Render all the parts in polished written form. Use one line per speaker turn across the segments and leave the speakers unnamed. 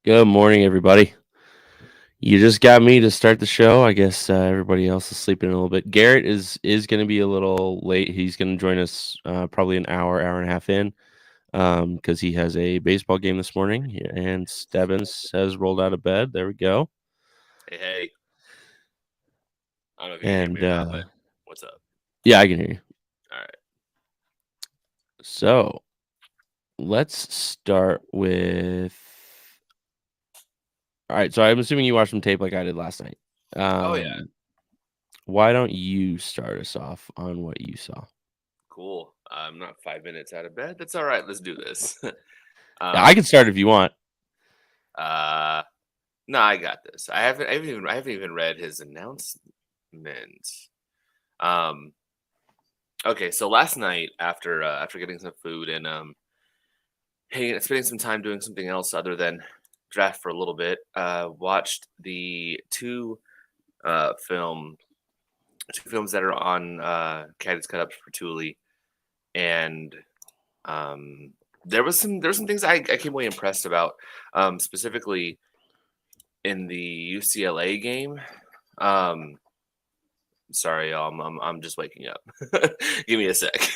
Good morning, everybody. You just got me to start the show. I guess everybody else is sleeping a little bit. Garrett is going to be a little late. He's going to join us probably an hour and a half in because he has a baseball game this morning. And Stebbins has rolled out of bed. There we go.
Hey. I don't know if you can hear me
And
or not, but what's up?
yeah, I can hear you.
All right.
So let's start with. All right. So I'm assuming you watched some tape like I did last night.
Oh yeah.
Why don't you start us off on what you saw?
Cool. I'm not 5 minutes out of bed. That's all right. Let's do this.
Yeah, I
um.
can start if you want.
Uh. No, I got this. I haven't even read his announcement. Um. Okay. So last night, after getting some food and spending some time doing something else other than draft for a little bit, watched the film two films that are on Caddy's Cut Ups for Thule, and um, there were some things I came away impressed about, specifically in the UCLA game. Um, sorry, y'all, I'm just waking up. Give me a sec.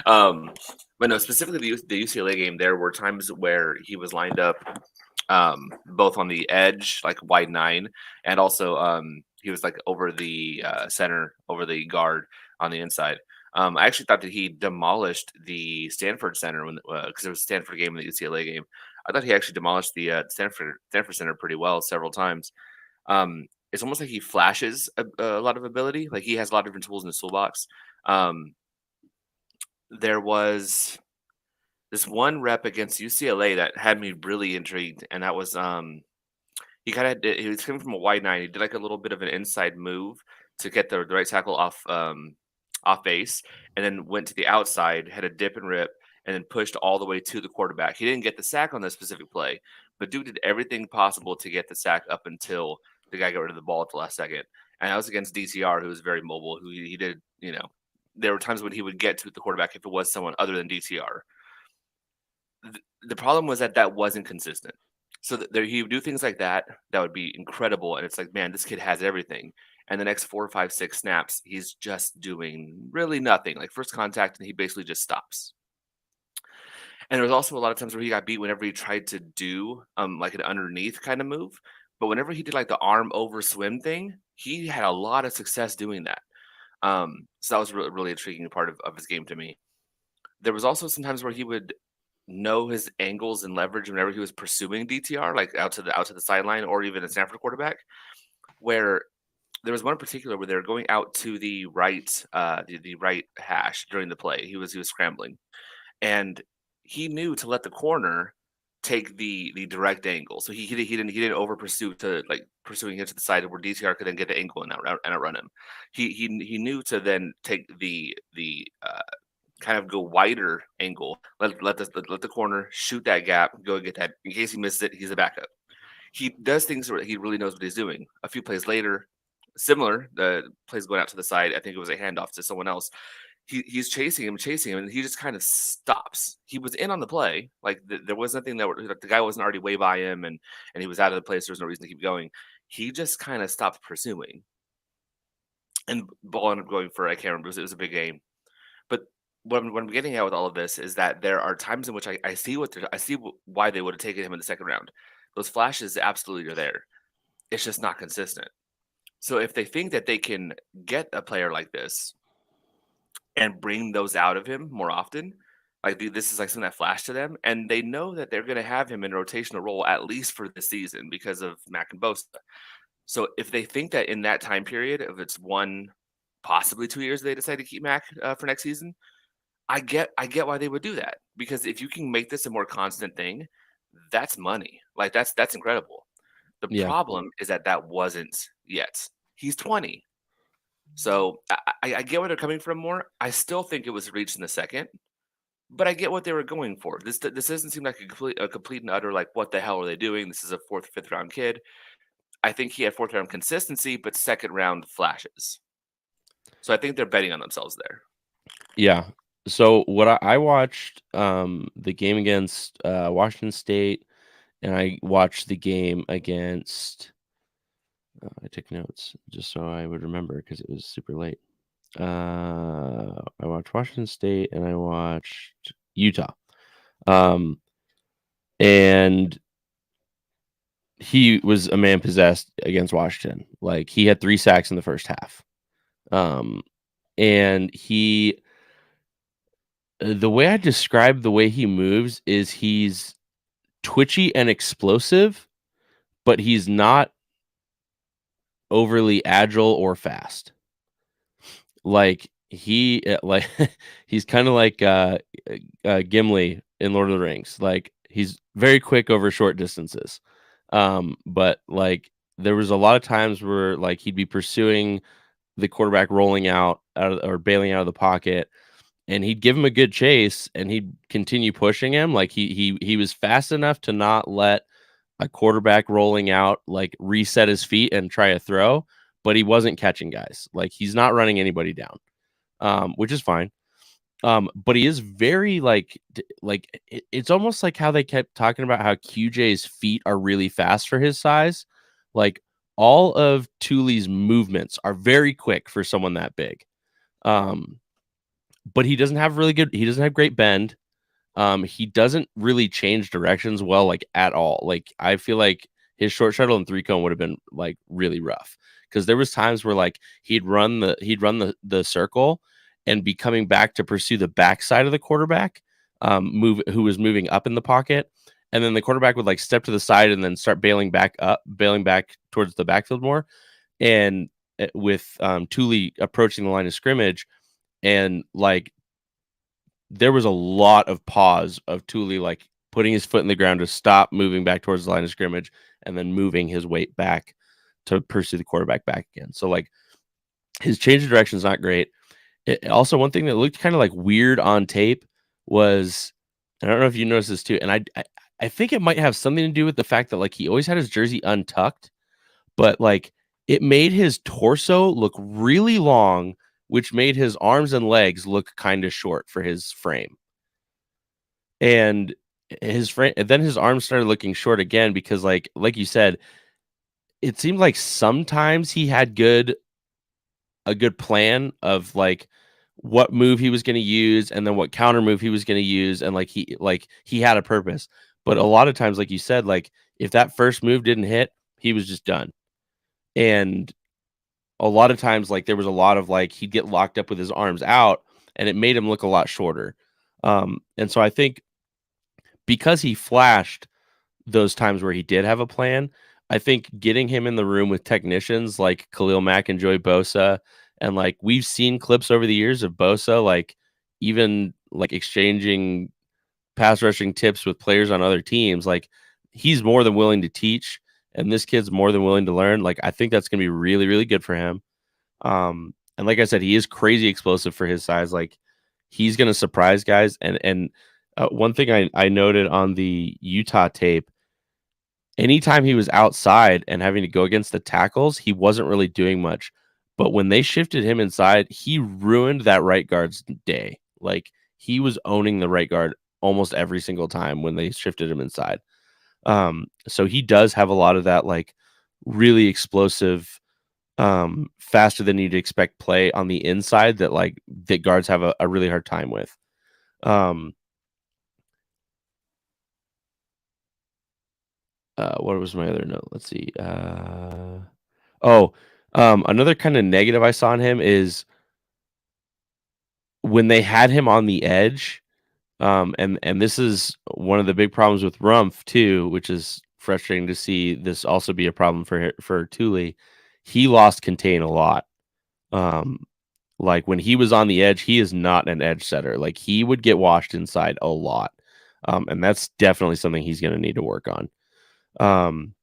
um, but no, specifically the UCLA game, there were times where he was lined up both on the edge, like wide nine, and also he was like over the center, over the guard on the inside. I actually thought that he demolished the Stanford center when because it was a Stanford game and the UCLA game. I thought he actually demolished the Stanford center pretty well several times. It's almost like he flashes a lot of ability. Like he has a lot of different tools in his toolbox. Um, there was this one rep against UCLA that had me really intrigued, and that was he was coming from a wide nine. He did like a little bit of an inside move to get the right tackle off base, and then went to the outside, had a dip and rip, and then pushed all the way to the quarterback. He didn't get the sack on this specific play, but dude did everything possible to get the sack up until the guy got rid of the ball at the last second. And that was against DTR, who was very mobile, who he did, there were times when he would get to the quarterback if it was someone other than DTR. The problem was that wasn't consistent. So he would do things like that would be incredible, and it's like, man, this kid has everything. And the next 4, 5, 6 snaps, he's just doing really nothing. Like first contact, and he basically just stops. And there was also a lot of times where he got beat whenever he tried to do like an underneath kind of move. But whenever he did like the arm over swim thing, he had a lot of success doing that. So that was really, really intriguing part of his game to me. There was also sometimes where he would know his angles and leverage whenever he was pursuing DTR, like out to the sideline or even a Stanford quarterback, where there was one in particular where they were going out to the right the right hash during the play. He was scrambling, and he knew to let the corner take the direct angle. So he didn't over pursue to like pursuing him to the side where DTR could then get the angle and outrun him. He knew to then take the kind of go wider angle, let the corner shoot that gap, go get that. In case he misses it, he's a backup. He does things where he really knows what he's doing. A few plays later, similar, the plays going out to the side. I think it was a handoff to someone else. He's chasing him, and he just kind of stops. He was in on the play, like there was nothing like, the guy wasn't already way by him, and he was out of the place. There's no reason to keep going. He just kind of stopped pursuing, and ball ended up going for, I can't remember. It was a big game, but what I'm getting at with all of this is that there are times in which I see why they would have taken him in the second round. Those flashes absolutely are there. It's just not consistent. So if they think that they can get a player like this and bring those out of him more often, like this is like something that flashed to them, and they know that they're going to have him in a rotational role at least for this season because of Mac and Bosa. So if they think that in that time period, if it's 1, possibly 2 years, they decide to keep Mac for next season, I get why they would do that, because if you can make this a more constant thing, that's money. Like that's incredible. The
Yeah.
problem is that wasn't yet. He's 20. So I get where they're coming from more. I still think it was reached in the second, but I get what they were going for. This doesn't seem like a complete and utter like what the hell are they doing? This is a fourth, fifth round kid. I think he had fourth round consistency, but second round flashes. So I think they're betting on themselves there.
Yeah. So what I watched the game against Washington State and I watched the game against. I took notes just so I would remember because it was super late. I watched Washington State and I watched Utah. And he was a man possessed against Washington. Like, he had 3 sacks in the first half. And the way I describe the way he moves is he's twitchy and explosive, but he's not overly agile or fast. Like, he's kind of like Gimli in Lord of the Rings. Like, he's very quick over short distances. But like, there was a lot of times where like he'd be pursuing the quarterback rolling out or bailing out of the pocket, and he'd give him a good chase and he'd continue pushing him. Like, he was fast enough to not let a quarterback rolling out like reset his feet and try a throw, but he wasn't catching guys. Like, he's not running anybody down, which is fine. But he is very it's almost like how they kept talking about how QJ's feet are really fast for his size. Like, all of Tuli's movements are very quick for someone that big. But he doesn't have great bend. He doesn't really change directions well, like, at all. Like, I feel like his short shuttle and 3-cone would have been like really rough, because there was times where like he'd run the circle and be coming back to pursue the backside of the quarterback, who was moving up in the pocket, and then the quarterback would like step to the side and then start bailing back towards the backfield more, and with Tuli approaching the line of scrimmage, and like there was a lot of pause of Tuli like putting his foot in the ground to stop moving back towards the line of scrimmage and then moving his weight back to pursue the quarterback back again. So like, his change of direction is not great. Also, one thing that looked kind of like weird on tape was, and I don't know if you noticed this too, and I think it might have something to do with the fact that like he always had his jersey untucked, but like it made his torso look really long, which made his arms and legs look kind of short for his frame. And then his arms started looking short again because like you said, it seemed like sometimes he had a good plan of like what move he was going to use and then what counter move he was going to use, and like he had a purpose. But a lot of times, like you said, like if that first move didn't hit, he was just done. And a lot of times, like there was a lot of like he'd get locked up with his arms out, and it made him look a lot shorter. And so I think because he flashed those times where he did have a plan, I think getting him in the room with technicians like Khalil Mack and Joey Bosa, and like we've seen clips over the years of Bosa, like even like exchanging pass rushing tips with players on other teams, like he's more than willing to teach, and this kid's more than willing to learn. Like, I think that's going to be really, really good for him. And like I said, he is crazy explosive for his size. Like, he's going to surprise guys. And one thing I noted on the Utah tape, anytime he was outside and having to go against the tackles, he wasn't really doing much. But when they shifted him inside, he ruined that right guard's day. Like, he was owning the right guard almost every single time when they shifted him inside. So he does have a lot of that, like, really explosive, faster than you'd expect play on the inside that guards have a really hard time with. What was my other note? Let's see. Another kind of negative I saw in him is when they had him on the edge. And this is one of the big problems with Rumpf too, which is frustrating to see this also be a problem for Tuli. He lost contain a lot. Like when he was on the edge, he is not an edge setter. Like, he would get washed inside a lot. And that's definitely something he's going to need to work on. And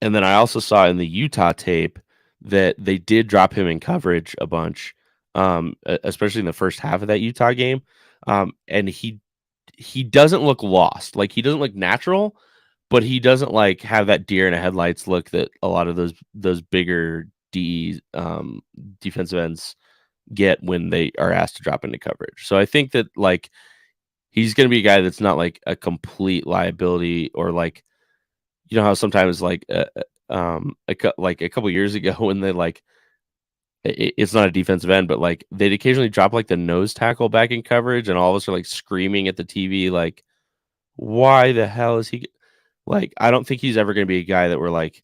then I also saw in the Utah tape that they did drop him in coverage a bunch, especially in the first half of that Utah game. And he doesn't look lost. Like, he doesn't look natural, but he doesn't like have that deer in the headlights look that a lot of those bigger defensive ends get when they are asked to drop into coverage. So I think that like he's going to be a guy that's not like a complete liability, or like, you know how sometimes like like a couple years ago when they like it's not a defensive end, but like they'd occasionally drop like the nose tackle back in coverage, and all of us are like screaming at the TV, like, why the hell is he like? I don't think he's ever going to be a guy that we're like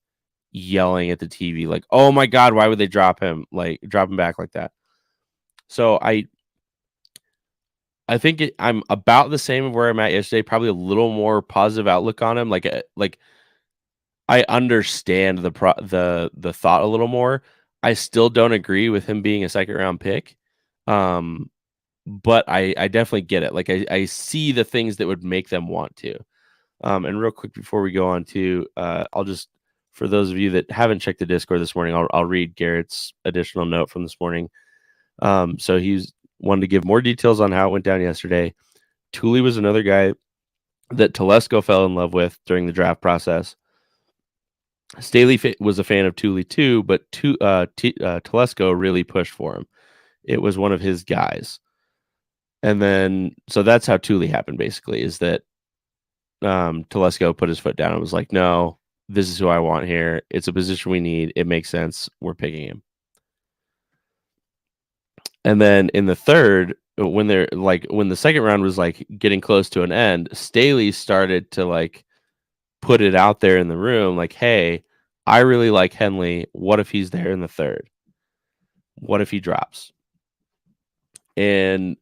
yelling at the TV, like, oh my God, why would they drop him? Like, drop him back like that. So I think I'm about the same of where I'm at yesterday, probably a little more positive outlook on him. Like I understand the thought a little more. I still don't agree with him being a second round pick. But I definitely get it. Like I see the things that would make them want to. And real quick before we go on to, I'll just, for those of you that haven't checked the Discord this morning, I'll read Garrett's additional note from this morning. So he's wanted to give more details on how it went down yesterday. Tuli was another guy that Telesco fell in love with during the draft process. Staley was a fan of Tuli too, but Telesco really pushed for him. It was one of his guys. And then, so that's how Tuli happened, basically, is that Telesco put his foot down and was like, no, this is who I want here. It's a position we need. It makes sense. We're picking him. And then in the third, when the second round was like getting close to an end, Staley started to like put it out there in the room, like, hey, I really like Henley. What if he's there in the third? What if he drops? And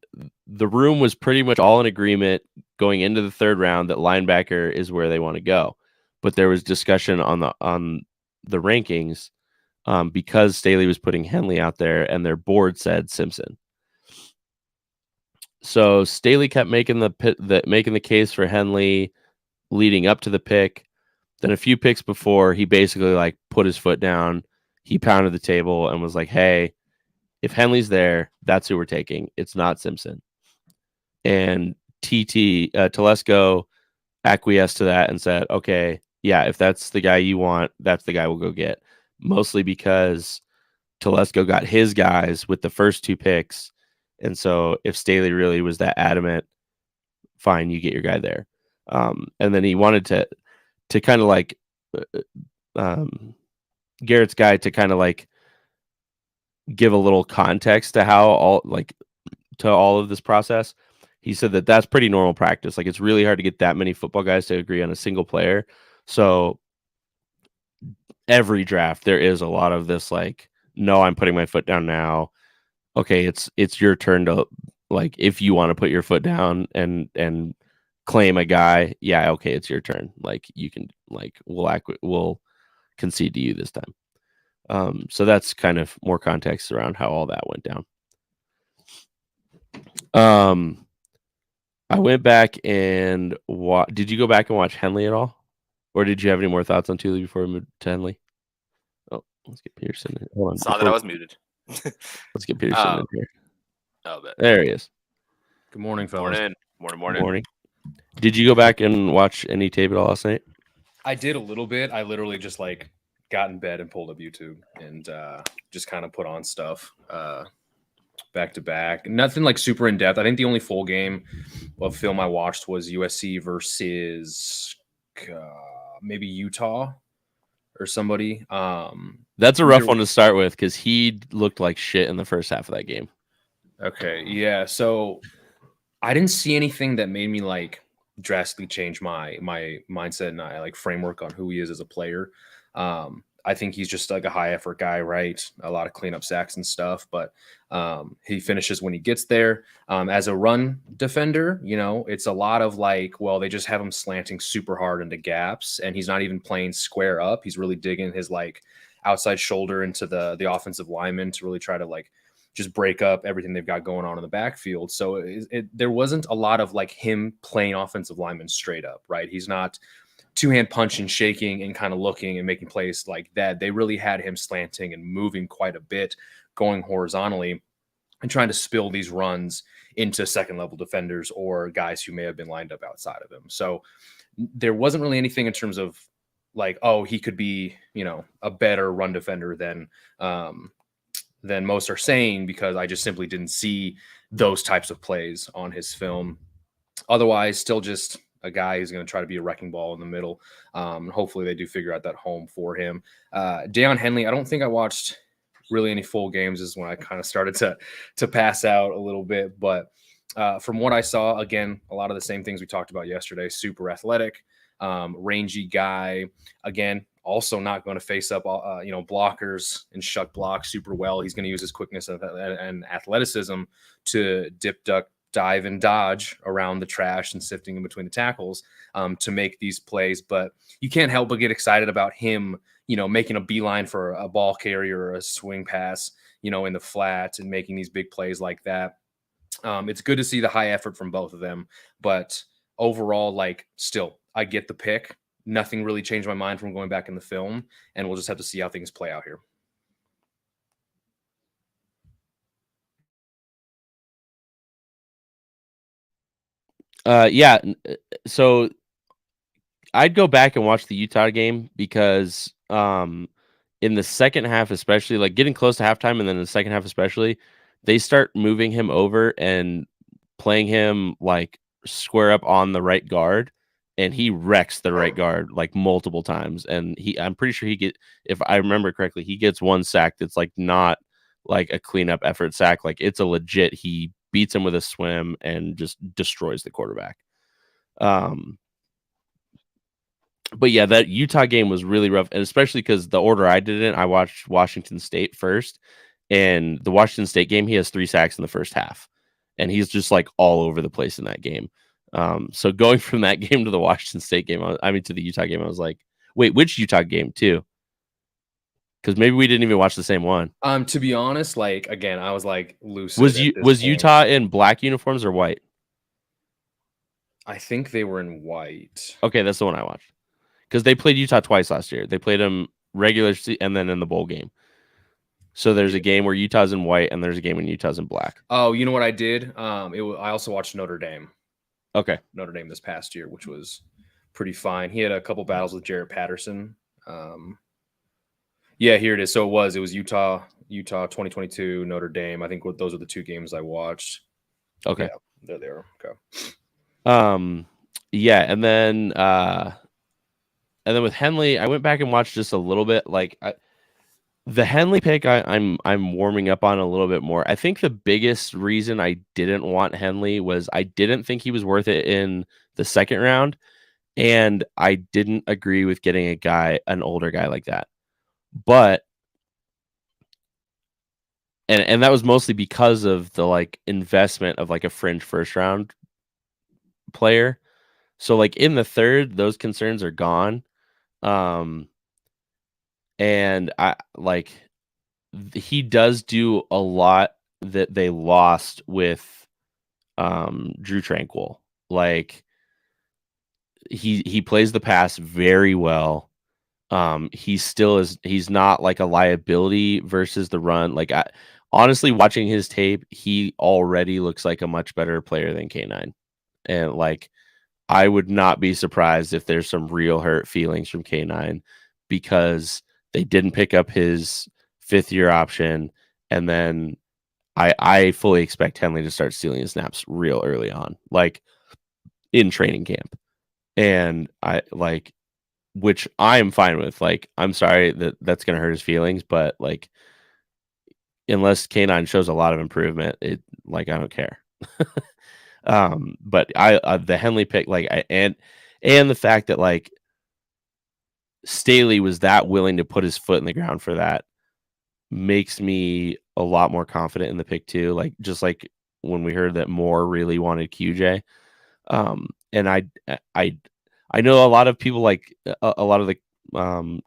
the room was pretty much all in agreement going into the third round that linebacker is where they want to go. But there was discussion on the rankings because Staley was putting Henley out there, and their board said Simpson. So Staley kept making the case for Henley leading up to the pick. Then a few picks before, he basically like put his foot down. He pounded the table and was like, hey, if Henley's there, that's who we're taking. It's not Simpson. And Telesco acquiesced to that and said, okay, yeah, if that's the guy you want, that's the guy we'll go get. Mostly because Telesco got his guys with the first two picks. And so if Staley really was that adamant, fine, you get your guy there. And then he wanted to kind of like Garrett's guy to kind of like give a little context to how all of this process. He said that that's pretty normal practice. Like, it's really hard to get that many football guys to agree on a single player. So every draft there is a lot of this like, no, I'm putting my foot down now. Okay, it's your turn to, like, if you want to put your foot down and claim a guy, yeah, okay, it's your turn. Like, you can, like, we'll concede to you this time. So that's kind of more context around how all that went down. I went back and did you go back and watch Henley at all? Or did you have any more thoughts on Tuli before we moved to Henley? Oh, let's get Peterson in. Hold on.
Saw that I was muted.
Let's get Peterson in here.
Oh, bet.
There he is.
Good morning, fellas.
Morning.
Did you go back and watch any tape at all last night?
I did a little bit. I literally just like got in bed and pulled up YouTube and just kind of put on stuff back to back. Nothing like super in depth. I think the only full game of film I watched was USC versus maybe Utah or somebody.
That's a rough one to start with because he looked like shit in the first half of that game.
Okay, yeah. So I didn't see anything that made me like drastically change my mindset and I like framework on who he is as a player. I think he's just like a high effort guy, right? A lot of cleanup sacks and stuff, but he finishes when he gets there. As a run defender, you know, it's a lot of like, well, they just have him slanting super hard into gaps and he's not even playing square up. He's really digging his like outside shoulder into the offensive lineman to really try to like just break up everything they've got going on in the backfield. So there wasn't a lot of like him playing offensive lineman straight up, right? He's not two-hand punching, shaking, and kind of looking and making plays like that. They really had him slanting and moving quite a bit, going horizontally and trying to spill these runs into second-level defenders or guys who may have been lined up outside of him. So there wasn't really anything in terms of like, oh, he could be, you know, a better run defender than most are saying, because I just simply didn't see those types of plays on his film. otherwise, still just a guy who's going to try to be a wrecking ball in the middle. Hopefully, they do figure out that home for him. Deion Henley, I don't think I watched really any full games. This is when I kind of started to pass out a little bit. But from what I saw, again, a lot of the same things we talked about yesterday. Super athletic, rangy guy. Again, also not going to face up, blockers and shuck blocks super well. He's going to use his quickness and athleticism to dip, duck, dive, and dodge around the trash and sifting in between the tackles to make these plays. But you can't help but get excited about him, making a beeline for a ball carrier or a swing pass, in the flat and making these big plays like that. It's good to see the high effort from both of them. But overall, still, I get the pick. Nothing really changed my mind from going back in the film, and we'll just have to see how things play out here.
So I'd go back and watch the Utah game because in the second half, especially like getting close to halftime, and then in the second half, especially, they start moving him over and playing him like square up on the right guard, and he wrecks the right guard like multiple times. And I'm pretty sure if I remember correctly, he gets one sack that's like not like a cleanup effort sack, like it's a legit. He beats him with a swim and just destroys the quarterback. But yeah, that Utah game was really rough, and especially because the order I did it, I watched Washington State first, and the Washington State game, he has 3 sacks in the first half, and he's just like all over the place in that game. So going from that game to the Washington State game, to the Utah game, I was like, wait, which Utah game too? Because maybe we didn't even watch the same one.
To be honest, again, I was like lucid.
Was Utah in black uniforms or white?
I think they were in white.
Okay, that's the one I watched. Because they played Utah twice last year. They played them regular and then in the bowl game. So there's a game where Utah's in white, and there's a game when Utah's in black.
Oh, you know what I did? I also watched Notre Dame.
Okay.
Notre Dame this past year, which was pretty fine. He had a couple battles with Jarrett Patterson. Yeah, here it is. So it was Utah 2022, Notre Dame. I think those are the 2 games I watched.
Okay.
Yeah, there they are.
Okay. Yeah, and then with Henley, I went back and watched just a little bit. The Henley pick, I'm warming up on a little bit more. I think the biggest reason I didn't want Henley was I didn't think he was worth it in the second round, and I didn't agree with getting an older guy like that. But and that was mostly because of the investment of a fringe first round player. So in the third, those concerns are gone. And he does do a lot that they lost with Drew Tranquil. He plays the pass very well. He's not like a liability versus the run. Honestly, watching his tape, he already looks like a much better player than K9. And I would not be surprised if there's some real hurt feelings from K9 because they didn't pick up his 5th-year option. And then I fully expect Henley to start stealing his snaps real early on, in training camp. And which I am fine with. I'm sorry that's going to hurt his feelings, but unless K9 shows a lot of improvement, I don't care. But the Henley pick, and the fact that Staley was that willing to put his foot in the ground for that makes me a lot more confident in the pick too. Just when we heard that Moore really wanted QJ. And I know a lot of people a lot of the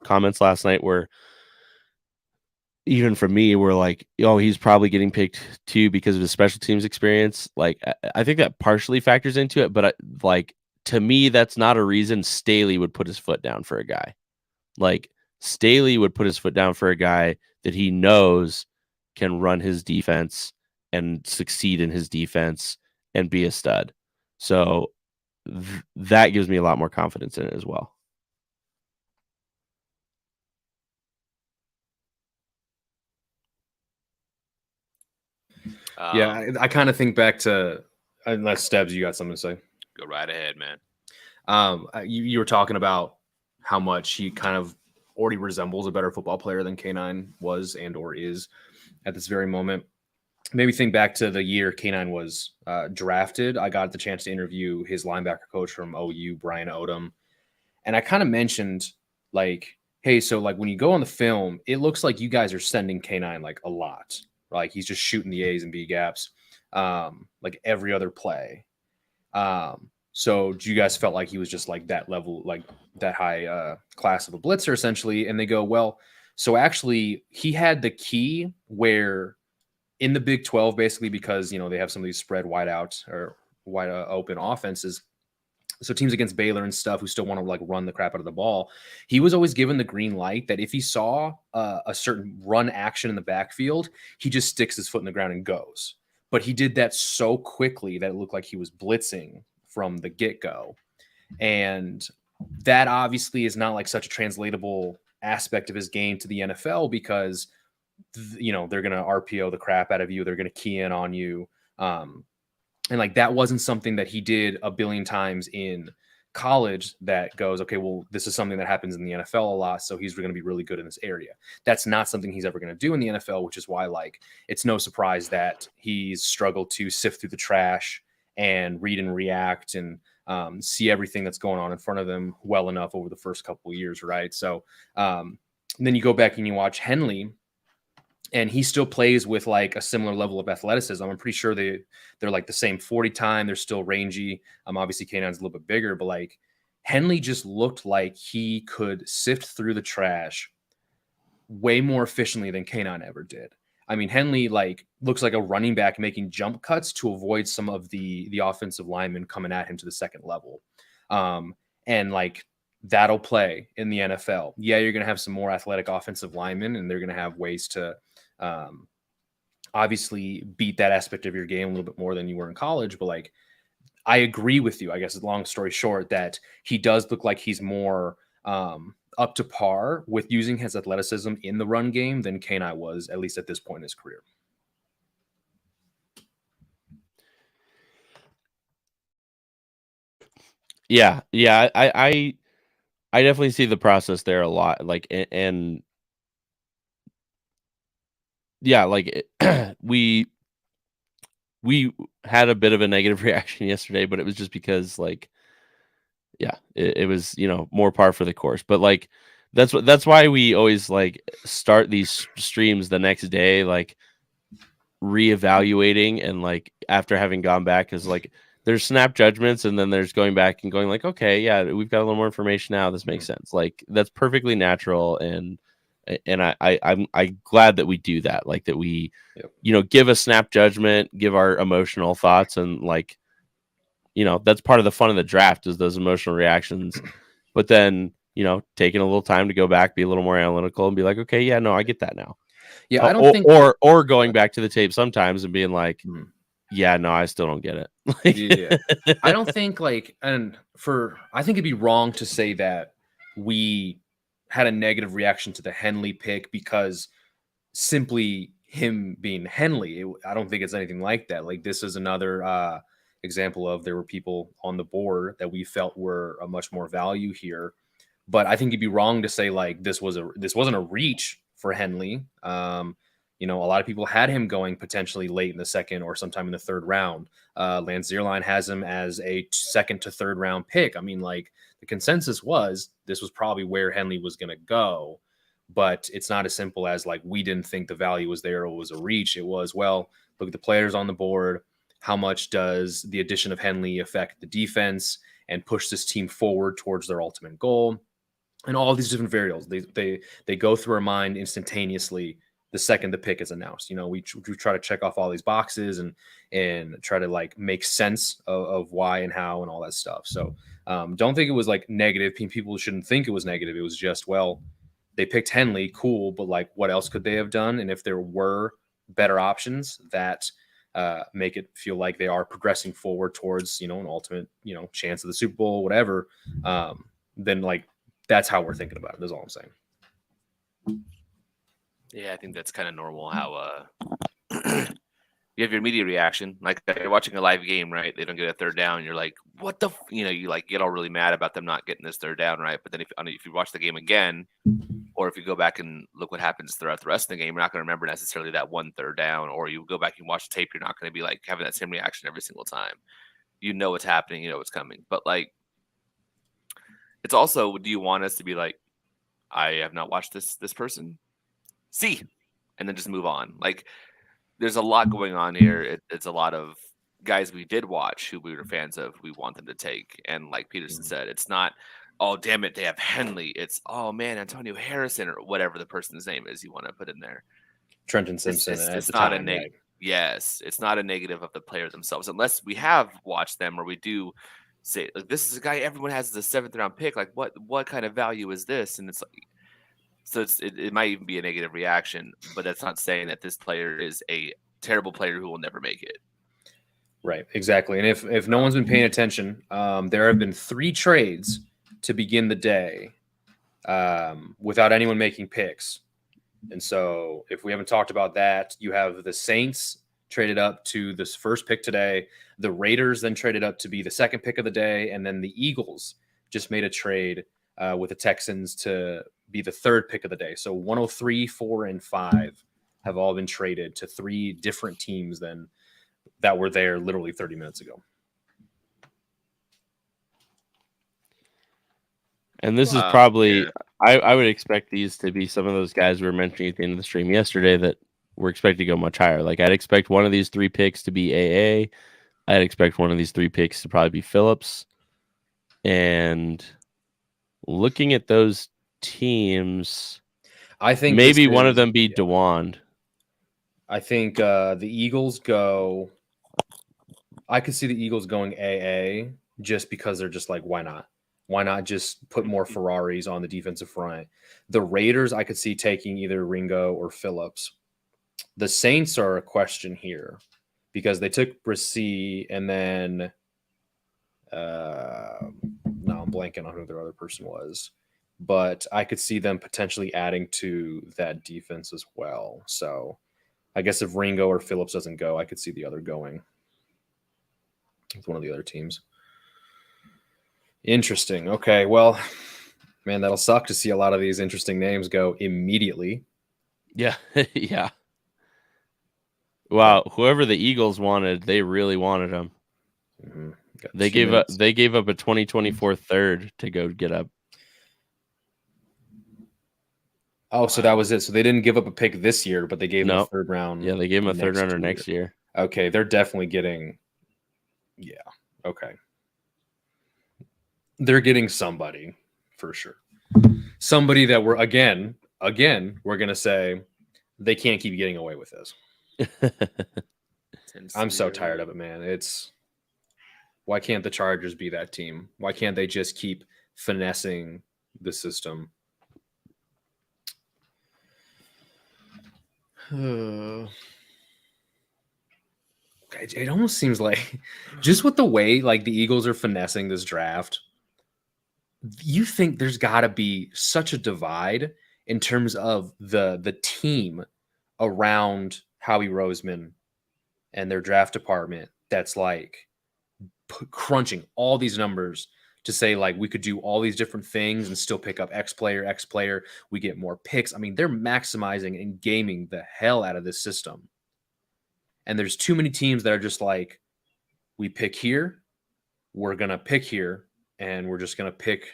comments last night were, even from me, were oh, he's probably getting picked too because of his special teams experience. I think that partially factors into it, but to me, that's not a reason Staley would put his foot down for a guy. Staley would put his foot down for a guy that he knows can run his defense and succeed in his defense and be a stud. So that gives me a lot more confidence in it as well.
Yeah, I kind of think back to, unless Stebbs, you got something to say?
Go right ahead, man.
You were talking about how much he kind of already resembles a better football player than K9 was and or is at this very moment. Maybe think back to the year K9 was drafted. I got the chance to interview his linebacker coach from OU, Brian Odom. And I kind of mentioned, like, hey, so like when you go on the film, it looks like you guys are sending K9 like a lot. Like he's just shooting the A's and B gaps like every other play. So do you guys felt like he was just like that level, like that high class of a blitzer essentially? And they go, well, so actually he had the key where in the Big 12, basically, because, you know, they have some of these spread wide out or wide open offenses. So teams against Baylor and stuff who still want to like run the crap out of the ball, he was always given the green light that if he saw a certain run action in the backfield, he just sticks his foot in the ground and goes. But he did that so quickly that it looked like he was blitzing from the get-go. And that obviously is not like such a translatable aspect of his game to the NFL because, you know, they're going to RPO the crap out of you. They're going to key in on you. And like that wasn't something that he did a billion times in college that goes, okay, well, this is something that happens in the NFL a lot, so he's going to be really good in this area. That's not something he's ever going to do in the NFL, which is why like it's no surprise that he's struggled to sift through the trash and read and react and see everything that's going on in front of them well enough over the first couple of years, right? So then you go back and you watch Henley, and he still plays with like a similar level of athleticism. I'm pretty sure they're like the same 40 time. They're still rangy. Obviously K9's a little bit bigger, but like Henley just looked like he could sift through the trash way more efficiently than K9 ever did. I mean, Henley like looks like a running back making jump cuts to avoid some of the offensive linemen coming at him to the second level. And like that'll play in the NFL. Yeah, you're going to have some more athletic offensive linemen, and they're going to have ways to obviously beat that aspect of your game a little bit more than you were in college. But like, I agree with you, I guess, long story short, that he does look like he's more up to par with using his athleticism in the run game than K9 was, at least at this point in his career.
Yeah. I definitely see the process there a lot. Like, and yeah, like we had a bit of a negative reaction yesterday, but it was just because like, yeah, it was, you know, more par for the course. But like, that's why we always like start these streams the next day, like reevaluating and like after having gone back, because like there's snap judgments and then there's going back and going like, okay, yeah, we've got a little more information now. This makes sense. Like that's perfectly natural, and I'm glad that we do that. Like that we, you know, give a snap judgment, give our emotional thoughts, and like, you know, that's part of the fun of the draft is those emotional reactions. But then, you know, taking a little time to go back, be a little more analytical, and be like, okay, yeah, no, I get that now.
Yeah, I don't think,
or going back to the tape sometimes and being like, yeah, no, I still don't get it.
Yeah, I don't think like, and I think it'd be wrong to say that we had a negative reaction to the Henley pick because simply him being Henley. I don't think it's anything like that. Like this is another example of there were people on the board that we felt were a much more value here. But I think it'd be wrong to say like this wasn't a reach for Henley. You know, a lot of people had him going potentially late in the second or sometime in the third round. Lance Zierlein has him as a second to third round pick. I mean, like the consensus was this was probably where Henley was going to go, but it's not as simple as like we didn't think the value was there or it was a reach. It was, well, look at the players on the board. How much does the addition of Henley affect the defense and push this team forward towards their ultimate goal? And all these different variables, they go through our mind instantaneously the second the pick is announced. You know, we try to check off all these boxes and try to like make sense of why and how and all that stuff. So don't think it was like negative. People shouldn't think it was negative. It was just, well, they picked Henley, cool, but like what else could they have done? And if there were better options that make it feel like they are progressing forward towards, you know, an ultimate, you know, chance of the Super Bowl, whatever, then like that's how we're thinking about it. That's all I'm saying.
Yeah, I think that's kind of normal how You have your immediate reaction, like you're watching a live game, right? They don't get a third down, you're like, "What the?" You like get all really mad about them not getting this third down, right? But then if you watch the game again, or if you go back and look what happens throughout the rest of the game, you're not going to remember necessarily that one third down. Or you go back and watch the tape, you're not going to be like having that same reaction every single time. You know what's happening, you know what's coming. But like, it's also, do you want us to be like, I have not watched this person, see, and then just move on? Like, there's a lot going on here. It's a lot of guys we did watch who we were fans of. We want them to take, and like Peterson said, it's not, oh damn it, they have Henley. It's, oh man, Antonio Harrison or whatever the person's name is you want to put in there.
Trenton Simpson
It's
at the
not
time,
a
right?
Yes, it's not a negative of the player themselves, unless we have watched them or we do say like this is a guy everyone has as a 7th round pick. Like what kind of value is this? And it's like, so it might even be a negative reaction, but that's not saying that this player is a terrible player who will never make it.
Right, exactly. And if no one's been paying attention, there have been 3 trades to begin the day without anyone making picks. And so if we haven't talked about that, you have the Saints traded up to this first pick today. The Raiders then traded up to be the second pick of the day. And then the Eagles just made a trade with the Texans to be the third pick of the day. So 103, 4, and 5 have all been traded to 3 different teams than that were there literally 30 minutes ago.
And this is probably, I would expect these to be some of those guys we were mentioning at the end of the stream yesterday that we're expecting to go much higher. Like I'd expect one of these 3 picks to be AA. I'd expect one of these 3 picks to probably be Phillips. And looking at those teams,
I think
maybe one of them be DeWand.
I think the Eagles go. I could see the Eagles going AA just because they're just like, why not? Why not just put more Ferraris on the defensive front? The Raiders, I could see taking either Ringo or Phillips. The Saints are a question here because they took Brissy and then no, I'm blanking on who their other person was. But I could see them potentially adding to that defense as well. So I guess if Ringo or Phillips doesn't go, I could see the other going with one of the other teams. Interesting. Okay. Well, man, that'll suck to see a lot of these interesting names go immediately.
Yeah. Yeah. Wow. Whoever the Eagles wanted, they really wanted him.
Mm-hmm.
They gave up a 2024 third to go get up.
Oh, so that was it. So they didn't give up a pick this year, but they gave him a third round.
Yeah, they gave him a third rounder next year.
Okay, they're definitely getting. Yeah. Okay. They're getting somebody for sure. Somebody that we're again, we're gonna say they can't keep getting away with this. I'm so tired of it, man. It's why can't the Chargers be that team? Why can't they just keep finessing the system? It almost seems like just with the way like the Eagles are finessing this draft, you think there's got to be such a divide in terms of the team around Howie Roseman and their draft department that's like crunching all these numbers to say like we could do all these different things and still pick up X player, we get more picks. I mean, they're maximizing and gaming the hell out of this system. And there's too many teams that are just like, we pick here, we're going to pick here, and we're just going to pick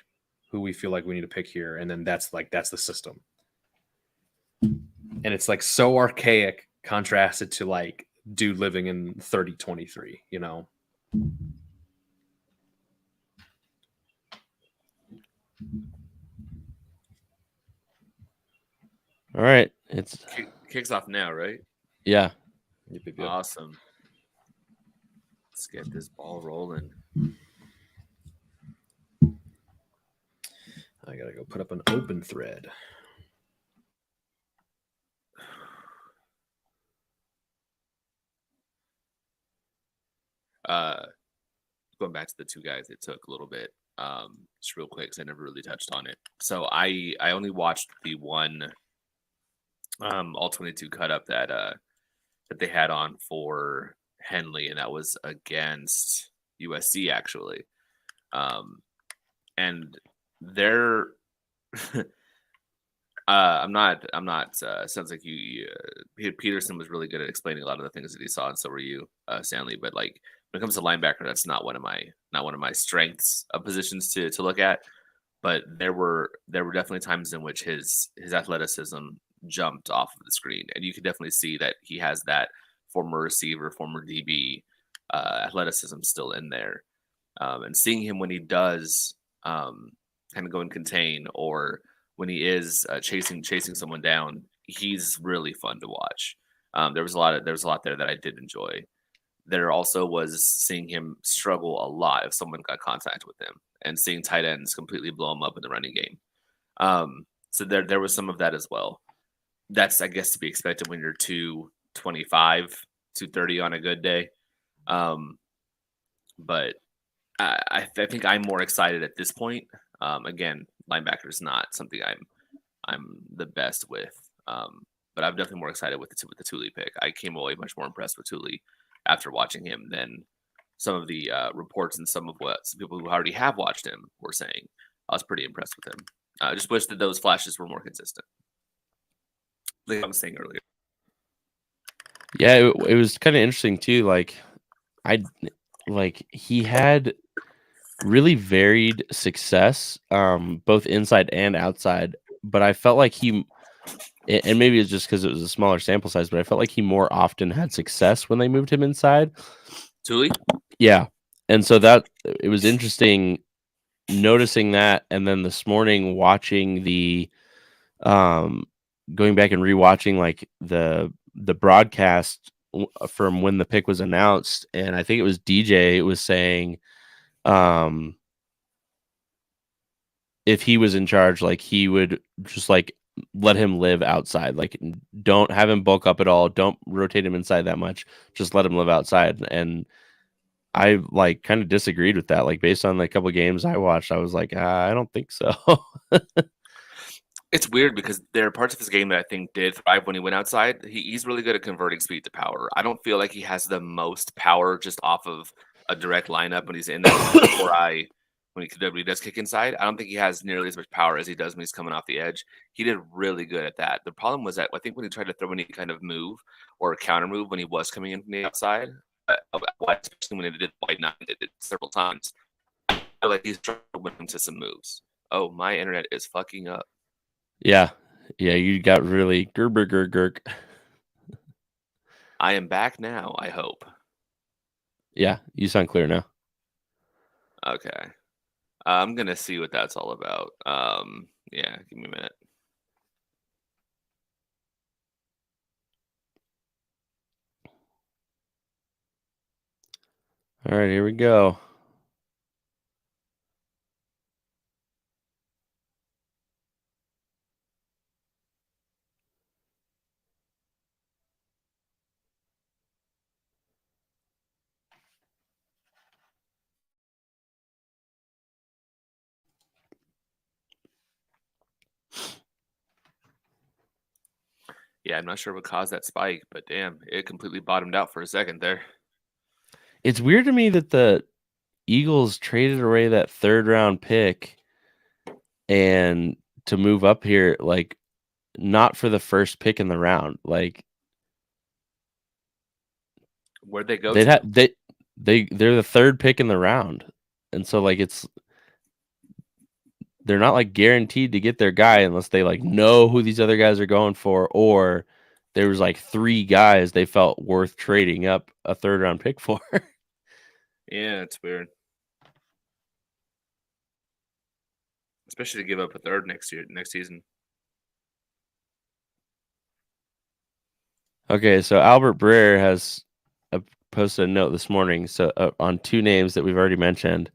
who we feel like we need to pick here. And then that's the system. And it's like so archaic contrasted to like dude living in 3023, you know?
All right. It's
kicks off now, right?
Yeah.
Yep.
Awesome. Let's get this ball rolling.
I gotta go put up an open thread.
Going back to the 2 guys, it took a little bit. Just real quick, because I never really touched on it. So I only watched the one all 22 cut up that that they had on for Henley, and that was against USC actually. And they're I'm not. Sounds like Peterson was really good at explaining a lot of the things that he saw, and so were you, Stanley. But like when it comes to linebacker, that's not one of my strengths of positions to look at. But there were definitely times in which his athleticism jumped off of the screen, and you could definitely see that he has that former receiver, former DB athleticism still in there. And seeing him when he does kind of go and contain, or when he is chasing someone down, he's really fun to watch. There was a lot there that I did enjoy. There also was seeing him struggle a lot if someone got contact with him, and seeing tight ends completely blow him up in the running game. So there was some of that as well. That's, I guess, to be expected when you're 225, 230 on a good day. But I think I'm more excited at this point. Again, linebacker is not something I'm the best with. But I'm definitely more excited with the Tuli pick. I came away much more impressed with Tuli after watching him than some of the reports and some of what some people who already have watched him were saying. I was pretty impressed with him. I just wish that those flashes were more consistent. Like I was saying earlier.
Yeah, it was kind of interesting too. Like he had really varied success, both inside and outside. But I felt like and maybe it's just because it was a smaller sample size, but I felt like he more often had success when they moved him inside.
Tuli?
Yeah. And so that it was interesting noticing that. And then this morning watching going back and rewatching like the broadcast from when the pick was announced. And I think it was DJ was saying, if he was in charge, like he would just like let him live outside, like don't have him bulk up at all, don't rotate him inside that much, just let him live outside. And I like kind of disagreed with that. Like based on the couple of games I watched, I was like, I don't think so.
It's weird because there are parts of his game that I think did thrive when he went outside. He's really good at converting speed to power. I don't feel like he has the most power just off of a direct lineup when he's in that when he does kick inside. I don't think he has nearly as much power as he does when he's coming off the edge. He did really good at that. The problem was that I think when he tried to throw any kind of move or counter move when he was coming in from the outside, especially when he did wide nine, did it several times. I feel like he's struggling into some moves. Oh, my internet is fucking up.
Yeah, you got really gurk.
I am back now, I hope.
Yeah, you sound clear now.
Okay. I'm going to see what that's all about. Yeah, give me a minute.
All right, here we go.
Yeah, I'm not sure what caused that spike, but damn, it completely bottomed out for a second there.
It's weird to me that the Eagles traded away that 3rd round pick and to move up here, like not for the first pick in the round. Like
Where'd they go?
They're the 3rd pick in the round, and so like they're not like guaranteed to get their guy unless they like know who these other guys are going for, or there was like 3 guys they felt worth trading up a 3rd round pick for.
Yeah, it's weird. Especially to give up a 3rd next season.
Okay, so Albert Breer has posted a note this morning on 2 names that we've already mentioned.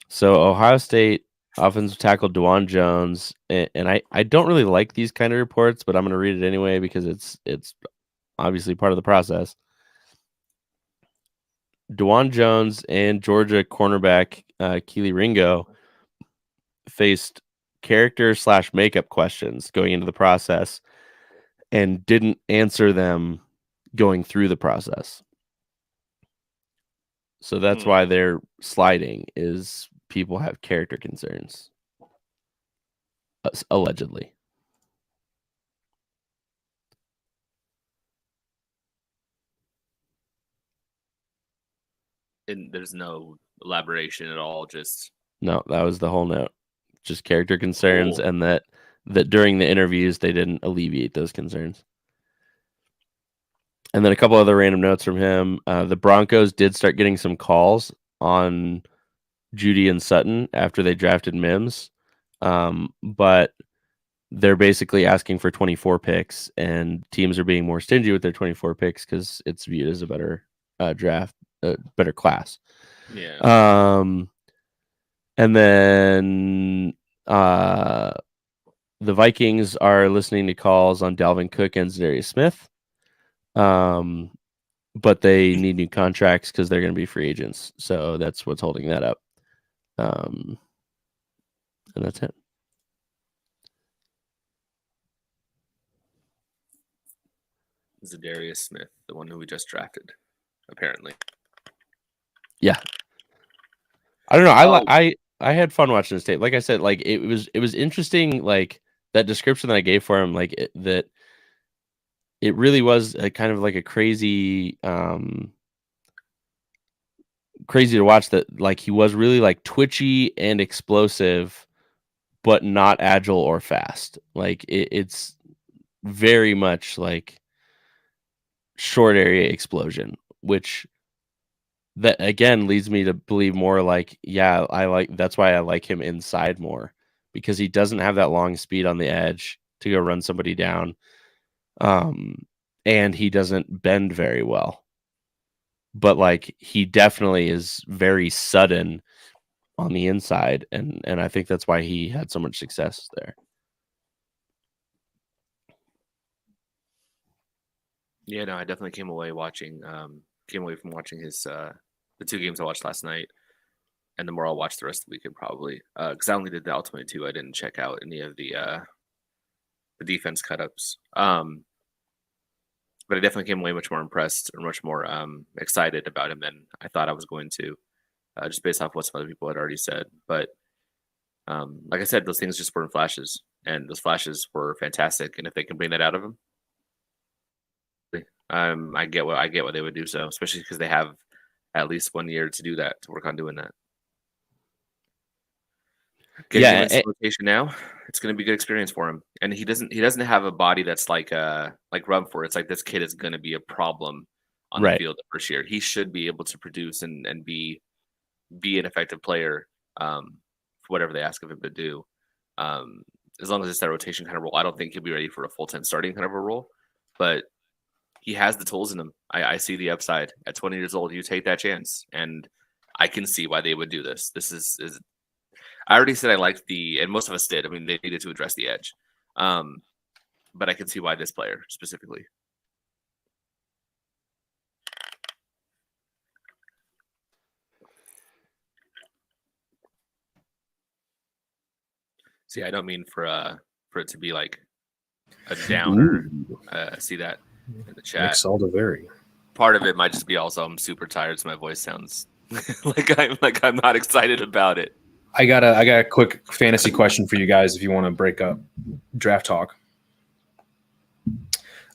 So Ohio State offensive tackle Dwan Jones, and I don't really like these kind of reports, but I'm going to read it anyway because it's obviously part of the process. Dwan Jones and Georgia cornerback Keely Ringo faced character/makeup questions going into the process and didn't answer them going through the process. So that's why they're sliding, is people have character concerns. Allegedly.
And there's no elaboration at all. Just
No, that was the whole note. Just character concerns,
Cool.
and that during the interviews they didn't alleviate those concerns. And then a couple other random notes from him. The Broncos did start getting some calls on Judy and Sutton after they drafted Mims, but they're basically asking for 24 picks, and teams are being more stingy with their 24 picks because it's viewed as a better draft, better class.
yeah.
And then the Vikings are listening to calls on Dalvin Cook and Darius Smith. But they need new contracts because they're going to be free agents. So that's what's holding that up. And that's it.
Is Darius Smith, the one who we just drafted, apparently.
Yeah. I don't know. I had fun watching this tape. Like I said, like it was interesting. Like that description that I gave for him, like that it really was a kind of like a crazy, crazy to watch. That like he was really like twitchy and explosive, but not agile or fast. Like it's very much like short area explosion, which that again leads me to believe more like, yeah, that's why I like him inside more, because he doesn't have that long speed on the edge to go run somebody down. And he doesn't bend very well. But like he definitely is very sudden on the inside, and I think that's why he had so much success there.
Yeah, no, I definitely came away from watching his the 2 games I watched last night, and the more I'll watch the rest of the weekend probably. Because I only did the Ultimate 2. I didn't check out any of the defense cut-ups. But I definitely came away much more impressed or much more excited about him than I thought I was going to, just based off what some other people had already said. But like I said, those things just were in flashes, and those flashes were fantastic. And if they can bring that out of him, I get why they would do so, especially because they have at least 1 year to do that, to work on doing that. Getting him into rotation now, it's going to be a good experience for him. And he doesn't have a body that's like Rumford. It's like this kid is going to be a problem on the field the first year. He should be able to produce and be an effective player for whatever they ask of him to do. As long as it's that rotation kind of role, I don't think he'll be ready for a full-time starting kind of a role, but he has the tools in him. I see the upside. At 20 years old, you take that chance, and I can see why they would do this. This is I already said I liked and most of us did. I mean, they needed to address the edge. But I can see why this player specifically. See, I don't mean for it to be like a downer. See that in the chat. Part of it might just be also I'm super tired, so my voice sounds like I'm not excited about it.
I got a quick fantasy question for you guys if you want to break up draft talk.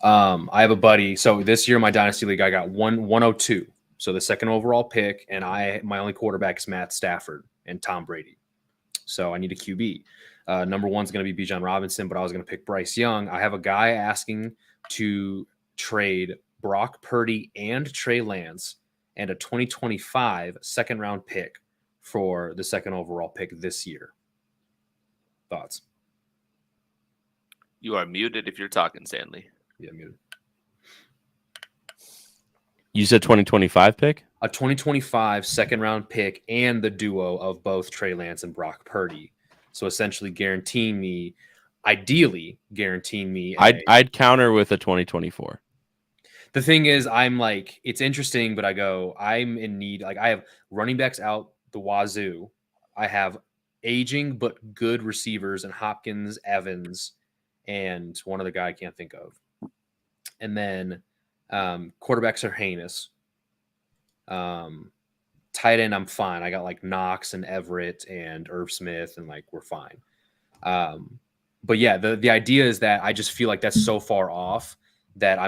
I have a buddy. So this year, my dynasty league, I got 102. So the second overall pick, and my only quarterback is Matt Stafford and Tom Brady. So I need a QB. Number 1's going to be Bijan Robinson, but I was going to pick Bryce Young. I have a guy asking to trade Brock Purdy and Trey Lance and a 2025 second round pick for the second overall pick this year. Thoughts?
You are muted if you're talking, Stanley.
Yeah, muted.
You said 2025 pick?
A 2025 second round pick and the duo of both Trey Lance and Brock Purdy. So essentially ideally guaranteeing me.
I'd counter with a 2024.
The thing is, I'm like, it's interesting, but I'm in need. Like, I have running backs out the wazoo. I have aging but good receivers and Hopkins, Evans, and one other guy I can't think of. And then Quarterbacks are heinous. Tight end, I'm fine. I got like Knox and Everett and Irv Smith, and like we're fine. But yeah, the idea is that I just feel like that's so far off that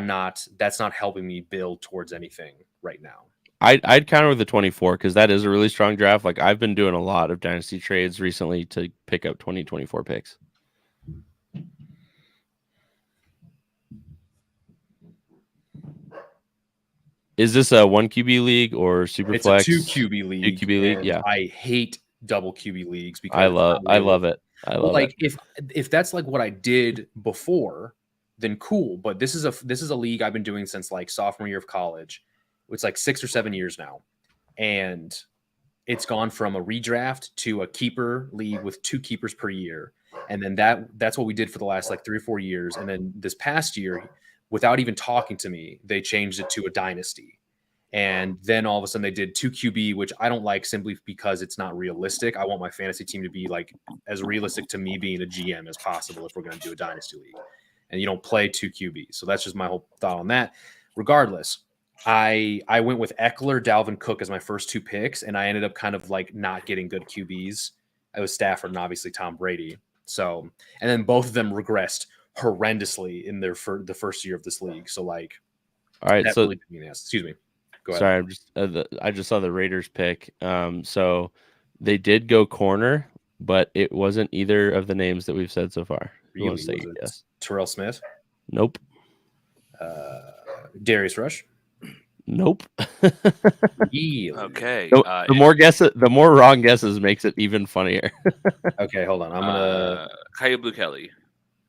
that's not helping me build towards anything right now.
I'd counter with the 24 because that is a really strong draft. Like I've been doing a lot of dynasty trades recently to pick up 2024 picks. Is this a 1 QB league or super
It's
flex?
a 2 QB league.
2 QB league, yeah.
I hate double QB leagues because
I love it. I love
like
it.
if that's like what I did before, then cool. But this is a league I've been doing since like sophomore year of college. It's like 6 or 7 years now, and it's gone from a redraft to a keeper league with 2 keepers per year, and then that's what we did for the last like 3 or 4 years, and then this past year, without even talking to me, they changed it to a dynasty. And then all of a sudden they did 2 QB, which I don't like simply because it's not realistic. I want my fantasy team to be like as realistic to me being a GM as possible if we're going to do a dynasty league. And you don't play 2 QB. So that's just my whole thought on that. Regardless, I went with Eckler, Dalvin Cook as my first 2 picks, and I ended up kind of like not getting good QBs. It was Stafford and obviously Tom Brady. So, and then both of them regressed horrendously in the first year of this league. So like,
all right. So
really excuse me. Go ahead.
sorry, I'm just I just saw the Raiders pick. So they did go corner, but it wasn't either of the names that we've said so far. Who wants to take a guess?
Terrell Smith?
Nope.
Darius Rush?
Nope.
Really?
Okay.
The more wrong guesses makes it even funnier.
Okay, hold on. I'm gonna
Kaya Blue Kelly.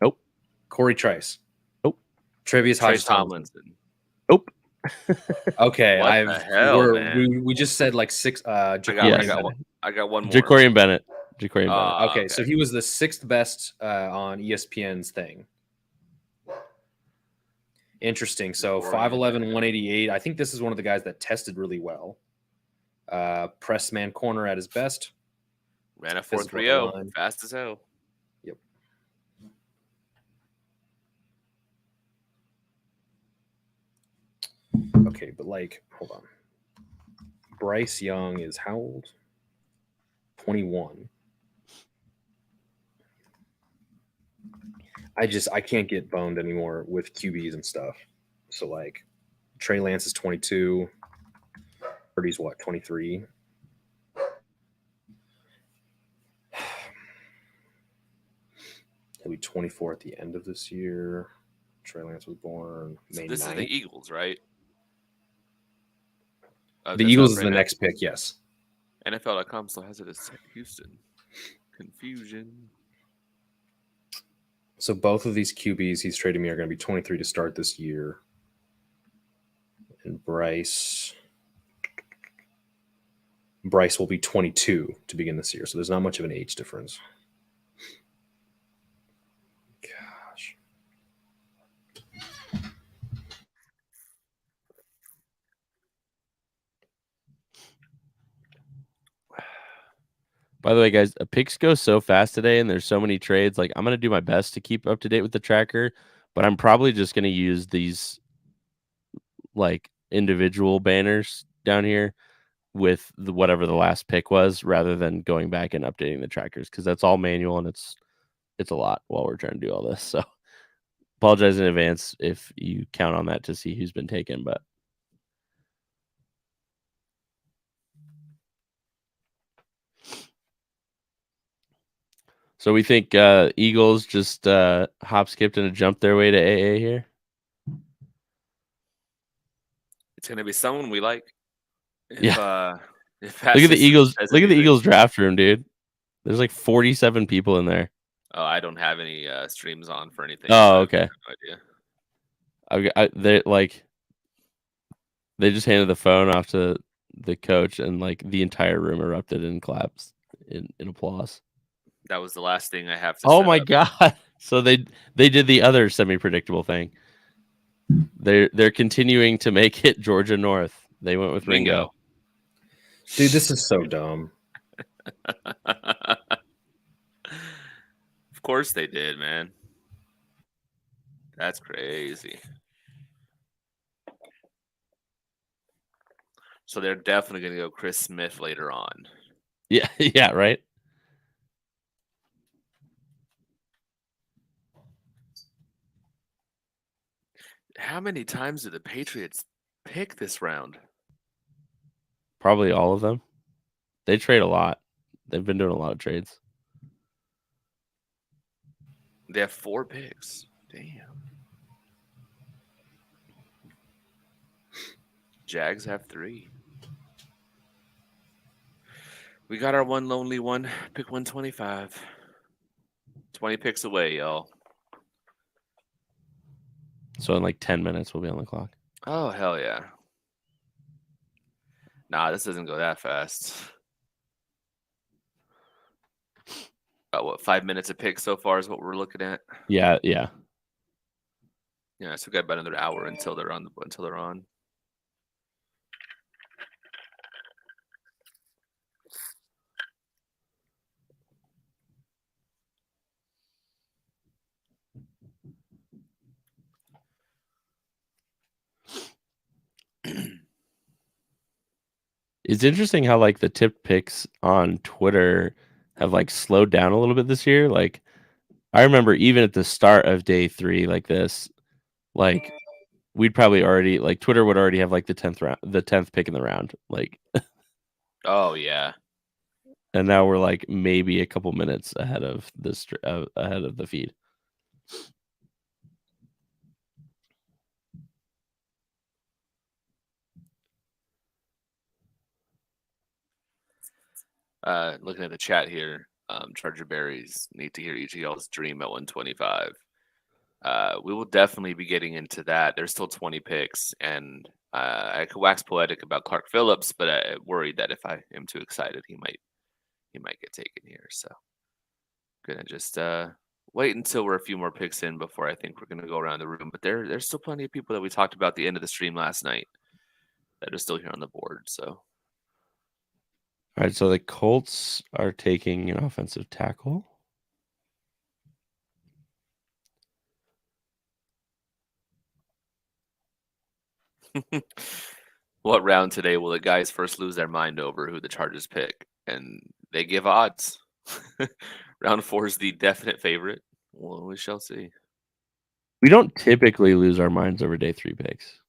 Nope.
Corey Trice.
Nope.
Trevius Hodges
Tomlinson.
Nope.
Okay,
What the hell, man?
we just said like 6.
I got one more.
Ja'Cory Bennett.
Okay, so he was the 6th best on ESPN's thing. Interesting. So 5'11", 188. I think this is one of the guys that tested really well. Press man corner at his best.
Ran a 4.30. Fast as hell.
Yep. Okay, but like, hold on. Bryce Young is how old? 21. I can't get boned anymore with QBs and stuff. So like Trey Lance is 22. Purdy's what, 23? He'll be 24 at the end of this year. Trey Lance was born May 9th.
This is the Eagles, right?
The Eagles is the next pick, yes.
NFL.com still has it as Houston. Confusion.
So both of these QBs he's trading me are going to be 23 to start this year. And Bryce will be 22 to begin this year. So there's not much of an age difference. Gosh.
By the way, guys, picks go so fast today, and there's so many trades. Like, I'm going to do my best to keep up to date with the tracker, but I'm probably just going to use these, like, individual banners down here with whatever the last pick was, rather than going back and updating the trackers, because that's all manual, and it's a lot while we're trying to do all this. So, apologize in advance if you count on that to see who's been taken, but. So we think Eagles just hop, skipped, and jumped their way to AA here?
It's going to be someone we like. If,
yeah.
If
look at the Eagles. Look at the Eagles draft room, dude. There's like 47 people in there.
Oh, I don't have any streams on for anything.
Oh, okay.
No idea.
They just handed the phone off to the coach, and like the entire room erupted in claps in applause.
That was the last thing I have to.
Oh my god! So they did the other semi-predictable thing. They're continuing to make it Georgia North. They went with Ringo.
Dude, this is so dumb.
Of course they did, man. That's crazy. So they're definitely going to go Chris Smith later on.
Yeah, yeah, right.
How many times did the Patriots pick this round?
Probably all of them. They trade a lot. They've been doing a lot of trades.
They have 4 picks. Damn. Jags have 3. We got our one lonely one. Pick 125. 20 picks away, y'all.
So in like 10 minutes, we'll be on the clock.
Oh, hell yeah. Nah, this doesn't go that fast. About what, 5 minutes a pick so far is what we're looking at.
Yeah, yeah.
Yeah, so we got about another hour until they're on.
It's interesting how like the tip picks on Twitter have like slowed down a little bit this year. Like I remember even at the start of day 3 like this, like we'd probably already like Twitter would already have like the 10th pick in the round. Like
Oh yeah.
and now we're like maybe a couple minutes ahead of ahead of the feed.
Looking at the chat here, Charger Berries need to hear each of y'all's dream at 125. We will definitely be getting into that. There's still 20 picks, and I could wax poetic about Clark Phillips, but I worried that if I am too excited, he might get taken here. So, gonna just wait until we're a few more picks in before I think we're gonna go around the room. But there's still plenty of people that we talked about at the end of the stream last night that are still here on the board. So.
All right, so the Colts are taking an offensive tackle.
What round today will the guys first lose their mind over who the Chargers pick? And they give odds. Round 4 is the definite favorite. Well, we shall see.
We don't typically lose our minds over day 3 picks.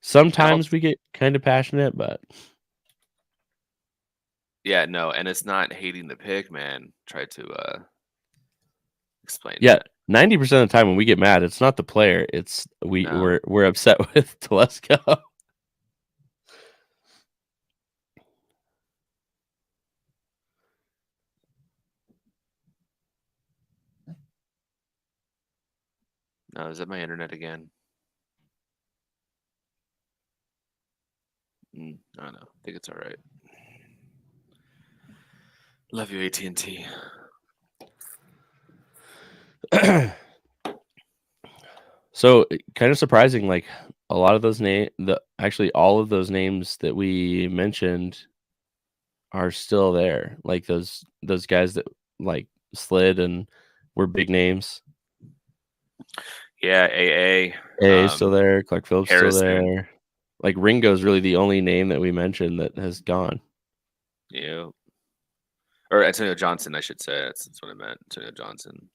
Sometimes we get kind of passionate, but
yeah, no, and it's not hating the pick, man. Try to explain.
Yeah,
that.
90% of the time when we get mad, it's not the player; it's we're upset with Telesco.
No, is that my internet again? I don't know. I think it's all right. Love you, AT&T.
So kind of surprising, like a lot of those actually all of those names that we mentioned are still there. Like those guys that like slid and were big names.
Yeah, AA.
AA still there. Clark Phillips
Harrison.
still there. Like Ringo's really the only name that we mentioned that has gone.
Yeah. Or Antonio Johnson, I should say. That's what I meant. Antonio Johnson.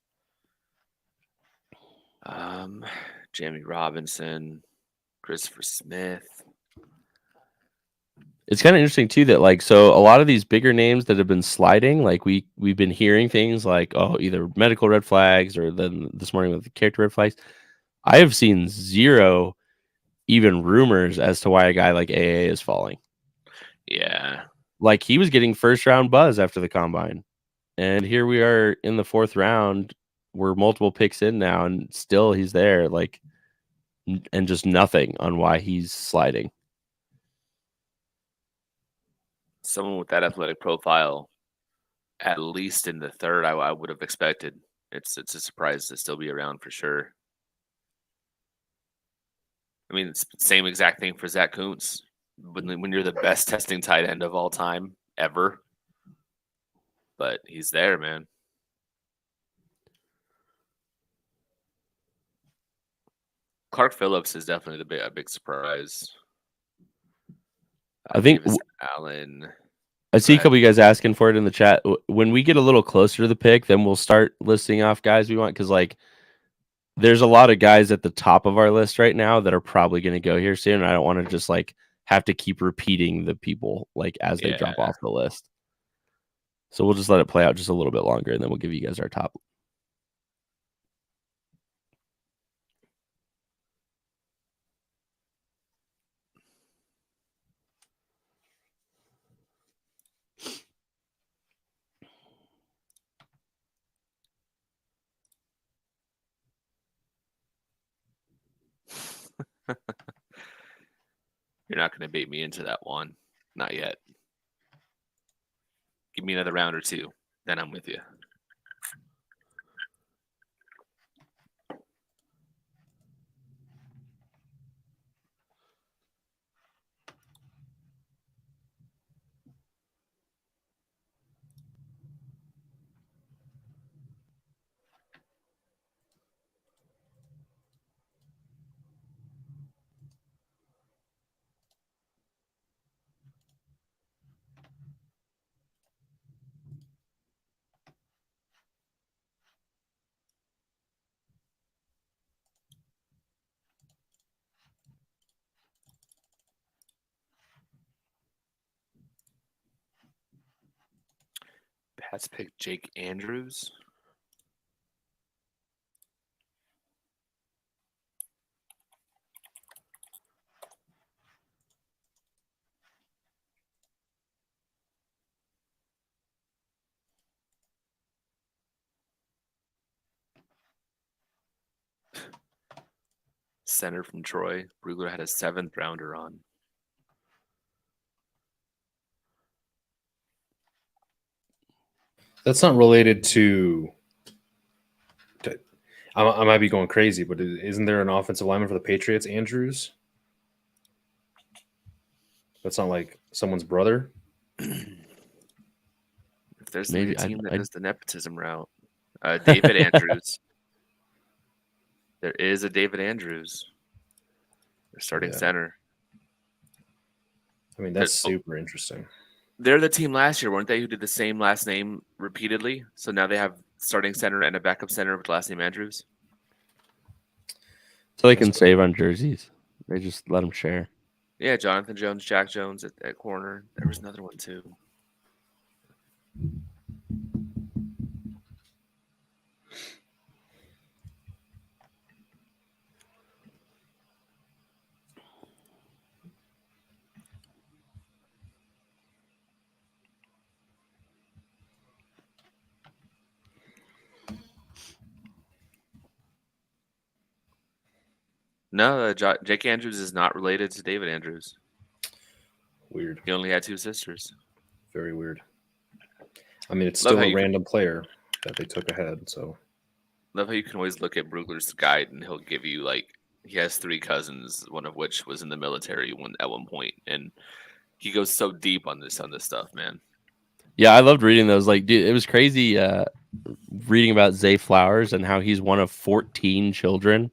Jamie Robinson, Christopher Smith.
It's kind of interesting too that like so a lot of these bigger names that have been sliding, like we've been hearing things like either medical red flags or then this morning with the character red flags. I have seen zero even rumors as to why a guy like AA is falling.
Yeah.
Like he was getting first round buzz after the combine. And here we are in the 4th round. We're multiple picks in now and still he's there like and just nothing on why he's sliding.
Someone with that athletic profile, at least in the 3rd, I would have expected. It's a surprise to still be around for sure. I mean, it's the same exact thing for Zach Kuntz. When you're the best testing tight end of all time ever, but he's there, man. Clark Phillips is definitely a big surprise.
I think
Davis Allen.
I see a
ahead.
couple of you guys asking for it in the chat. When we get a little closer to the pick, then we'll start listing off guys we want, because like there's a lot of guys at the top of our list right now that are probably going to go here soon. And I don't want to just like have to keep repeating the people like as they drop off the list. So we'll just let it play out just a little bit longer, and then we'll give you guys our top.
You're not going to bait me into that one. Not yet. Give me another round or two. Then I'm with you. Pats picked Jake Andrews. Center from Troy. Brugler had a 7th rounder on.
That's not related to I might be going crazy, but isn't there an offensive lineman for the Patriots, Andrews? That's not like someone's brother.
If there's
Maybe
a team that does the nepotism route, David Andrews. There is a David Andrews. They're starting center.
I mean, that's super interesting.
They're the team last year, weren't they, who did the same last name repeatedly? So now they have starting center and a backup center with last name Andrews.
So they can save on jerseys. They just let them share.
Yeah, Jonathan Jones, Jack Jones at corner. There was another one too. No, Jake Andrews is not related to David Andrews.
Weird.
He only had 2 sisters.
Very weird. I mean, it's still a random player that they took ahead. So,
love how you can always look at Brugler's guide and he'll give you like he has 3 cousins, one of which was in the military at one point, and he goes so deep on this stuff, man.
Yeah, I loved reading those. Like, dude, it was crazy reading about Zay Flowers and how he's one of 14 children.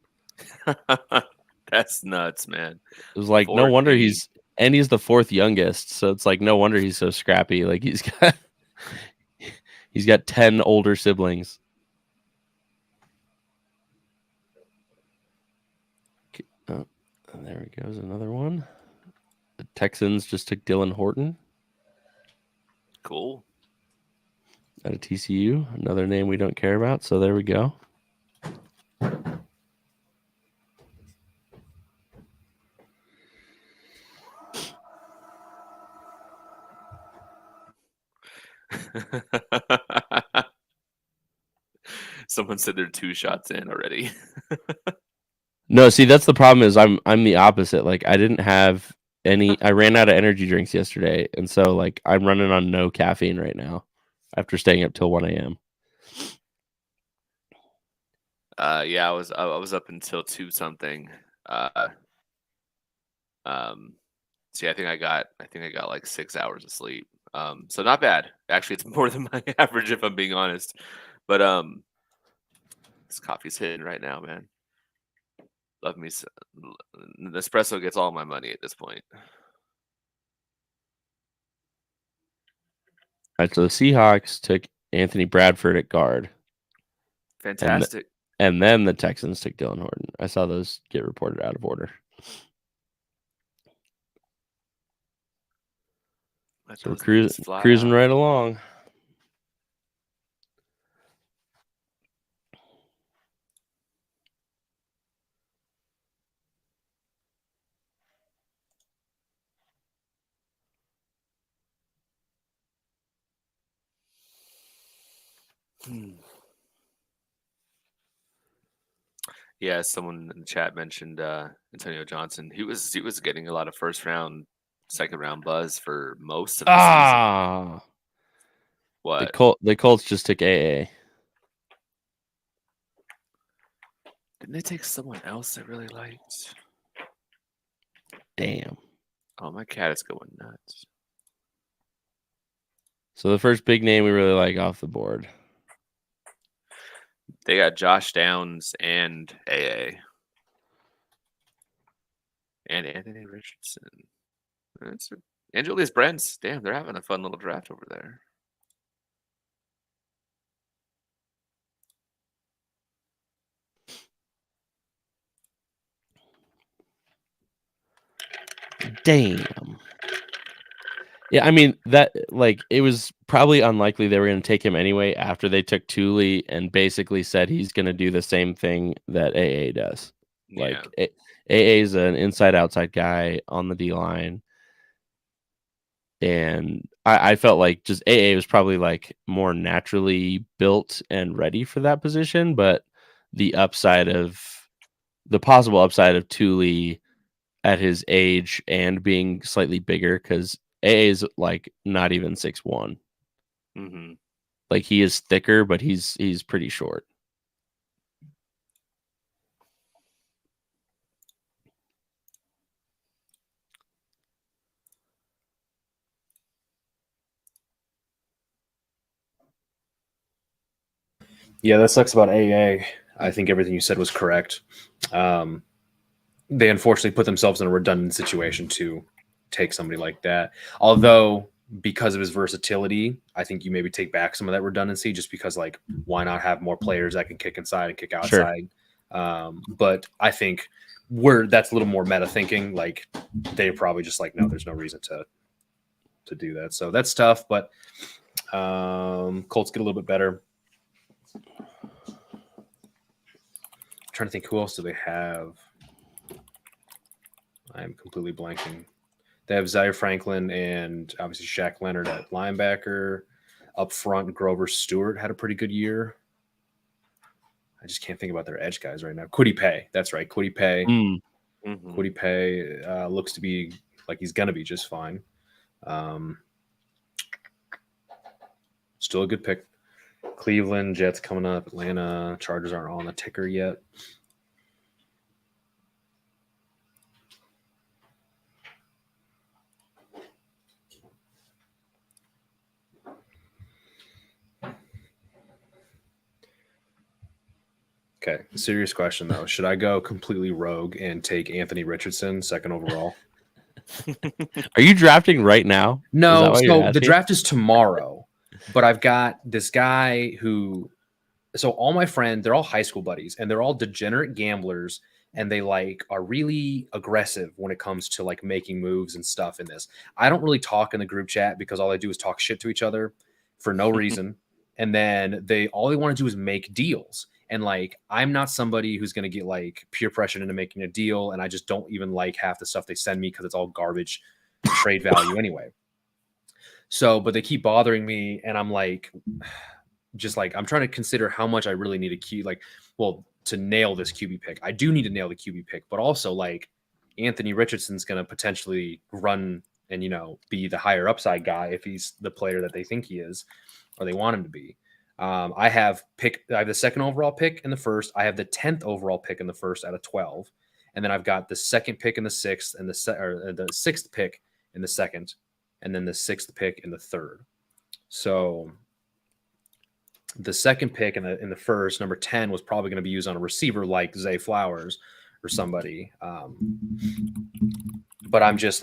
That's nuts, man.
It was like 14. No wonder he's the 4th youngest, so it's like no wonder he's so scrappy. Like he's got 10 older siblings. Oh, there he goes, another one. The Texans just took Dylan Horton.
Cool.
At a TCU, another name we don't care about. So there we go.
Someone said they're 2 shots in already.
No, see, that's the problem. Is I'm the opposite. Like I didn't have any. I ran out of energy drinks yesterday, and so like I'm running on no caffeine right now after staying up till 1 a.m.
Yeah, I was up until 2 something. See, I think I got like 6 hours of sleep. So not bad. Actually, it's more than my average if I'm being honest. But this coffee's hitting right now, man. Love me. The espresso gets all my money at this point.
right, so the Seahawks took Anthony Bradford at guard,
Fantastic.
and then the Texans took Dylan Horton. I saw those get reported out of order.
Let
So we're
those names fly
cruising
out.
right along.
Yeah, someone in the chat mentioned Antonio Johnson. He was getting a lot of first round, second round buzz for most of the season.
Ah,
What?
the Colts just took AA.
Didn't they take someone else I really liked?
Damn.
Oh, my cat is going nuts.
So the first big name we really like off the board.
They got Josh Downs and AA. And Anthony Richardson. And Julius Brents. Damn, they're having a fun little draft over there.
Damn. Yeah, I mean that it was probably unlikely they were going to take him anyway after they took Thule and basically said he's going to do the same thing that AA does.
Yeah.
AA is an inside-outside guy on the D line, and I felt like just AA was probably like more naturally built and ready for that position, but the possible upside of Thule at his age and being slightly bigger, because AA is like not even 6'1".
Mm-hmm.
Like he is thicker, but he's pretty short.
Yeah, that sucks about AA. I think everything you said was correct. They unfortunately put themselves in a redundant situation to take somebody like that. Although, because of his versatility, I think you maybe take back some of that redundancy just because, like, why not have more players that can kick inside and kick outside? Sure. But I think that's a little more meta thinking. Like, they're probably just like, no, there's no reason to do that. So that's tough, but Colts get a little bit better. I'm trying to think, who else do they have? I'm completely blanking. They have Zaire Franklin and obviously Shaq Leonard at linebacker. Up front, Grover Stewart had a pretty good year. I just can't think about their edge guys right now. Kwity Paye. That's right. Kwity Paye.
Mm-hmm.
Kwity Paye looks to be like he's going to be just fine. Still a good pick. Cleveland, Jets coming up. Atlanta, Chargers aren't on the ticker yet. Okay, serious question though. Should I go completely rogue and take Anthony Richardson, second overall?
Are you drafting right now?
No, so the draft is tomorrow, but I've got this guy who, so all my friends, they're all high school buddies and they're all degenerate gamblers and they like are really aggressive when it comes to like making moves and stuff in this. I don't really talk in the group chat because all I do is talk shit to each other for no reason. And then all they want to do is make deals. And like, I'm not somebody who's going to get like peer pressured into making a deal. And I just don't even like half the stuff they send me because it's all garbage trade value anyway. So, but they keep bothering me. And I'm like, just like, I'm trying to consider how much I really need to nail this QB pick. I do need to nail the QB pick, but also like Anthony Richardson's going to potentially run and, be the higher upside guy if he's the player that they think he is or they want him to be. I have the second overall pick in the first. I have the 10th overall pick in the first out of 12. And then I've got the second pick in the sixth and the sixth pick in the second, and then the sixth pick in the third. So the second pick in the first, number 10, was probably going to be used on a receiver like Zay Flowers or somebody. But I'm just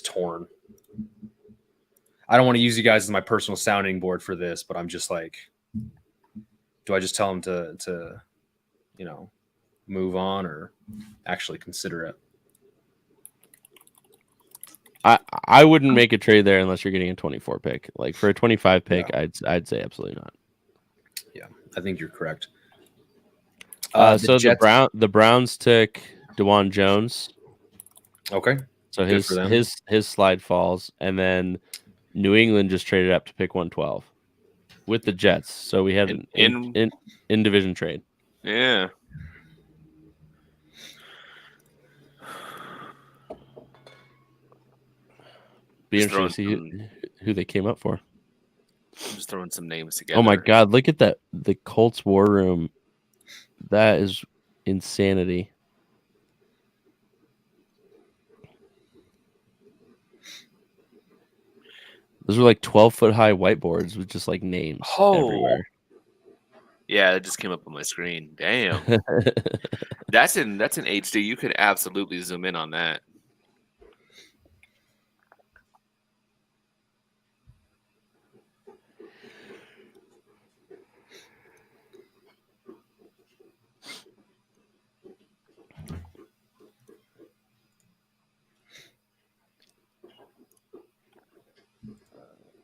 torn. I don't want to use you guys as my personal sounding board for this, but I'm just like, do I just tell him to move on or actually consider it?
I wouldn't make a trade there unless you're getting a 24 pick. Like for a 25 pick, I'd say absolutely not.
Yeah, I think you're correct.
So the Browns took DeJuan Jones.
Okay.
So his slide falls, and then New England just traded up to pick 112 with the Jets. So we had an in division trade.
Yeah.
Be interesting to see who they came up for.
I'm just throwing some names together.
Oh my God! Look at that! The Colts war room. That is insanity. Those were like 12-foot high whiteboards with just like names everywhere.
Yeah, it just came up on my screen. Damn. That's in HD. You could absolutely zoom in on that.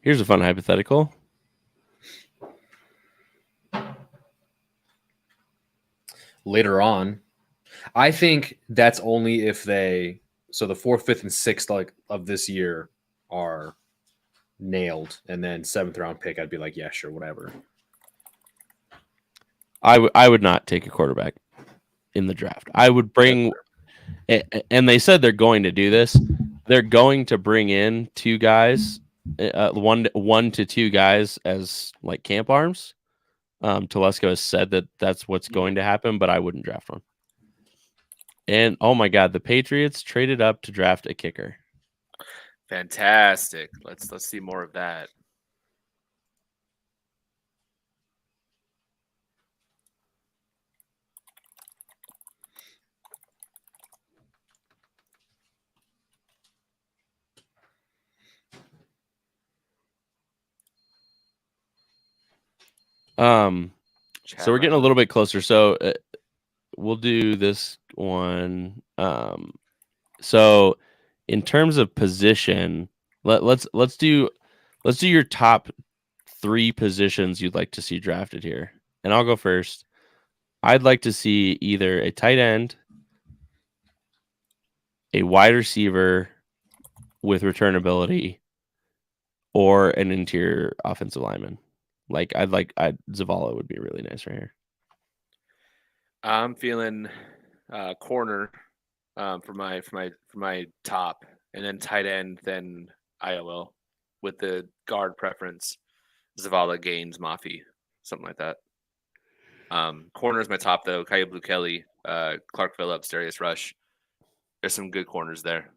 Here's a fun hypothetical.
Later on, I think that's only if the 4th, 5th, and 6th of this year are nailed, and then 7th round pick, I'd be like, yeah, sure, whatever.
I would not take a quarterback in the draft. I would bring, and they said they're going to do this. They're going to bring in 2 guys, 1 to 2 guys as like camp arms. Telesco has said that that's what's going to happen, but I wouldn't draft one. And oh my God, the Patriots traded up to draft a kicker.
Fantastic. Let's see more of that.
So we're getting a little bit closer. So we'll do this one. So in terms of position, let's do your top 3 positions you'd like to see drafted here. And I'll go first. I'd like to see either a tight end, a wide receiver with returnability, or an interior offensive lineman. Like Zavala would be really nice right here.
I'm feeling corner for my top, and then tight end, then IOL with the guard preference. Zavala, Gaines, Mafi, something like that. Corner is my top though. Kaya Blue Kelly, Clark Phillips, Darius Rush. There's some good corners there.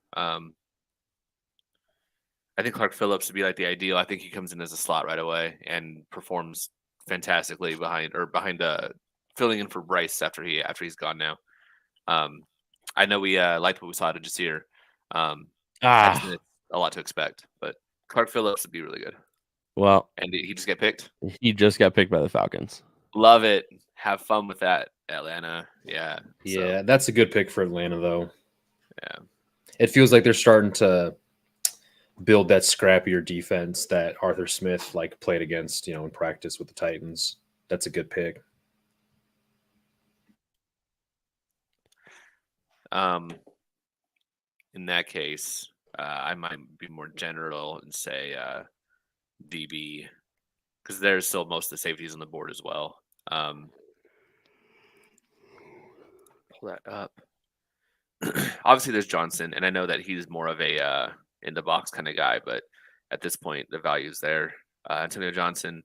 I think Clark Phillips would be like the ideal. I think he comes in as a slot right away and performs fantastically behind filling in for Bryce after he's gone now. I know we liked what we saw to Jasir. A lot to expect, but Clark Phillips would be really good.
Well,
and did he just get picked?
He just got picked by the Falcons.
Love it. Have fun with that, Atlanta. Yeah.
Yeah, that's a good pick for Atlanta, though.
Yeah.
It feels like they're starting to build that scrappier defense that Arthur Smith played against, in practice with the Titans. That's a good pick.
In that case, I might be more general and say DB, because there's still most of the safeties on the board as well. Pull that up. Obviously, there's Johnson, and I know that he's more of a in the box kind of guy, but at this point, the value's there. Antonio Johnson,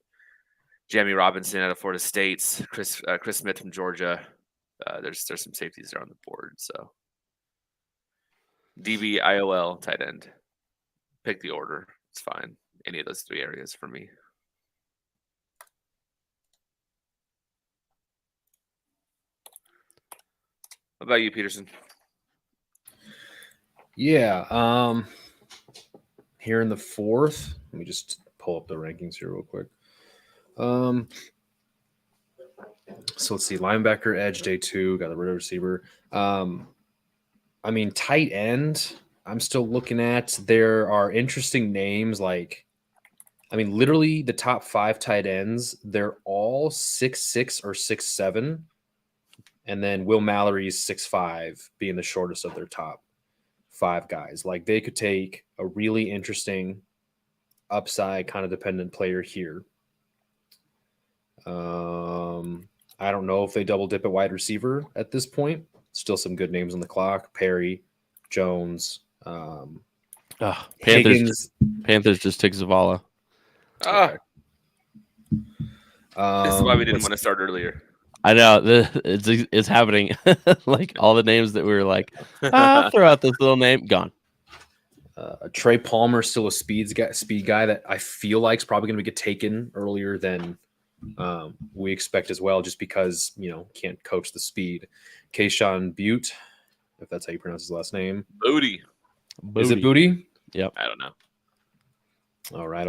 Jamie Robinson out of Florida State, Chris Smith from Georgia. There's some safeties there on the board, so DB, IOL, tight end. Pick the order. It's fine. Any of those 3 areas for me. What about you, Peterson?
Yeah. here in the fourth. Let me just pull up the rankings here real quick. So let's see, linebacker, edge, day 2, got the receiver. I mean, tight end, I'm still looking at. There are interesting names like, I mean, literally the top 5 tight ends, they're all 6'6" or 6'7". And then Will Mallory's 6'5", being the shortest of their top 5 guys. Like, they could take a really interesting upside kind of dependent player here. I don't know if they double dip at wide receiver at this point. Still some good names on the clock. Perry, Jones, Higgins.
Panthers just took Zavala.
Ah,
Okay.
this is why we didn't want to start earlier.
I know it's happening. Like all the names that we were like, throw out this little name, gone.
Trey Palmer, still a speed guy that I feel like is probably going to get taken earlier than we expect as well, just because, can't coach the speed. Kayshawn Butte, if that's how you pronounce his last name.
Booty.
Is it Booty?
Yep.
I don't know.
All right.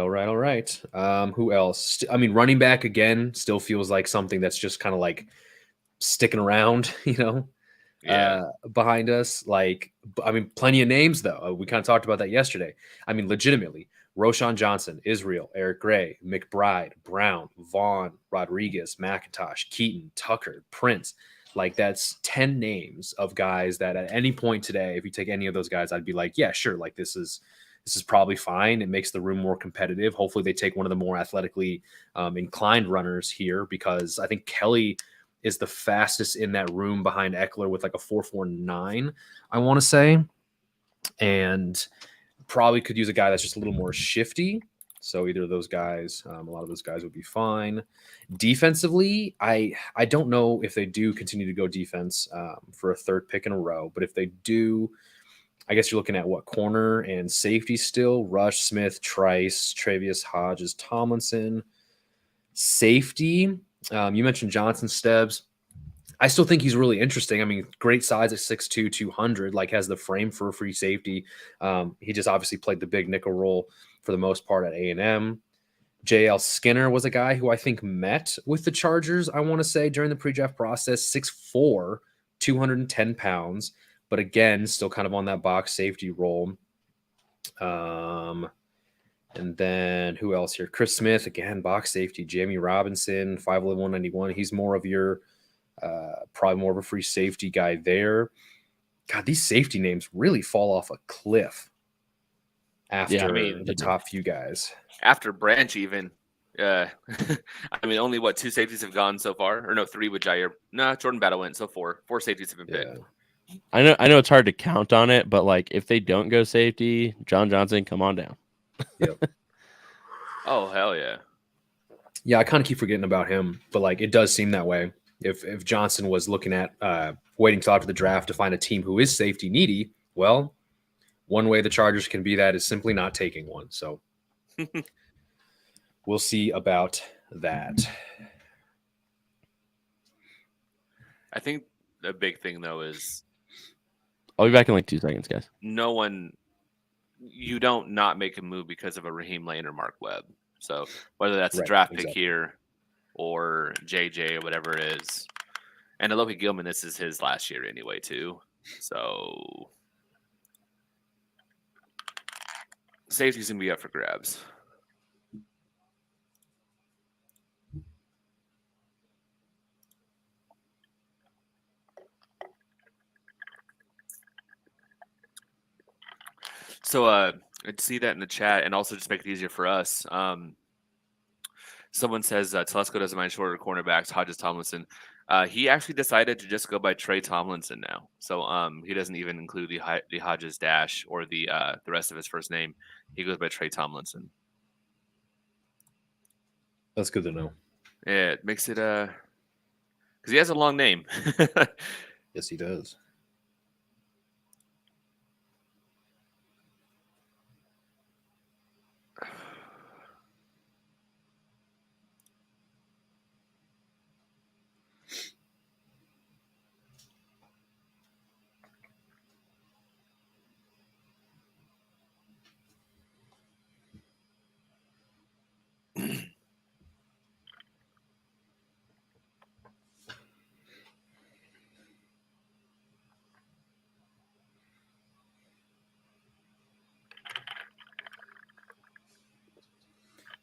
Who else? I mean, running back again still feels like something that's just kind of like sticking around, behind us. Like, I mean, plenty of names though. We kind of talked about that yesterday. I mean, legitimately, Roshan Johnson, Israel, Eric Gray, McBride, Brown, Vaughn, Rodriguez, McIntosh, Keaton, Tucker, Prince. Like, that's 10 names of guys that at any point today, if you take any of those guys, I'd be like, yeah, sure. Like, this is probably fine. It makes the room more competitive. Hopefully they take one of the more athletically inclined runners here, because I think Kelly is the fastest in that room behind Eckler with like a 4.49, I want to say. And probably could use a guy that's just a little more shifty. So either of those guys, a lot of those guys would be fine. Defensively, I don't know if they do continue to go defense for a third pick in a row, but if they do, I guess you're looking at what, corner and safety still. Rush, Smith, Trice, Travius Hodges, Tomlinson. Safety, you mentioned Johnson, Stebbs. I still think he's really interesting. I mean, great size at 6'2", 200, like has the frame for a free safety. He just obviously played the big nickel role for the most part at A&M. JL Skinner was a guy who I think met with the Chargers, I want to say, during the pre-draft process. 6'4", 210 pounds. But again, still kind of on that box safety role. And then who else here? Chris Smith, again, box safety. Jamie Robinson, 5'11", 191. He's more of your, probably more of a free safety guy there. God, these safety names really fall off a cliff after the top few guys.
After Branch, even. I mean, only 2 safeties have gone so far, or no, 3 with Jair. No, Jordan Battle went, so 4 safeties have been picked.
I know it's hard to count on it, but like if they don't go safety, John Johnson, come on down.
Yep.
Oh, hell yeah.
Yeah, I kind of keep forgetting about him, but like it does seem that way. If Johnson was looking at waiting till after the draft to find a team who is safety needy, well, one way the Chargers can be that is simply not taking one. So we'll see about that.
I think the big thing though is
I'll be back in like 2 seconds, guys.
You don't not make a move because of a Raheem Lane or Mark Webb. So whether that's a
Right,
draft pick
exactly.
here or JJ or whatever it is. And Alohi Gilman, this is his last year anyway, too. So safety's going to be up for grabs. So I'd see that in the chat, and also just make it easier for us. Someone says Telesco doesn't mind shorter cornerbacks, Hodges Tomlinson. He actually decided to just go by Trey Tomlinson now. So he doesn't even include the Hodges dash or the rest of his first name. He goes by Trey Tomlinson.
That's good to know.
Yeah, it makes it because he has a long name.
Yes, he does.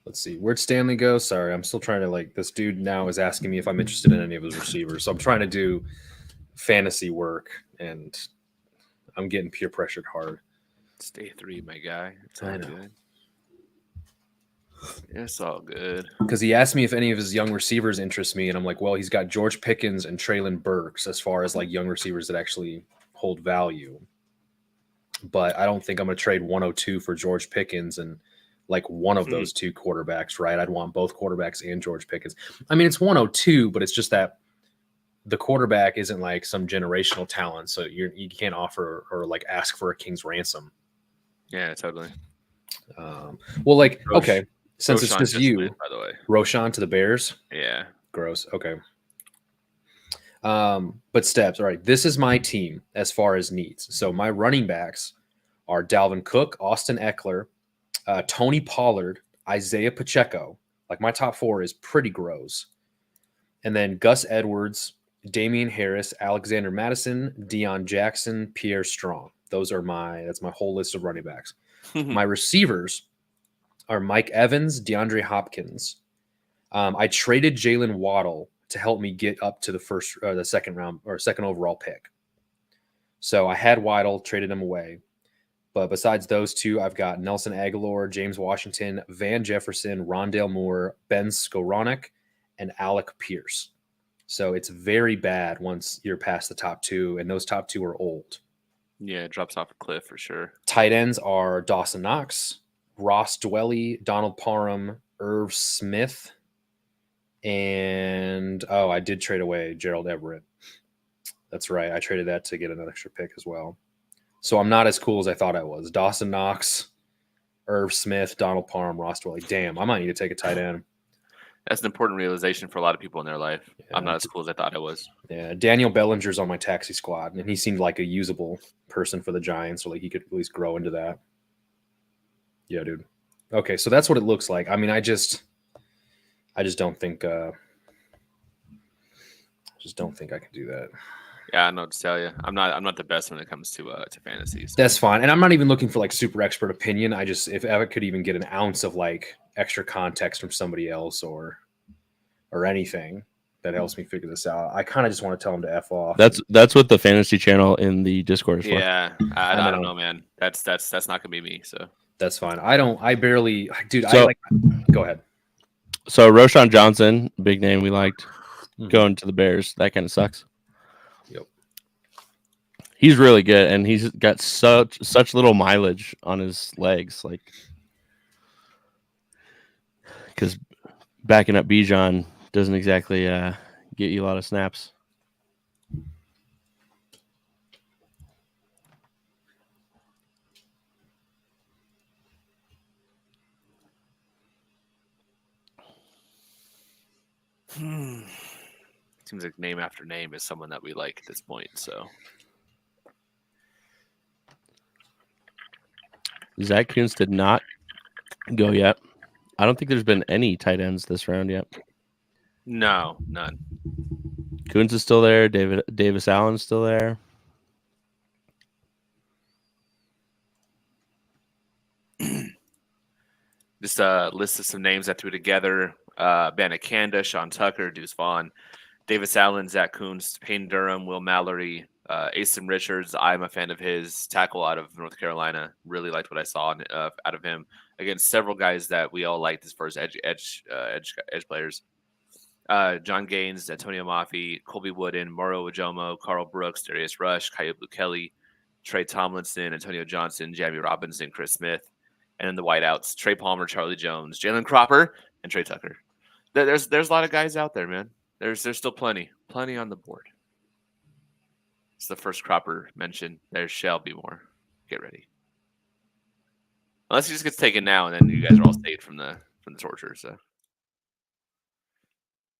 Let's see. Where'd Stanley go? Sorry, I'm still trying to this dude now is asking me if I'm interested in any of his receivers. So I'm trying to do fantasy work and I'm getting peer pressured hard.
It's day 3, my guy. It's all
I know.
good. It's all good.
Because he asked me if any of his young receivers interest me, and I'm like, well, he's got George Pickens and Traylon Burks as far as young receivers that actually hold value. But I don't think I'm going to trade 102 for George Pickens and one of those two quarterbacks, right? I'd want both quarterbacks and George Pickens. I mean, it's 102, but it's just that the quarterback isn't some generational talent, so you can't offer or ask for a king's ransom.
Yeah, totally.
Okay, since it's just you,
went, by the way,
Roshan to the Bears.
Yeah,
gross. Okay. But Steps, all right. This is my team as far as needs. So my running backs are Dalvin Cook, Austin Eckler, Tony Pollard, Isaiah Pacheco. My top 4 is pretty gross. And then Gus Edwards, Damian Harris, Alexander Madison, Deion Jackson, Pierre Strong. That's my whole list of running backs. My receivers are Mike Evans, DeAndre Hopkins. I traded Jalen Waddle to help me get up to the second round or second overall pick. So I had Waddle, traded him away. But besides those two, I've got Nelson Aguilar, James Washington, Van Jefferson, Rondale Moore, Ben Skowronek, and Alec Pierce. So it's very bad once you're past the top 2, and those top 2 are old.
Yeah, it drops off a cliff for sure.
Tight ends are Dawson Knox, Ross Dwelly, Donald Parham, Irv Smith, and I did trade away Gerald Everett. That's right. I traded that to get an extra pick as well. So I'm not as cool as I thought I was. Dawson Knox, Irv Smith, Donald Parham, Ross Dwelly. Damn, I might need to take a tight end.
That's an important realization for a lot of people in their life. Yeah. I'm not as cool as I thought I was.
Yeah, Daniel Bellinger's on my taxi squad, and he seemed like a usable person for the Giants, so he could at least grow into that. Yeah, dude. Okay, so that's what it looks like. I mean, I just don't think I can do that.
Yeah, I know what to tell you. I'm not the best when it comes to fantasy. So.
That's fine, and I'm not even looking for super expert opinion. If I could even get an ounce of extra context from somebody else or anything that helps me figure this out, I kind of just want to tell them to F off.
That's what the fantasy channel in the Discord is for.
Yeah, I don't know, man. That's not gonna be me. So
that's fine. I barely, dude. Go ahead.
So Roshan Johnson, big name we liked, going to the Bears. That kind of sucks.
Yep.
He's really good, and he's got such little mileage on his legs, because backing up Bijan doesn't exactly get you a lot of snaps.
Seems like name after name is someone that we like at this point. So
Zach Kuntz did not go yet. I don't think there's been any tight ends this round yet.
No, none.
Kuntz is still there. Davis Allen's still there.
Just a list of some names I threw together. Banakanda, Sean Tucker, Deuce Vaughn, Davis Allen, Zach Kuntz, Payne Durham, Will Mallory, Asen Richards. I'm a fan of his. Tackle out of North Carolina. Really liked what I saw out of him. Against several guys that we all liked as far as edge players. John Gaines, Antonio Mafi, Colby Wooden, Mauro Ujomo, Carl Brooks, Darius Rush, Kayode Kelly, Trey Tomlinson, Antonio Johnson, Jamie Robinson, Chris Smith. And then the wideouts, Trey Palmer, Charlie Jones, Jalen Cropper, and Trey Tucker. There's a lot of guys out there, man. There's still plenty on the board. It's the first Cropper mention. There shall be more. Get ready. Unless he just gets taken now, and then you guys are all saved from the torture. So,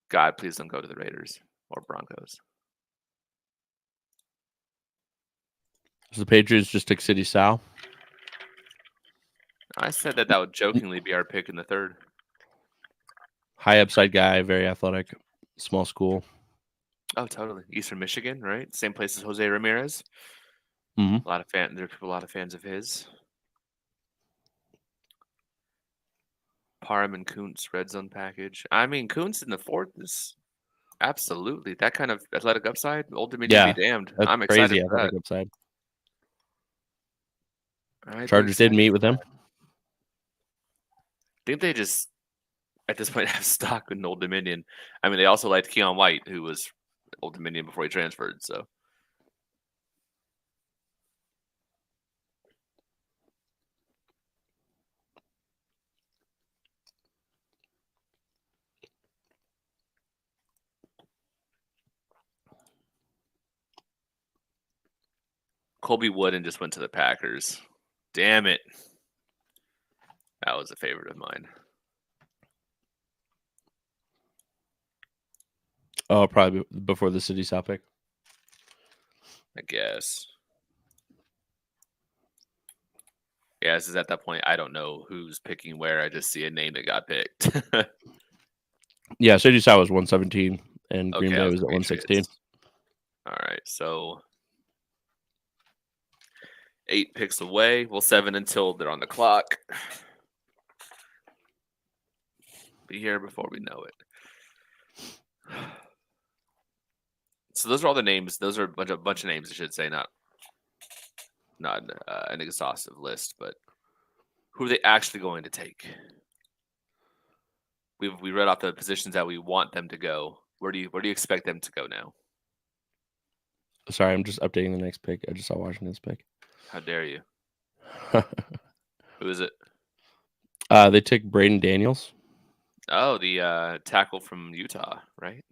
God, please don't go to the Raiders or Broncos.
So the Patriots just took City Sal.
I said that would jokingly be our pick in the third.
High upside guy, very athletic, small school.
Oh, totally. Eastern Michigan, right? Same place as Jose Ramirez.
Mm-hmm.
There are a lot of fans of his. Parham and Kuntz red zone package. I mean, Kuntz in the fourth is absolutely that kind of athletic upside. Old Dominion
Yeah,
be damned.
that's
I'm excited
crazy
for that.
athletic upside.
I'd be
Chargers did
excited
meet
for
with them.
that. I think they just at this point have stock in Old Dominion. I mean, they also liked Keon White, who was Old Dominion before he transferred. So Colby Wooden just went to the Packers. Damn it. That was a favorite of mine.
Oh, probably before the City South pick.
I guess. Yeah, this is at that point. I don't know who's picking where. I just see a name that got picked.
Yeah, City South was 117, and Green
Okay,
Bay
that
was
the
at 116.
Patriots. All right, so 8 picks away. Well, 7 until they're on the clock. Be here before we know it. So those are all the names. Those are a bunch of names, I should say, not an exhaustive list, but who are they actually going to take? We read off the positions that we want them to go. Where do you expect them to go now?
Sorry, I'm just updating the next pick. I just saw Washington's pick.
How dare you? Who is it?
They took Braden Daniels.
Oh, the tackle from Utah, right?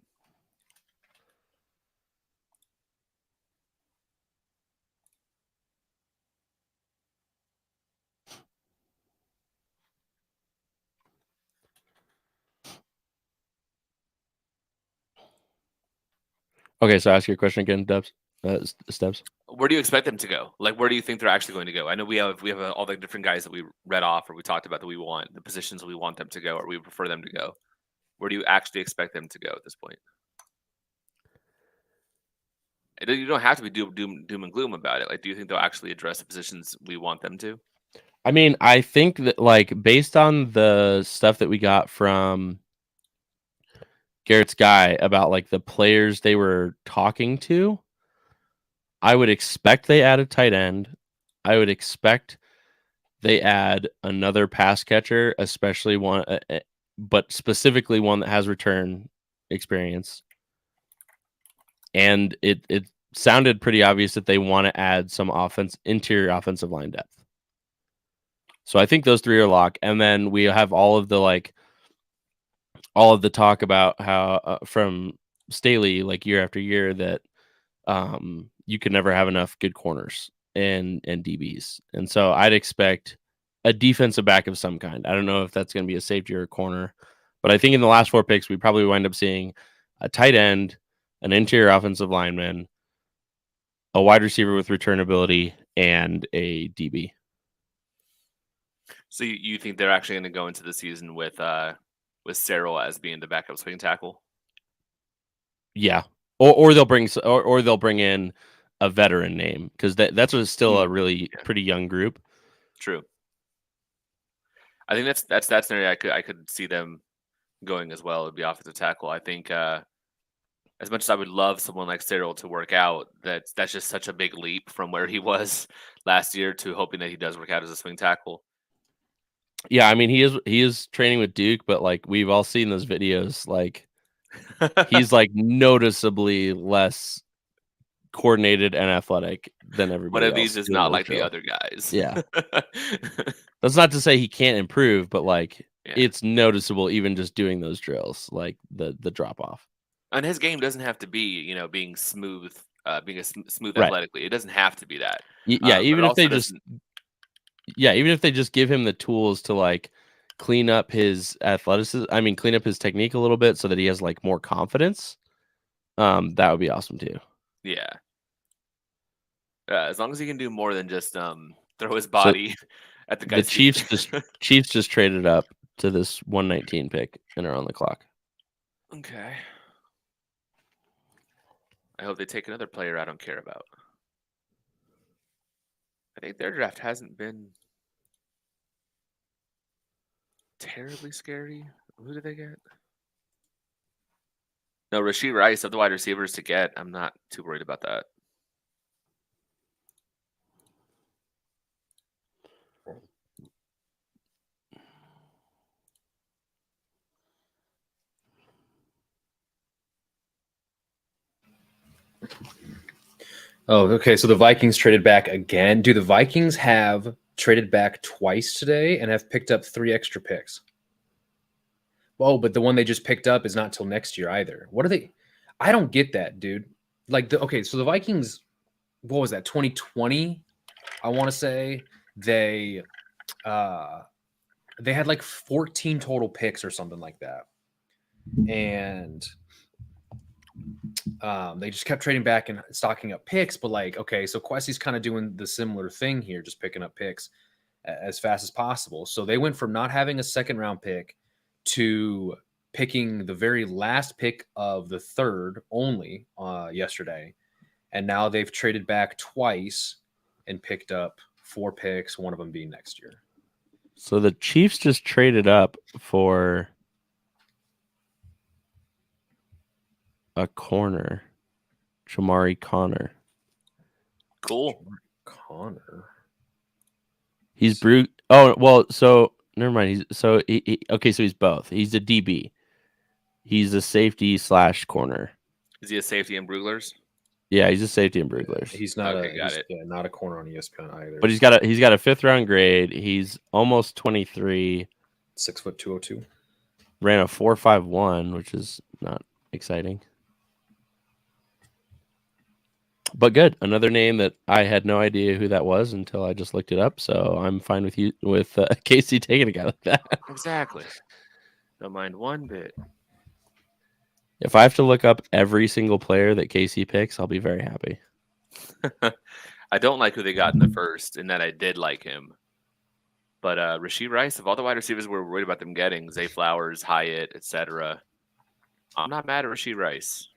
Okay, so ask your question again, Dubs. Steps.
Where do you expect them to go? Like, where do you think they're actually going to go? I know we have all the different guys that we read off or we talked about that we want, the positions we want them to go or we prefer them to go. Where do you actually expect them to go at this point? You don't have to be doom and gloom about it. Like, do you think they'll actually address the positions we want them to?
I mean, I think that like based on the stuff that we got from Garrett's guy about like the players they were talking to, I would expect they add a tight end. I would expect they add another pass catcher, especially one, but specifically one that has return experience. And it sounded pretty obvious that they want to add some interior offensive line depth. So I think those three are locked. And then we have all of the talk about how from Staley, like year after year, that you can never have enough good corners and DBs. And so I'd expect a defensive back of some kind. I don't know if that's going to be a safety or a corner, but I think in the last 4 picks, we probably wind up seeing a tight end, an interior offensive lineman, a wide receiver with return ability, and a DB.
So you think they're actually going to go into the season with Cyril as being the backup swing tackle?
Yeah, or they'll bring in a veteran name because that's still a really pretty young group.
True. I think that's an area I could see them going as well. It'd be offensive tackle. I think as much as I would love someone like Cyril to work out, that's just such a big leap from where he was last year to hoping that he does work out as a swing tackle.
Yeah, I mean he is training with Duke, but like we've all seen those videos, like he's like noticeably less coordinated and athletic than everybody
One of
else.
these is not like the other guys.
Yeah. That's not to say he can't improve, but like it's noticeable even just doing those drills, like the drop off.
And his game doesn't have to be, being smooth, being smooth
Right.
athletically. It doesn't have to be that.
Yeah, even if they just give him the tools to like clean up his athleticism, clean up his technique a little bit so that he has like more confidence. That would be awesome too.
Yeah. As long as he can do more than just throw his body at the guy.
The Chiefs just traded up to this 119 pick and are on the clock.
Okay. I hope they take another player I don't care about. I think their draft hasn't been. terribly scary. Who did they get? No, Rashee Rice of the wide receivers to get. I'm not too worried about that.
Oh, okay. So the Vikings traded back again. Do the Vikings have traded back twice today and have picked up 3 extra picks? Oh, but the one they just picked up is not till next year either. What are they? I don't get that, dude. Like, okay, so the Vikings, what was that? 2020, I want to say they had like 14 total picks or something like that, and they just kept trading back and stocking up picks. But like, okay, so Quessie's kind of doing the similar thing here, just picking up picks as fast as possible. So they went from not having a second round pick to picking the very last pick of the third only yesterday. And now they've traded back twice and picked up 4 picks, one of them being next year.
So the Chiefs just traded up for a corner, Shamari Connor.
Cool.
Connor.
He's Brug. Oh well, so never mind. Okay. So he's both. He's a DB. He's a safety / corner.
Is he a safety in Bruglers?
Yeah, he's a safety in Bruglers.
He's not
Okay, got it.
not a corner on ESPN either.
But he's got a 5th round grade. He's almost 23.
6 foot 202.
Ran a 4.51, which is not exciting. But good. Another name that I had no idea who that was until I just looked it up. So I'm fine with Casey taking a guy like that.
Exactly. Don't mind one bit.
If I have to look up every single player that Casey picks, I'll be very happy.
I don't like who they got in the first, and that I did like him. But Rashee Rice, of all the wide receivers we're worried about them getting, Zay Flowers, Hyatt, etc., I'm not mad at Rashee Rice.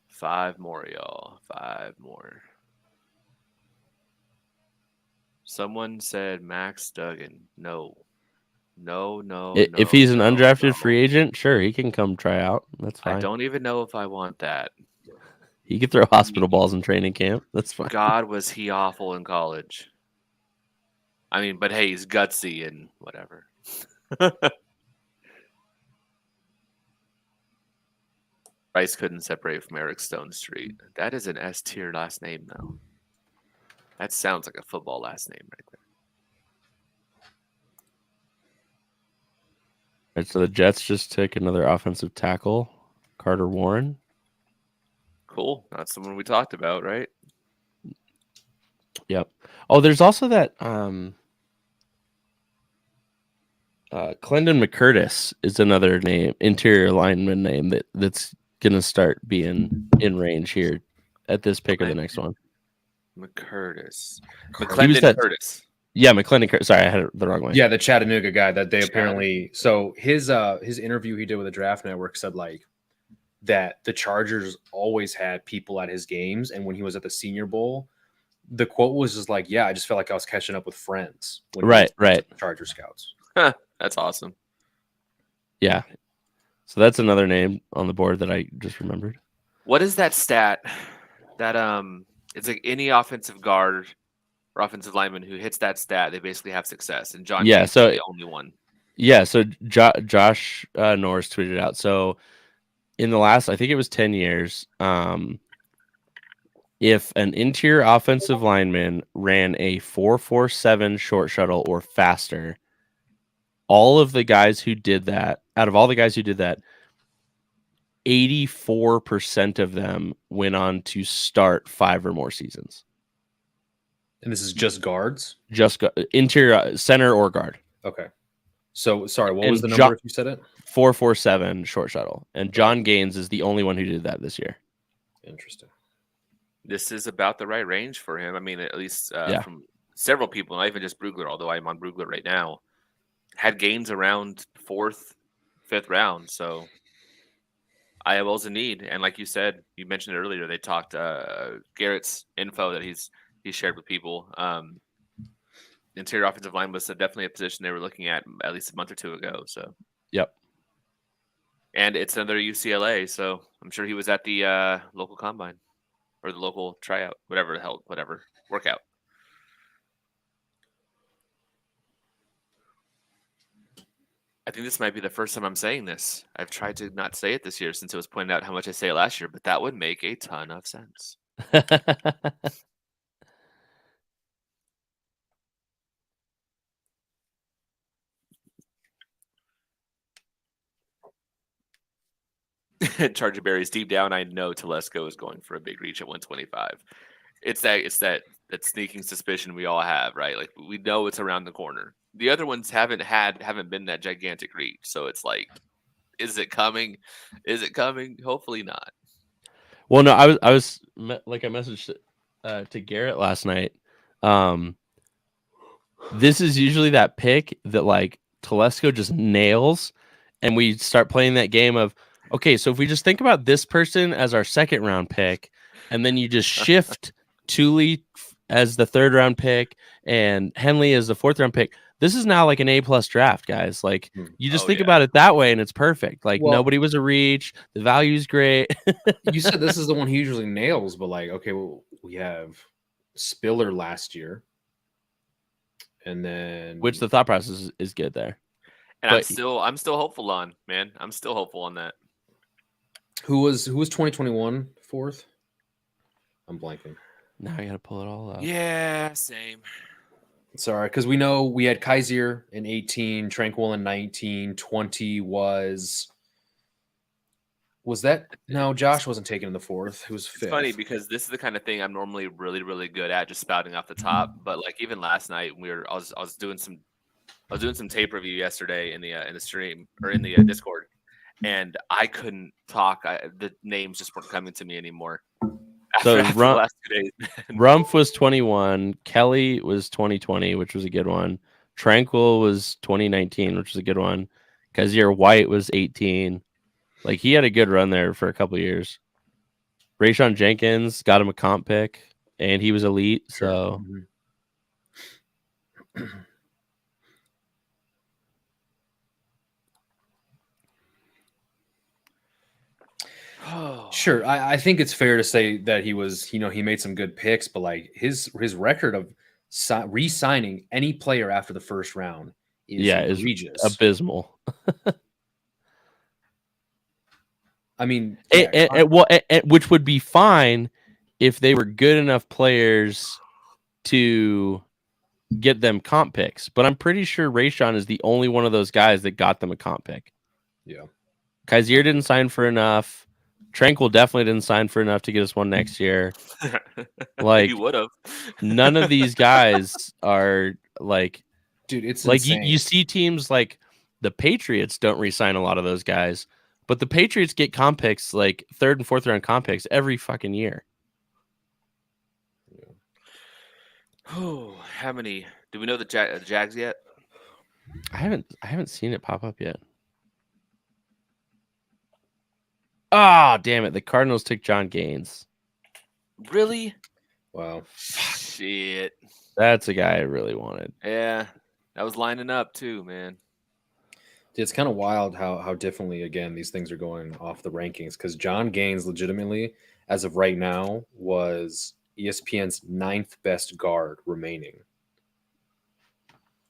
Five more, y'all. 5 more. Someone said Max Duggan. No.
If he's an undrafted free agent, sure, he can come try out. That's fine.
I don't even know if I want that.
He could throw hospital balls in training camp. That's fine.
God, was he awful in college. I mean, but hey, he's gutsy and whatever. Rice couldn't separate from Eric Stone Street. That is an S tier last name, though. That sounds like a football last name right there.
All right, so the Jets just took another offensive tackle, Carter Warren.
Cool. That's someone we talked about, right?
Yep. Oh, there's also that Clendon McCurtis is another name, interior lineman name that's gonna start being in range here at this pick or the next one.
McCurtis.
McClendon Curtis. Yeah, McClendon Curtis. Sorry, I had it the wrong way.
Yeah, the Chattanooga guy that they apparently. So his interview he did with the Draft Network said like that the Chargers always had people at his games, and when he was at the Senior Bowl, the quote was just like, "Yeah, I just felt like I was catching up with friends."
Right.
Charger scouts.
That's awesome.
Yeah. So that's another name on the board that I just remembered.
What is that stat? That it's like any offensive guard or offensive lineman who hits that stat, they basically have success. And John James is the only one. Yeah,
so Josh Norris tweeted out. So in the last, I think it was 10 years, if an interior offensive lineman ran a 4.47 short shuttle or faster, all of the guys who did that, out of all the guys who did that, 84% of them went on to start 5 or more seasons.
And this is just guards?
Just interior, center or guard.
Okay. So, sorry, what was the number if you said it?
4.47 short shuttle. And John Gaines is the only one who did that this year.
Interesting.
This is about the right range for him. I mean, at least from several people, not even just Brugler, although I'm on Brugler right now, had Gaines around 4th, 5th round. So ILL's a need, and like you said, you mentioned it earlier. They talked Garrett's info that he's shared with people. Interior offensive line was definitely a position they were looking at least a month or two ago. So,
Yep.
and it's another UCLA, so I'm sure he was at the local combine or the local tryout, whatever workout. I think this might be the first time I'm saying this. I've tried to not say it this year since it was pointed out how much I say it last year, but that would make a ton of sense. Charger Berries, deep down, I know Telesco is going for a big reach at 125. It's that sneaking suspicion we all have, right? Like we know it's around the corner. The other ones haven't been that gigantic reach, so it's like, is it coming? Is it coming? Hopefully not.
Well, no, I was like I messaged to Garrett last night. This is usually that pick that like Telesco just nails, and we start playing that game of okay, so if we just think about this person as our second round pick, and then you just shift Tuli as the third round pick and Henley as the fourth round pick, this is now like an A+ draft, guys. Like you just think about it that way, and it's perfect. Like nobody was a reach, the value's great.
You said this is the one he usually nails, but like, okay, well, we have Spiller last year, and then
Which the thought process is good there.
And but, I'm still hopeful on, man. I'm still hopeful on that.
Who was 2021 fourth? I'm blanking.
Now I gotta pull it all up.
Yeah, same.
Sorry, because we know we had Kaiser in 18, Tranquil in 19, 20 was that? No, Josh wasn't taken in the fourth. It was fifth.
It's funny because this is the kind of thing I'm normally really, really good at, just spouting off the top. But like even last night, I was doing some tape review yesterday in the stream or in the Discord, and I couldn't talk. The names just weren't coming to me anymore.
So Rumpf was 21, Kelly was 2020, which was a good one. Tranquil was 2019, which was a good one. Kaiser White was 18. Like he had a good run there for a couple of years. Rayshon Jenkins got him a comp pick, and he was elite. So.
Sure, I think it's fair to say that he was, he made some good picks, but like his record of re-signing any player after the first round is egregious,
abysmal.
I mean,
which would be fine if they were good enough players to get them comp picks. But I'm pretty sure Rayshon is the only one of those guys that got them a comp pick.
Yeah,
Kaiser didn't sign for enough. Tranquil definitely didn't sign for enough to get us one next year. Like
he would have.
None of these guys are like,
dude. It's
like you see teams like the Patriots don't re-sign a lot of those guys, but the Patriots get comp picks, like third and fourth round comp picks every fucking year.
Oh, how many? Do we know the Jags yet?
I haven't seen it pop up yet. Ah, oh, damn it! The Cardinals took John Gaines.
Really?
Wow.
Shit.
That's a guy I really wanted.
Yeah, that was lining up too, man.
It's kind of wild how differently again these things are going off the rankings, because John Gaines legitimately, as of right now, was ESPN's 9th best guard remaining.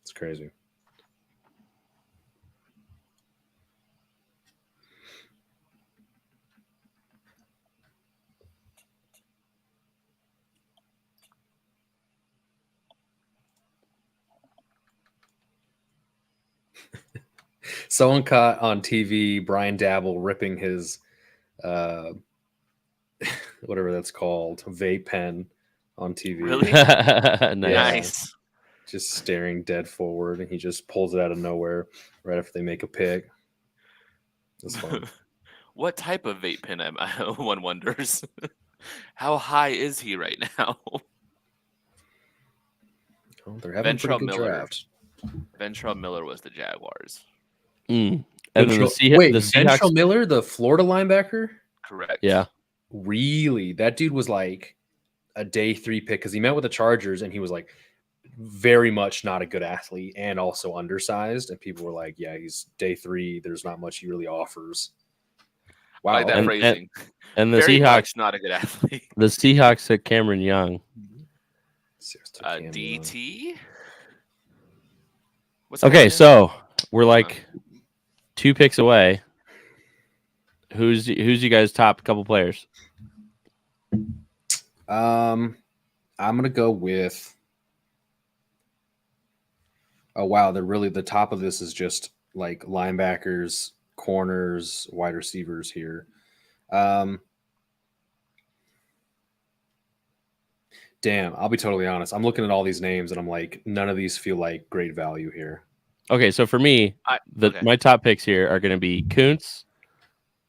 It's crazy. Someone caught on TV Brian Dabble ripping his whatever that's called, vape pen on TV.
Really?
Nice.
Just staring dead forward, and he just pulls it out of nowhere right after they make a pick. That's fun.
What type of vape pen am I? One wonders. How high is he right now?
Oh, they're having a pretty good draft.
Ventrell Miller was the Jaguars.
And then the Seahawks.
Ventrell Miller, the Florida linebacker.
Correct.
Yeah.
Really, that dude was like a day 3 pick because he met with the Chargers and he was like very much not a good athlete and also undersized. And people were like, "Yeah, he's day 3. There's not much he really offers." Wow.
I like that phrasing.
And the
Very
Seahawks,
much not a good athlete.
the Seahawks took Cameron Young.
DT. What's
Okay,
happening?
so we're like 2 picks away. Who's you guys' top couple players?
I'm gonna go with. Oh wow, the top of this is just like linebackers, corners, wide receivers here. Damn, I'll be totally honest. I'm looking at all these names and I'm like, none of these feel like great value here.
Okay, so for me, my top picks here are going to be Kuntz,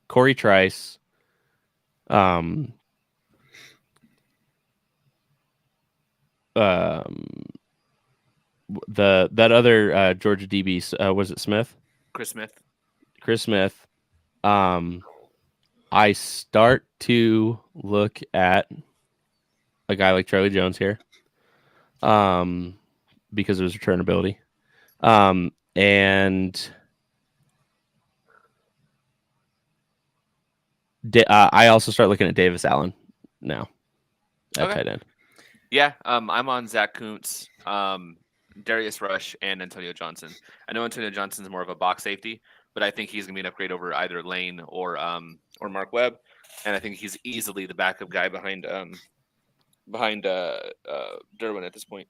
Corey Trice, that other Georgia DB, was it Smith?
Chris Smith.
Chris Smith. I start to look at a guy like Charlie Jones here, because of his returnability. And I also start looking at Davis Allen now at tight end.
Yeah, I'm on Zach Kuntz, Darius Rush, and Antonio Johnson. I know Antonio Johnson's more of a box safety, but I think he's gonna be an upgrade over either Lane or Mark Webb, and I think he's easily the backup guy behind Derwin at this point.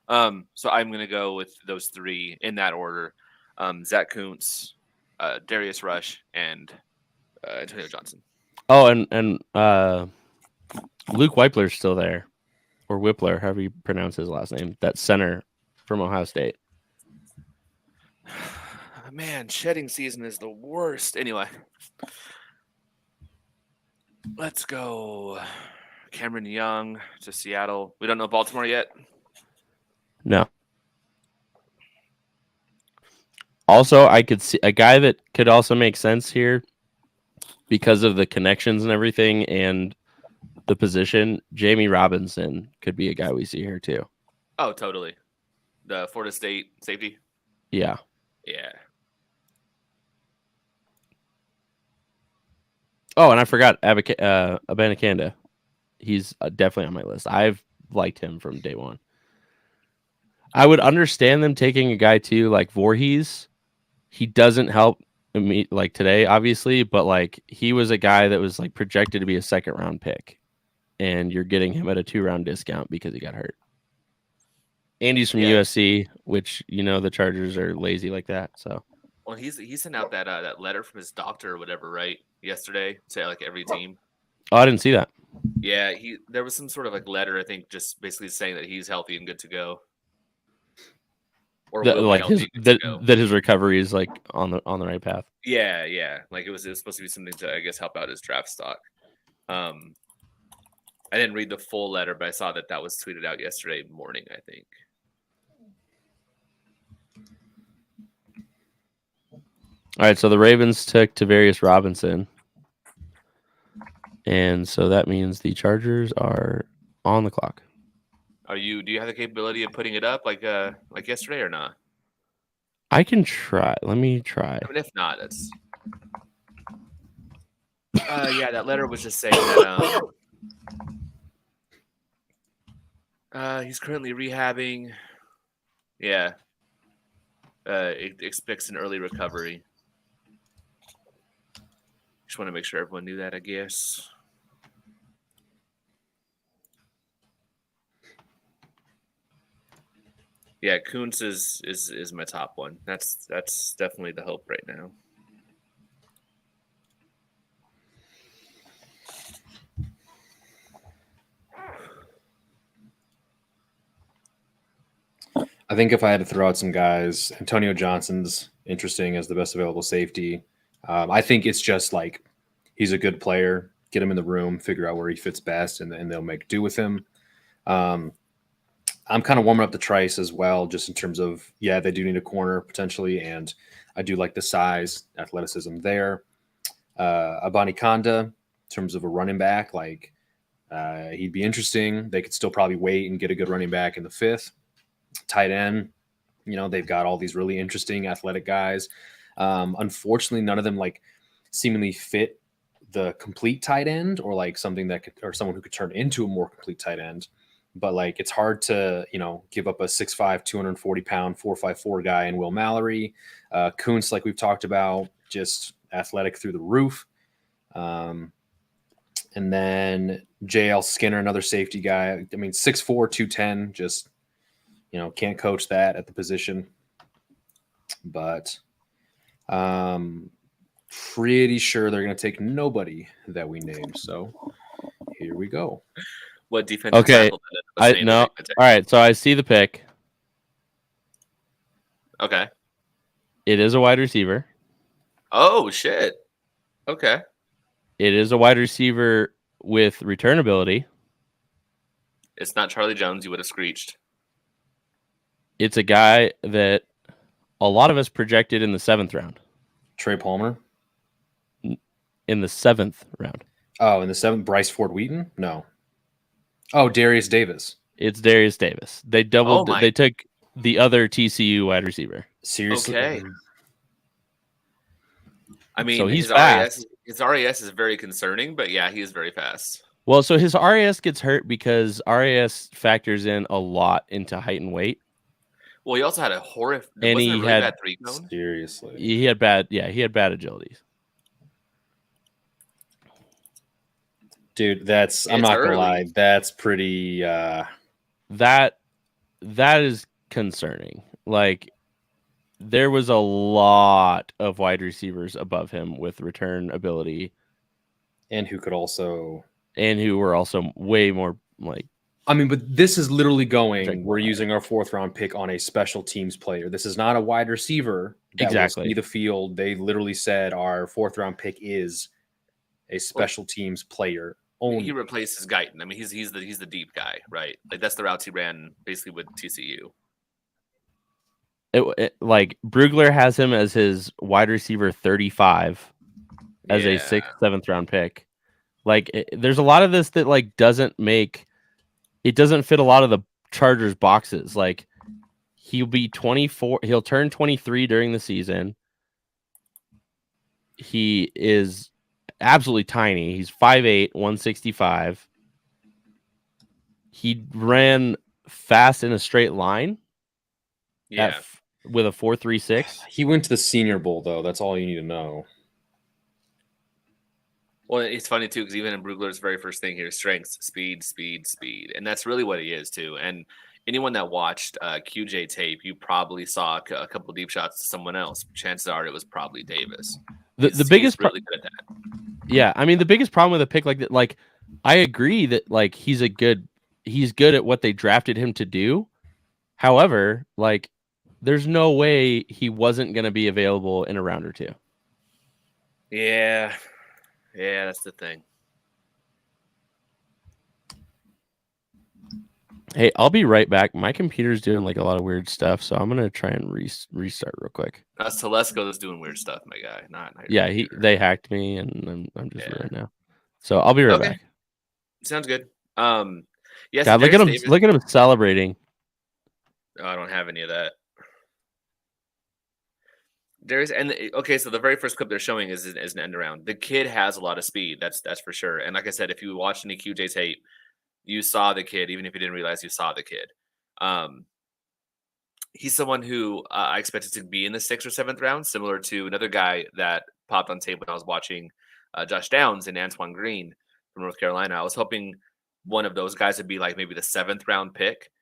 So I'm gonna go with those 3 in that order: Zach Kuntz, Darius Rush, and Antonio Johnson.
Oh, and Luke Wypler's still there, or Whippler, however you pronounce his last name. That center from Ohio State.
Man, shedding season is the worst. Anyway, let's go. Cameron Young to Seattle. We don't know Baltimore yet.
No. Also, I could see a guy that could also make sense here because of the connections and everything and the position. Jamie Robinson could be a guy we see here too.
Oh, totally. The Florida State safety.
Yeah.
Yeah.
Oh, and I forgot Abanikanda. He's definitely on my list. I've liked him from day one. I would understand them taking a guy too like Voorhees. He doesn't help me like today, obviously, but like he was a guy that was like projected to be a 2nd round pick, and you're getting him at a 2-round discount because he got hurt. And he's from USC, which the Chargers are lazy like that. So,
well, he sent out that letter from his doctor or whatever, right? Yesterday, to like every team.
Oh, I didn't see that.
Yeah, there was some sort of like letter, I think, just basically saying that he's healthy and good to go. Or
that his recovery is like on the right path.
Yeah. Like it was supposed to be something to, I guess, help out his draft stock. I didn't read the full letter, but I saw that was tweeted out yesterday morning, I think.
All right, so the Ravens took Tavarius Robinson. And so that means the Chargers are on the clock.
Do you have the capability of putting it up like yesterday or not?
I can try. Let me try.
I mean, if not, that's yeah, that letter was just saying that he's currently rehabbing. Yeah. It expects an early recovery. Just want to make sure everyone knew that, I guess. Yeah, Kuntz is my top one. That's definitely the hope right now.
I think if I had to throw out some guys, Antonio Johnson's interesting as the best available safety. I think it's just like he's a good player. Get him in the room, figure out where he fits best, and they'll make do with him. I'm I'm kind of warming up the Trice as well, just in terms of, yeah, they do need a corner potentially, and I do like the size, athleticism there. Abani Kanda, in terms of a running back, like he'd be interesting. They could still probably wait and get a good running back in the 5th. Tight end, they've got all these really interesting athletic guys. Unfortunately, none of them like seemingly fit the complete tight end or like something that could, or someone who could turn into a more complete tight end. But like it's hard to, give up a 6'5", 240-pound, 4.54 guy in Will Mallory. Kuntz, like we've talked about, just athletic through the roof. And then JL Skinner, another safety guy. I mean, 6'4", 210, just, can't coach that at the position. But pretty sure they're going to take nobody that we named. So here we go.
What defensive
Okay.
tackle?
No. All right. So I see the pick.
Okay.
It is a wide receiver.
Oh, shit. Okay.
It is a wide receiver with return ability.
It's not Charlie Jones. You would have screeched.
It's a guy that a lot of us projected in the 7th round.
Trey Palmer?
In the 7th round.
Oh, in the 7th, Bryce Ford Wheaton? No. Oh, Darius Davis.
It's Darius Davis. They doubled. They took the other TCU wide receiver.
Seriously?
Okay. I mean,
so he's
his RAS is very concerning, but yeah, he is very fast.
Well, so his RAS gets hurt because RAS factors in a lot into height and weight.
Well, he also had a horrific.
And
wasn't
he
it really
had
bad 3-cone?
Seriously.
He had bad. Yeah, he had bad agilities.
Dude, I'm not gonna lie. That's pretty.
That is concerning. Like, there was a lot of wide receivers above him with return ability,
and who
were also way more like.
I mean, but this is literally going. We're using our 4th round pick on a special teams player. This is not a wide receiver that will see the field. They literally said our 4th round pick is a special teams player. Only.
He replaces Guyton. I mean, he's the deep guy, right? Like that's the routes he ran basically with TCU.
Like Brugler has him as his wide receiver 35 as a 6th, 7th round pick. Like there's a lot of this that like doesn't fit a lot of the Chargers boxes. Like he'll be 24, he'll turn 23 during the season. He is absolutely tiny. He's 5'8", 165. He ran fast in a straight line.
Yeah.
With a 4.36.
He went to the Senior Bowl though. That's all you need to know.
Well, it's funny too because even in Brugler's very first thing here, strengths, speed, and that's really what he is too. And anyone that watched QJ tape, you probably saw a couple deep shots to someone else. Chances are it was probably Davis.
The biggest
really good at that.
Yeah, I mean the biggest problem with a pick like that, like I agree that like he's good at what they drafted him to do. However, like there's no way he wasn't going to be available in a round or 2.
Yeah, that's the thing.
Hey, I'll be right back. My computer's doing like a lot of weird stuff, so I'm gonna try and restart real quick.
That's Telesco that's doing weird stuff, my guy. Not
yeah, they hacked me, and I'm just right now. So I'll be right back.
Sounds good. Yes.
God, look at him celebrating.
Oh, I don't have any of that. So the very first clip they're showing is an end around. The kid has a lot of speed. That's for sure. And like I said, if you watched any QJ tape, you saw the kid, even if you didn't realize you saw the kid. He's someone who I expected to be in the 6th or 7th round, similar to another guy that popped on tape when I was watching Josh Downs and Antoine Green from North Carolina. I was hoping one of those guys would be like maybe the 7th round pick.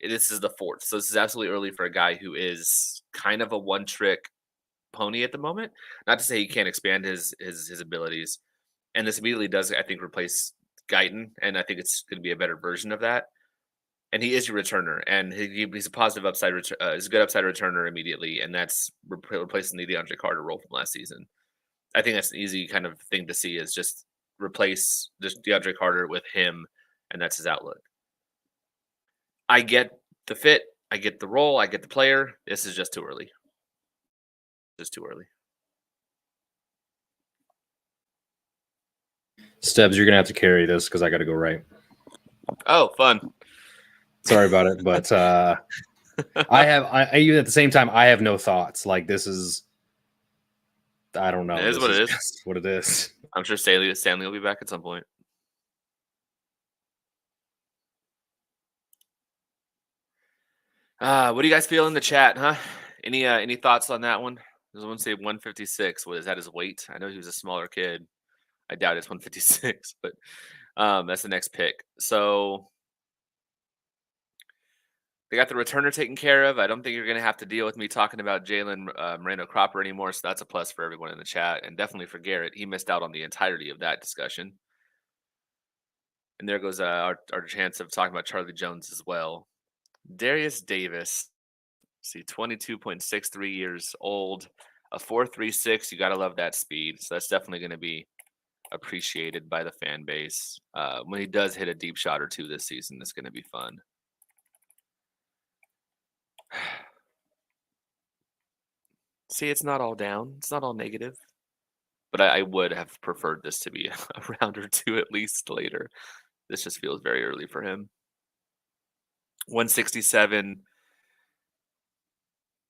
This is the 4th. So this is absolutely early for a guy who is kind of a one-trick pony at the moment. Not to say he can't expand his abilities. And this immediately does, I think, replace Guyton, and I think it's going to be a better version of that. And he is your returner, and he's a positive upside. He's a good upside returner immediately, and that's replacing the DeAndre Carter role from last season. I think that's an easy kind of thing to see is just replace just DeAndre Carter with him, and that's his outlook. I get the fit. I get the role. I get the player. This is just too early. Just too early.
Stebbs, you're gonna have to carry this because I got to go right.
Oh, fun.
Sorry about it, but I even at the same time I have no thoughts. Like this is, I don't know.
It is
This
what it is.
just what it is.
I'm sure Stanley will be back at some point. What do you guys feel in the chat, huh? Any thoughts on that one? Does one say 156? What is that? His weight? I know he was a smaller kid. I doubt it's 156, but that's the next pick. So they got the returner taken care of. I don't think you're going to have to deal with me talking about Jalen Moreno Cropper anymore. So that's a plus for everyone in the chat, and definitely for Garrett. He missed out on the entirety of that discussion. And there goes our chance of talking about Charlie Jones as well. Darius Davis, see, 22.63 years old, a 4.36. You got to love that speed. So that's definitely going to be appreciated by the fan base. When he does hit a deep shot or two this season, it's going to be fun. See, it's not all down. It's not all negative. But I would have preferred this to be a round or two at least later. This just feels very early for him. 167,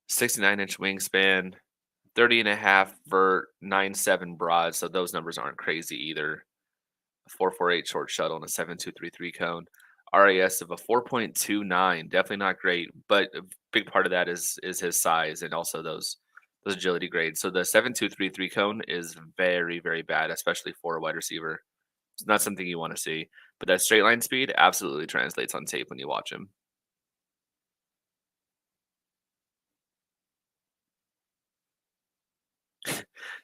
69-inch wingspan, 30.5 vert, 9.7 broad. So those numbers aren't crazy either. 4.48 short shuttle and a 7.233 cone. RAS of a 4.29, definitely not great, but a big part of that is his size and also those agility grades. So the 7.233 cone is very, very bad, especially for a wide receiver. It's not something you want to see, but that straight line speed absolutely translates on tape when you watch him.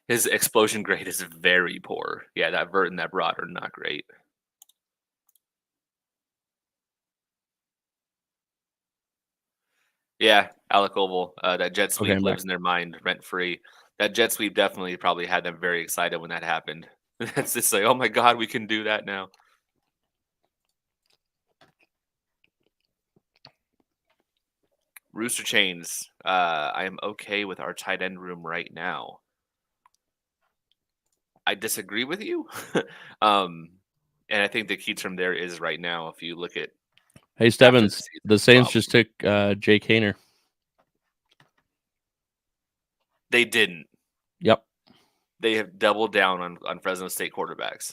His explosion grade is very poor. Yeah, that vert and that broad are not great. Yeah, Alec Oval, that jet sweep lives in their mind rent free. That jet sweep definitely probably had them very excited when that happened. It's just like, oh my God, we can do that now. Rooster Chains, I am okay with our tight end room right now. I disagree with you. And I think the key term there is right now, if you look at.
Hey, Stebbins, the Saints just took Jake Haener.
They didn't.
Yep.
They have doubled down on Fresno State quarterbacks.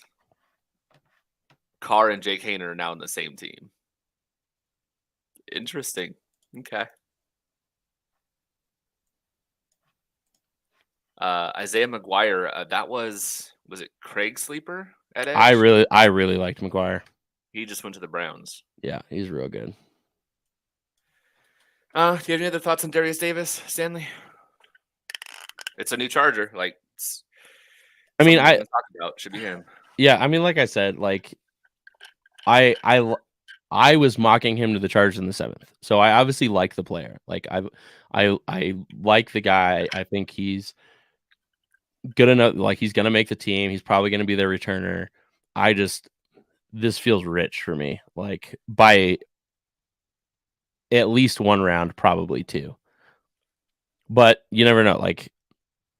Carr and Jake Haener are now on the same team. Interesting. Okay. Isaiah McGuire, that was it Craig Sleeper at edge?
I really liked McGuire.
He just went to the Browns.
Yeah, he's real good.
Do you have any other thoughts on Darius Davis, Stanley? It's a new Charger. Like,
I mean,
talk about should be him.
Yeah, I mean, like I said, like I was mocking him to the Chargers in the 7th, so I obviously like the player. Like I like the guy. I think he's good enough. Like he's gonna make the team. He's probably gonna be their returner. This feels rich for me. Like by at least one round, probably two. But you never know. Like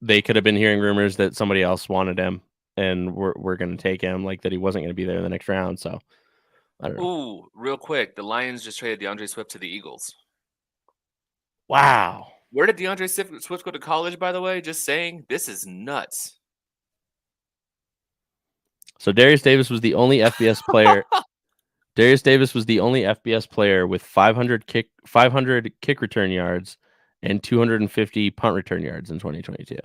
they could have been hearing rumors that somebody else wanted him, and we're going to take him. Like that he wasn't going to be there in the next round. So I don't know.
Ooh, real quick, the Lions just traded DeAndre Swift to the Eagles.
Wow.
Where did DeAndre Swift go to college, by the way? Just saying, this is nuts.
So Darius Davis was the only FBS player. Darius Davis was the only FBS player with 500 kick return yards and 250 punt return yards in 2022.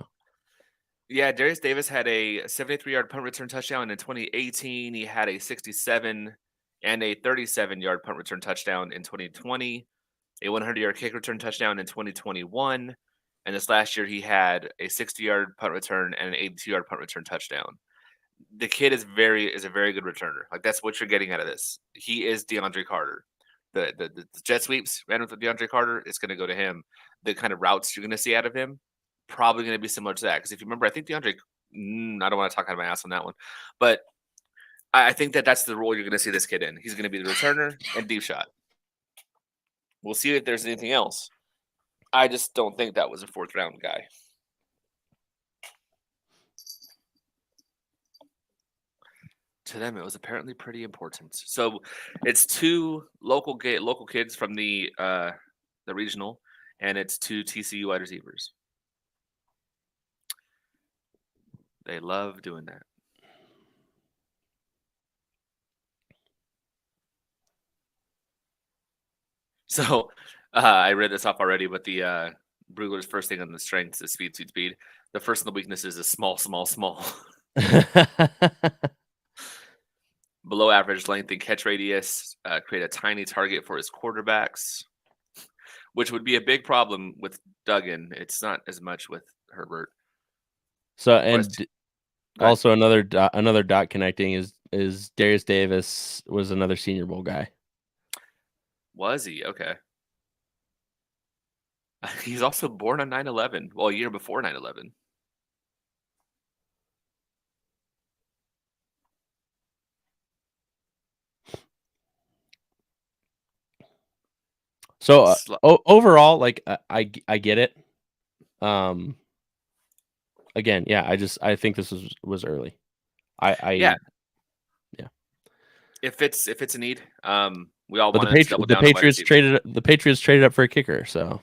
Yeah, Darius Davis had a 73-yard punt return touchdown in 2018. He had a 67 and a 37-yard punt return touchdown in 2020, a 100-yard kick return touchdown in 2021, and this last year he had a 60-yard punt return and an 82-yard punt return touchdown. The kid is a very good returner. Like that's what you're getting out of this. He is DeAndre Carter. The jet sweeps ran with DeAndre Carter. It's going to go to him. The kind of routes you're going to see out of him probably going to be similar to that. Because if you remember, I think DeAndre. I don't want to talk out of my ass on that one, but I think that's the role you're going to see this kid in. He's going to be the returner and deep shot. We'll see if there's anything else. I just don't think that was a 4th round guy. To them, it was apparently pretty important. So it's 2 local kids from the regional, and it's 2 TCU wide receivers. They love doing that. So I read this off already, but the Brugler's first thing on the strengths is speed. The first of the weaknesses is small. Below average length and catch radius, create a tiny target for his quarterbacks, which would be a big problem with Duggan. It's not as much with Herbert.
So, and also another dot connecting is Darius Davis was another Senior Bowl guy.
Was he? Okay. He's also born on 9/11. Well, a year before 9/11.
So overall, like I get it. Again, yeah, I think this was early.
Yeah. If it's a need, we all want
the
to double down.
The Patriots traded up for a kicker, so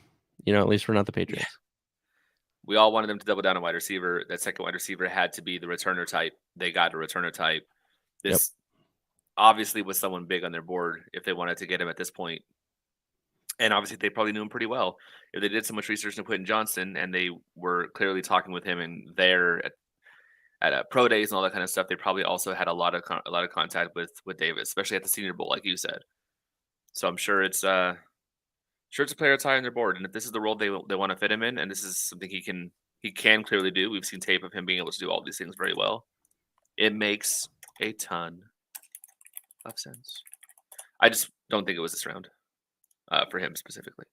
at least we're not the Patriots.
Yeah. We all wanted them to double down on wide receiver. That second wide receiver had to be the returner type. They got a returner type. This obviously was someone big on their board if they wanted to get him at this point. And obviously they probably knew him pretty well. If they did so much research into Quentin Johnson and they were clearly talking with him and there at pro days and all that kind of stuff, they probably also had a lot of contact with Davis, especially at the Senior Bowl, like you said. So I'm sure it's a player high on their board, and if this is the role they want to fit him in, and this is something he can clearly do. We've seen tape of him being able to do all these things very well. It makes a ton of sense. I just don't think it was this round for him specifically.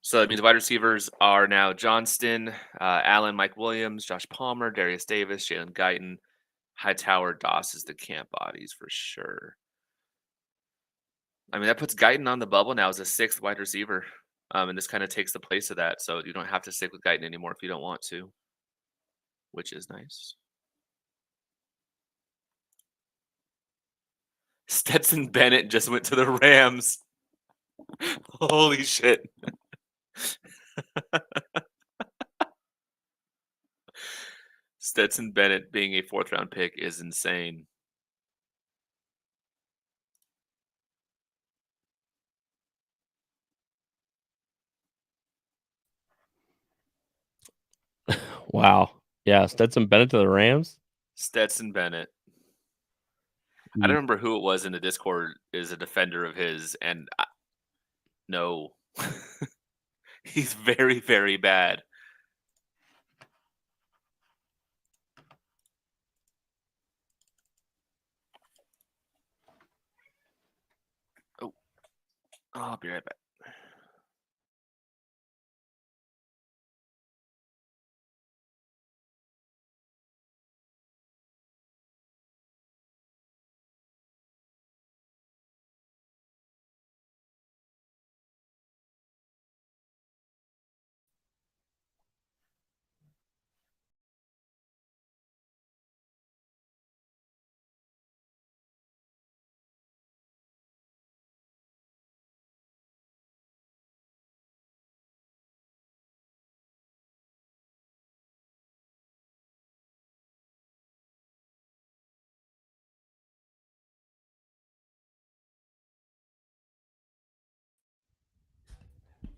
So that means wide receivers are now Johnston, Allen, Mike Williams, Josh Palmer, Darius Davis, Jalen Guyton, Hightower, Doss is the camp bodies for sure. I mean, that puts Guyton on the bubble now as a 6th wide receiver. And this kind of takes the place of that. So you don't have to stick with Guyton anymore if you don't want to, which is nice. Stetson Bennett just went to the Rams. Holy shit. Stetson Bennett being a 4th round pick is insane.
Wow. Yeah, Stetson Bennett to the Rams?
Stetson Bennett. I don't remember who it was in the Discord is a defender of his, and no. He's very, very bad. Oh, I'll be right back.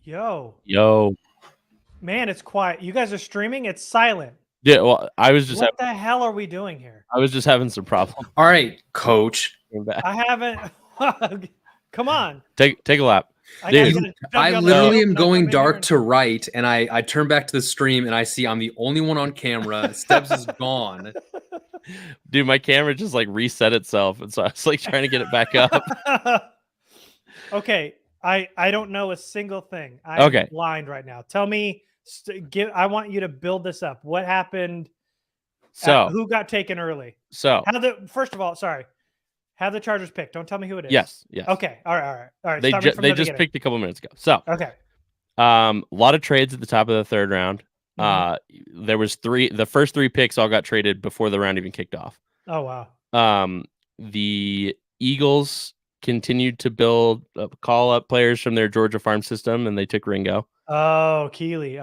Yo. Man, it's quiet. You guys are streaming? It's silent.
Yeah, well, I was just
What the hell are we doing here?
I was just having some problems.
All right, coach.
I haven't. Come on.
Take a lap.
I literally am going dark to right, and I turn back to the stream, and I see I'm the only one on camera. Steps is gone.
Dude, my camera just like reset itself, and so I was like trying to get it back up.
Okay, I don't know a single thing. I'm blind right now. Tell me, I want you to build this up. What happened?
So
who got taken early?
So
first of all, sorry. Have the Chargers pick. Don't tell me who it is.
Yes. Yes.
Okay. All right.
They
Start me from
they
the
just
beginning.
picked a couple minutes ago. So
Okay.
a lot of trades at the top of the third round. There was the first 3 picks all got traded before the round even kicked off.
Oh wow.
The Eagles continued to call up players from their Georgia farm system, and they took Ringo.
Oh, Keely.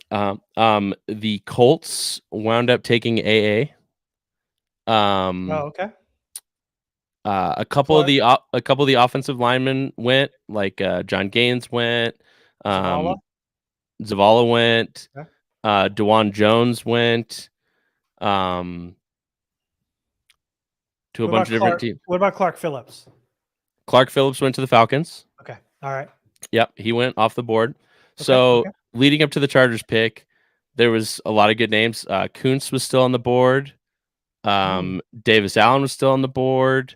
The Colts wound up taking AA.
Okay.
A couple of the offensive linemen went, like John Gaines went. Zavala went.
Okay.
DeJuan Jones went. To a bunch of different teams.
What about Clark Phillips?
Clark Phillips went to the Falcons.
Okay. All right.
Yep, he went off the board. So leading up to the Chargers pick, there was a lot of good names. Kuntz was still on the board. Davis Allen was still on the board.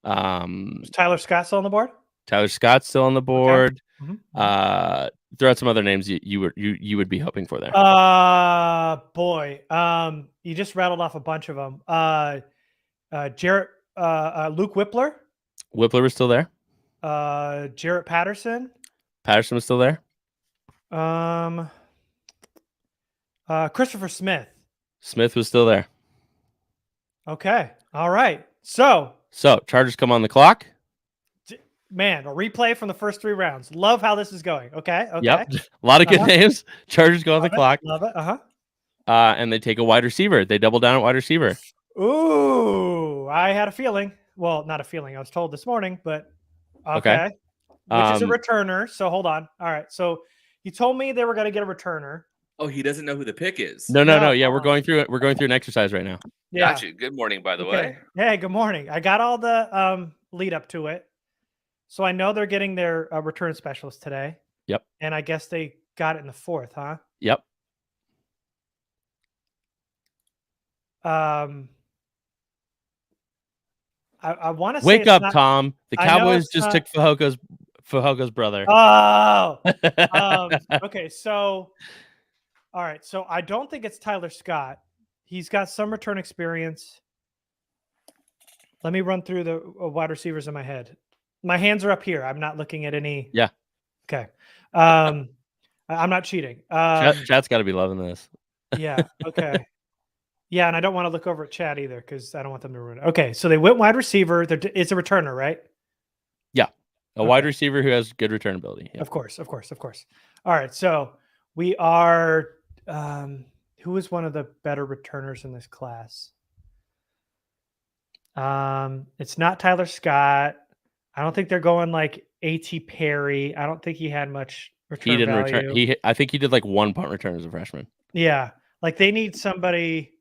Was Tyler Scott still on the board?
Tyler Scott's still on the board.
Okay.
Throw out some other names you would be hoping for there.
Boy. You just rattled off a bunch of them. Jarrett, Luke Whippler.
Whippler was still there.
Jarrett Patterson.
Patterson was still there.
Christopher Smith.
Smith was still there.
Okay. All right. So
Chargers come on the clock.
Man, a replay from the first 3 rounds. Love how this is going. Okay.
Yep. A lot of good names. Chargers go on the clock.
Love it.
And they take a wide receiver. They double down at wide receiver.
Ooh, I had a feeling. Well, not a feeling. I was told this morning, but okay. Which is a returner. So hold on. All right. So he told me they were going to get a returner.
Oh, he doesn't know who the pick is.
No. Yeah, we're going through it. We're going through an exercise right now.
Yeah.
Gotcha. Good morning, by the way.
Hey, good morning. I got all the lead up to it. So I know they're getting their return specialist today.
Yep.
And I guess they got it in the 4th, huh?
Yep.
I want to say
wake up, Tom. The Cowboys just took Fajoko's brother.
Oh. Okay. So, all right. So I don't think it's Tyler Scott. He's got some return experience. Let me run through the wide receivers in my head. My hands are up here. I'm not looking at any.
Yeah.
Okay. I'm not cheating.
Chat's got to be loving this.
Yeah. Okay. Yeah, and I don't want to look over at Chad either because I don't want them to ruin it. Okay, so they went wide receiver. It's a returner, right?
Yeah, wide receiver who has good return ability. Yeah.
Of course. All right, so we are. Who is one of the better returners in this class? It's not Tyler Scott. I don't think they're going like A.T. Perry. I don't think he had much return
He didn't
value.
return. I think he did like 1 punt return as a freshman.
Yeah, like they need somebody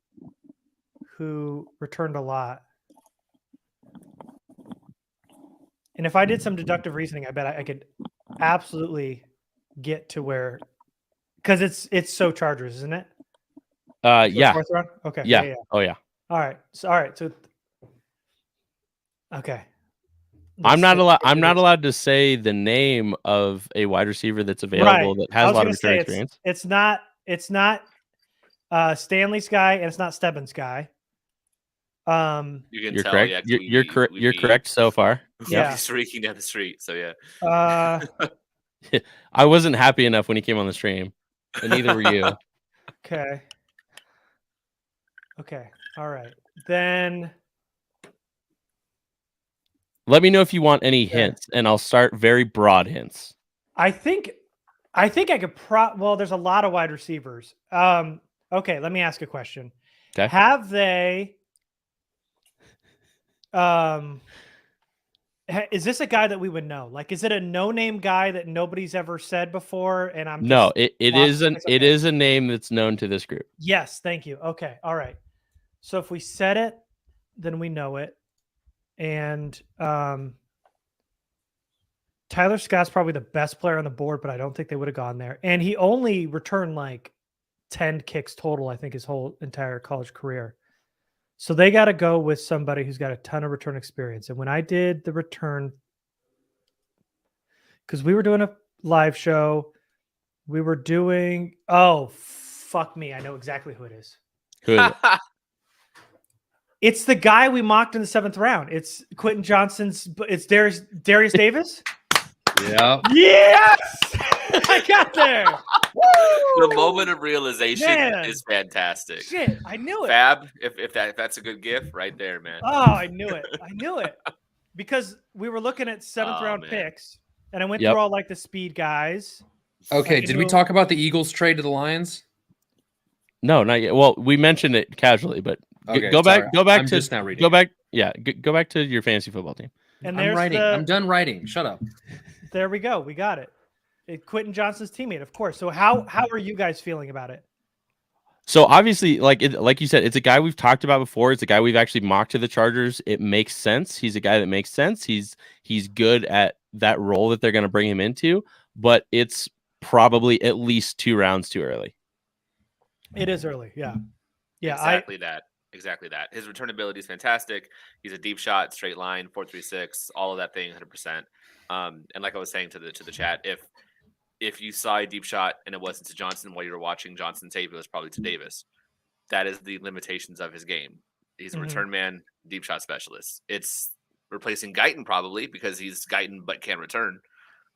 who returned a lot. And if I did some deductive reasoning, I bet I could absolutely get to where, because it's so Chargers, isn't it?
Yeah.
4th round? Okay.
Yeah. Oh yeah.
All right. So okay.
I'm not allowed to say the name of a wide receiver that's available that has a lot of return experience.
It's not Stanley's guy and it's not Stebbins' guy.
You're
correct.
Yeah,
you're correct so far.
Yeah, he's streaking down the street. So yeah.
I wasn't happy enough when he came on the stream, and neither were you.
Okay. All right. Then
let me know if you want any hints, and I'll start very broad hints.
I think I could well, there's a lot of wide receivers. Okay, let me ask a question.
Okay.
Have they is this a guy that we would know? Like, is it a no-name guy that nobody's ever said before? And I'm
no, it is a name that's known to this group.
Yes, thank you. Okay, all right. So if we said it, then we know it. And Tyler Scott's probably the best player on the board, but I don't think they would have gone there. And he only returned like 10 kicks total, I think, his whole entire college career. So they got to go with somebody who's got a ton of return experience. And when I did the return, because we were doing a live show, we were doing, oh, fuck me. I know exactly who it is.
Who is it?
It's the guy we mocked in the 7th round. It's Quentin Johnson's. It's Darius Davis.
Yeah.
Yes, I got there.
The moment of realization
Man.
is fantastic.
Shit, I knew it.
Fab, if that's a good gift right there, man.
Oh, I knew it. I knew it. Because we were looking at 7th round
man.
picks, and I went
Yep.
through all like the speed guys.
Okay,
Like,
did we talk about the Eagles trade to the Lions?
No, not yet. Well, we mentioned it casually, but
Okay,
go back.
sorry.
Go back
I'm
to
just now reading
go
it.
back. Yeah, go back to your fantasy football team.
And
I'm
there's
writing. I'm done writing. Shut up.
There we go. We got it. Quentin Johnson's teammate, of course. So how are you guys feeling about it?
So obviously, like you said, it's a guy we've talked about before. It's a guy we've actually mocked to the Chargers. It makes sense. He's a guy that makes sense. He's good at that role that they're going to bring him into. But it's probably at least 2 rounds too early.
It is early. Yeah. Yeah.
Exactly that. His return ability is fantastic. He's a deep shot, straight line, 4.36, all of that thing, 100%. And like I was saying to the chat, if you saw a deep shot and it wasn't to Johnson while you were watching Johnson tape, it was probably to Davis. That is the limitations of his game. He's a return man, deep shot specialist. It's replacing Guyton probably because he's Guyton but can't return.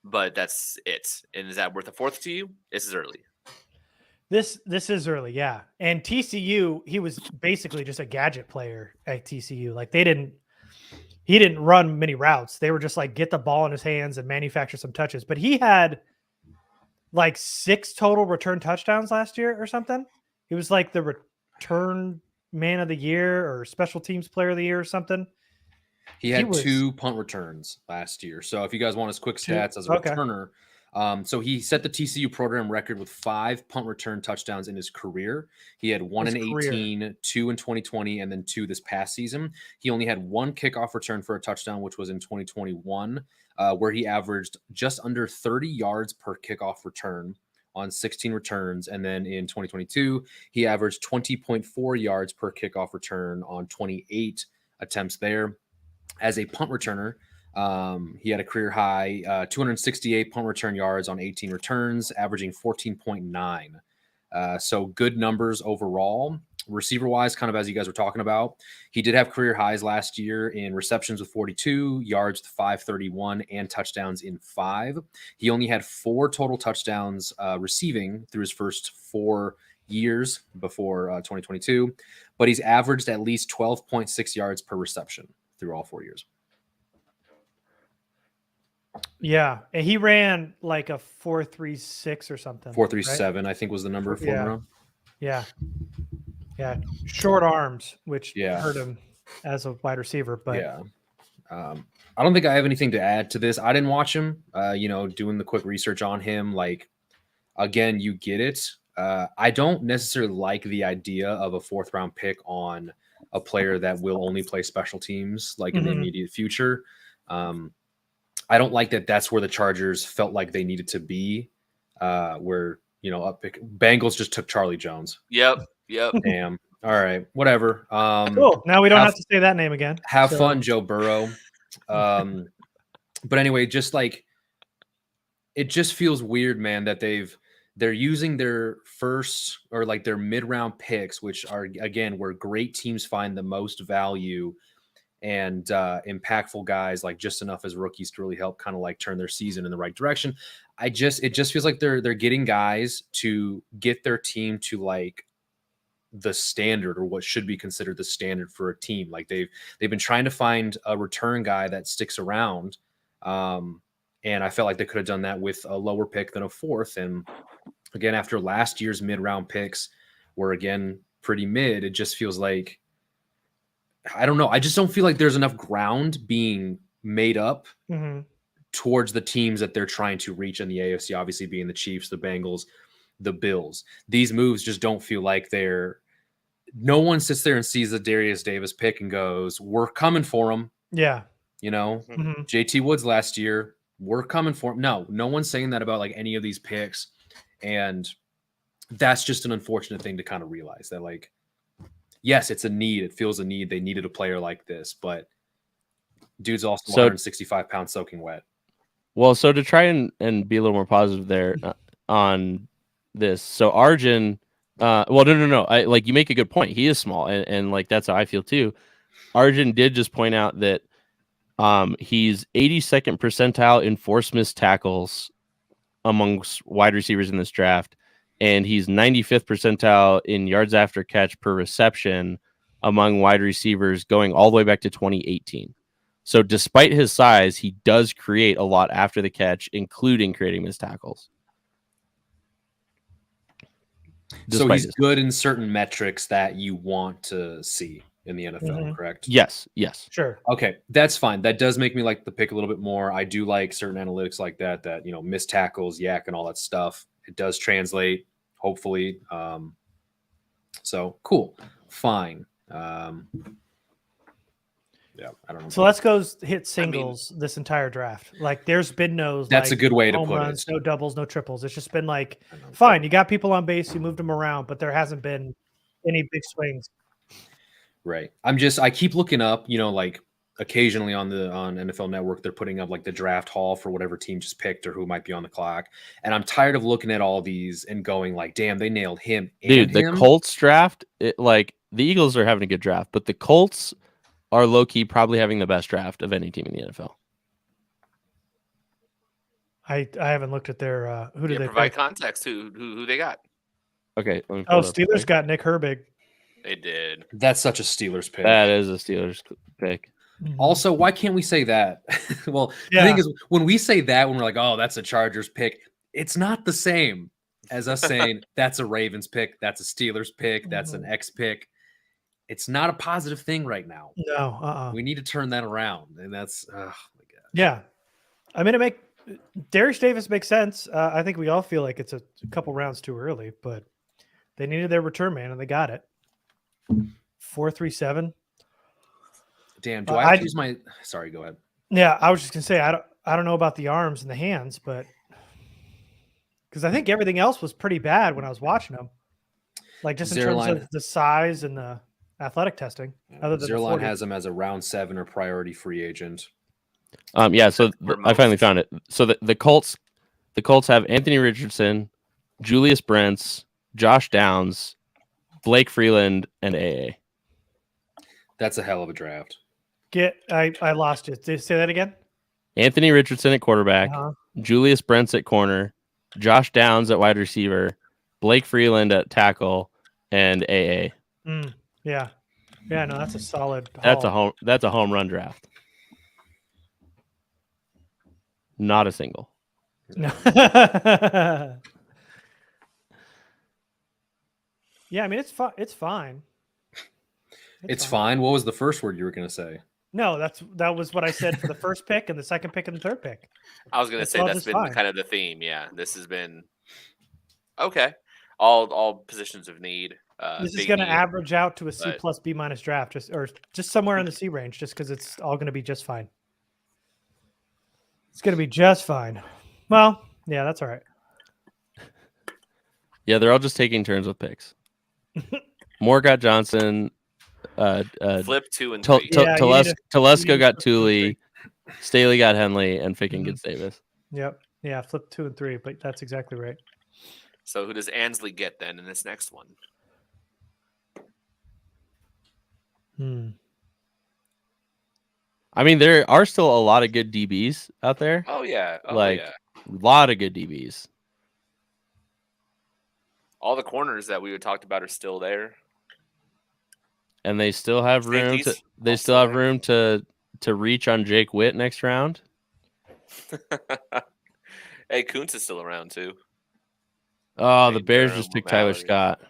But that's it. And is that worth a 4th to you? This is early.
This is early, yeah. And TCU, he was basically just a gadget player at TCU. Like he didn't run many routes. They were just like get the ball in his hands and manufacture some touches. But he had like 6 total return touchdowns last year or something. He was like the return man of the year or special teams player of the year or something.
He had 2 punt returns last year. So if you guys want his quick stats as a returner, so he set the TCU program record with 5 punt return touchdowns in his career. He had 1 in 18, 2 in 2020, and then 2 this past season. He only had 1 kickoff return for a touchdown, which was in 2021, where he averaged just under 30 yards per kickoff return on 16 returns. And then in 2022, he averaged 20.4 yards per kickoff return on 28 attempts there. As a punt returner, he had a career high 268 punt return yards on 18 returns, averaging 14.9. So good numbers overall. Receiver wise, kind of as you guys were talking about, he did have career highs last year in receptions with 42, yards with 531, and touchdowns in 5. He only had 4 total touchdowns receiving through his first 4 years before 2022, but he's averaged at least 12.6 yards per reception through all 4 years.
Yeah, and he ran like a 4.36 or something.
4.37, right? I think was the number for him.
Yeah. Short arms, which
Yeah.
hurt him as a wide receiver. But
yeah, I don't think I have anything to add to this. I didn't watch him. Doing the quick research on him, like again, you get it. I don't necessarily like the idea of a 4th round pick on a player that will only play special teams like in the immediate future. I don't like that. That's where the Chargers felt like they needed to be. Where up pick Bengals just took Charlie Jones.
Yep.
Damn. All right. Whatever.
Cool. Now we don't have to say that name again.
Have fun, Joe Burrow. But anyway, just like it just feels weird, man, that they're using their first or like their mid-round picks, which are again where great teams find the most value and impactful guys, like just enough as rookies to really help kind of like turn their season in the right direction. It just feels like they're getting guys to get their team to like the standard or what should be considered the standard for a team. Like they've been trying to find a return guy that sticks around. And I felt like they could have done that with a lower pick than a 4th. And again, after last year's mid-round picks were again pretty mid, it just feels like, I don't know. I just don't feel like there's enough ground being made up towards the teams that they're trying to reach in the AFC, obviously being the Chiefs, the Bengals, the Bills. These moves just don't feel like no one sits there and sees the Darius Davis pick and goes, we're coming for him.
Yeah.
JT Woods last year, we're coming for him. No one's saying that about like any of these picks. And that's just an unfortunate thing to kind of realize that like, yes, it's a need. It feels a need. They needed a player like this, but dude's also 165 pounds soaking wet.
Well, so to try and be a little more positive there on this. So Arjun, no. I like you make a good point. He is small and like that's how I feel too. Arjun did just point out that he's 82nd percentile in force missed tackles amongst wide receivers in this draft, and he's 95th percentile in yards after catch per reception among wide receivers going all the way back to 2018. So despite his size, he does create a lot after the catch, including creating missed tackles.
So he's good in certain metrics that you want to see in the NFL, correct?
Yes.
Sure.
Okay, that's fine. That does make me like the pick a little bit more. I do like certain analytics like that, missed tackles, yak, and all that stuff. It does translate, hopefully. So cool. Fine. Yeah, I don't know.
So let's go hit singles this entire draft. Like, there's been no.
That's a good way to
home
put
runs,
it.
No doubles, no triples. It's just been like, fine, you got people on base, you moved them around, but there hasn't been any big swings.
Right. I keep looking up, like occasionally on NFL Network, they're putting up like the draft haul for whatever team just picked or who might be on the clock. And I'm tired of looking at all these and going like, damn, they nailed him.
Dude, the Colts draft, the Eagles are having a good draft, but the Colts are low-key probably having the best draft of any team in the NFL.
I haven't looked at their who do they
provide
pick?
Context who they got.
Okay.
Steelers got Nick Herbig.
They did.
That's such a Steelers pick.
That is a Steelers pick.
Also, why can't we say that? Well, the thing is, when we say that, when we're like, oh, that's a Chargers pick, it's not the same as us saying that's a Ravens pick, that's a Steelers pick, that's an X pick. It's not a positive thing right now.
No,
we need to turn that around, and that's oh my god.
Yeah, I mean, Darius Davis makes sense. I think we all feel like it's a couple rounds too early, but they needed their return man, and they got it. 4.37.
Damn, do I have to use my? Sorry, go ahead.
Yeah, I was just gonna say I don't know about the arms and the hands, but because I think everything else was pretty bad when I was watching them, like just in terms of the size and the athletic testing. Other than
Zerline has him as a round 7 or priority free agent.
So I finally found it. So the Colts have Anthony Richardson, Julius Brents, Josh Downs, Blake Freeland, and AA.
That's a hell of a draft.
I lost it. Did you say that again?
Anthony Richardson at quarterback, Julius Brents at corner, Josh Downs at wide receiver, Blake Freeland at tackle, and AA.
Yeah, no, that's a solid. Haul.
That's a home run draft. Not a single.
No. Yeah, I mean it's fine. It's fine.
It's fine. What was the first word you were going to say?
No, that was what I said for the first pick and the second pick and the third pick.
I was going to say that's been kind of the theme. Yeah, this has been okay. All positions of need.
This is going to average out to a C plus B minus draft, just somewhere in the C range, just because it's all going to be just fine. It's going to be just fine. Well, yeah, that's all right.
Yeah, they're all just taking turns with picks. Moore got Johnson.
Flip 2 and 3.
Telesco got Thule. Staley got Henley, and Ficken gets Davis.
Yep. Yeah, flip 2 and 3, but that's exactly right.
So who does Ansley get then in this next one?
I mean, there are still a lot of good DBs out there.
Oh yeah,
a lot of good DBs.
All the corners that we had talked about are still there,
and they still have room. They still have room to reach on Jake Witt next round.
Hey, Kuntz is still around too.
Oh, the Bears just picked Tyler Scott.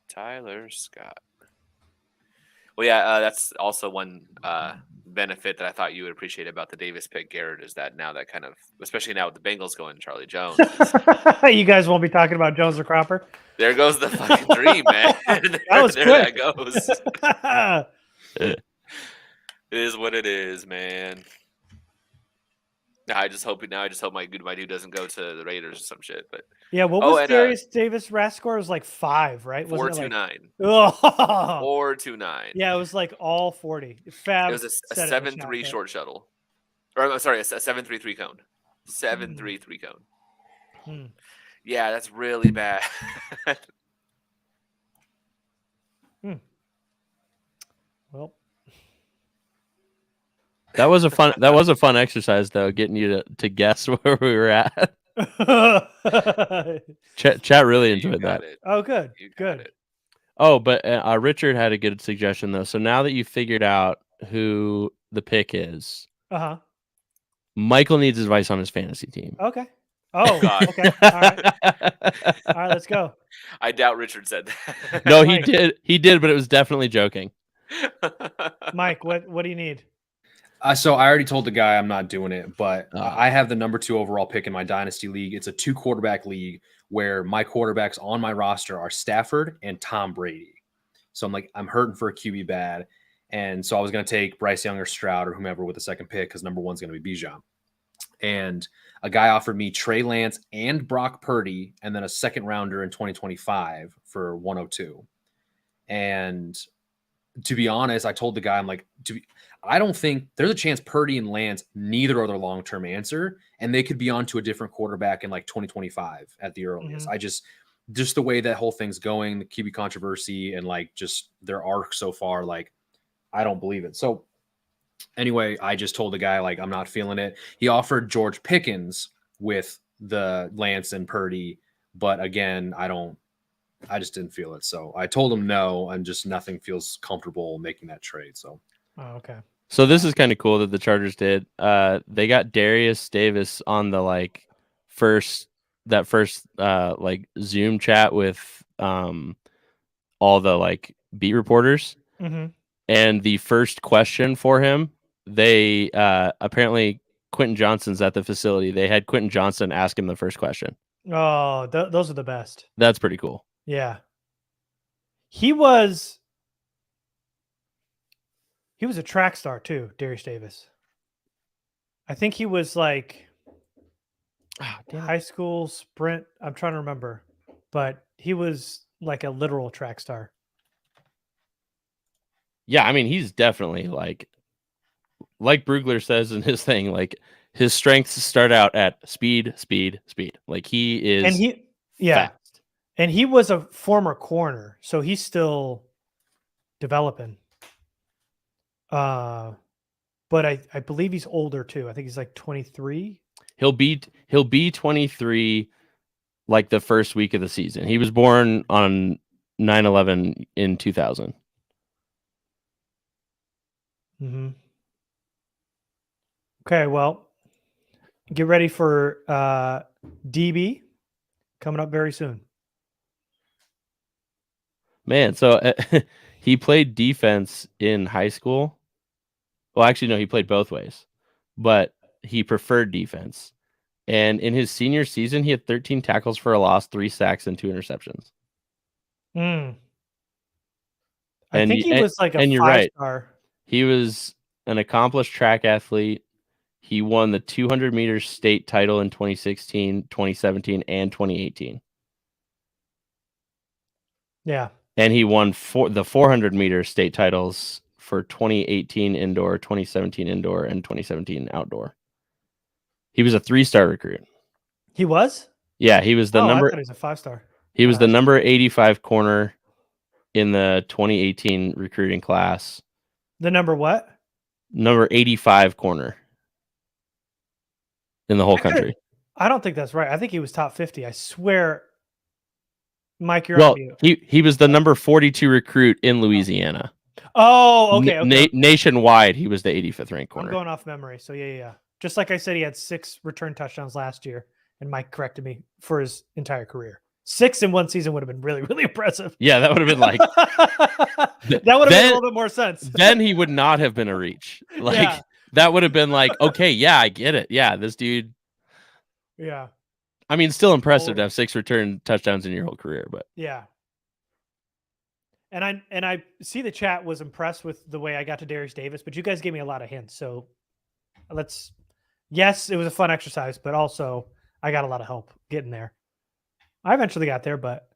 Tyler Scott. Well, yeah, that's also one benefit that I thought you would appreciate about the Davis pick, Garrett, is that now that kind of, especially now with the Bengals going Charlie Jones.
You guys won't be talking about Jones or Cropper?
There goes the fucking dream, man.
That was quick.
That goes. It is what it is, man. I just hope my dude doesn't go to the Raiders or some shit. But
yeah, what was Darius Davis' RAS score? It was like 5, right?
4.29. 4.29.
Yeah, it was like all 40. Fab.
It was a 7.3 short shuttle, or I'm sorry, a 7.33 cone. 7.33 cone. Yeah, that's really bad.
Well,
That was a fun exercise though, getting you to guess where we were at. Chat really enjoyed that.
Oh, good.
You got
Good.
it.
Oh, but Richard had a good suggestion though. So now that you figured out who the pick is,
Uh-huh.
Michael needs advice on his fantasy team.
Okay. Oh,
God.
okay. All right. All right, let's go.
I doubt Richard said that.
No, he
Mike.
did. He did, but it was definitely joking.
Mike, what do you need?
So I already told the guy I'm not doing it, but
Oh.
I have the number 2 overall pick in my dynasty league. It's a 2-quarterback league where my quarterbacks on my roster are Stafford and Tom Brady. So I'm hurting for a QB bad. And so I was going to take Bryce Young or Stroud or whomever with the second pick because number 1's going to be Bijan. And a guy offered me Trey Lance and Brock Purdy and then a second rounder in 2025 for 102. And to be honest, I told the guy, I don't think there's a chance Purdy and Lance, neither are their long-term answer, and they could be on to a different quarterback in 2025 at the earliest.
Mhm.
Just the way that whole thing's going, the QB controversy and just their arc so far, I don't believe it. So anyway, I just told the guy, I'm not feeling it. He offered George Pickens with the Lance and Purdy, but again, I just didn't feel it. So I told him no, and just nothing feels comfortable making that trade. So,
Oh, okay.
So this is kind of cool that the Chargers did. They got Darius Davis on the first Zoom chat with all the beat reporters.
Mm-hmm.
And the first question for him, they apparently Quentin Johnson's at the facility. They had Quentin Johnson ask him the first question.
Oh, those are the best.
That's pretty cool.
Yeah. He was a track star too, Darius Davis. I think he was high school sprint. I'm trying to remember, but he was like a literal track star.
Yeah, I mean, he's definitely like Brugler says in his thing, his strengths start out at speed. Like he is,
And
fast.
And he was a former corner, so he's still developing. But I believe he's older too. I think he's 23.
He'll be 23 the first week of the season. He was born on 9/11 in 2000.
Mm-hmm. Okay, well, get ready for DB coming up very soon.
Man, so he played defense in high school. Well, actually, no, he played both ways, but he preferred defense. And in his senior season, he had 13 tackles for a loss, 3 sacks, and 2 interceptions.
I
And
think he was a
and you're right.
5-star.
He was an accomplished track athlete. He won the 200 meter state title in 2016, 2017, and 2018.
Yeah.
And he won the 400 meter state titles for 2018 indoor, 2017 indoor, and 2017 outdoor. He was a 3-star recruit.
He was?
Yeah, he was the number.
I thought he was a 5-star.
He was the number 85 corner in the 2018 recruiting class.
The number what?
Number 85 corner in the whole country.
I don't think that's right. I think he was top 50. I swear. Mike, you're on mute.
He was the number 42 recruit in Louisiana.
Oh, okay.
Nationwide, he was the 85th ranked corner.
I'm going off memory. So yeah. Just like I said, he had 6 return touchdowns last year, and Mike corrected me for his entire career. 6 in one season would have been really, really impressive.
Yeah, that would have been
that would have made a little bit more sense.
Then he would not have been a reach. That would have been okay, yeah, I get it. Yeah, this dude.
Yeah.
I mean, still impressive to have 6 return touchdowns in your whole career, but
yeah. And I see the chat was impressed with the way I got to Darius Davis, but you guys gave me a lot of hints. So yes, it was a fun exercise, but also I got a lot of help getting there. I eventually got there, but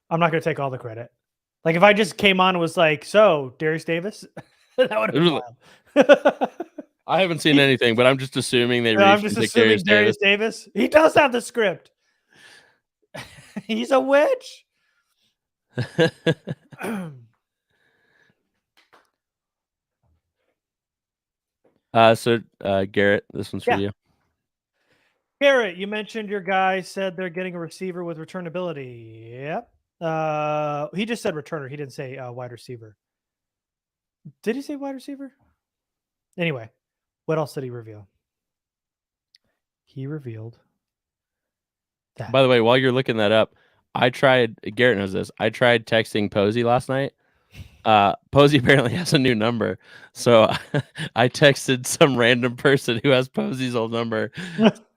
I'm not going to take all the credit. If I just came on and was so Darius Davis, that would have been wild.
I haven't seen anything, but I'm just assuming they
I'm just assuming Darius Davis. He does have the script. He's a witch.
Garrett, this one's for
Yeah.
you.
Garrett, you mentioned your guy said they're getting a receiver with returnability. Yep. He just said returner. He didn't say wide receiver. Did he say wide receiver? Anyway, what else did he reveal? He revealed that.
By the way, while you're looking that up, Garrett knows this. I tried texting Posey last night. Posey apparently has a new number. So I texted some random person who has Posey's old number,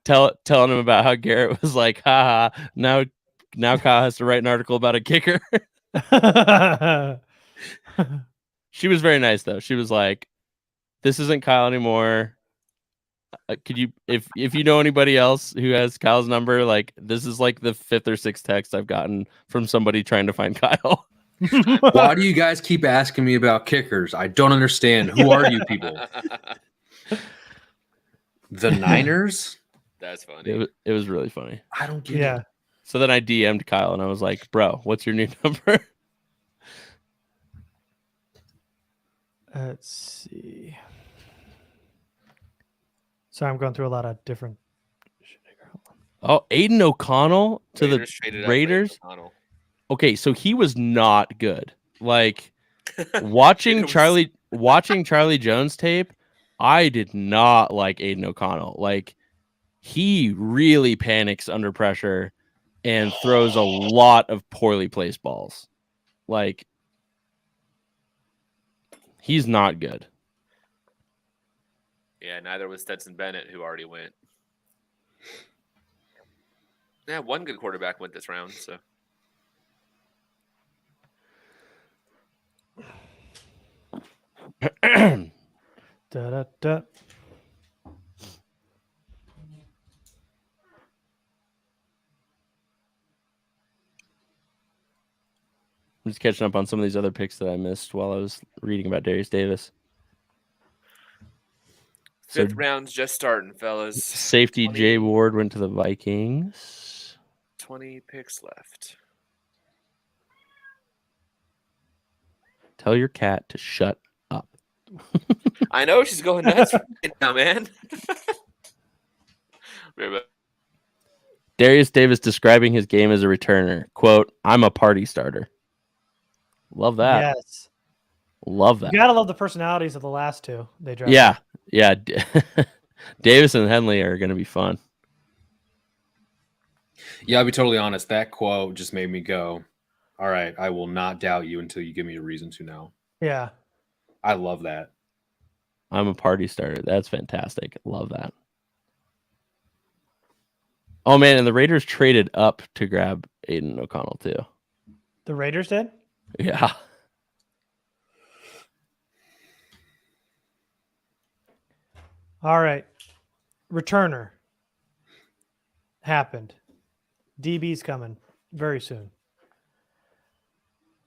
telling him about how Garrett was like, haha, now Kyle has to write an article about a kicker. She was very nice though. She was like, this isn't Kyle anymore. Could you, if you know anybody else who has Kyle's number, like this is like the 5th or 6th text I've gotten from somebody trying to find Kyle.
Why do you guys keep asking me about kickers? I don't understand. Who are you people? The Niners?
That's funny.
It was really funny.
I don't get it.
So then I DM'd Kyle and I was like, bro, what's your new number?
Let's see. So I'm going through a lot of different.
Oh, Aiden O'Connell to
Raiders traded
the
up
Raiders.
Aiden O'Connell.
Okay, so he was not good. Like watching Charlie Jones tape, I did not like Aiden O'Connell. Like he really panics under pressure and throws a lot of poorly placed balls. Like he's not good.
Yeah, neither was Stetson Bennett, who already went. Yeah, one good quarterback went this round, so.
Da-da-da.
I'm just catching up on some of these other picks that I missed while I was reading about Darius Davis.
Fifth round's just starting, fellas.
Safety
20
Jay Ward went to the Vikings.
20 picks left.
Tell your cat to shut up.
I know she's going nuts right now, man.
Darius Davis describing his game as a returner. Quote, I'm a party starter. Love that.
Yes.
Love that.
You gotta love the personalities of the last two they drafted.
Yeah. Yeah. Davis and Henley are going to be fun.
Yeah, I'll be totally honest. That quote just made me go, all right, I will not doubt you until you give me a reason to now.
Yeah.
I love that.
I'm a party starter. That's fantastic. Love that. Oh, man. And the Raiders traded up to grab Aiden O'Connell, too.
The Raiders did?
Yeah.
All right. Returner. Happened. DB's coming very soon.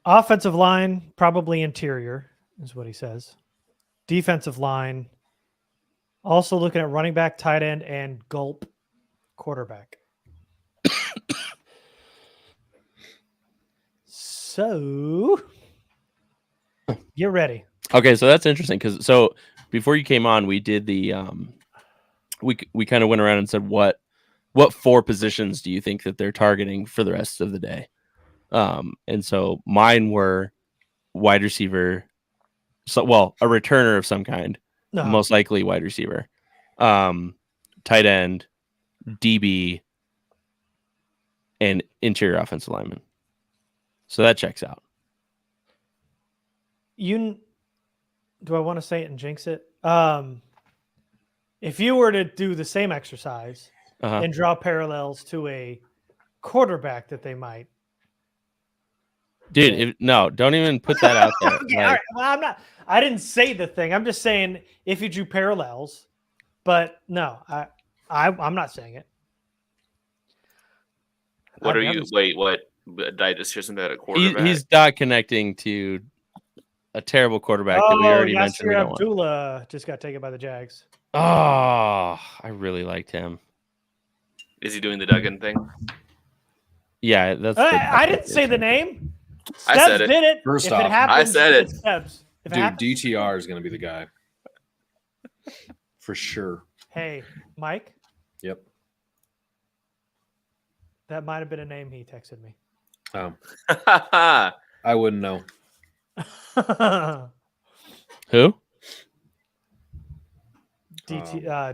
Offensive line, probably interior, is what he says. Defensive line. Also looking at running back, tight end, and gulp quarterback. So, get ready.
Okay, so that's interesting because before you came on, we did the we kind of went around and said what 4 positions do you think that they're targeting for the rest of the day? And so mine were wide receiver, a returner of some kind, most likely wide receiver, tight end, DB, and interior offensive lineman. So that checks out.
Do I want to say it and jinx it? If you were to do the same exercise and draw parallels to a quarterback that they might.
Dude, don't even put that out there.
Okay, all right. Well, I didn't say the thing. I'm just saying if you drew parallels, but no, I'm not saying it.
What did I just hear something about a quarterback?
He's not connecting to a terrible quarterback that we already mentioned. We don't want.
Abdullah just got taken by the Jags.
Oh, I really liked him.
Is he doing the Duggan thing?
Yeah, that's.
I didn't say the name.
I
Stebbs
said it.
did it.
First
if
off,
it happens,
I said it.
Stebbs.
Dude, DTR is going to be the guy. for sure.
Hey, Mike,
Yep.
that might have been a name he texted me.
I wouldn't know.
Who?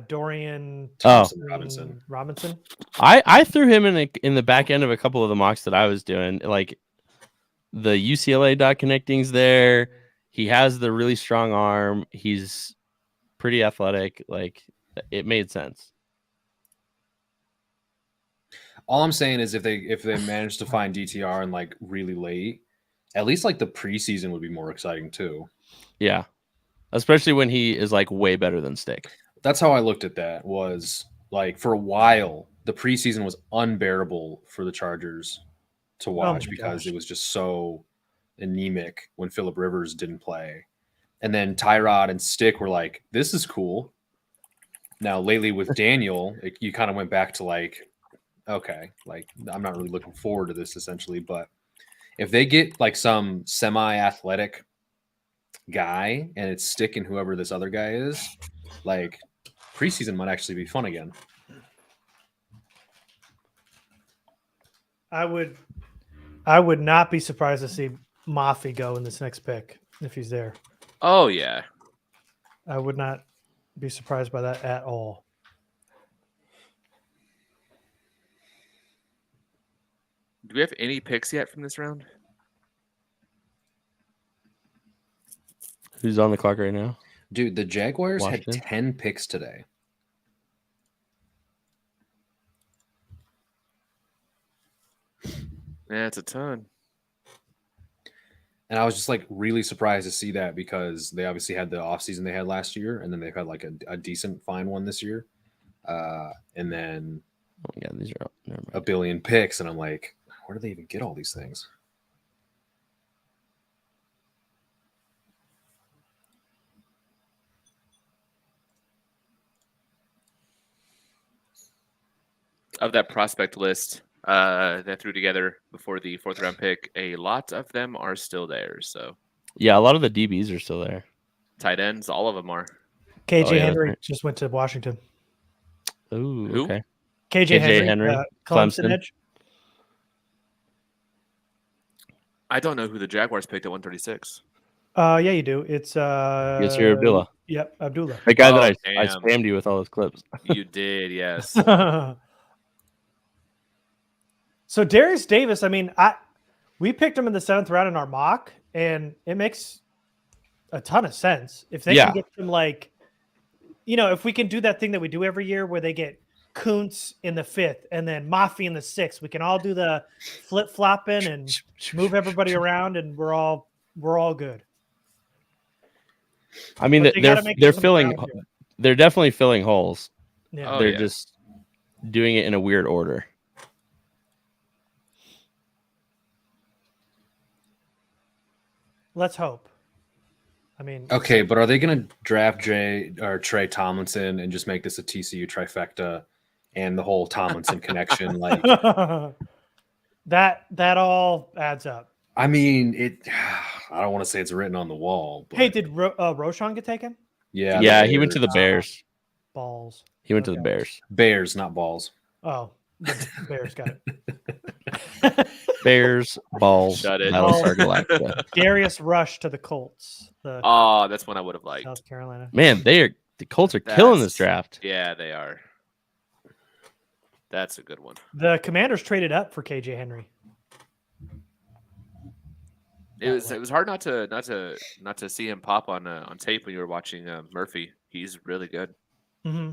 Dorian
Thompson
Robinson.
I threw him in the back end of a couple of the mocks that I was doing. Like the UCLA dot connecting's there. He has the really strong arm. He's pretty athletic. Like it made sense.
All I'm saying is if they manage to find DTR and like really late, at least like the preseason would be more exciting too.
Yeah. Especially when he is like way better than Stick.
That's how I looked at that. Was like for a while the preseason was unbearable for the Chargers to watch because it was just so anemic when Phillip Rivers didn't play. And then Tyrod and Stick were like, this is cool. Now lately with Daniel, you kind of went back to like, okay, like I'm not really looking forward to this essentially, but if they get like some semi-athletic guy and it's Stick and whoever this other guy is, like preseason might actually be fun again.
I would not be surprised to see Mafi go in this next pick if he's there.
Oh yeah.
I would not be surprised by that at all.
Do we have any picks yet from this round?
Who's on the clock right now?
Dude, the Jaguars
Washington?
had 10 picks today.
Yeah, it's a ton.
And I was just like really surprised to see that because they obviously had the offseason they had last year, and then they've had like a decent fine one this year. And then
Oh my God, these are never mind.
a billion picks, and I'm like, where do they even get all these things?
Of that prospect list that I threw together before the 4th round pick, a lot of them are still there. So
Yeah, a lot of the DBs are still there.
tight ends, all of them are.
KJ
Oh, yeah, that's
Henry
right.
just went to Washington.
Ooh,
Who?
okay.
KJ Henry,
Henry,
Clemson
Clemson.
edge.
I don't know who the Jaguars picked at 136.
Yeah, you do. It's
Yasir Abdullah.
Yep, Abdullah.
The guy
Oh,
that I
damn.
spammed you with all those clips.
You did, yes.
So Darius Davis, I mean, we picked him in the 7th round in our mock, and it makes a ton of sense. If they can get him like, if we can do that thing that we do every year where they get Kuntz in the 5th and then Mafi in the 6th, we can all do the flip-flopping and move everybody around, and we're all good.
I mean,
But they gotta make
they're
some
filling.
ground here.
They're definitely filling holes.
Yeah.
Oh,
They're
yeah.
just doing it in a weird order.
Let's hope. I mean,
Okay, but are they going to draft Trey Tomlinson and just make this a TCU trifecta and the whole Tomlinson connection? Like,
that all adds up.
I mean, I don't want to say it's written on the wall. But
Hey, did Roshan get taken?
yeah,
Yeah,
the
he went to the
Bears.
Bears.
Balls.
He went to the
Okay.
Bears.
Bears, not balls.
Oh, the Bears got it.
Bears, balls,
Shut it.
Battlestar Galactica.
Darius Rush to the Colts. The
Oh, that's one I would have liked.
South Carolina.
Man, the Colts are killing this
That's-
draft.
Yeah, they are. That's a good one.
The Commanders traded up for KJ Henry.
It was hard not to see him pop on tape when you were watching Murphy. He's really good.
Mm-hmm.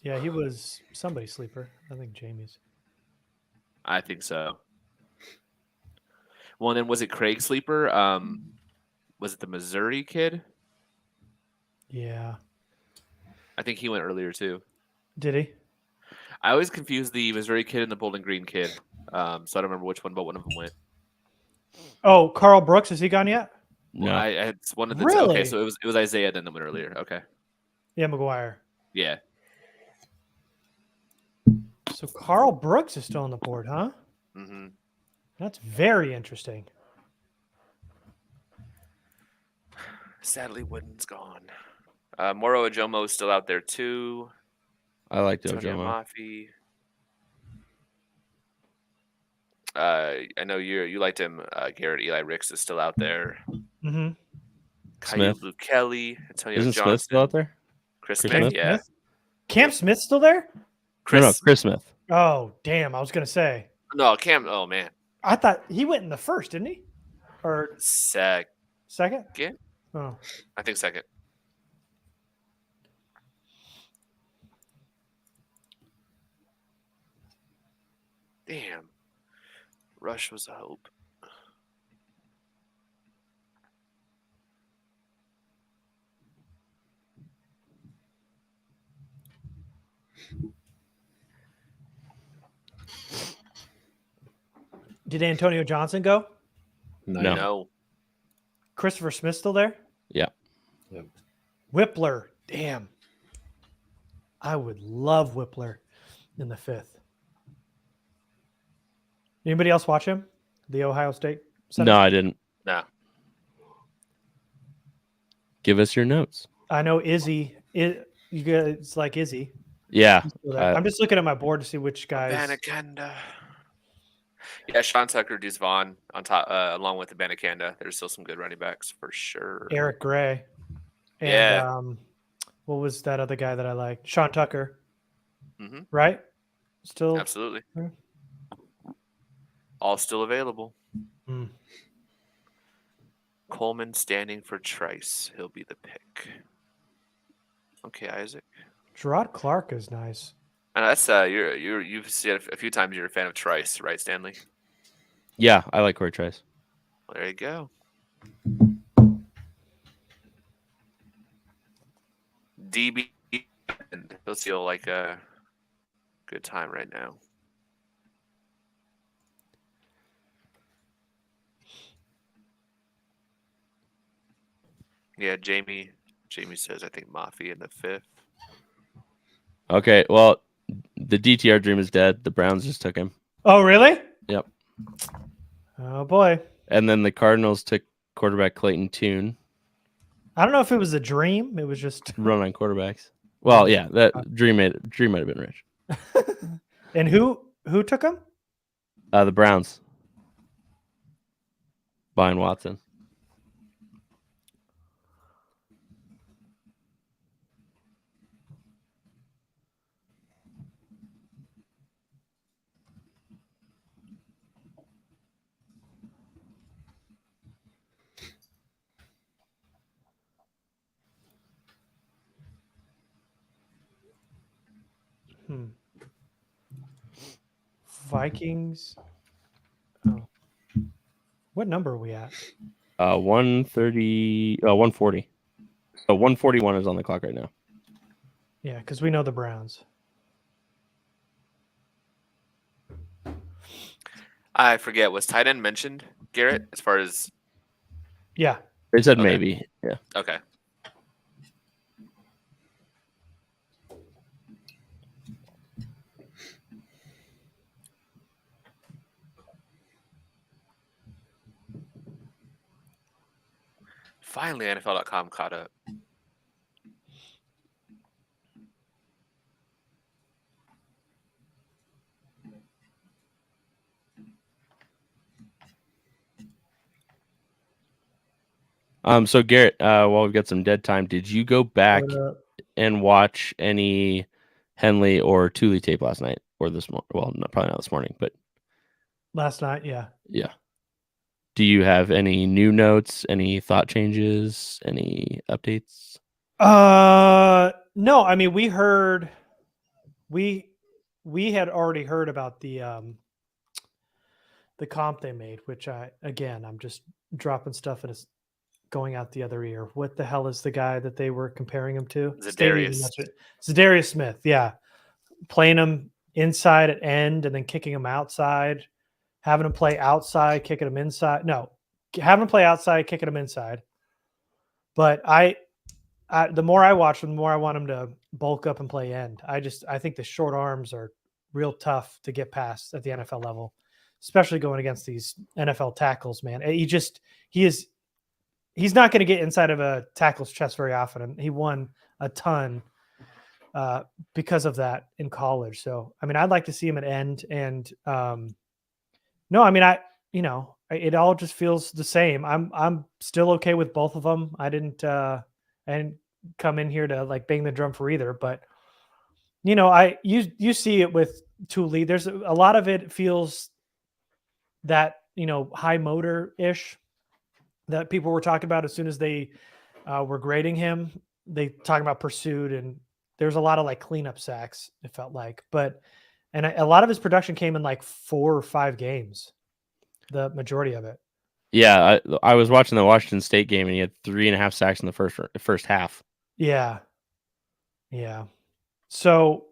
Yeah, he was somebody's sleeper. I think Jamie's.
I think so. Well, and then was it Craig sleeper? Was it the Missouri kid?
Yeah.
I think he went earlier too.
Did he?
I always confuse the Missouri kid and the Bowling Green kid. So I don't remember which one, but one of them went.
Oh, Carl Brooks, has he gone yet?
No,
It's one of the
Really?
Okay, so it was Isaiah then that went earlier. Okay,
Yeah, McGuire.
yeah.
So Carl Brooks is still on the board, huh?
Mm-hmm.
That's very interesting.
Sadly, Wooden's gone. Moro Ajomo is still out there too.
I like
Antonio
Ojomo.
Mafi. I know you liked him. Garrett Eli Ricks is still out there.
Mm-hmm.
Caillou
Smith.
Luke Kelly, Antonio
Isn't
Johnson,
Smith still out there?
Chris
Chris
Smith,
Smith?
yeah.
Cam Smith still there?
No, Chris Smith.
Oh, damn. I was going to say.
No, Cam. Oh man,
I thought he went in the first, didn't he? Or
second.
second? Oh.
I think second. Damn. Rush was a hope.
Did Antonio Johnson go?
No.
No.
Christopher Smith still there?
Yeah.
Yep.
Whippler. Damn. I would love Whippler in the 5th. Anybody else watch him? The Ohio State center?
No, I didn't.
No.
Give us your notes.
I know Izzy. You guys like Izzy.
Yeah.
I'm just looking at my board to see which guys.
Banacanda. Yeah, Sean Tucker, Deuce Vaughn on top, along with the Banacanda. There's still some good running backs for sure.
Eric Gray. And,
Yeah.
What was that other guy that I liked? Sean Tucker.
Mm-hmm.
Right? Still.
Absolutely.
Yeah.
All still available.
Hmm.
Coleman standing for Trice. He'll be the pick. Okay, Isaac.
Gerard Clark is nice.
And that's you've said a few times you're a fan of Trice, right, Stanley?
Yeah, I like Corey Trice.
Well, there you go. DB, and he'll feel like a good time right now. Yeah, Jamie says I think Mafi in the 5th.
Okay, well, the DTR dream is dead. The Browns just took him.
Oh, really?
Yep.
Oh, boy.
And then the Cardinals took quarterback Clayton Tune.
I don't know if it was a dream. It was just.
Run on quarterbacks. Well, yeah, that dream might have been rich.
And who took him?
The Browns. Buying Watson.
Vikings. Oh. What number are we at?
140. So 141 is on the clock right now.
Yeah, because we know the Browns.
I forget, was tight end mentioned, Garrett, as far as
Yeah.
They said
Okay.
maybe. Yeah.
okay. Finally, NFL.com caught up.
So Garrett, while we've got some dead time, did you go back
What up?
and watch any Henley or Tuli tape last night or this morning? Well, probably not this morning, but
Last night, yeah.
yeah. Do you have any new notes, any thought changes, any updates?
No, I mean we had already heard about the comp they made, which I'm just dropping stuff and it's going out the other ear. What the hell is the guy that they were comparing him to?
Darius.
Darius Smith, yeah. Playing him inside at end and then kicking him outside, having him play outside, kicking him inside. No, having him play outside, kicking him inside. But the more I watch him, the more I want him to bulk up and play end. I think the short arms are real tough to get past at the NFL level, especially going against these NFL tackles, man. He's not going to get inside of a tackle's chest very often. And he won a ton because of that in college. So, I mean, I'd like to see him at end. And no, I mean, it all just feels the same. I'm still okay with both of them. I didn't come in here to like bang the drum for either, but you see it with Tuli. There's a lot of it feels that high motor ish that people were talking about as soon as they were grading him. They talking about pursuit, and there's a lot of like cleanup sacks. It felt like, and a lot of his production came in like 4 or 5 games. The majority of it.
Yeah, I was watching the Washington State game, and he had 3.5 sacks in the first half.
Yeah. So,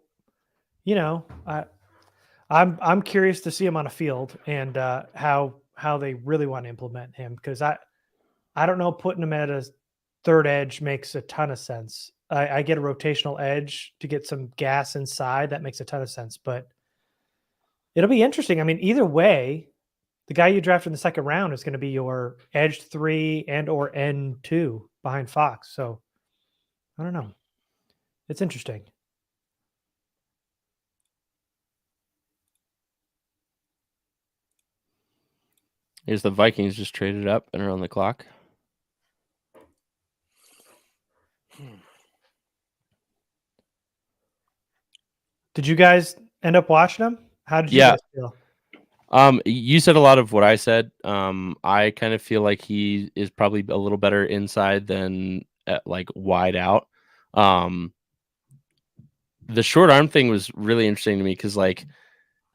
I'm curious to see him on a field and how they really want to implement him, because I don't know, putting him at a third edge makes a ton of sense. I get a rotational edge to get some gas inside. That makes a ton of sense, but it'll be interesting. I mean, either way, the guy you draft in the second round is going to be your edge 3 and or N2 behind Fox. So I don't know. It's interesting.
Here's the Vikings just traded up and are on the clock.
Did you guys end up watching them? How did you guys feel?
You said a lot of what I said. I kind of feel like he is probably a little better inside than like wide out. The short arm thing was really interesting to me because like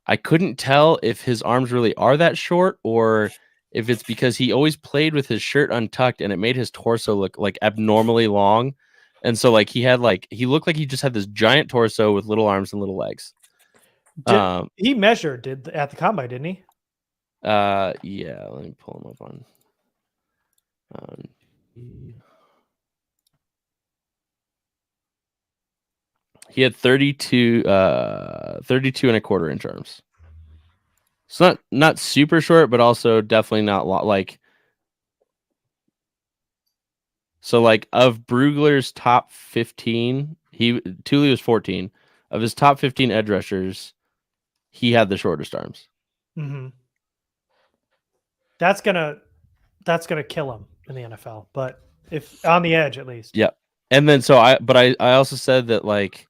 I couldn't tell if his arms really are that short or if it's because he always played with his shirt untucked and it made his torso look like abnormally long. And so like he looked like he just had this giant torso with little arms and little legs.
He measured at the combine, didn't he?
Yeah, let me pull him up on. He had 32 and a quarter inch arms. It's not super short, but also definitely not like. So like of Brugler's top 15, Tuli was 14. Of his top 15 edge rushers, he had the shortest arms.
Mm-hmm. That's gonna kill him in the NFL, but if on the edge at least.
Yeah. And then I also said that like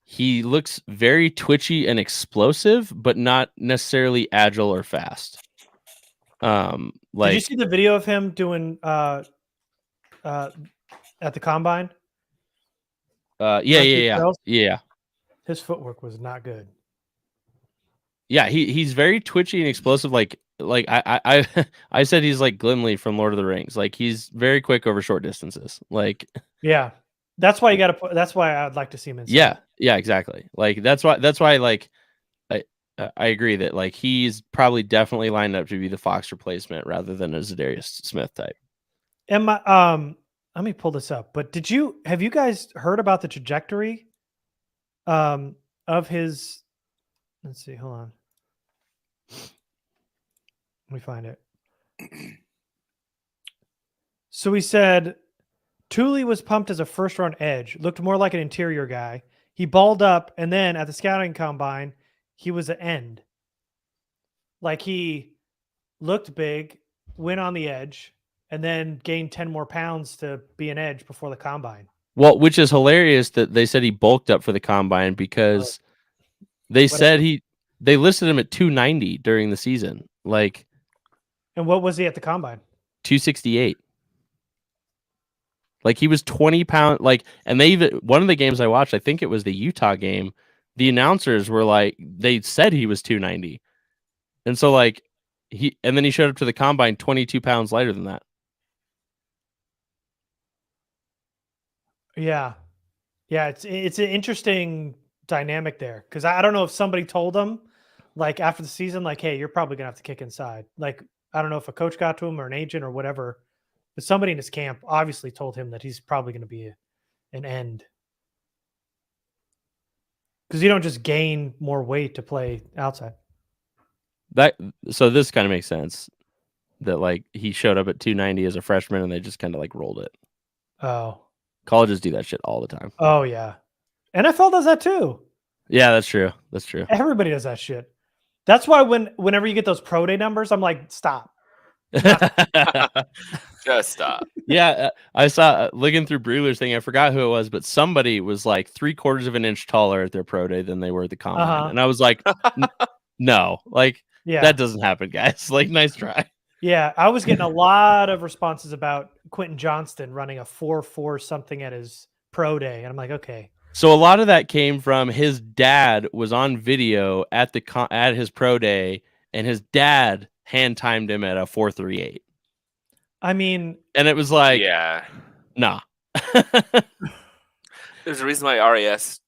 he looks very twitchy and explosive, but not necessarily agile or fast. Did
you see the video of him doing at the combine?
Yeah.
His footwork was not good.
Yeah, he's very twitchy and explosive. Like I said, he's like Gimli from Lord of the Rings. Like he's very quick over short distances. Like
yeah, that's why you got to put. That's why I'd like to see him inside.
Yeah, exactly. Like that's why like I agree that like he's probably definitely lined up to be the Fox replacement rather than a Darius Smith type.
And let me pull this up. But have you guys heard about the trajectory of his? Let's see. Hold on. Let me find it. So he said Tuli was pumped as a first-round edge, looked more like an interior guy. He balled up, and then at the scouting combine, he was an end. Like he looked big, went on the edge, and then gained 10 more pounds to be an edge before the combine.
Well, which is hilarious that they said he bulked up for the combine because they listed him at 290 during the season. Like,
and what was he at the combine?
268. Like he was 20 pounds. Like, and one of the games I watched, I think it was the Utah game. The announcers were like, they said he was 290, and so like then he showed up to the combine 22 pounds lighter than that.
Yeah, it's an interesting dynamic there because I don't know if somebody told him like after the season, like, hey, you're probably gonna have to kick inside. Like, I don't know if a coach got to him or an agent or whatever, but somebody in his camp obviously told him that he's probably going to be an end because you don't just gain more weight to play outside.
So this kind of makes sense that like he showed up at 290 as a freshman and they just kind of like rolled it.
Oh,
Colleges do that shit all the time.
Oh yeah, NFL does that too.
Yeah, that's true. That's true.
Everybody does that shit. That's why whenever you get those pro day numbers, I'm like, stop.
Just stop.
Yeah, I saw looking through Breuler's thing. I forgot who it was, but somebody was like 3/4 of an inch taller at their pro day than they were at the combine, and I was like, no, like that doesn't happen, guys. Like, nice try.
Yeah, I was getting a lot of responses about Quentin Johnston running a 4.4 something at his pro day, and I'm like, okay.
So a lot of that came from his dad was on video at at his pro day, and his dad hand timed him at a 4.38.
I mean,
and it was like,
yeah,
nah.
There's a reason why RAS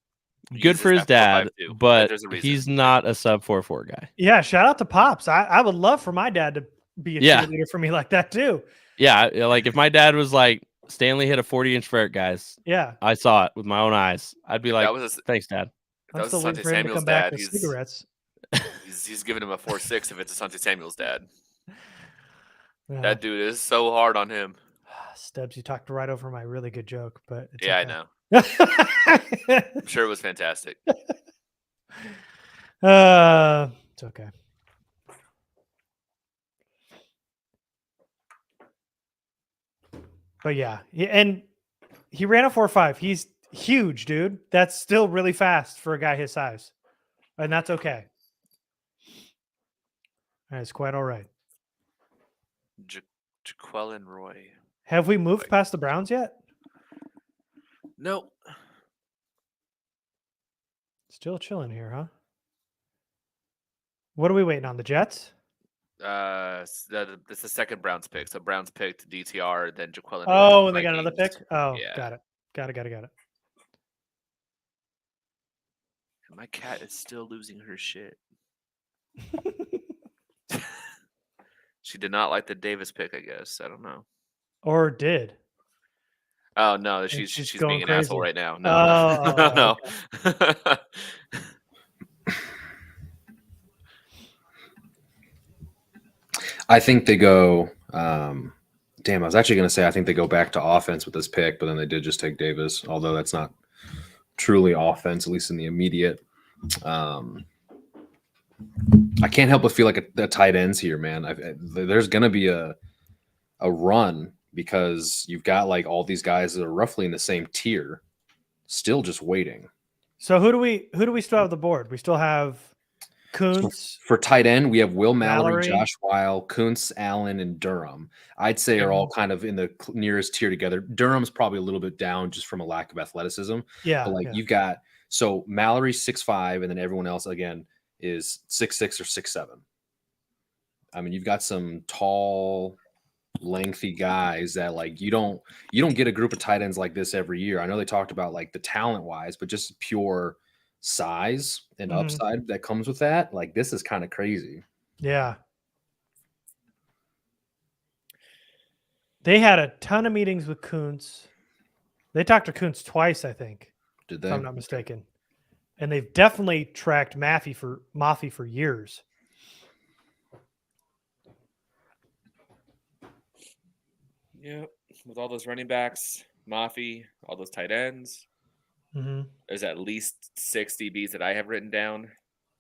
good for his dad, but
there's a reason.
He's not a sub 4.4 guy.
Yeah, shout out to Pops. I would love for my dad to be a cheerleader for me like that too.
Yeah, like if my dad was like, Stanley hit a 40-inch vert, guys.
Yeah,
I saw it with my own eyes. I'd be like, thanks, Dad.
I'm still waiting for him to come back with cigarettes.
He's giving him a 4.6 if it's Asante Samuel's dad. Yeah. That dude is so hard on him.
Stubbs, you talked right over my really good joke, but it's
yeah,
okay.
I know. I'm sure it was fantastic.
It's okay. But yeah, and he ran a 4.5. He's huge, dude. That's still really fast for a guy his size, and that's okay. That's quite all right.
Jaquelin Roy.
Have we moved past the Browns yet?
Nope.
Still chilling here, huh? What are we waiting on? The Jets?
It's the second Browns pick. So Browns picked DTR, then Jaquelin.
Oh, and they got another pick? Oh, yeah. Got it.
And my cat is still losing her shit. She did not like the Davis pick, I guess. I don't know.
Or did.
Oh no, she's being an asshole right now. No.
Okay. I think they go. Damn, I was actually going to say I think they go back to offense with this pick, but then they did just take Davis, although that's not truly offense, at least in the immediate. I can't help but feel like the tight ends here, man. There's going to be a run because you've got like all these guys that are roughly in the same tier, still just waiting.
So who do we still have the board? We still have Kuntz.
For tight end, we have Will Mallory, Josh Weil, Kuntz, Allen, and Durham. I'd say are all kind of in the nearest tier together. Durham's probably a little bit down just from a lack of athleticism.
Yeah.
But you've got Mallory 6'5", and then everyone else again is 6'6" or 6'7". I mean, you've got some tall, lengthy guys that you don't get a group of tight ends like this every year. I know they talked about like the talent wise, but just pure size and upside that comes with that. Like, this is kind of crazy.
Yeah. They had a ton of meetings with Kuntz. They talked to Kuntz twice, I think.
Did they?
If I'm not mistaken. And they've definitely tracked Maffey for years.
Yeah, with all those running backs, Maffey, all those tight ends. There's at least 6 DBs that I have written down.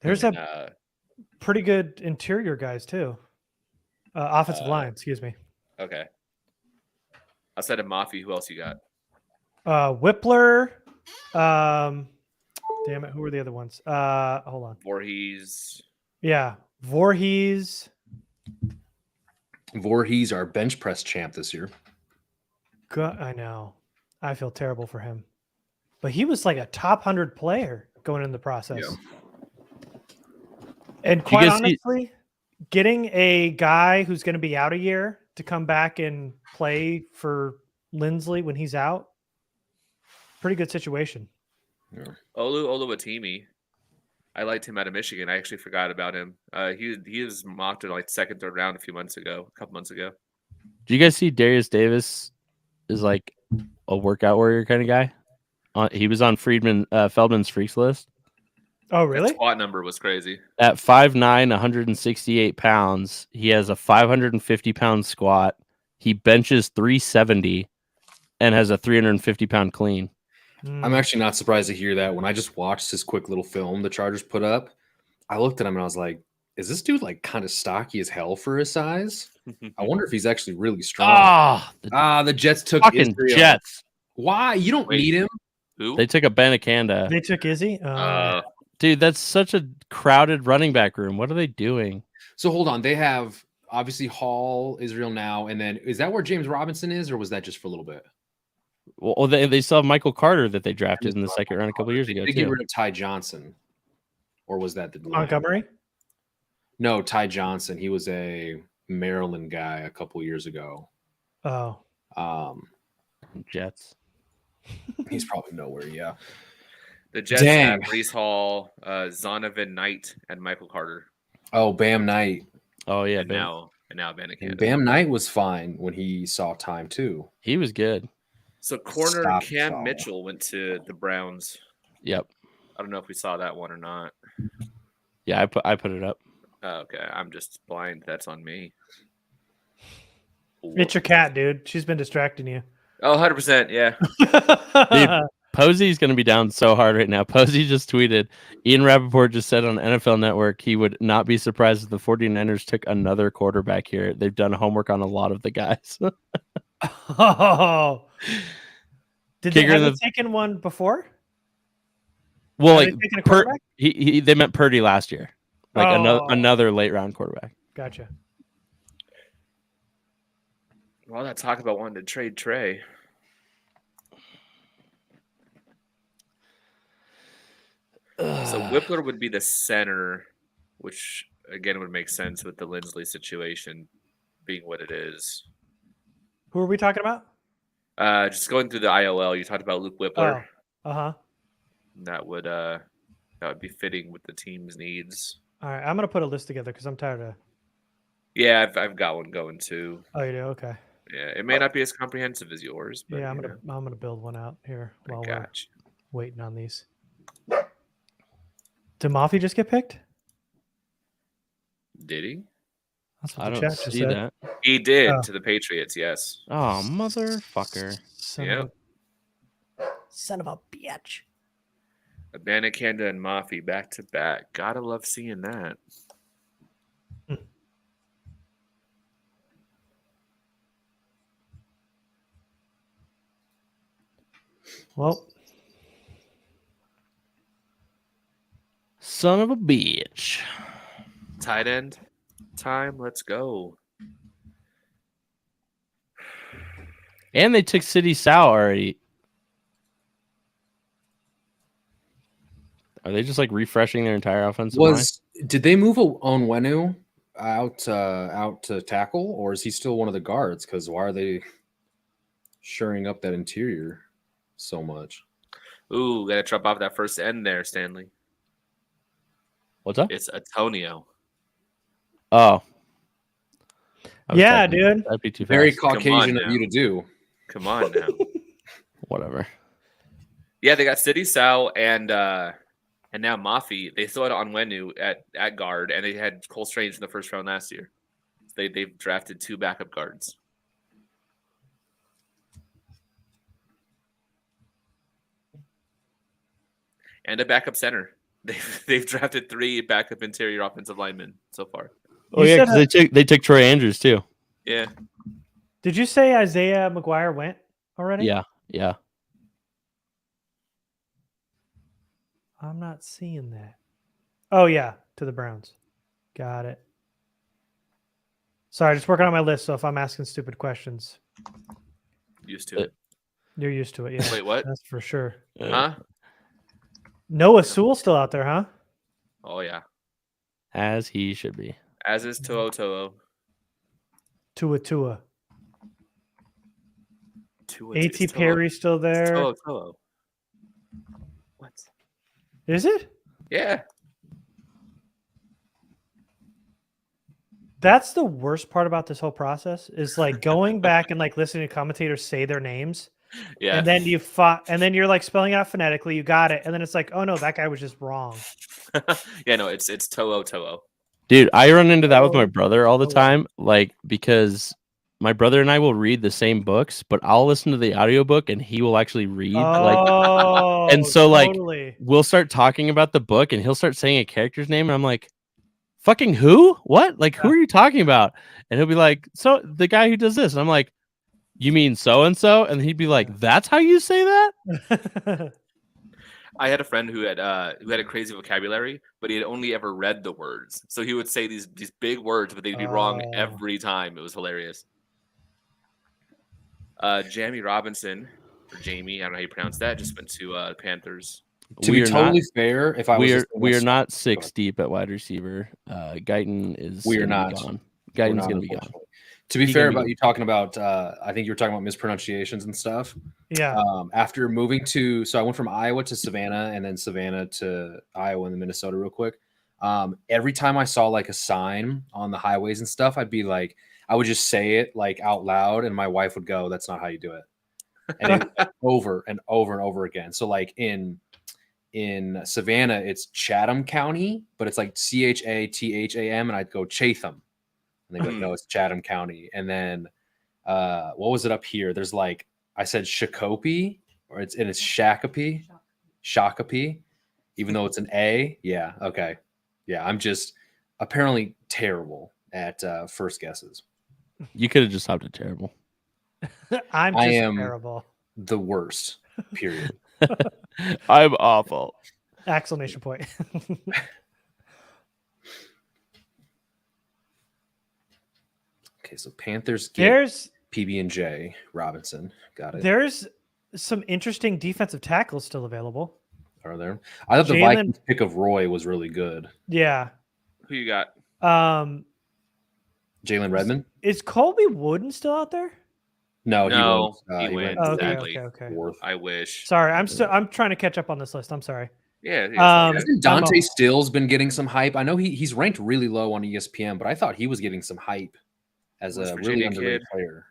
There's a pretty good interior guys too. Offensive line, excuse me.
Okay. Outside of Maffey, who else you got?
Whippler. Damn it, who were the other ones? Hold on.
Voorhees.
Yeah, Voorhees.
Voorhees, our bench press champ this year.
I know. I feel terrible for him. But he was like a top 100 player going in the process. Yeah. And quite honestly, getting a guy who's going to be out a year to come back and play for Lindsley when he's out, pretty good situation.
Yeah. Oluwatimi. I liked him out of Michigan. I actually forgot about him. He was mocked in like second, third round a couple months ago.
Do you guys see Darius Davis is like a workout warrior kind of guy? He was on Feldman's freaks list.
Oh, really?
That squat number was crazy.
At 5'9", 168 pounds, he has a 550-pound squat. He benches 370, and has a 350-pound clean.
I'm actually not surprised to hear that. When I just watched this quick little film the Chargers put up, I looked at him and I was like, is this dude like kind of stocky as hell for his size? I wonder if he's actually really strong. The Jets took
Fucking
Israel.
Jets.
Why? You don't need him.
Who?
They took a Banacanda.
They took Izzy.
Dude, that's such a crowded running back room. What are they doing?
So hold on. They have obviously Hall, Israel now, and then is that where James Robinson is, or was that just for a still bit?
Well, they still have Michael Carter that they drafted in the second round a couple years ago.
They get rid of Ty Johnson, or was that the
Montgomery?
No, Ty Johnson. He was a Maryland guy a couple years ago.
Oh,
Jets.
He's probably nowhere. Yeah.
The Jets have Brees Hall, Zonovan Knight, and Michael Carter.
Oh, Bam Knight.
Oh yeah,
and now Banacanda.
Bam Knight was fine when he saw time too.
He was good.
So corner Cam Mitchell went to the Browns.
Yep.
I don't know if we saw that one or not.
Yeah, I put it up.
Okay, I'm just blind. That's on me.
it's your cat, dude. She's been distracting you.
Oh, 100%. Yeah.
Dude, Posey's going to be down so hard right now. Posey just tweeted, Ian Rappaport just said on NFL Network he would not be surprised if the 49ers took another quarterback here. They've done homework on a lot of the guys.
Oh. Did they have taken one before?
Well, like they meant Purdy last year. Like another late round quarterback.
Gotcha.
Well, that talk about wanting to trade Trey. So Whippler would be the center, which again would make sense with the Lindsley situation being what it is.
Who are we talking about?
Just going through the IOL, you talked about Luke Whippler. That would be fitting with the team's needs.
All right, I'm gonna put a list together because I'm tired of.
Yeah, I've got one going too.
Oh, you do? Okay.
Yeah, it may not be as comprehensive as yours, but
yeah, I'm gonna build one out here while we're waiting on these. Did Mafi just get picked?
Did he?
That's what
I don't see that.
He did to the Patriots, yes.
Oh, motherfucker.
Son of a bitch.
Abanikanda and Mafi back to back. Gotta love seeing that.
Well,
son of a bitch.
Tight end time. Let's go.
And they took City Sal already. Are they just like refreshing their entire offensive line?
Did they move Onwenu out to tackle, or is he still one of the guards? Because why are they shoring up that interior so much?
Ooh, gotta drop off that first end there, Stanley.
What's up?
It's Antonio.
Oh.
Yeah, dude.
That'd be too fast.
Very Caucasian of you to do.
Come on now.
Whatever. Yeah,
they got City Sal and now Mafi. They still had Onwenu at guard, and they had Cole Strange in the first round last year. They've drafted 2 backup guards. And a backup center. They've drafted 3 backup interior offensive linemen so far.
Oh yeah, because they took Troy Andrews too.
Yeah.
Did you say Isaiah McGuire went already?
Yeah.
I'm not seeing that. Oh yeah, to the Browns. Got it. Sorry, just working on my list. So if I'm asking stupid questions,
used to it.
You're used to it. Yeah.
Wait, what?
That's for sure.
Huh?
Noah Sewell's still out there, huh?
Oh yeah.
As he should be.
As is To'o.
Tua. A.T. Perry's still there.
To'o. What?
Is it?
Yeah.
That's the worst part about this whole process is like going back and like listening to commentators say their names.
Yeah.
And then you're like spelling out phonetically, you got it. And then it's like, oh no, that guy was just wrong.
Yeah, no, it's To'o.
Dude, I run into that with my brother all the time, like because my brother and I will read the same books, but I'll listen to the audiobook and he will actually read.
Oh,
and so
totally.
we'll start talking about the book and he'll start saying a character's name and I'm like, fucking who? What? Like, who are you talking about? And he'll be like, so the guy who does this. And I'm like, you mean so and so? And he'd be like, that's how you say that?
I had a friend who had a crazy vocabulary, but he had only ever read the words. So he would say these big words, but they'd be wrong every time. It was hilarious. Jamie Robinson, or Jamie, I don't know how you pronounce that, just went to Panthers.
To be totally fair, if I was
we are not 6 deep at wide receiver. Guyton is gone. Guyton's going to be gone.
To be fair about you talking about, I think you were talking about mispronunciations and stuff.
Yeah.
After moving so I went from Iowa to Savannah and then Savannah to Iowa and then Minnesota real quick. Every time I saw like a sign on the highways and stuff, I would just say it like out loud and my wife would go, that's not how you do it. And it over and over and over again. So like in Savannah, it's Chatham County, but it's like Chatham and I'd go Chatham. And they go, no, it's Chatham County. And then what was it up here? There's like, I said Shakopee, or it's Shakopee, even though it's an A. Yeah, okay. Yeah, I'm just apparently terrible at first guesses.
You could have just stopped at terrible.
I am terrible.
The worst, period.
I'm awful.
Exclamation point.
Okay, so Panthers get PB&J Robinson. Got it.
There's some interesting defensive tackles still available.
Are there? I thought the Vikings pick of Roy was really good.
Yeah.
Who you got?
Jalen Redmond.
Is Colby Wooden still out there?
No,
he went.
Oh,
exactly.
Okay.
I wish.
Sorry, I'm trying to catch up on this list. I'm sorry.
Yeah.
Hasn't Dante Still's been getting some hype? I know he's ranked really low on ESPN, but I thought he was getting some hype as a really underrated player.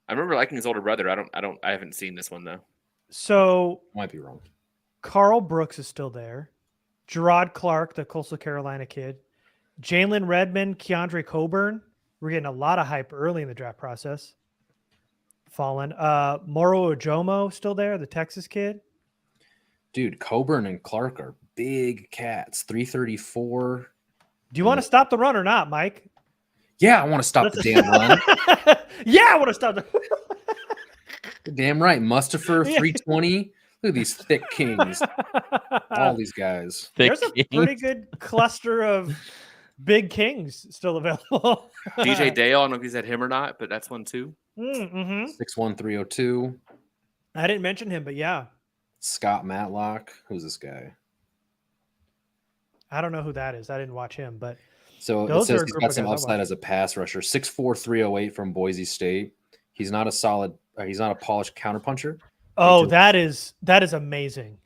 I remember liking his older brother. I haven't seen this one though.
So
might be wrong.
Carl Brooks is still there. Gerard Clark, the Coastal Carolina kid. Jalen Redmond, Keandre Coburn. We're getting a lot of hype early in the draft process. Fallen. Moro Ojomo still there, the Texas kid.
Dude, Coburn and Clark are big cats. 334.
Do you want to stop the run or not, Mike?
Yeah, I want to stop the damn run.
Yeah, I want to stop the
damn right. Mustafa 320. Look at these thick kings. All these guys.
There's a pretty good cluster of big kings still available.
DJ Dale, I don't know if he's at him or not, but that's one too.
61302.
I didn't mention him, but yeah.
Scott Matlock. Who's this guy?
I don't know who that is. I didn't watch him, but
so it says he's got some upside as a pass rusher. 6'4", 308 from Boise State. He's not a polished counterpuncher.
Oh, that is amazing.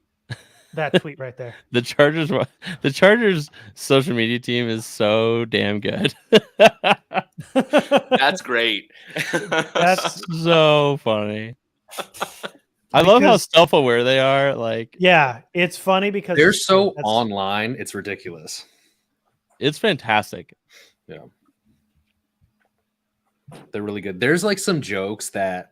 That tweet right there.
The Chargers social media team is so damn good.
That's great.
That's
so funny. I love how self-aware they are. Like,
yeah, it's funny because
they're so online. It's ridiculous.
It's fantastic.
Yeah. They're really good. There's like some jokes that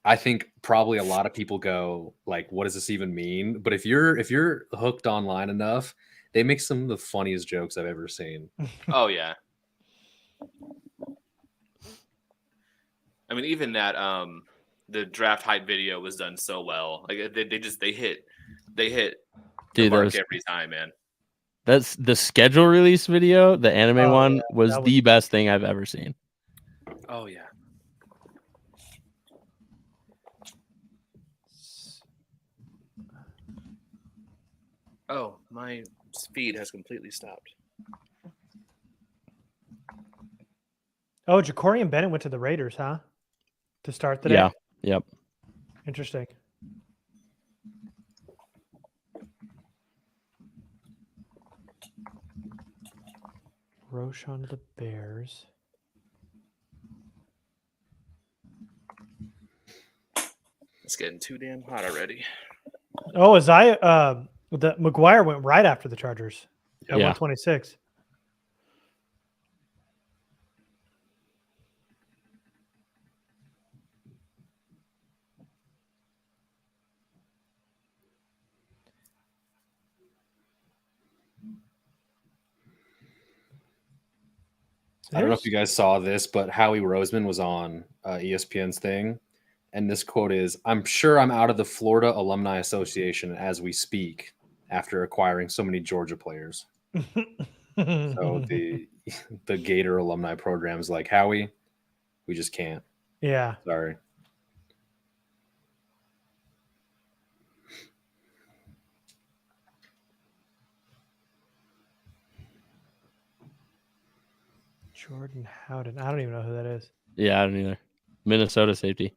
I think probably a lot of people go like, what does this even mean? But if you're hooked online enough, they make some of the funniest jokes I've ever seen.
Oh yeah. I mean, even that the draft hype video was done so well. Like they hit the mark every time, man.
That's the schedule release video. The anime one was the best thing I've ever seen.
Oh yeah. Oh, my feed has completely stopped.
Oh, Jacorian Bennett went to the Raiders, huh? To start the day?
Yeah. Yep.
Interesting. Roshan to the Bears.
It's getting too damn hot already.
Oh, the McGuire went right after the Chargers at 126.
I don't know if you guys saw this, but Howie Roseman was on ESPN's thing. And this quote is, "I'm sure I'm out of the Florida Alumni Association as we speak after acquiring so many Georgia players." So the Gator alumni program is like, Howie, we just can't.
Yeah.
Sorry.
Jordan Howden. I don't even know who that is.
Yeah, I don't either. Minnesota safety.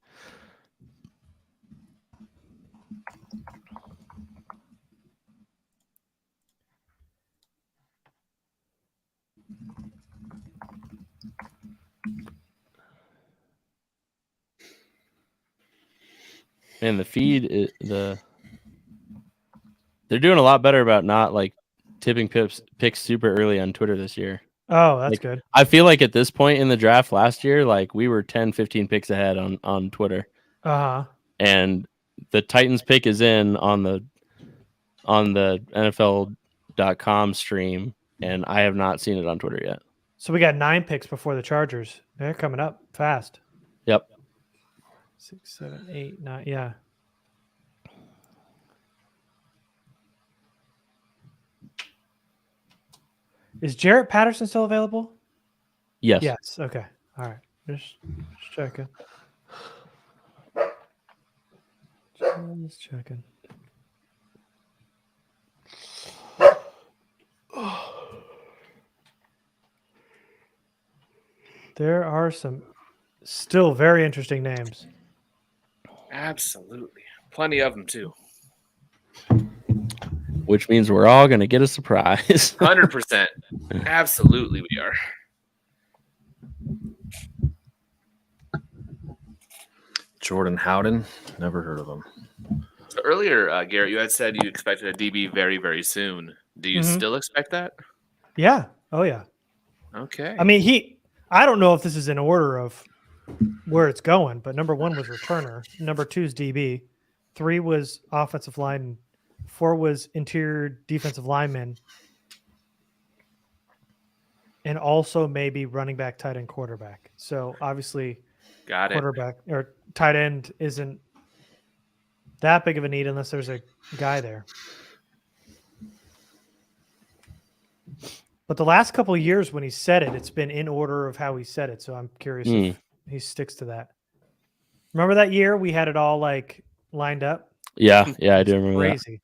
And the feed, they're doing a lot better about not like tipping picks super early on Twitter this year.
Oh, that's
Like,
good.
I feel like at this point in the draft last year, like we were 10, 15 picks ahead on Twitter.
Uh-huh.
And the Titans pick is in on the NFL.com stream, and I have not seen it on Twitter yet.
So we got 9 picks before the Chargers. They're coming up fast.
Yep.
6, 7, 8, 9. Yeah. Is Jarrett Patterson still available?
Yes.
Yes. Okay. All right. Just checking. Just checking. There are some still very interesting names.
Absolutely. Plenty of them, too.
Which means we're all going to get a surprise.
100%. Absolutely, we are.
Jordan Howden, never heard of him.
So earlier, Garrett, you had said you expected a DB very, very soon. Do you still expect that?
Yeah. Oh, yeah.
Okay.
I mean, I don't know if this is in order of where it's going, but number 1 was returner. Number 2 is DB. 3 was offensive line. 4 was interior defensive lineman. And also maybe running back, tight end, quarterback. So obviously
Got it.
quarterback or tight end isn't that big of a need unless there's a guy there. But the last couple of years when he said it, it's been in order of how he said it. So I'm curious if he sticks to that. Remember that year we had it all like lined up?
Yeah, I do remember
Crazy.
that.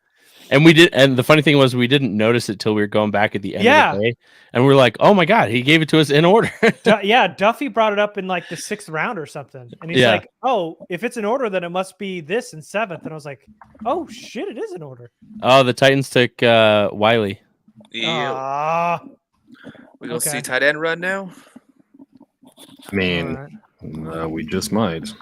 And we did, and the funny thing was we didn't notice it till we were going back at the end of the day, and we're like, "Oh my god, he gave it to us in order."
Duffy brought it up in like the 6th round or something, and he's like, "Oh, if it's in order, then it must be this in 7th." And I was like, "Oh shit, it is in order."
Oh, the Titans took Wiley.
Yeah. We gonna see tight end run now?
I mean, we just might.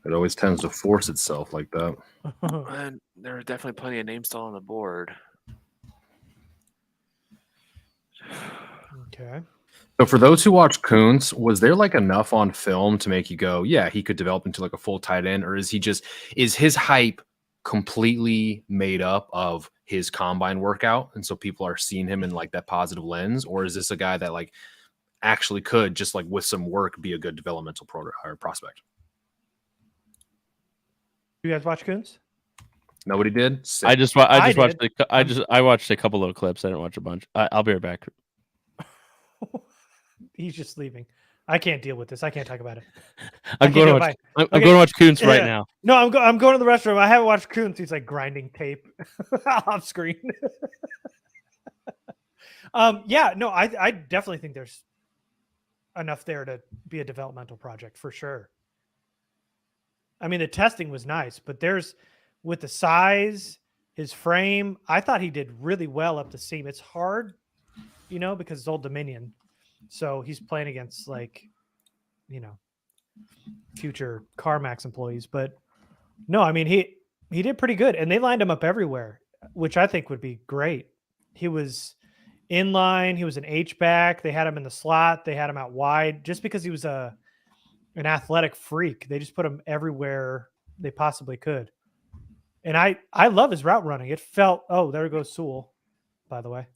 It always tends to force itself like that.
And there are definitely plenty of names still on the board.
Okay.
So for those who watch Kuntz, was there like enough on film to make you go, yeah, he could develop into like a full tight end, or is his hype completely made up of his combine workout, and so people are seeing him in like that positive lens, or is this a guy that like actually could just like with some work be a good developmental prospect?
You guys watch Kuntz?
Nobody did.
I watched a couple of clips. I didn't watch a bunch. I'll be right back.
He's just leaving. I can't deal with this. I can't talk about it.
I'm going to watch Kuntz right now.
No, I'm going to the restroom. I haven't watched Kuntz. He's like grinding tape off screen. I definitely think there's enough there to be a developmental project for sure. I mean, the testing was nice, but with the size, his frame, I thought he did really well up the seam. It's hard, because it's Old Dominion. So he's playing against future CarMax employees. But no, I mean, he did pretty good. And they lined him up everywhere, which I think would be great. He was in line. He was an H-back. They had him in the slot. They had him out wide just because he was an athletic freak. They just put him everywhere they possibly could. And I love his route running. It felt, there goes Sewell, by the way.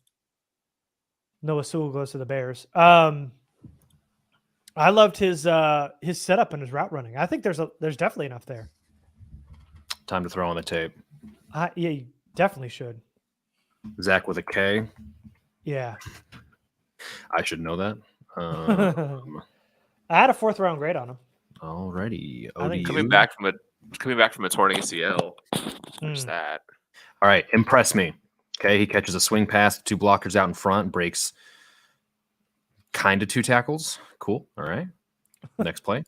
Noah Sewell goes to the Bears. I loved his setup and his route running. I think there's definitely enough there.
Time to throw on the tape.
Yeah, you definitely should.
Zach with a K.
Yeah.
I should know that.
I had a 4th round grade on him.
Alrighty.
I think
Coming back from a torn ACL. There's
Mm.
that.
All right, impress me. Okay, he catches a swing pass, 2 blockers out in front, breaks kind of 2 tackles. Cool. All right. Next play.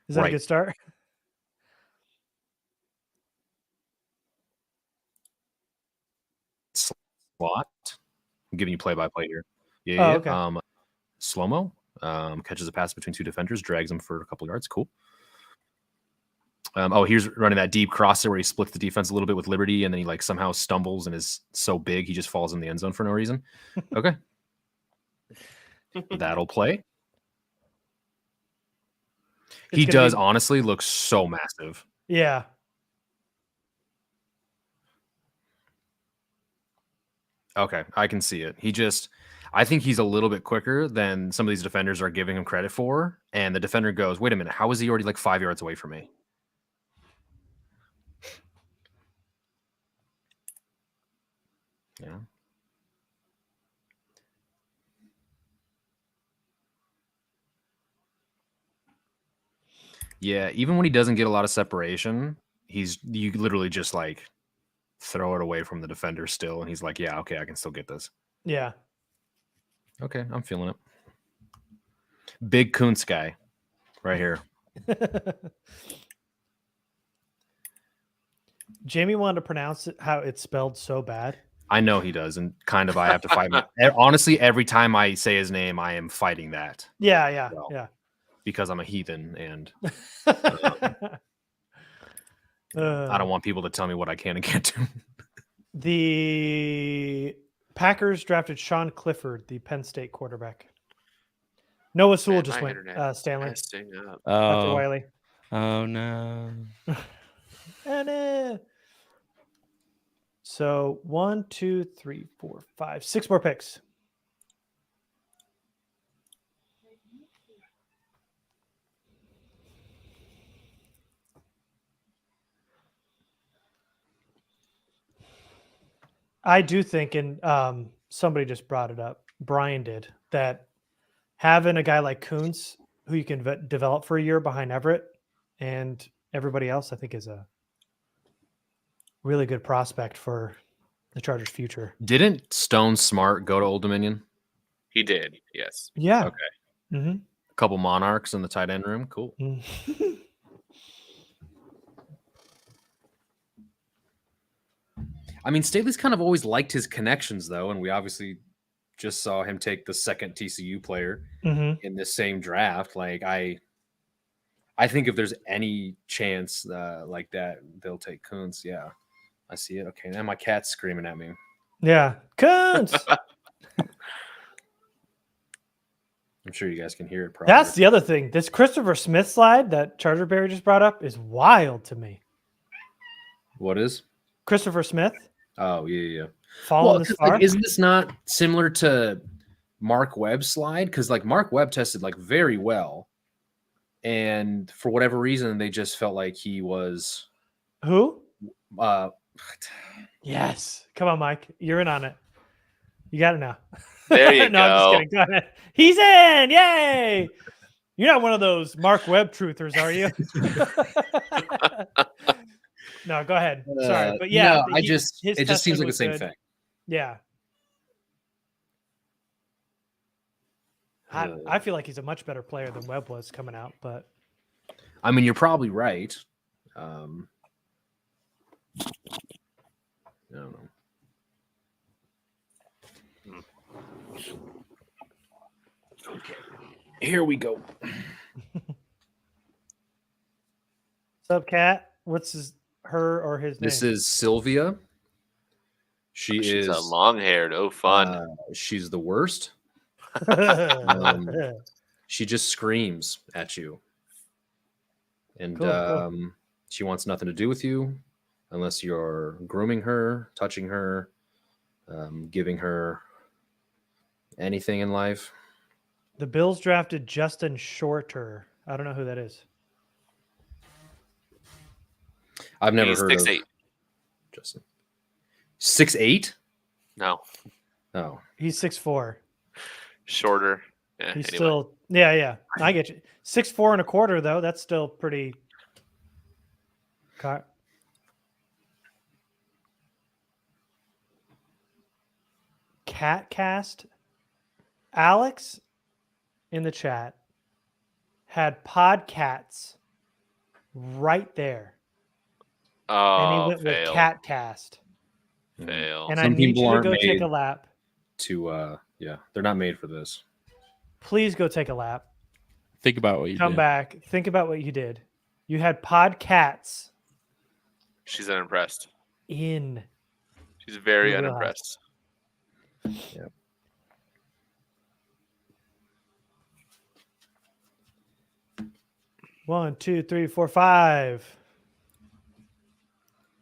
Is that
Right.
a good start?
Slot. I'm giving you play-by-play here. Yeah.
Oh,
yeah.
okay.
Slow-mo. Catches a pass between 2 defenders, drags him for a couple yards. Cool. Here's running that deep crosser where he splits the defense a little bit with Liberty, and then he like somehow stumbles and is so big he just falls in the end zone for no reason. Okay. That'll play. He does honestly look so massive.
Yeah.
Okay, I can see it. I think he's a little bit quicker than some of these defenders are giving him credit for. And the defender goes, wait a minute, how is he already like 5 yards away from me? Yeah. Yeah, even when he doesn't get a lot of separation, you literally just like throw it away from the defender still, and he's like, yeah, okay, I can still get this.
Yeah.
Okay, I'm feeling it. Big Kuntz guy right here.
Jamie wanted to pronounce it how it's spelled so bad.
I know he does, and kind of I have to fight him. Honestly, every time I say his name, I am fighting that.
Yeah.
Because I'm a heathen, and
I
I don't want people to tell me what I can and can't do.
The Packers drafted Sean Clifford, the Penn State quarterback. Noah Sewell just went. Stanley.
Up.
Dr. Wiley.
Oh no.
So 1, 2, 3, 4, 5, 6 more picks. I do think, and somebody just brought it up, Brian did, that having a guy like Kuntz who you can develop for a year behind Everett and everybody else, I think is a really good prospect for the Chargers' future.
Didn't Stone Smart go to Old Dominion?
He did, yes.
Yeah.
Okay.
Mm-hmm.
A couple Monarchs in the tight end room. Cool. I mean, Staley's kind of always liked his connections, though, and we obviously just saw him take the second TCU player in this same draft. Like, I think if there's any chance like that, they'll take Kuntz. Yeah, I see it. Okay, now my cat's screaming at me.
Yeah, Kuntz.
I'm sure you guys can hear it. Probably.
That's the other thing. This Christopher Smith slide that Charger Barry just brought up is wild to me.
What is?
Christopher Smith.
Oh, yeah.
Falling this far?
Like, isn't this not similar to Mark Webb's slide? Because like Mark Webb tested like very well, and for whatever reason, they just felt like he was
who? Yes. Come on, Mike. You're in on it. You got it now.
There you
no,
go.
I'm just kidding. Go ahead. He's in. Yay. You're not one of those Mark Webb truthers, are you? No, go ahead. Sorry. But yeah,
no, it just seems like the same thing.
Yeah. I feel like he's a much better player than Webb was coming out, but
I mean, you're probably right. I don't know. Okay. Here we go.
What's up, Kat? What's her or his name?
This is Sylvia. She's
a long-haired. Oh, fun.
She's the worst. She just screams at you. And
cool.
She wants nothing to do with you unless you're grooming her, touching her, giving her anything in life.
The Bills drafted Justin Shorter. I don't know who that is.
I've never
He's
heard
6'8".
of Justin. 6'8"?
No,
Oh,
He's 6'4".
shorter. Yeah,
He's
anyway.
still, yeah. I get you. 6'4" and a quarter though. That's still pretty. Catcast. Alex in the chat had Podcats right there, and he
Oh,
went with
fail.
Catcast.
Fail.
And I
Some
need
people
you to
aren't
go take
made
a lap.
to yeah, they're not made for this.
Please go take a lap.
Think about what you
Come
did.
back. Think about what you did. You had Podcats
She's unimpressed.
in.
She's very
In the
unimpressed.
Yep.
One, two, three, four, five.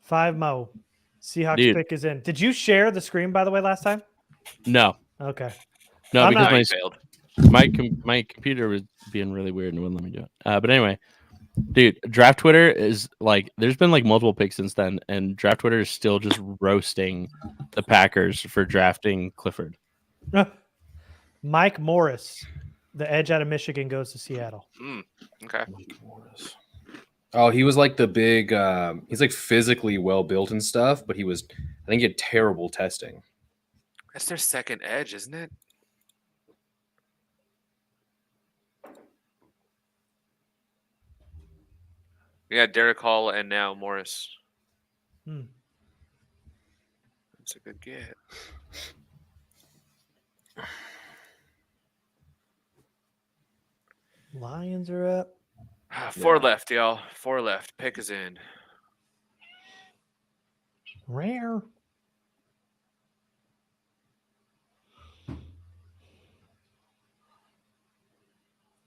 5 mo. Seahawks
Dude.
pick is in. Did you share the screen, by the way, last time?
No,
Okay.
no,
I'm
because
not-
No,
my
you failed.
my computer was being really weird and wouldn't let me do it. But anyway, dude, draft Twitter is like there's been like multiple picks since then, and draft Twitter is still just roasting the Packers for drafting Clifford.
Mike Morris, the edge out of Michigan, goes to Seattle.
Okay.
Oh, he was like the big he's like physically well built and stuff, but I think he had terrible testing.
That's their second edge, isn't it? Yeah, Derek Hall and now Morris.
Hmm.
That's a good get.
Lions are up.
4 left, y'all. 4 left. Pick is in.
Rare.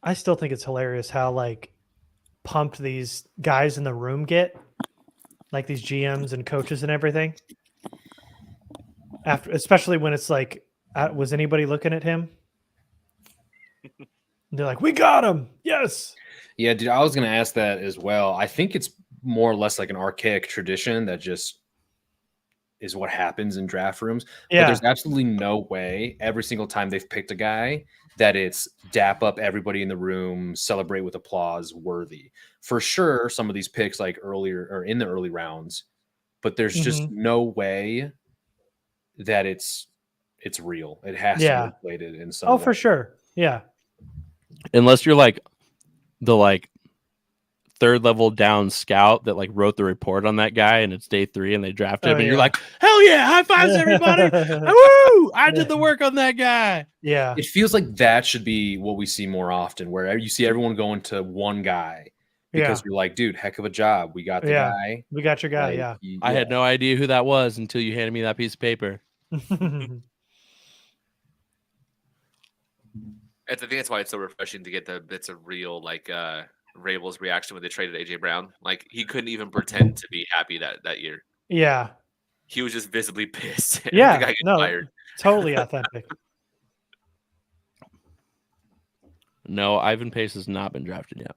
I still think it's hilarious how like pumped these guys in the room get, like these GMs and coaches and everything. After, especially when it's like, was anybody looking at him? They're like, we got him. Yes.
Yeah, dude, I was gonna ask that as well. I think it's more or less like an archaic tradition that just is what happens in draft rooms. But
Yeah.
there's absolutely no way every single time they've picked a guy that it's dap up everybody in the room, celebrate with applause worthy. For sure, some of these picks like earlier or in the early rounds, but there's just no way that it's real. It has to be inflated in some way.
For sure. Yeah.
Unless you're like the like third level down scout that like wrote the report on that guy and it's day 3 and they draft him and you're like, hell yeah, high fives everybody. Woo! I did the work on that guy.
Yeah.
It feels like that should be what we see more often, where you see everyone going to one guy because you're like, dude, heck of a job. We got the guy.
We got your guy.
Like,
I had no idea who that was until you handed me that piece of paper.
I think that's why it's so refreshing to get the bits of real, like Rabel's reaction when they traded AJ Brown. Like he couldn't even pretend to be happy that year.
Yeah.
He was just visibly pissed.
Yeah.
The guy
No,
fired.
totally authentic.
No, Ivan Pace has not been drafted yet.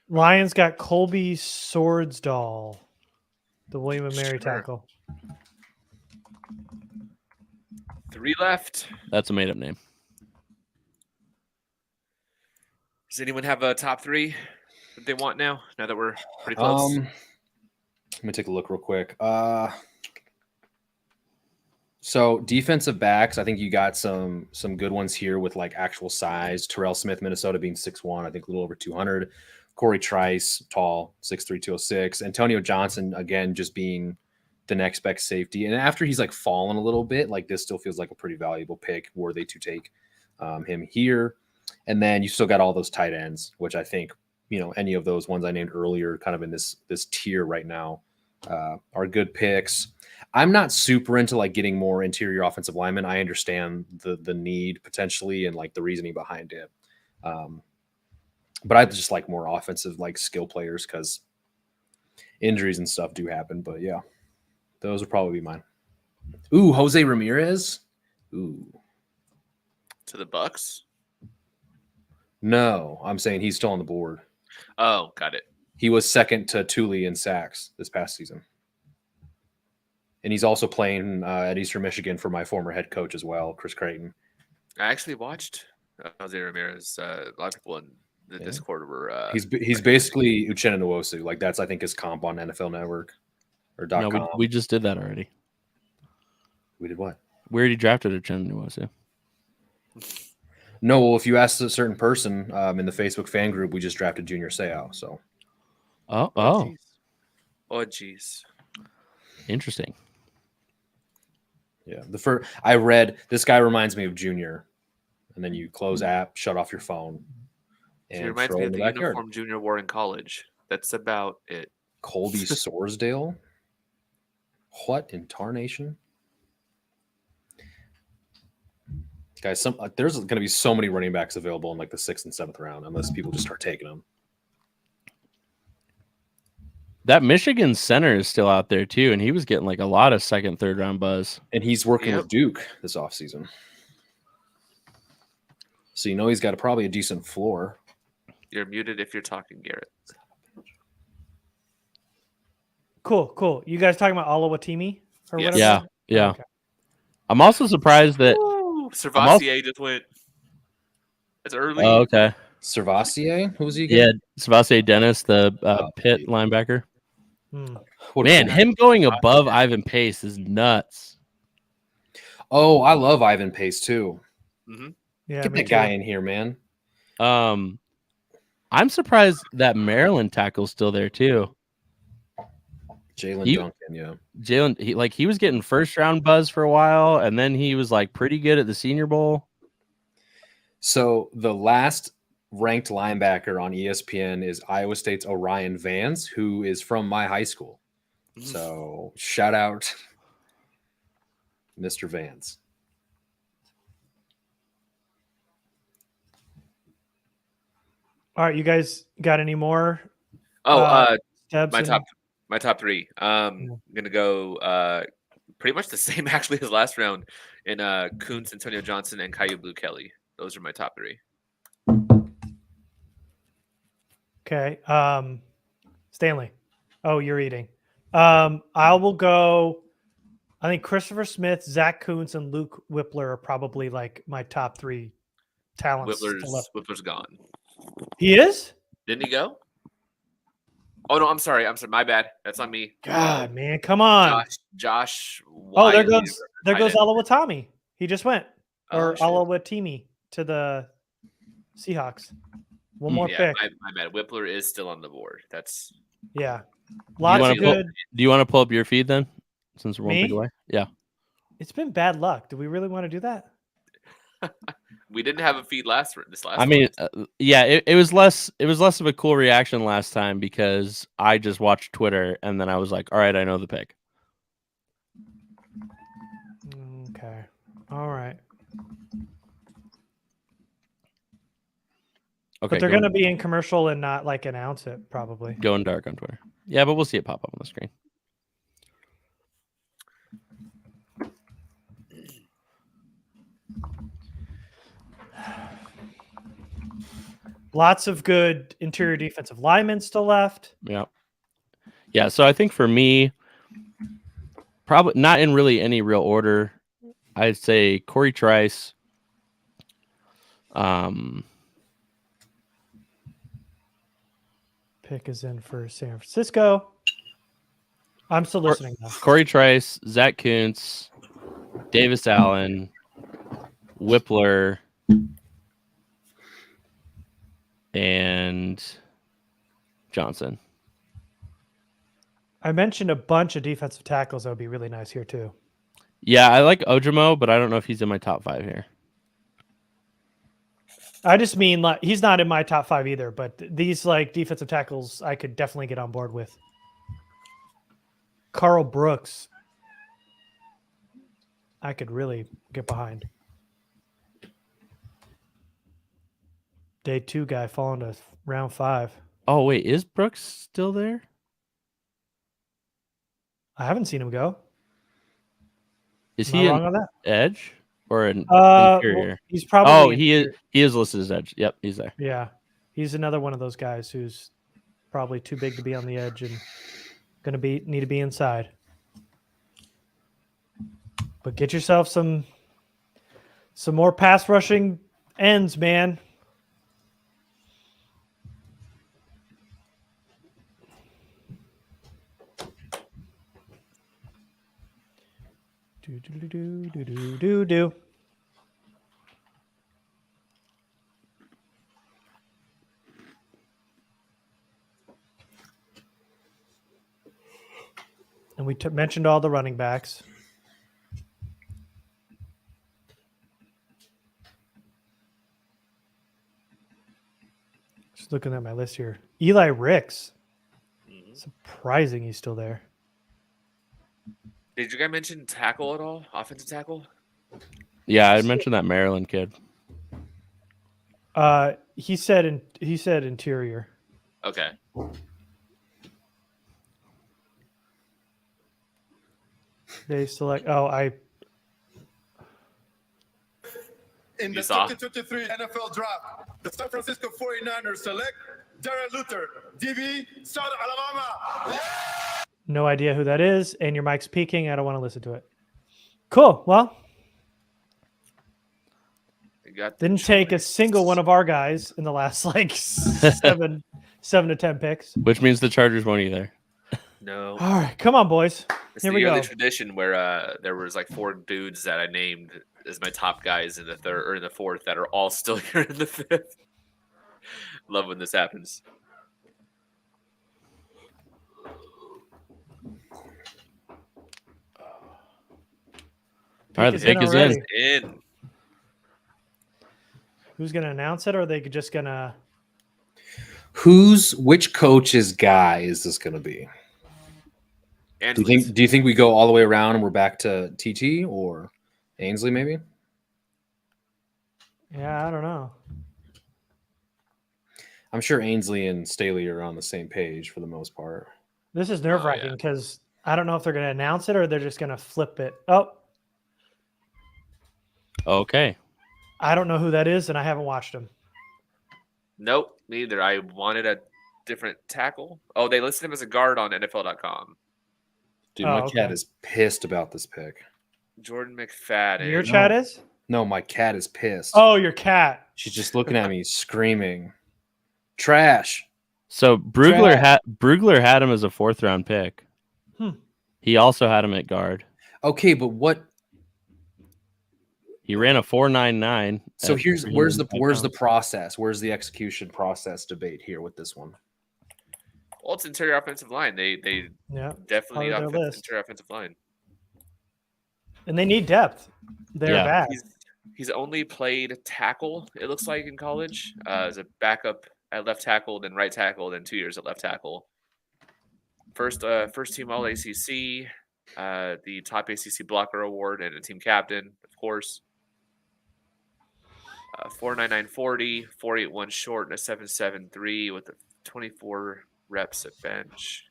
Lions got Colby Swordsdahl, the William and Mary
Sure.
tackle.
3 left.
That's a made up name.
Does anyone have a top 3 that they want now? Now that we're pretty close.
Let me take a look real quick. So defensive backs, I think you got some good ones here with like actual size. Terrell Smith, Minnesota, being 6'1", I think a little over 200. Corey Trice, tall, 6'3", 206. Antonio Johnson, again, just being the next best safety. And after he's like fallen a little bit, like this still feels like a pretty valuable pick, worthy to take him here. And then you still got all those tight ends, which I think, any of those ones I named earlier, kind of in this tier right now, are good picks. I'm not super into like getting more interior offensive linemen. I understand the need potentially and like the reasoning behind it. But I just like more offensive like skill players because injuries and stuff do happen. But yeah, those would probably be mine. Ooh, Jose Ramirez. Ooh.
To the Bucks?
No, I'm saying he's still on the board.
Oh, got it.
He was second to Tuli in sacks this past season. And he's also playing at Eastern Michigan for my former head coach as well, Chris Creighton.
I actually watched Jose Ramirez. A lot of people in the Discord were.
He's basically Uchenna Nwosu. Like that's I think his comp on NFL Network or .com.
No, we just did that already.
We did what?
We already drafted a Chen Nwosu.
No, well, if you asked a certain person in the Facebook fan group, we just drafted Junior Seau. So.
Oh,
Jeez.
Interesting.
Yeah, I read this guy reminds me of Junior, and then you close app, shut off your phone, and
He reminds
throw
me
it
of
in
the
the backyard.
uniform Junior wore in college. That's about it.
Colby Sorsdale. What in tarnation? Guys, there's going to be so many running backs available in like the 6th and 7th round, unless people just start taking them.
That Michigan center is still out there too, and he was getting like a lot of 2nd, 3rd round buzz.
And he's working with Duke this offseason. So you know he's got probably a decent floor.
You're muted if you're talking, Garrett.
Cool. You guys talking about Olawatimi or
Yes.
whatever?
Yeah.
Okay.
I'm also surprised that.
Servassier just went. It's early.
Oh, okay.
Servassier? Who was he
Yeah,
again?
Savase Dennis, the Pitt linebacker.
What
Man, him going above Ivan Pace is nuts.
Oh, I love Ivan Pace too.
Mm-hmm.
Yeah,
Get
me
that guy
too.
in here, man.
I'm surprised that Maryland tackle's still there too.
Jalen Duncan, yeah.
Jalen, he was getting 1st round buzz for a while, and then he was like pretty good at the Senior Bowl.
So the last ranked linebacker on ESPN is Iowa State's Orion Vance, who is from my high school. So shout out Mr. Vance.
All right, you guys got any more?
My top 3. I'm gonna go pretty much the same actually as last round in Kuntz, Antonio Johnson, and Caillou Blue Kelly. Those are my top 3.
Okay. Stanley. Oh, you're eating. I will go. I think Christopher Smith, Zach Kuntz, and Luke Whippler are probably like my top 3 talents.
Whippler's gone.
He is?
Didn't he go? Oh no, I'm sorry. My bad. That's on me.
God, man, come on.
Josh.
Oh, there
Wyatt,
goes Olawatimi. He just went. Or
shit.
Olawatimi to the Seahawks. One more pick.
My bad. Whippler is still on the board. That's
lots of good.
Do you want to pull up your feed then? Since we're one pick
Me?
away? Yeah.
It's been bad luck. Do we really want to do that?
We didn't have a feed last.
I mean, it was less of a cool reaction last time because I just watched Twitter and then I was like, all right, I know the pick.
Okay. All right.
Okay.
But they're going to be in commercial and not like announce it probably.
Going dark on Twitter. Yeah, but we'll see it pop up on the screen.
Lots of good interior defensive linemen still left.
Yeah. Yeah. So I think for me, probably not in really any real order. I'd say Corey Trice.
Pick is in for San Francisco. I'm still listening though.
Corey Trice, Zach Kuntz, Davis Allen, Whippler, and Johnson.
I mentioned a bunch of defensive tackles that would be really nice here too.
Yeah, I like Ojimo, but I don't know if he's in my top 5 here.
I just mean like he's not in my top 5 either, but these like defensive tackles I could definitely get on board with. Carl Brooks, I could really get behind. Day 2 guy falling to round 5.
Oh, wait, is Brooks still there?
I haven't seen him go.
Is
Am I
he
wrong
an
on that?
edge? or an
Well,
interior?
he's probably.
Oh, he is listed as edge. Yep, he's there.
Yeah, he's another one of those guys who's probably too big to be on the edge and gonna need to be inside. But get yourself some more pass rushing ends, man. Do. And we mentioned all the running backs. Just looking at my list here. Eli Ricks. Surprising he's still there.
Did you guys mention tackle at all? Offensive tackle?
Yeah, I mentioned that Maryland kid.
He said interior.
Okay.
They select.
In the 2023 NFL Draft, the San Francisco 49ers select Darren Luther, DB, South Alabama.
No idea who that is, and your mic's peaking. I don't want to listen to it. Cool. Well, didn't take a single one of our guys in the last like 7 to 10 picks.
Which means the Chargers won't either.
No.
All right, come on, boys.
It's
Here
the
we
yearly
go.
tradition where there was like 4 dudes that I named as my top guys in the third or in the fourth that are all still here in the fifth. Love when this happens.
All right, the pick is
already.
In.
Who's going to announce it, or are they just going to?
Which coach's guy is this going to be?
And
Do you think we go all the way around and we're back to TT or Ainsley maybe?
Yeah, I don't know.
I'm sure Ainsley and Staley are on the same page for the most part.
This is nerve-wracking because I don't know if they're going to announce it or they're just going to flip it. Oh,
Okay.
I don't know who that is, and I haven't watched him.
Nope, neither. I wanted a different tackle. Oh, they listed him as a guard on NFL.com.
Dude, my cat is pissed about this pick.
Jordan McFadden.
Your chat is?
No, my cat is pissed.
Oh, your cat.
She's just looking at me screaming. Trash.
So Brugler had him as a 4th round pick. He also had him at guard.
Okay, but what?
He ran a 4.99.
So where's the process? Where's the execution process debate here with this one?
Well, it's interior offensive line. They definitely need interior offensive line.
And they need depth. They're bad.
He's only played tackle, it looks like, in college as a backup at left tackle, then right tackle, then 2 years at left tackle. First team All ACC, the top ACC blocker award, and a team captain, of course. 4.99 40, 4.81 short, and a 7.73 with a 24 reps at bench.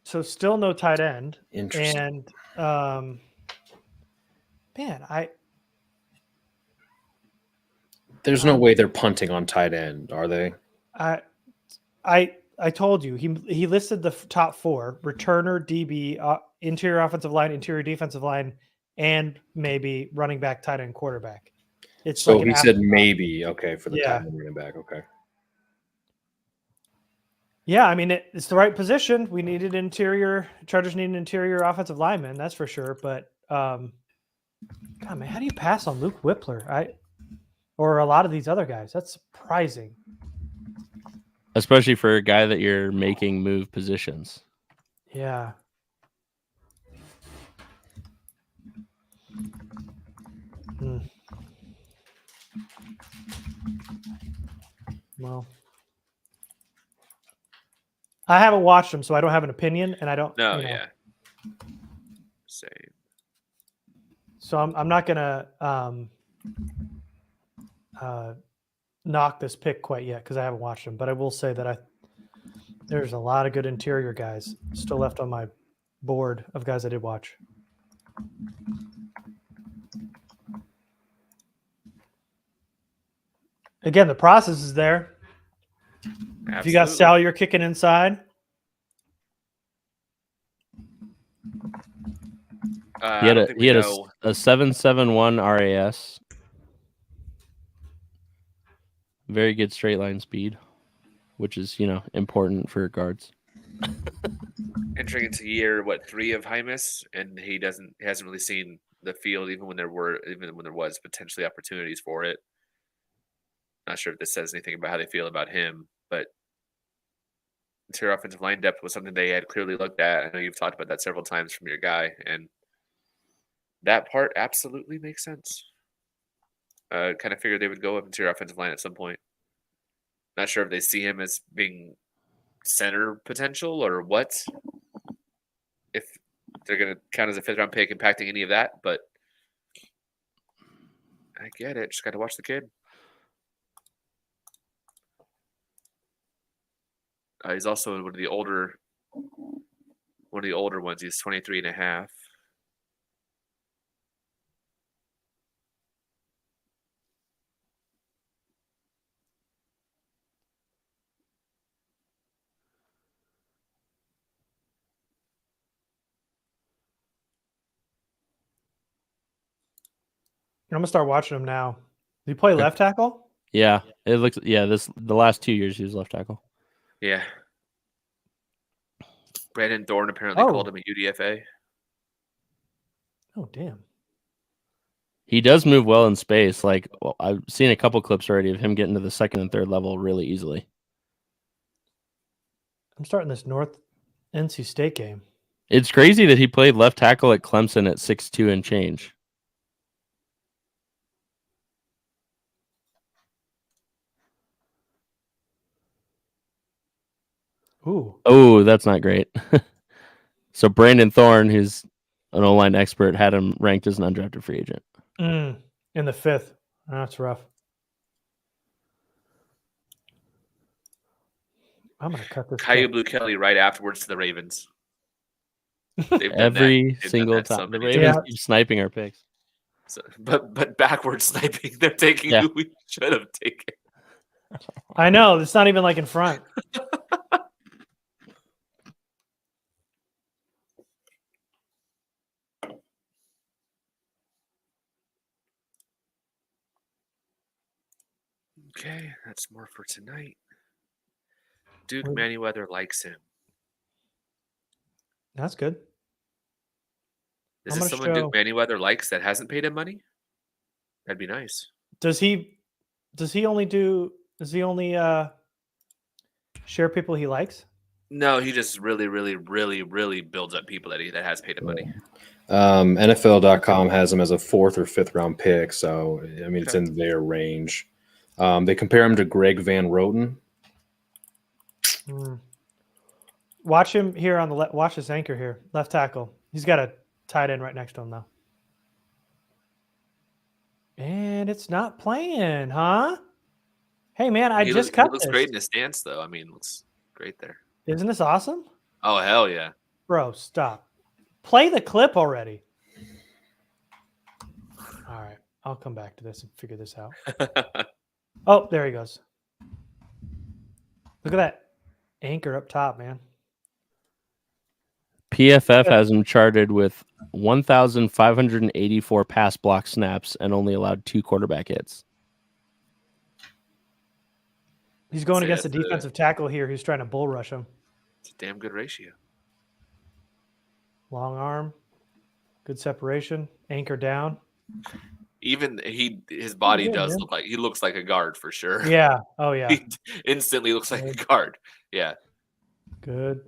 So still no tight end.
Interesting.
And
there's no way they're punting on tight end, are they?
I told you he listed the top 4: returner, DB, interior offensive line, interior defensive line, and maybe running back, tight end, quarterback. It's
so
like
he said maybe for the tight end running back. Okay.
Yeah, I mean it's the right position. We needed Chargers need an interior offensive lineman, that's for sure. But God, man, how do you pass on Luke Whippler? Or a lot of these other guys? That's surprising.
Especially for a guy that you're making move positions.
Yeah. Well, I haven't watched them, so I don't have an opinion, and I don't.
No, same.
So I'm not gonna knock this pick quite yet because I haven't watched them, but I will say that there's a lot of good interior guys still left on my board of guys I did watch. Again, the process is there. If you got
Absolutely.
Sal, you're kicking inside.
He
I
had
don't
a
think
he
we
had
know.
a 7.71 RAS. Very good straight line speed, which is important for guards.
Entering into year 3 of Hymus, and he hasn't really seen the field even when there was potentially opportunities for it. Not sure if this says anything about how they feel about him, but interior offensive line depth was something they had clearly looked at. I know you've talked about that several times from your guy, and that part absolutely makes sense. Kind of figured they would go with interior offensive line at some point. Not sure if they see him as being center potential or what. If they're going to count as a 5th round pick impacting any of that, but I get it. Just got to watch the kid. He's also one of the older ones. He's 23 and a half.
I'm gonna start watching him now. Did he play left tackle?
Yeah, it looks. Yeah, the last 2 years he was left tackle.
Yeah. Brandon Thorne apparently
Oh.
called him a UDFA.
Oh, damn.
He does move well in space. Like I've seen a couple clips already of him getting to the 2nd and 3rd level really easily.
I'm starting this North NC State game.
It's crazy that he played left tackle at Clemson at 6'2" and change.
Ooh.
Oh, that's not great. So Brandon Thorne, who's an O-line expert, had him ranked as an undrafted free agent.
In the 5th. That's rough. I'm gonna cut this.
Caillou Blue Kelly right afterwards to the Ravens. They've done
Every
that. They've
single
done that so
time. The
many
Ravens
times.
keep sniping our picks.
So, but backward sniping, they're taking
Yeah.
who we should have taken.
I know. It's not even like in front.
Okay, that's more for tonight. Duke
Wait.
Manyweather likes him.
That's good.
Is
I'm
this
gonna
someone
show-
Duke Manyweather likes that hasn't paid him money? That'd be nice.
Does he only share people he likes?
No, he just really, really, really, really builds up people that has paid him money.
NFL.com has him as a 4th or 5th round pick, so I mean it's
Okay.
in their range. They compare him to Greg Van Roten.
Watch him here on the left. Watch this anchor here, left tackle. He's got a tight end right next to him though. And it's not playing, huh? Hey man, I just cut
He looks
this.
great in his stance, though. I mean, looks great there.
Isn't this awesome?
Oh hell yeah!
Bro, stop. Play the clip already. All right. I'll come back to this and figure this out. Oh, there he goes. Look at that anchor up top, man.
PFF has him charted with 1,584 pass block snaps and only allowed 2 quarterback hits.
He's going
Say
against the
that's a-
defensive tackle here who's trying to bull rush him.
It's a damn good ratio.
Long arm, good separation, anchor down.
Even his body
good,
does
man.
look like he looks like a guard for sure.
Yeah. Oh, yeah.
He instantly looks like a guard. Yeah.
Good.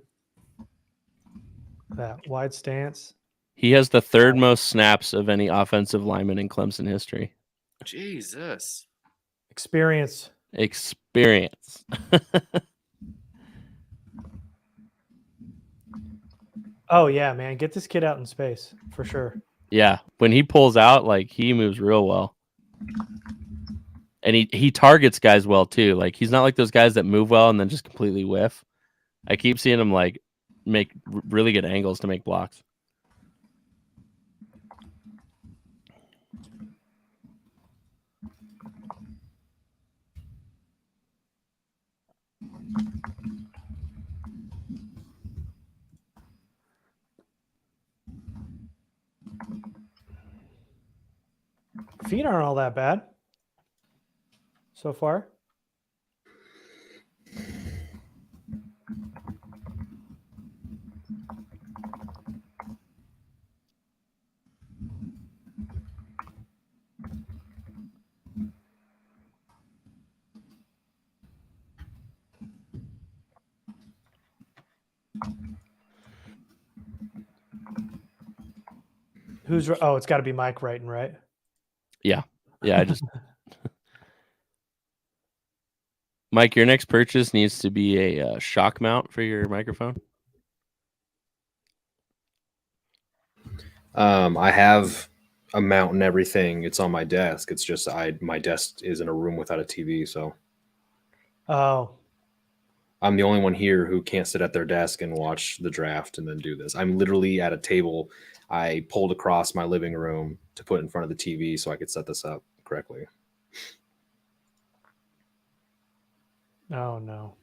That wide stance.
He has the 3rd most snaps of any offensive lineman in Clemson history.
Jesus.
Experience.
Experience.
Oh, yeah, man. Get this kid out in space for sure.
Yeah, when he pulls out, like he moves real well. And he targets guys well too. Like he's not like those guys that move well and then just completely whiff. I keep seeing him like make really good angles to make blocks.
Feet aren't all that bad so far. Who's oh, it's got to be Mike writing, right?
Yeah. I just Mike, your next purchase needs to be a shock mount for your microphone.
I have a mount and everything. It's on my desk. It's just my desk is in a room without a TV, so
Oh,
I'm the only one here who can't sit at their desk and watch the draft and then do this. I'm literally at a table I pulled across my living room to put in front of the TV so I could set this up correctly.
oh no.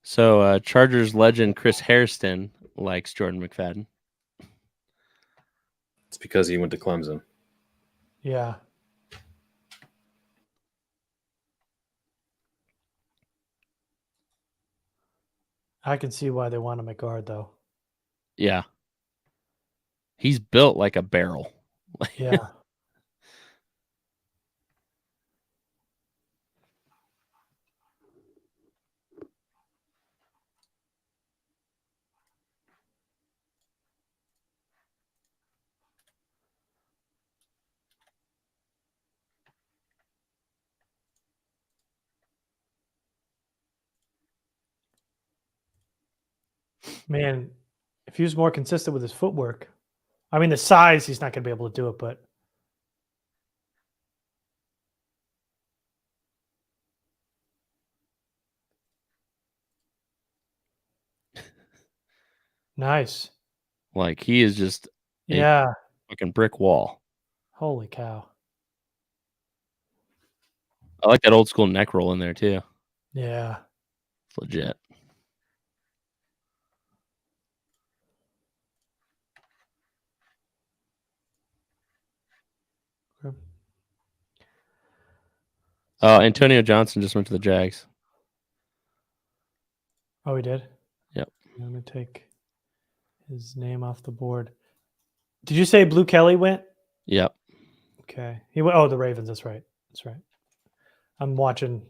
So Chargers legend Chris Hairston likes Jordan McFadden.
It's because he went to Clemson.
Yeah. I can see why they want him at guard, though.
Yeah. He's built like a barrel.
Yeah. Man, if he was more consistent with his footwork, I mean, the size, he's not going to be able to do it, but nice.
Like he is just a
Yeah.
fucking brick wall.
Holy cow.
I like that old school neck roll in there too.
Yeah.
It's legit.
Okay.
Oh, Antonio Johnson just went to the Jags.
Oh, he did?
Yep.
Let me take his name off the board. Did you say Blue Kelly went?
Yep.
Okay. He went. Oh, the Ravens. That's right. That's right. I'm watching.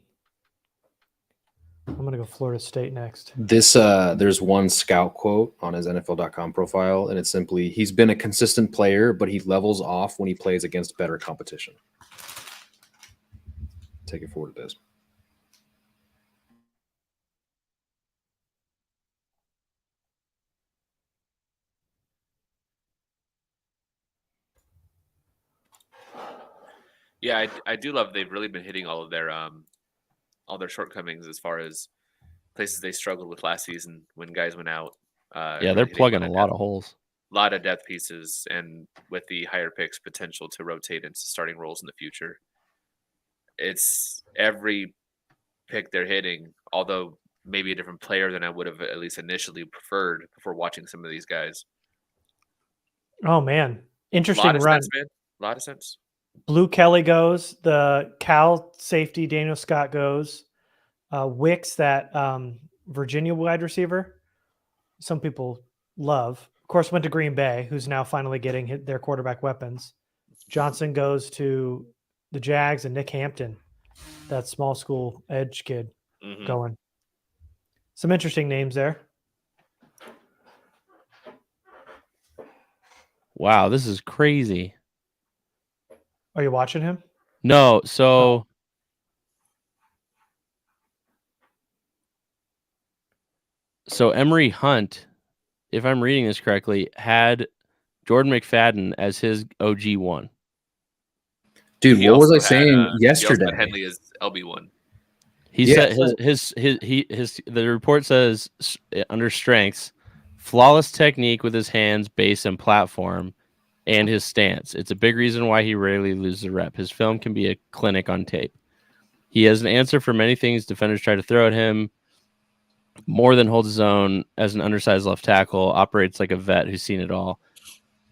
I'm going to go Florida State next.
This there's one scout quote on his NFL.com profile, and it's simply, he's been a consistent player, but he levels off when he plays against better competition. Take it forward to this.
Yeah, I do love they've really been hitting all their shortcomings as far as places they struggled with last season when guys went out.
Yeah,
really
they're
hitting
plugging a lot of holes.
lot of depth pieces, and with the higher picks potential to rotate into starting roles in the future. It's every pick they're hitting, although maybe a different player than I would have at least initially preferred before watching some of these guys.
Oh, man.
A
Interesting
lot of
run.
sense, man. A lot of sense.
Blue Kelly goes. The Cal safety, Daniel Scott, goes. Wicks, that Virginia wide receiver, some people love. Of course, went to Green Bay, who's now finally getting their quarterback weapons. Johnson goes to the Jags, and Nick Hampton, that small school edge kid, going. Some interesting names there.
Wow, this is crazy.
Are you watching him?
No, so Emery Hunt if I'm reading this correctly, had Jordan McFadden as his OG1.
Dude,
He
what was I
also had,
saying
He also
yesterday?
had Henley as LB1.
He
Yeah,
said
so-
the report says under strengths, flawless technique with his hands, base, and platform, and his stance. It's a big reason why he rarely loses a rep. His film can be a clinic on tape. He has an answer for many things defenders try to throw at him. More than holds his own as an undersized left tackle, operates like a vet who's seen it all.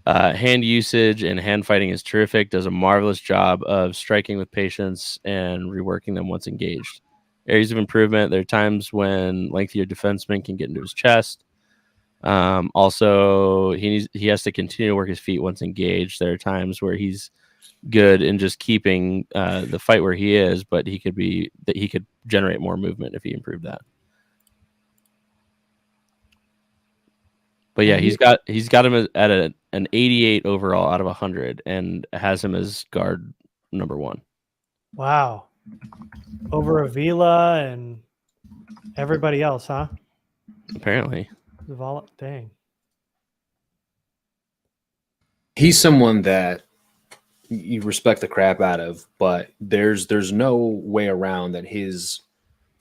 Hand usage and hand fighting is terrific, does a marvelous job of striking with patience and reworking them once engaged. Areas of improvement, there are times when lengthier defensemen can get into his chest. Also, he has to continue to work his feet once engaged. There are times where he's good in just keeping the fight where he is, but he could generate more movement if he improved that. But yeah, he's got him at an 88 overall out of 100 and has him as guard number 1.
Wow. Over Avila and everybody else, huh?
Apparently.
Dang.
He's someone that you respect the crap out of, but there's no way around that his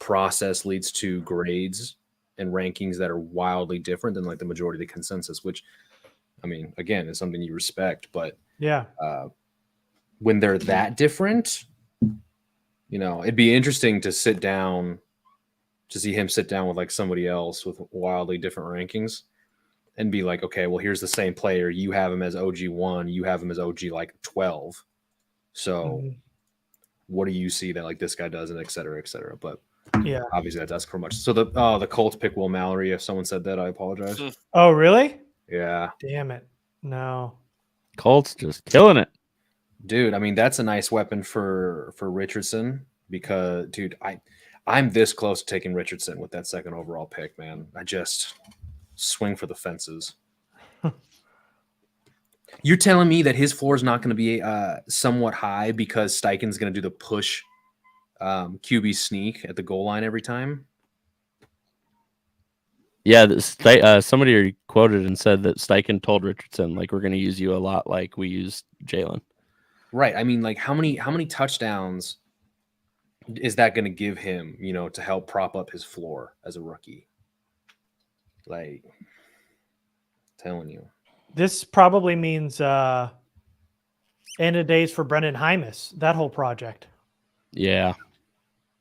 process leads to grades and rankings that are wildly different than like the majority of the consensus, which, I mean, again, is something you respect. But
Yeah.
When they're that different, it'd be interesting to see him sit down with like somebody else with wildly different rankings and be like, okay, well, here's the same player. You have him as OG1, you have him as OG like 12. So what do you see that like this guy does, and et cetera, et cetera. But
yeah,
obviously that's asking for much. So the Colts pick Will Mallory. If someone said that, I apologize.
Oh, really?
Yeah.
Damn it. No.
Colts just killing it.
Dude, I mean, that's a nice weapon for Richardson because, dude, I'm this close to taking Richardson with that second overall pick, man. I just swing for the fences. You're telling me that his floor is not going to be somewhat high because Steichen's going to do the push QB sneak at the goal line every time?
Yeah, somebody quoted and said that Steichen told Richardson, like, we're going to use you a lot like we used Jalen.
Right. I mean, like, how many touchdowns is that going to give him, to help prop up his floor as a rookie? Like, telling you.
This probably means end of days for Brendan Hymas, that whole project.
Yeah.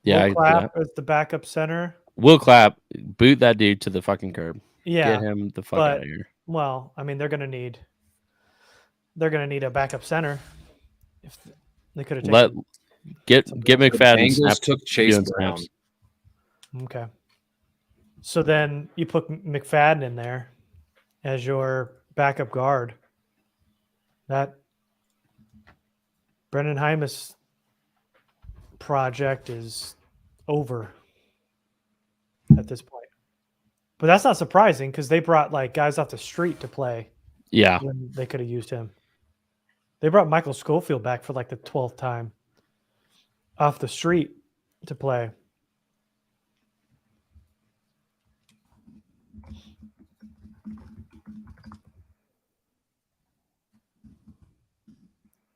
Yeah.
Will Clapp as the backup center.
Will Clapp, boot that dude to the fucking curb.
Yeah.
Get him the fuck out of here.
Well, I mean, they're gonna need a backup center. If they could have taken
get McFadden.
Bengals took Chase Brown.
Okay. So then you put McFadden in there as your backup guard. That Brendan Hymas project is over at this point. But that's not surprising because they brought like guys off the street to play.
Yeah.
When they could have used him. They brought Michael Schofield back for like the 12th time off the street to play.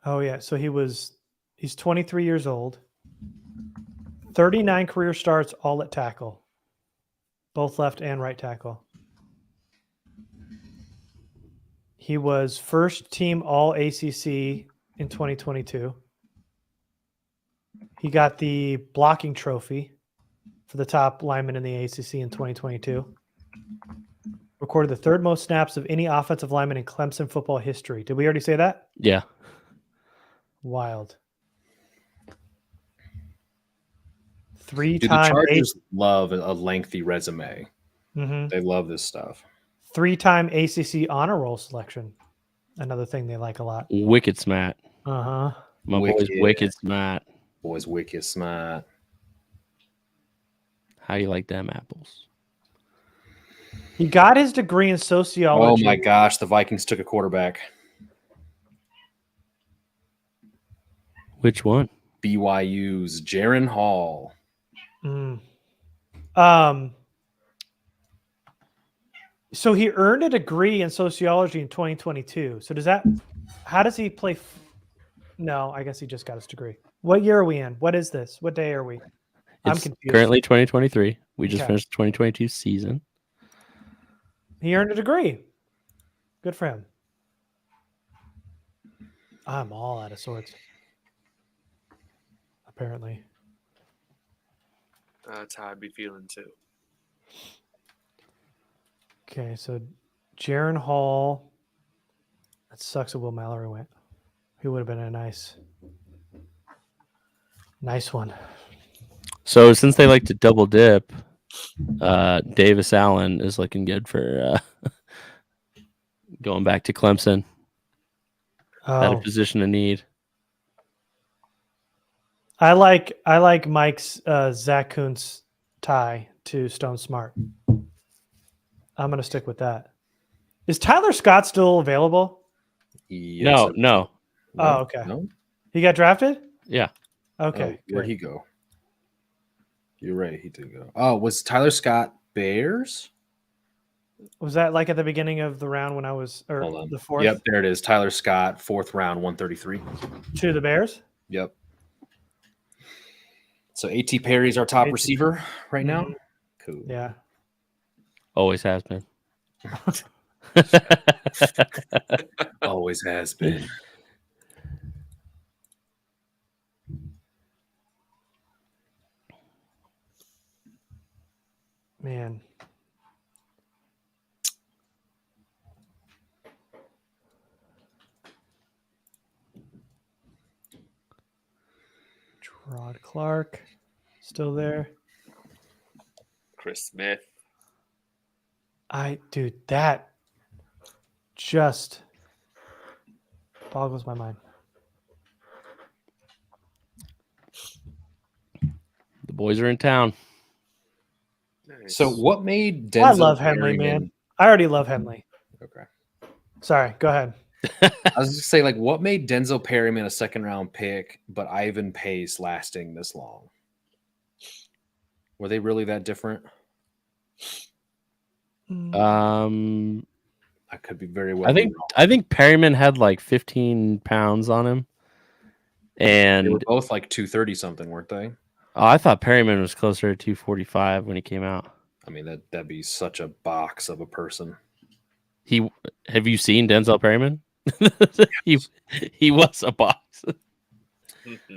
Oh, yeah. So he's 23 years old, 39 career starts, all at tackle, both left and right tackle. He was first team all ACC in 2022. He got the blocking trophy for the top lineman in the ACC in 2022. Recorded the third most snaps of any offensive lineman in Clemson football history. Did we already say that?
Yeah.
Wild.
Dude, the Chargers love a lengthy resume.
Mm-hmm.
They love this stuff.
3-time ACC honor roll selection. Another thing they like a lot.
Wicked smart.
Uh-huh.
My boy's wicked smart.
Boy's wicked smart.
How you like them apples?
He got his degree in sociology.
Oh my gosh, the Vikings took a quarterback.
Which one?
BYU's Jaron Hall.
So he earned a degree in sociology in 2022. So how does he play? No, I guess he just got his degree. What year are we in? What is this? What day are we? I'm
It's
confused.
currently 2023. We just
Okay.
finished the 2022 season.
He earned a degree. Good for him. I'm all out of sorts. Apparently.
That's how I'd be feeling too.
Okay, so Jaron Hall. That sucks that Will Mallory went. He would have been a nice one.
So since they like to double dip, Davis Allen is looking good for going back to Clemson. At a
Oh,
position of need.
I like Mike's Zach Kuntz tie to Stone Smart. I'm gonna stick with that. Is Tyler Scott still available?
Yes,
No.
Oh, okay.
No?
He got drafted?
Yeah.
Okay.
Oh, where'd he go? You're right. He did go. Oh, was Tyler Scott Bears?
Was that like at the beginning of the round when I was, or
Hold on.
the fourth?
Yep, there it is. Tyler Scott, 4th round, 133.
To the Bears?
Yep. So A.T. Perry's our top
A.T.
receiver right now.
Mhm.
Cool.
Yeah.
Always has been.
Always has been.
Man. Gerard Clark still there.
Chris Smith.
Dude, that just boggles my mind.
The boys are in town.
Nice.
So what made Denzel
I love Henley, man.
Perryman-
I already love Henley.
Okay.
Sorry, go ahead.
I was just say, like, what made Denzel Perryman a 2nd round pick, but Ivan Pace lasting this long? Were they really that different?
I
I could be very well.
think Perryman had like 15 pounds on him.
They were
And
both like 230 something, weren't they?
I thought Perryman was closer to 245 when he came out.
I mean, that'd be such a box of a person.
Have you seen Denzel Perryman? he was a box.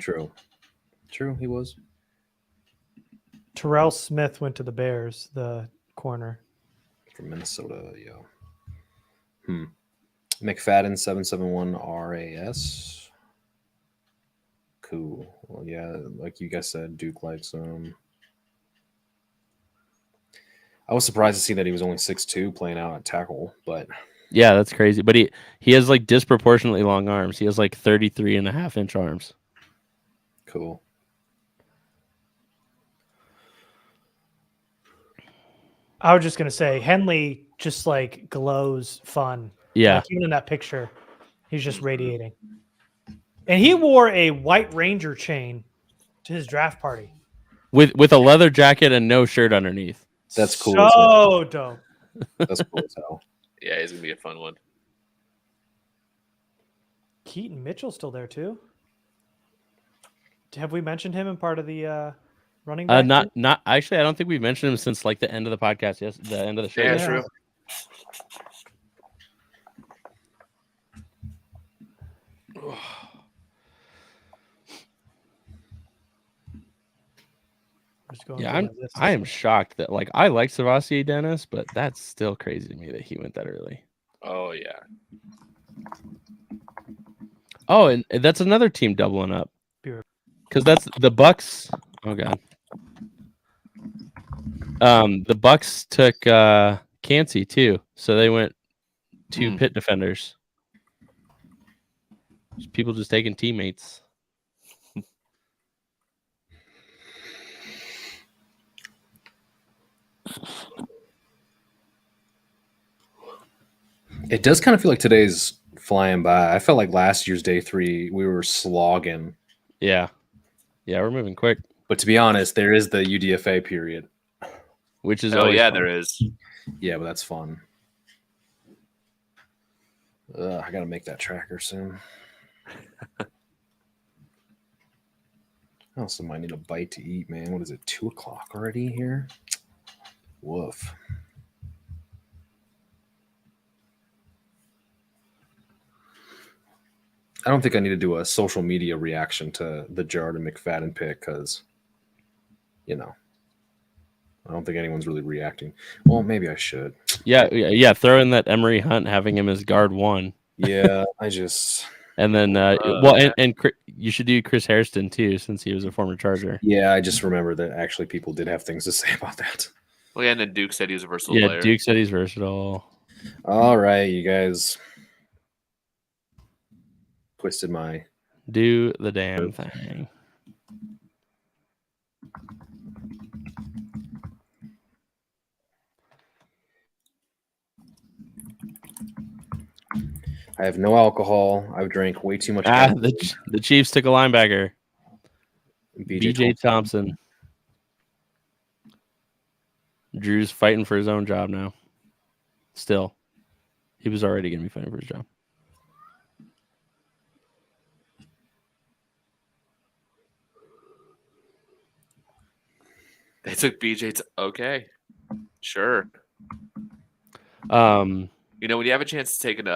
True, he was.
Terrell Smith went to the Bears, the corner.
From Minnesota, yeah. McFadden 771 RAS. Cool. Well, yeah, like you guys said, Duke likes I was surprised to see that he was only 6'2", playing out at tackle, but
Yeah, that's crazy. But he has like disproportionately long arms. He has like 33.5-inch arms.
cool.
I was just gonna say Henley just like glows fun.
Yeah.
Like, even in that picture, he's just radiating. And he wore a White Ranger chain to his draft party.
With a leather jacket and no shirt underneath.
That's cool as hell.
So dope.
That's cool as hell.
Yeah, he's gonna be a fun one.
Keaton Mitchell's still there too. Have we mentioned him in part of the running back?
Not actually. I don't think we've mentioned him since like the end of the podcast. Yes, the end of the show.
Yeah,
Yeah.
true.
Just going
Yeah,
through my list.
I am shocked that like I like Savasi Dennis, but that's still crazy to me that he went that early.
Oh yeah.
Oh, and that's another team doubling up.
Be right-
Because that's the Bucks. Oh god. The Bucks took Cansey too, so they went 2 pit defenders. People just taking teammates.
It does kind of feel like today's flying by. I felt like last year's day 3 we were slogging.
Yeah, we're moving quick,
But to be honest, there is the UDFA period.
which is
Oh
always
yeah,
fun.
there is.
Yeah, but that's fun. I gotta make that tracker soon. I also might need a bite to eat, man. What is it? 2 o'clock already here? Woof. I don't think I need to do a social media reaction to the Jarrett and McFadden pick because, I don't think anyone's really reacting. Well, maybe I should.
Yeah. Throw in that Emery Hunt having him as guard 1.
Yeah, I just.
And then, and you should do Chris Hairston too, since he was a former Charger.
Yeah, I just remember that actually people did have things to say about that.
Well, yeah, and then Duke said he was a versatile
Yeah,
player.
Duke said he's versatile.
All right, you guys. Twisted my.
Do the damn thing.
I have no alcohol. I've drank way too much.
The Chiefs took a linebacker. BJ Thompson. Drew's fighting for his own job now. Still. He was already going to be fighting for his job.
They took BJ. Okay, sure. When you have a chance to take an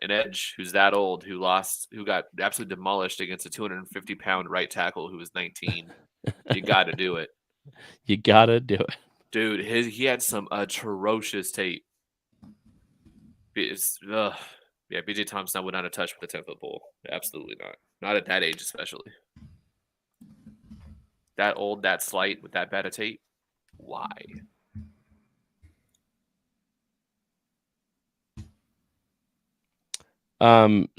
edge who's that old, who got absolutely demolished against a 250-pound right tackle who was 19, you got to do it.
You got to do it.
Dude, he had some atrocious tape. BJ Thompson would not have touched with a 10-foot pole. Absolutely not. Not at that age, especially. That old, that slight, with that bad a tape. Why?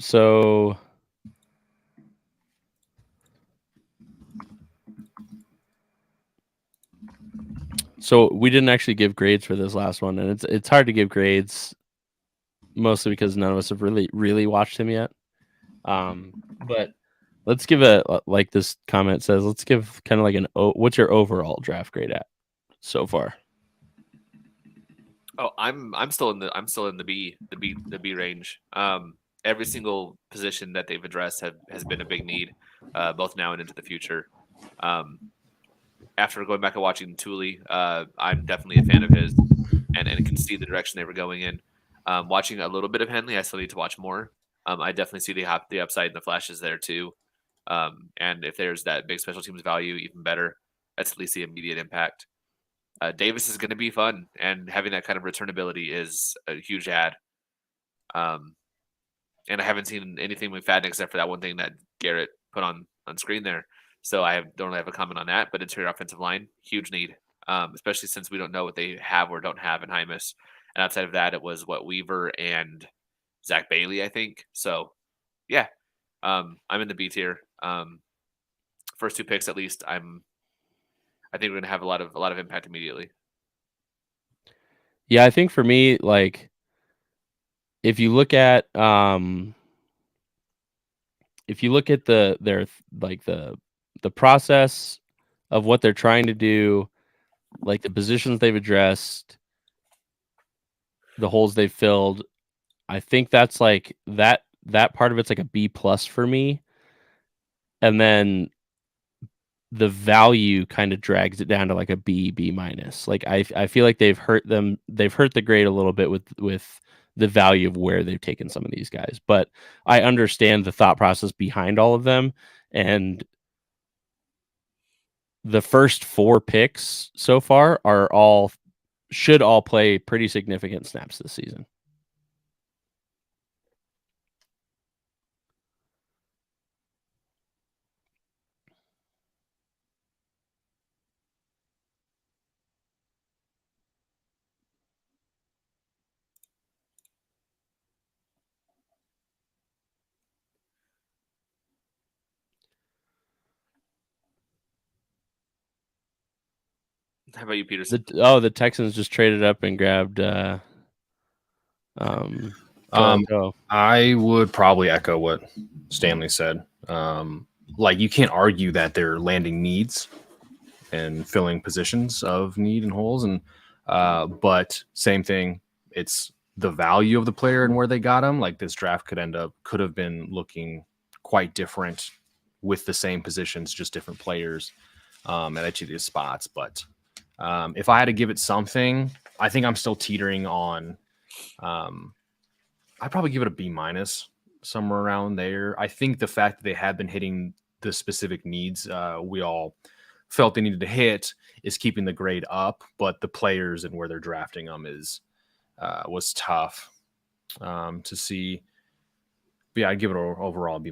So we didn't actually give grades for this last one, and it's hard to give grades, mostly because none of us have really watched him yet. But let's give like this comment says, let's give kind of like what's your overall draft grade at so far?
Oh, I'm still in the B range. Every single position that they've addressed has been a big need, both now and into the future. After going back and watching Tuli, I'm definitely a fan of his, and can see the direction they were going in. Watching a little bit of Henley, I still need to watch more. I definitely see the upside and the flashes there too. And if there's that big special teams value, even better. That's at least the immediate impact. Davis is going to be fun, and having that kind of returnability is a huge add. And I haven't seen anything with McFadden except for that one thing that Garrett put on screen there. So I don't really have a comment on that, but interior offensive line, huge need, especially since we don't know what they have or don't have in Hymus. And outside of that, it was Weaver and Zach Bailey, I think. So, yeah, I'm in the B tier. First 2 picks, at least, I think we're going to have a lot of impact immediately.
Yeah, I think for me, like, if you look at the process of what they're trying to do, like the positions they've addressed, the holes they've filled, I think that's like that part of it's like a B+ for me. And then the value kind of drags it down to like a B-. Like I feel like they've hurt the grade a little bit with the value of where they've taken some of these guys. But I understand the thought process behind all of them, and the first 4 picks so far should all play pretty significant snaps this season.
How about you, Peterson?
The Texans just traded up and grabbed
I would probably echo what Stanley said. Like, you can't argue that they're landing needs and filling positions of need and holes, and but same thing, it's the value of the player and where they got him, like this draft could have been looking quite different with the same positions, just different players at each of these spots. But if I had to give it something, I think I'm still teetering on. I'd probably give it a B-, somewhere around there. I think the fact that they have been hitting the specific needs we all felt they needed to hit is keeping the grade up, but the players and where they're drafting them was tough to see. But yeah, I'd give it overall a B-.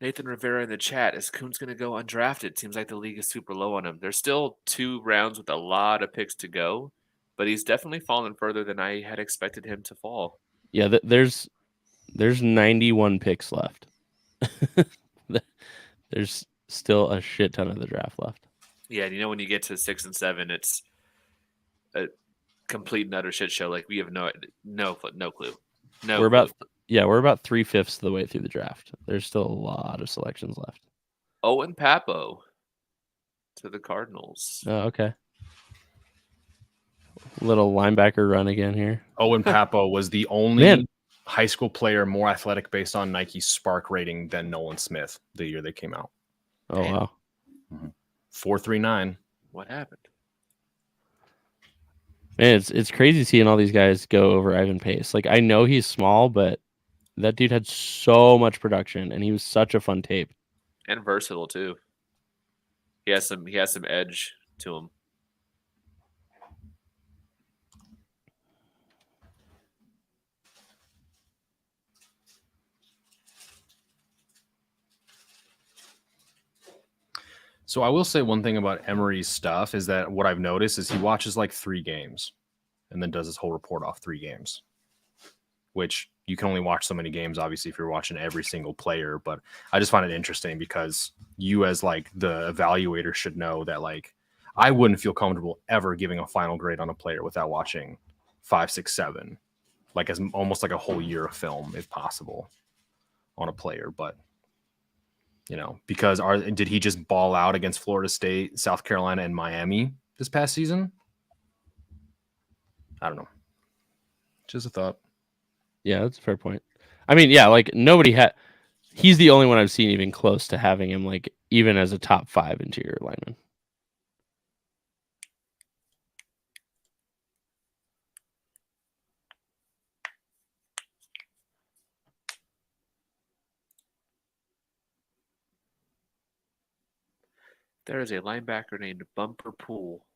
Nathan Rivera in the chat, is Kuhn's going to go undrafted? Seems like the league is super low on him. There's still 2 rounds with a lot of picks to go, but he's definitely fallen further than I had expected him to fall.
Yeah, there's 91 picks left. There's still a shit ton of the draft left.
Yeah, and when you get to 6 and 7, it's a complete and utter shit show. Like, we have no clue.
We're about 3/5 of the way through the draft. There's still a lot of selections left.
Owen Papo to the Cardinals.
Oh, okay. Little linebacker run again here.
Owen Papo was the only high school player more athletic based on Nike's Spark rating than Nolan Smith the year they came out.
Oh,
damn.
wow.
4.39.
What happened?
Man, it's crazy seeing all these guys go over Ivan Pace. Like, I know he's small, but that dude had so much production, and he was such a fun tape.
And versatile too. He has some edge to him.
So I will say one thing about Emery's stuff is that what I've noticed is he watches like 3 games and then does his whole report off 3 games, which you can only watch so many games, obviously, if you're watching every single player. But I just find it interesting because you as like the evaluator should know that like I wouldn't feel comfortable ever giving a final grade on a player without watching 5, 6, 7, like as almost like a whole year of film if possible on a player. But because did he just ball out against Florida State, South Carolina, and Miami this past season? I don't know. Just a thought.
Yeah, that's a fair point. I mean, yeah, like he's the only one I've seen even close to having him like even as a top 5 interior lineman.
There is a linebacker named Bumper Pool.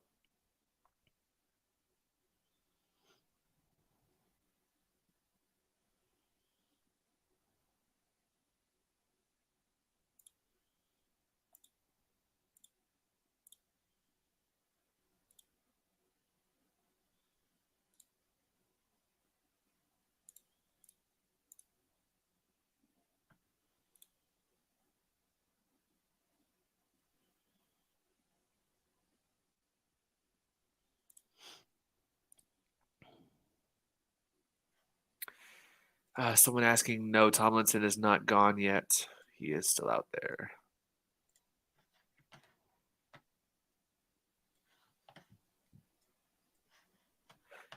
Someone asking, no, Tomlinson is not gone yet. He is still out there.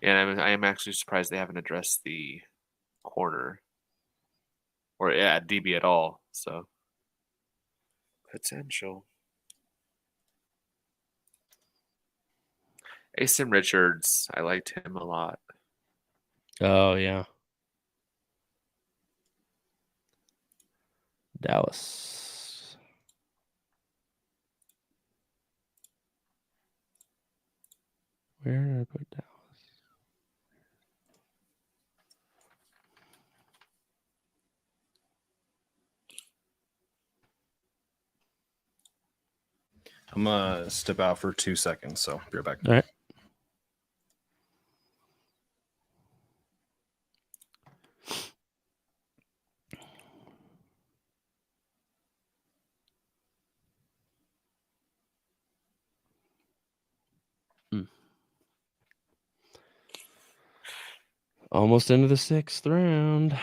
And I am actually surprised they haven't addressed the corner or DB at all. So potential. Asim Richards, I liked him a lot.
Oh, yeah. Dallas. Where did I put Dallas?
I'm going to step out for 2 seconds, so be right back.
All right. Almost into the 6th round.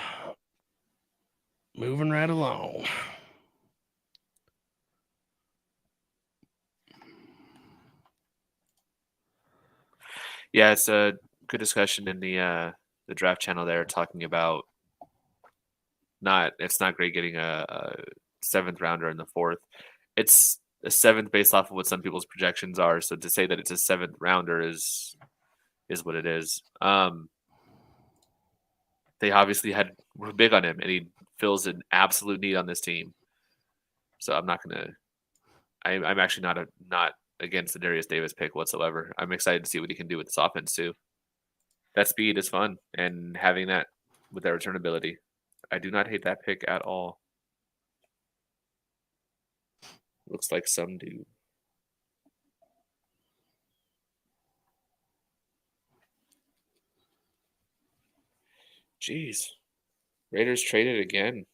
Moving right along.
Yeah, it's a good discussion in the draft channel there, talking about it's not great getting a 7th rounder in the 4th. It's a 7th based off of what some people's projections are. So to say that it's a 7th rounder is what it is. They obviously were big on him, and he fills an absolute need on this team. So I'm not gonna. I'm actually not against the Darius Davis pick whatsoever. I'm excited to see what he can do with this offense too. That speed is fun, and having that with that return ability, I do not hate that pick at all. Looks like some do. Jeez, Raiders traded again.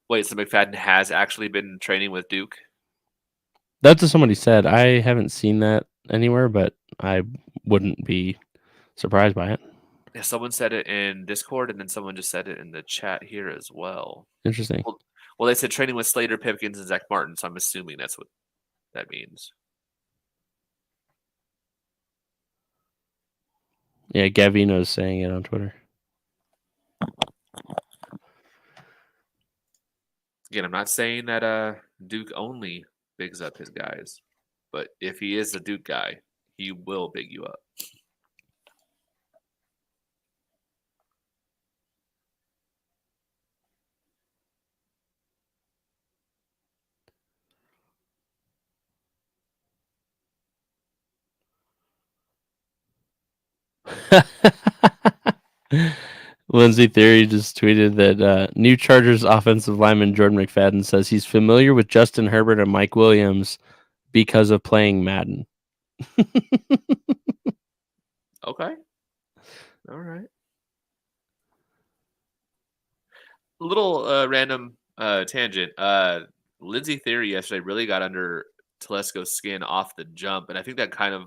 Wait, so McFadden has actually been training with Duke?
That's what somebody said. I haven't seen that anywhere, but I wouldn't be surprised by it.
Yeah, someone said it in Discord, and then someone just said it in the chat here as well.
Interesting.
Well, they said training with Slater, Pipkins, and Zach Martin, so I'm assuming that's what that means.
Yeah, Gavino's saying it on Twitter.
Again, I'm not saying that Duke only bigs up his guys, but if he is a Duke guy, he will big you up.
Lindsay Theory just tweeted that new Chargers offensive lineman Jordan McFadden says he's familiar with Justin Herbert and Mike Williams because of playing Madden.
Okay. All right. A little random tangent. Lindsay Theory yesterday really got under Telesco's skin off the jump, and I think that kind of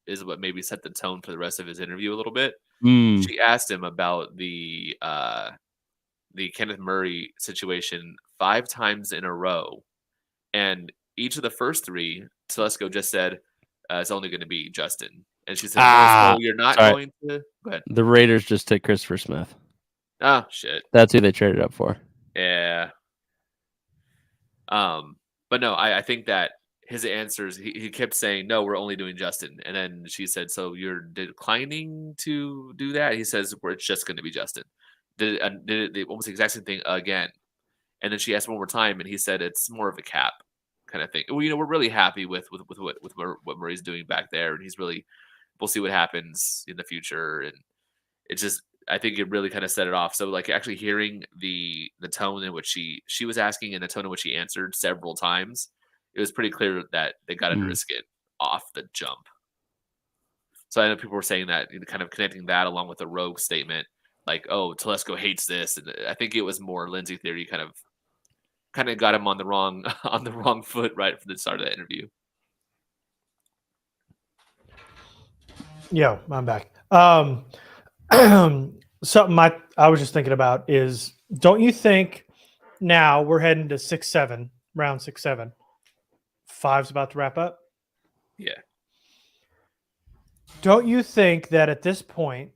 is what maybe set the tone for the rest of his interview a little bit. She asked him about the Kenneth Murray situation 5 times in a row, and each of the first 3, Telesco just said it's only going to be Justin, and she said, "No, so you're not going to." Go ahead.
The Raiders just took Christopher Smith.
Oh shit!
That's who they traded up for.
Yeah. But no, I think that his answers, he kept saying, "No, we're only doing Justin," and then she said, "So you're declining to do that?" He says, "It's just going to be Justin." Did it almost the exact same thing again, and then she asked one more time, and he said, "It's more of a cap kind of thing." Well, we're really happy with what Murray's doing back there, and he's really. We'll see what happens in the future, and it's just. I think it really kind of set it off. So like actually hearing the tone in which she was asking and the tone in which she answered several times, it was pretty clear that they got under his skin off the jump. So I know people were saying that, kind of connecting that along with the rogue statement, like, "Oh, Telesco hates this," and I think it was more Lindsay Theory kind of got him on the wrong foot right from the start of the interview.
Yeah, I'm back. Something I was just thinking about is, don't you think now we're heading to 6-7, round 6-7, 5's about to wrap up?
Yeah.
Don't you think that at this point,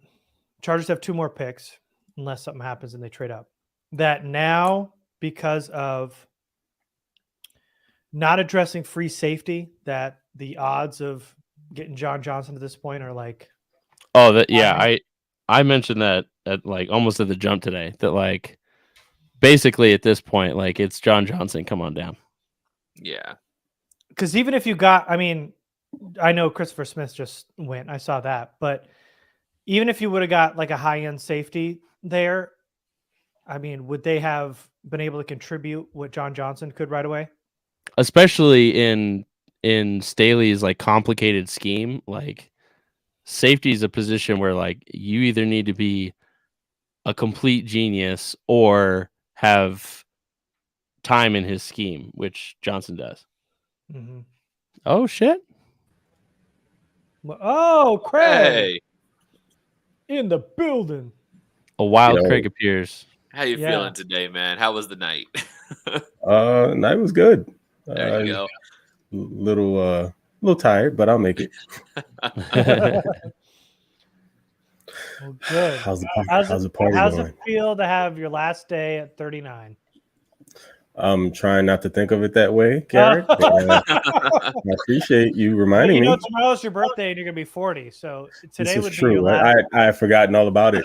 Chargers have 2 more picks, unless something happens and they trade up, that now, because of not addressing free safety, that the odds of getting John Johnson at this point are like...
Oh, that yeah, I mentioned that at like almost at the jump today, that like basically at this point, like it's John Johnson, come on down.
Yeah.
Because even if you got, I mean, I know Christopher Smith just went, I saw that, but even if you would have got like a high-end safety there, I mean, would they have been able to contribute what John Johnson could right away?
Especially in in Staley's like complicated scheme, like safety is a position where like you either need to be a complete genius or have time in his scheme, which Johnson does.
Mm-hmm.
Oh shit!
Oh, Craig
Hey,
in the building.
A wild
Yo.
Craig appears.
how you
Yeah.
feeling today, man? How was the night?
Night was good.
There you go.
Little tired, but I'll make it.
Well, good.
How's the
How's
party
it
going?
feel to have your last day at 39?
I'm trying not to think of it that way, Garrett. I appreciate you reminding
You know,
me.
tomorrow's your birthday and you're gonna be 40. So today
This
would
is
be your
true.
last.
I had forgotten all about it.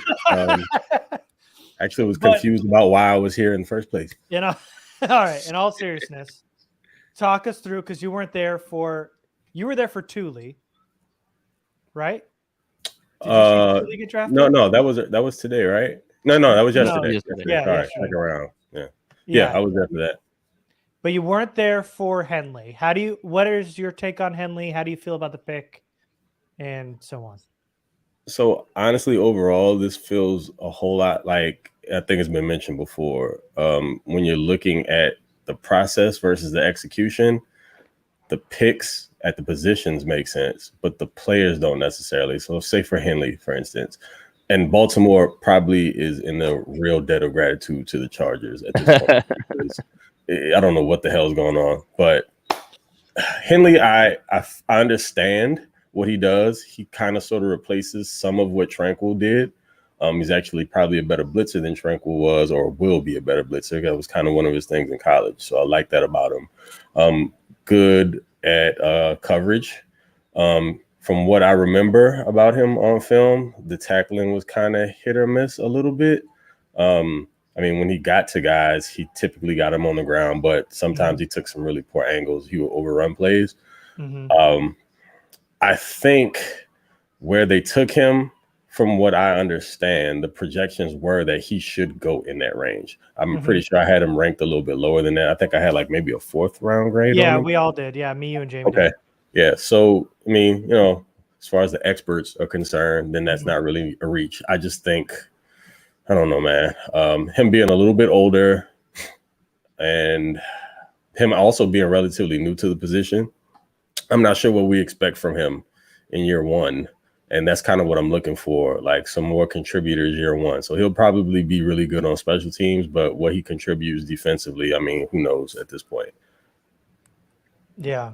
Actually, was
But-
confused about why I was here in the first place.
You know, all right. In all seriousness, talk us through because you were there for Tuli, right? Did you see Tuli get drafted?
No, that was today, right? No, that was yesterday.
yesterday.
Yeah,
Sorry,
yesterday.
second round. Yeah, I was there for that.
But you weren't there for Henley. What is your take on Henley? How do you feel about the pick and so on?
So honestly, overall, this feels a whole lot like I think it's been mentioned before. When you're looking at the process versus the execution, the picks at the positions make sense, but the players don't necessarily. So say for Henley, for instance, and Baltimore probably is in the real debt of gratitude to the Chargers at this point. Because I don't know what the hell is going on, but Henley, I understand what he does. He kind of sort of replaces some of what Tranquil did. He's actually probably a better blitzer than Tranquil was, or will be a better blitzer. That was kind of one of his things in college. So I like that about him. Good at coverage. From what I remember about him on film, the tackling was kind of hit or miss a little bit. I mean, when he got to guys, he typically got them on the ground, but sometimes he took some really poor angles. He would overrun plays.
Mm-hmm.
I think where they took him, from what I understand, the projections were that he should go in that range. I'm pretty sure I had him ranked a little bit lower than that. I think I had like maybe a 4th round grade.
Yeah,
on him.
we all did. Yeah, me, you, and Jamie.
Okay.
Did.
Yeah. So, I mean, you know, as far as the experts are concerned, then that's not really a reach. I just think, I don't know, man. Him being a little bit older and him also being relatively new to the position, I'm not sure what we expect from him in year one. And that's kind of what I'm looking for, like some more contributors year one. So he'll probably be really good on special teams, but what he contributes defensively, I mean, who knows at this point?
Yeah.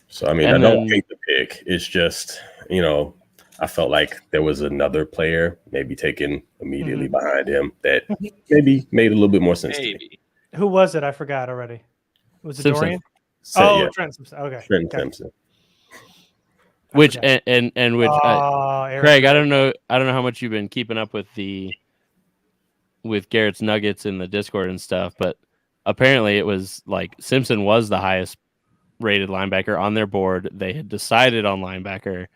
So, I mean, I don't hate the pick. It's just, you know, I felt like there was another player maybe taken immediately behind him that maybe made a little bit more sense to me.
Who was it? I forgot already. Was it
Simpson.
Dorian?
So, yeah,
Trent Simpson. Okay.
Trent
Okay.
Simpson.
Which and which
Aaron
Craig, I don't know how much you've been keeping up with Garrett's Nuggets in the Discord and stuff, but apparently it was like Simpson was the highest rated linebacker on their board. They had decided on linebacker,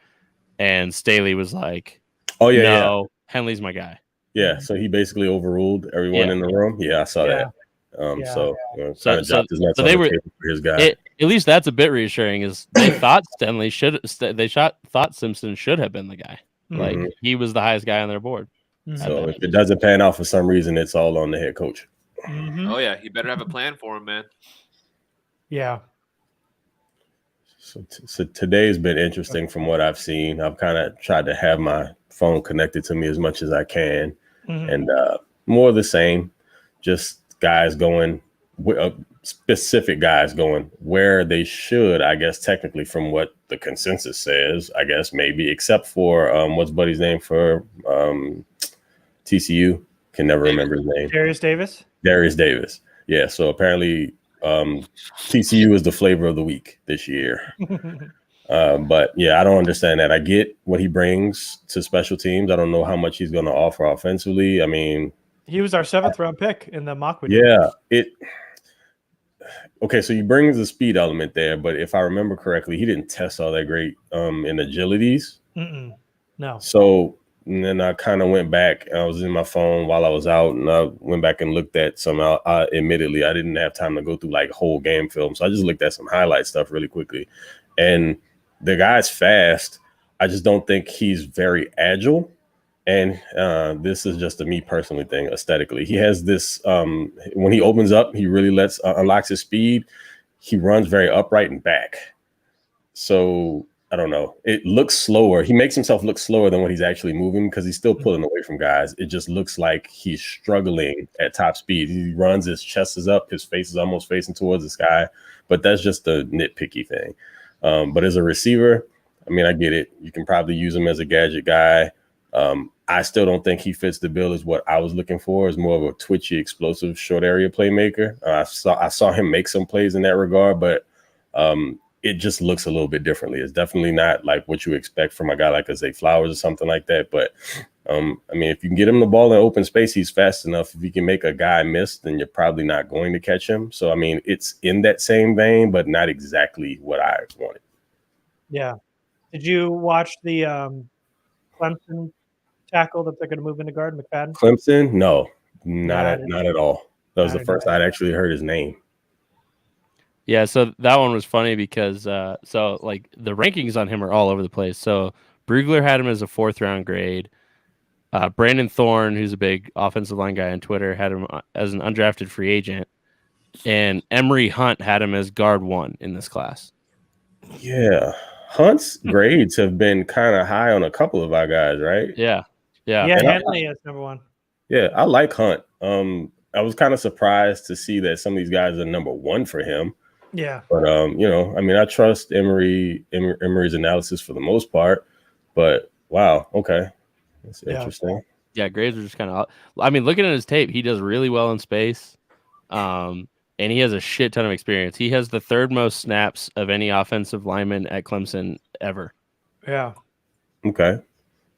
and Staley was like,
Oh yeah,
no, Henley's my guy.
yeah. So he basically overruled everyone in the room. Yeah, I saw that. So you know, kind of dropped his nuts on the table for his guy.
At least that's a bit reassuring. Is they thought thought Simpson should have been the guy. Like he was the highest guy on their board.
So if it doesn't pan out for some reason, it's all on the head coach.
Oh yeah, he better have a plan for him, man.
Yeah.
So today's been interesting from what I've seen. I've kind of tried to have my phone connected to me as much as I can, and more of the same. Just guys going, specific guys going where they should, I guess, technically from what the consensus says, I guess, maybe, except for what's Buddy's name for TCU? Can never remember his name.
Darius Davis?
Darius Davis. Yeah, so apparently TCU is the flavor of the week this year. But yeah, I don't understand that. I get what he brings to special teams. I don't know how much he's going to offer offensively. I mean,
he was our 7th round pick in the mock.
Yeah, okay, so he brings the speed element there, but if I remember correctly, he didn't test all that great in agilities.
No.
So And then I kind of went back. I was in my phone while I was out, and I went back and looked at some. Admittedly, I didn't have time to go through like whole game film, so I just looked at some highlight stuff really quickly. And the guy's fast. I just don't think he's very agile. And this is just a me personally thing. Aesthetically, he has this. When he opens up, he really unlocks his speed. He runs very upright and back. So I don't know. It looks slower. He makes himself look slower than what he's actually moving because he's still pulling away from guys. It just looks like he's struggling at top speed. He runs, his chest is up, his face is almost facing towards the sky. But that's just a nitpicky thing. But as a receiver, I mean, I get it. You can probably use him as a gadget guy. I still don't think he fits the bill as what I was looking for. Is more of a twitchy, explosive, short area playmaker. I saw him make some plays in that regard, but it just looks a little bit differently. It's definitely not like what you expect from a guy like a Zay Flowers or something like that. But I mean, if you can get him the ball in open space, he's fast enough. If you can make a guy miss, then you're probably not going to catch him. So I mean, it's in that same vein, but not exactly what I wanted.
Yeah. Did you watch the Clemson tackle that they're going to move into guard, McFadden?
Clemson? No, not at all. That was the first I'd actually heard his name.
Yeah, so that one was funny because so like the rankings on him are all over the place. So Brugler had him as a 4th round grade. Brandon Thorne, who's a big offensive line guy on Twitter, had him as an undrafted free agent, and Emery Hunt had him as guard 1 in this class.
Yeah, Hunt's grades have been kind of high on a couple of our guys, right?
Yeah.
Henley is number 1.
Yeah, I like Hunt. I was kind of surprised to see that some of these guys are number 1 for him.
Yeah,
but you know, I mean, I trust Emery's analysis for the most part. But wow, okay, that's interesting.
Yeah, grades are just kind of. I mean, looking at his tape, he does really well in space, and he has a shit ton of experience. He has the 3rd most snaps of any offensive lineman at Clemson ever.
Yeah.
Okay,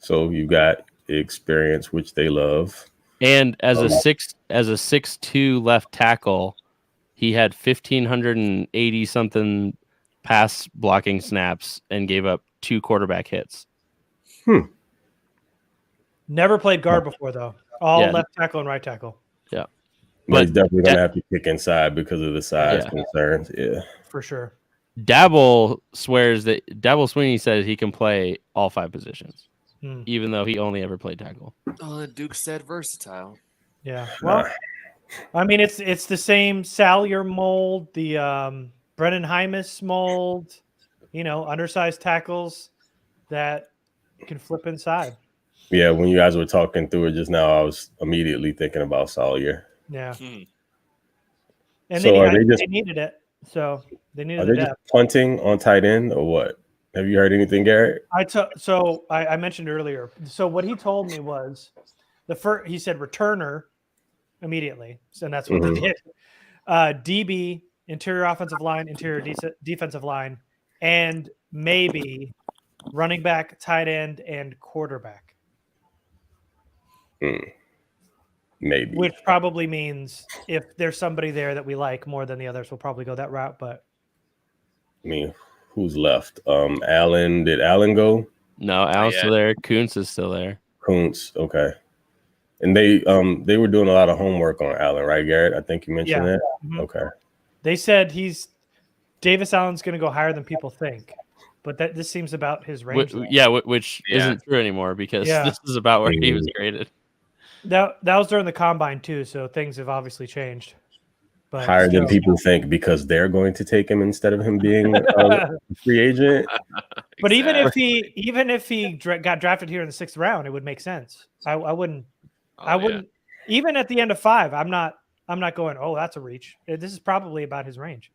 so you got experience, which they love.
And as a 6'2" left tackle, he had 1,580 something pass blocking snaps and gave up 2 quarterback hits.
Never played guard before though. All left tackle and right tackle.
Yeah,
but he's definitely gonna have to kick inside because of the size concerns. Yeah,
for sure.
Dabble Sweeney says he can play all 5 positions, even though he only ever played tackle.
Duke said versatile.
Yeah. Well, I mean, it's the same Salyer mold, the Brennan Hymus mold, undersized tackles that can flip inside.
Yeah, when you guys were talking through it just now, I was immediately thinking about Salyer.
Yeah. And so they needed it. So they needed
the depth. Just punting on tight end or what? Have you heard anything, Garrett?
I mentioned earlier. So what he told me was he said returner immediately. So that's what they did. DB, interior offensive line, interior defensive line, and maybe running back, tight end, and quarterback.
Maybe.
Which probably means if there's somebody there that we like more than the others, we'll probably go that route. But
I mean, who's left? Allen. Did Allen go?
No, Allen's still there. Kuntz is still there.
Kuntz, okay. And they were doing a lot of homework on Allen, right, Garrett? I think you mentioned that. Mm-hmm. Okay.
They said Davis Allen's going to go higher than people think, but this seems about his range.
Which isn't true anymore because this is about where he was graded.
That was during the combine too, so things have obviously changed. But
higher than people think because they're going to take him instead of him being a free agent.
But exactly. even if he got drafted here in the 6th round, it would make sense. I wouldn't. Even at the end of 5. I'm not going. Oh, that's a reach. This is probably about his range.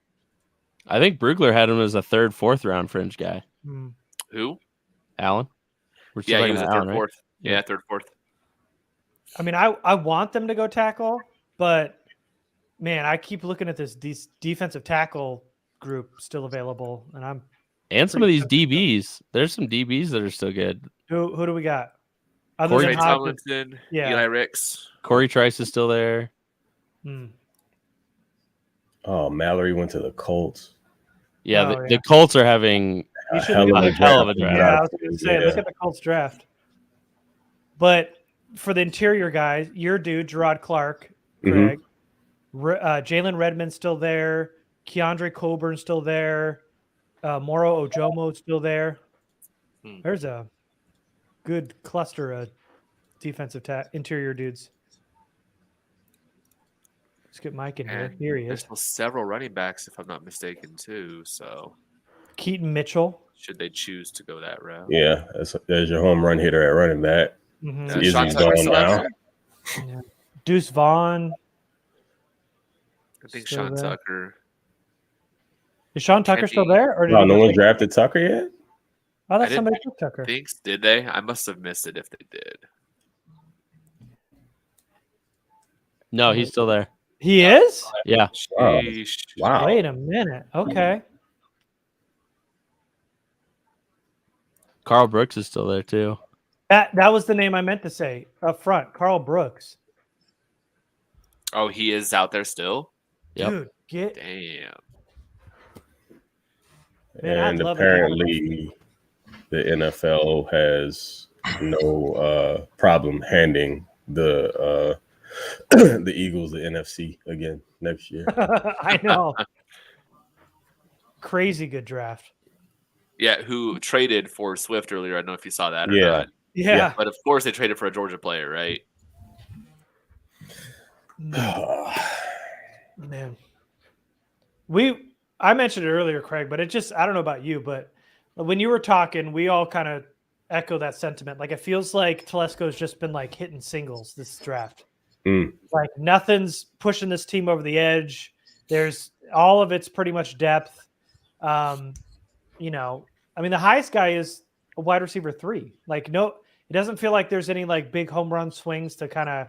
I think Brugler had him as a 3rd, 4th round fringe guy.
Who?
Allen.
He was a 3rd, 4th. Right? Yeah, 3rd, 4th.
I mean, I want them to go tackle, but man, I keep looking at this defensive tackle group still available, and
some of these DBs. There's some DBs that are still good.
Who do we got?
Corey Tomlinson, Eli Ricks.
Corey Trice is still there.
Oh, Mallory went to the Colts.
Yeah, the Colts are having
a hell of a draft.
Yeah,
I was going to say, look at the Colts draft. But for the interior guys, your dude, Gerard Clark, Craig, Jalen Redmond's still there. Keandre Coburn's still there. Moro Ojomo's still there. There's a good cluster of defensive interior dudes. Let's get Mike in here. Here he
There's
is.
still several running backs, if I'm not mistaken, too. So
Keaton Mitchell.
should they choose to go that route?
Yeah, there's your home run hitter at running back.
Mm-hmm.
Izzy's gone now.
Yeah. Deuce Vaughn.
I think
Still
Sean
there.
Tucker.
Is Sean Tucker still there? Or did
Wow,
he
no
go
one
take-
drafted Tucker yet?
I thought
didn't
somebody took Tucker.
Did they? I must have missed it if they did.
No, he's still there.
He is?
Yeah.
Wow.
Sheesh.
Wow.
Wait a minute. Okay.
Carl Brooks is still there too.
That was the name I meant to say up front. Carl Brooks.
Oh, he is out there still?
Yep.
Dude, get
Damn.
Man, I'd
And
love to have
apparently the NFL has no problem handing the the Eagles the NFC again next year.
I know. Crazy good draft.
Yeah, who traded for Swift earlier? I don't know if you saw that or
Yeah.
not.
Yeah.
But of course they traded for a Georgia player, right?
Man. I mentioned it earlier, Craig, but it just, I don't know about you, but when you were talking, we all kind of echo that sentiment. Like, it feels like Telesco's just been like hitting singles this draft. Like, nothing's pushing this team over the edge. There's all of it's pretty much depth. You know, I mean, the highest guy is a wide receiver 3. Like, no, it doesn't feel like there's any like big home run swings to kind of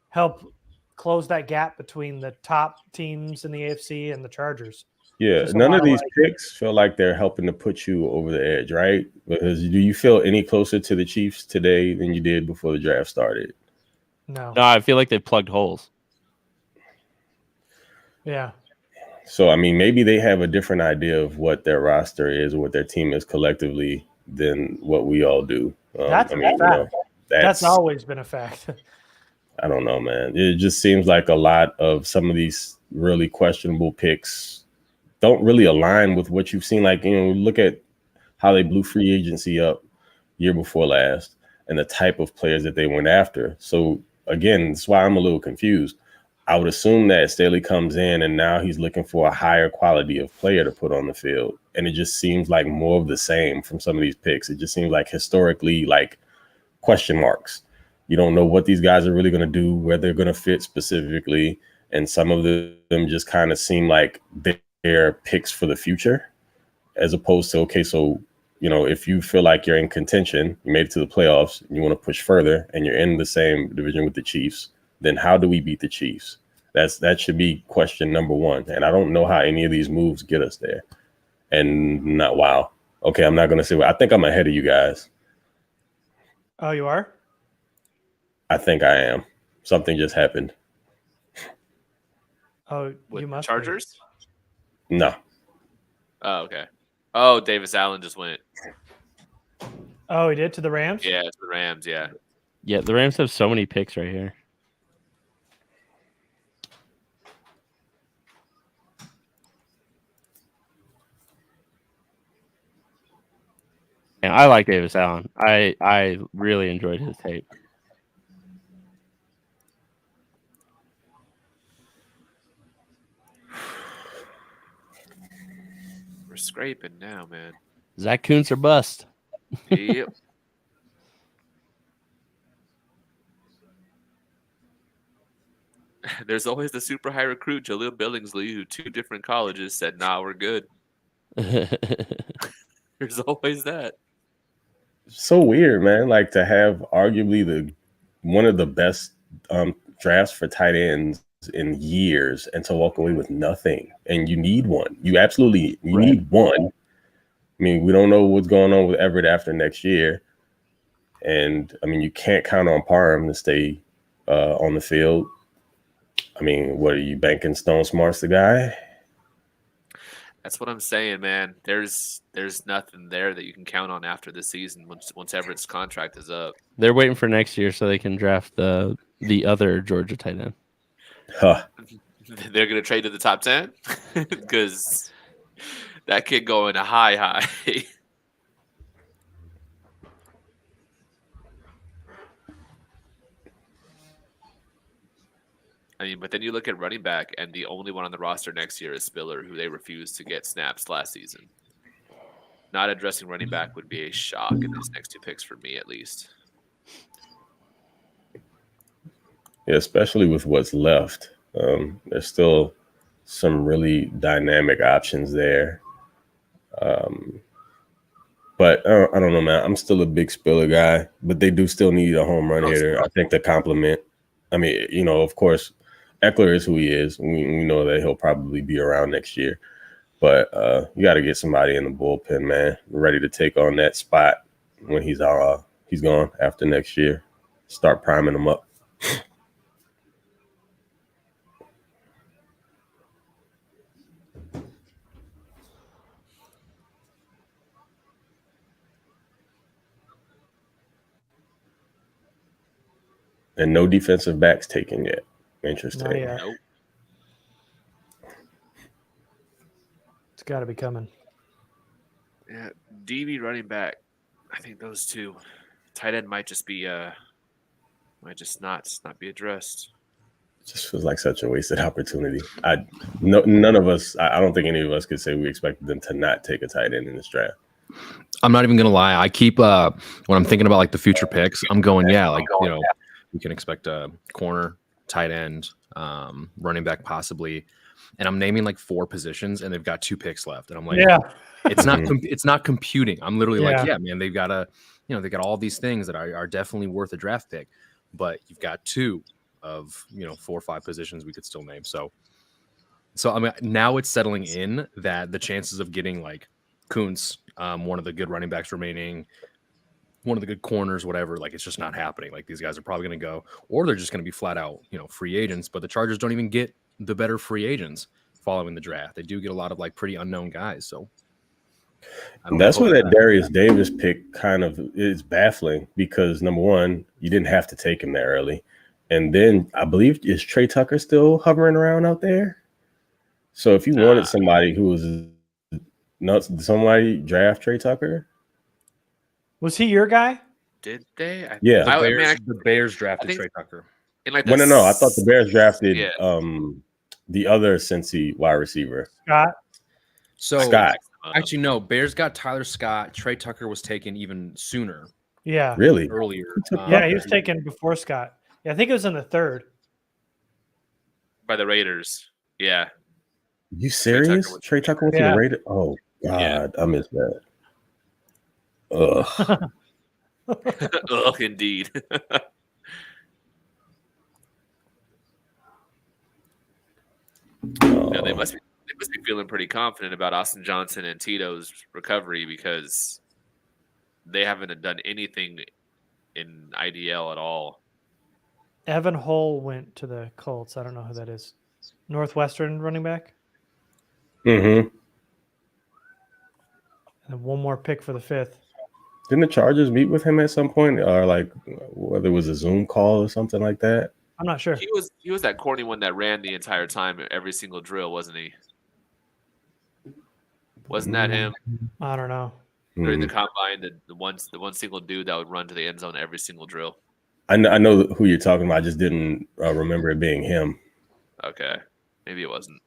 help close that gap between the top teams in the AFC and the Chargers.
Yeah,
Just a
none
lot
of
of
these picks feel like they're helping to put you over the edge, right? Because do you feel any closer to the Chiefs today than you did before the draft started?
No.
No, I feel like they plugged holes.
Yeah.
So, I mean, maybe they have a different idea of what their roster is or what their team is collectively than what we all do.
That's
I
a
mean, you
fact.
know,
That's always been a fact.
I don't know, man. It just seems like a lot of some of these really questionable picks don't really align with what you've seen. Like, you know, look at how they blew free agency up year before last and the type of players that they went after. So, again, that's why I'm a little confused. I would assume that Staley comes in and now he's looking for a higher quality of player to put on the field. And it just seems like more of the same from some of these picks. It just seems like historically, like, question marks. You don't know what these guys are really going to do, where they're going to fit specifically. And some of them just kind of seem like they're picks for the future, as opposed to, okay, so, you know, if you feel like you're in contention, you made it to the playoffs, and you want to push further, and you're in the same division with the Chiefs, then how do we beat the Chiefs? That should be question number one. And I don't know how any of these moves get us there. And not, wow. Okay, I'm not going to say, I think I'm ahead of you guys.
Oh, you are?
I think I am. Something just happened.
With
Oh, you
the
must be.
Chargers?
No.
Oh, okay. Oh, Davis Allen just went.
Oh, he did to the Rams?
Yeah, it's the Rams, yeah.
Yeah, the Rams have so many picks right here. And I like Davis Allen. I really enjoyed his tape.
We're scraping now, man.
Zach Kuntz or bust.
Yep. There's always the super high recruit, Jaleel Billingsley, who 2 different colleges said, nah, we're good. There's always that.
So weird, man. Like, to have arguably one of the best drafts for tight ends in years and to walk away with nothing. And you need one. You absolutely need one. I mean, we don't know what's going on with Everett after next year. And, I mean, you can't count on Parham to stay on the field. I mean, what are you banking? Stone Smart's the guy?
That's what I'm saying, man. There's nothing there that you can count on after this season once Everett's contract is up.
They're waiting for next year so they can draft the other Georgia tight end.
Huh.
They're gonna trade to the top 10 because that kid going a high. I mean, but then you look at running back, and the only one on the roster next year is Spiller, who they refused to get snaps last season. Not addressing running back would be a shock in these next 2 picks for me, at least.
Yeah, especially with what's left. There's still some really dynamic options there. But I don't know, man. I'm still a big Spiller guy, but they do still need a home run hitter. I think the complement. I mean, you know, of course, Eckler is who he is. We know that he'll probably be around next year. But you got to get somebody in the bullpen, man, ready to take on that spot when he's gone after next year. Start priming him up. And no defensive backs taken yet. Interesting.
Not yet.
Nope.
It's got to be coming.
Yeah, DB running back. I think those two. Tight end might just not be addressed.
It just feels like such a wasted opportunity. None of us. I don't think any of us could say we expected them to not take a tight end in this draft.
I'm not even gonna lie. I keep when I'm thinking about like the future picks, I'm going, like we can expect a corner, tight end, running back possibly, and I'm naming like 4 positions, and they've got 2 picks left, and I'm like, it's not computing. I'm literally like, man, they've got they got all these things that are definitely worth a draft pick, but you've got 2 of 4 or 5 positions we could still name. So I mean, now it's settling in that the chances of getting like Kuntz, one of the good running backs remaining, one of the good corners, whatever, like it's just not happening. Like these guys are probably going to go, or they're just going to be flat out, free agents. But the Chargers don't even get the better free agents following the draft. They do get a lot of like pretty unknown guys. So
that's where that Darius Davis pick kind of is baffling because number one, you didn't have to take him there early. And then I believe is Trey Tucker still hovering around out there? So if you wanted somebody who was not somebody draft Trey Tucker.
Was he your guy?
Did they?
The Bears drafted Trey Tucker.
In like
no. I thought the Bears drafted the other Cincy wide receiver. Scott.
Actually, no. Bears got Tyler Scott. Trey Tucker was taken even sooner.
Yeah.
Really?
Earlier.
He was taken before Scott. Yeah, I think it was in the 3rd.
By the Raiders. Yeah.
You serious? Trey Tucker was in the Raiders? Oh, God. I missed that. Ugh.
Ugh, indeed. Yeah, they must be feeling pretty confident about Austin Johnson and Tito's recovery because they haven't done anything in IDL at all.
Evan Hull went to the Colts. I don't know who that is. Northwestern running back.
Mm-hmm.
And one more pick for the 5th.
Didn't the Chargers meet with him at some point, or like whether it was a Zoom call or something like that?
I'm not sure.
He was that corny one that ran the entire time, every single drill, wasn't he? Wasn't that him?
I don't know.
During the combine, the one single dude that would run to the end zone every single drill.
I know who you're talking about. I just didn't remember it being him.
Okay, maybe it wasn't.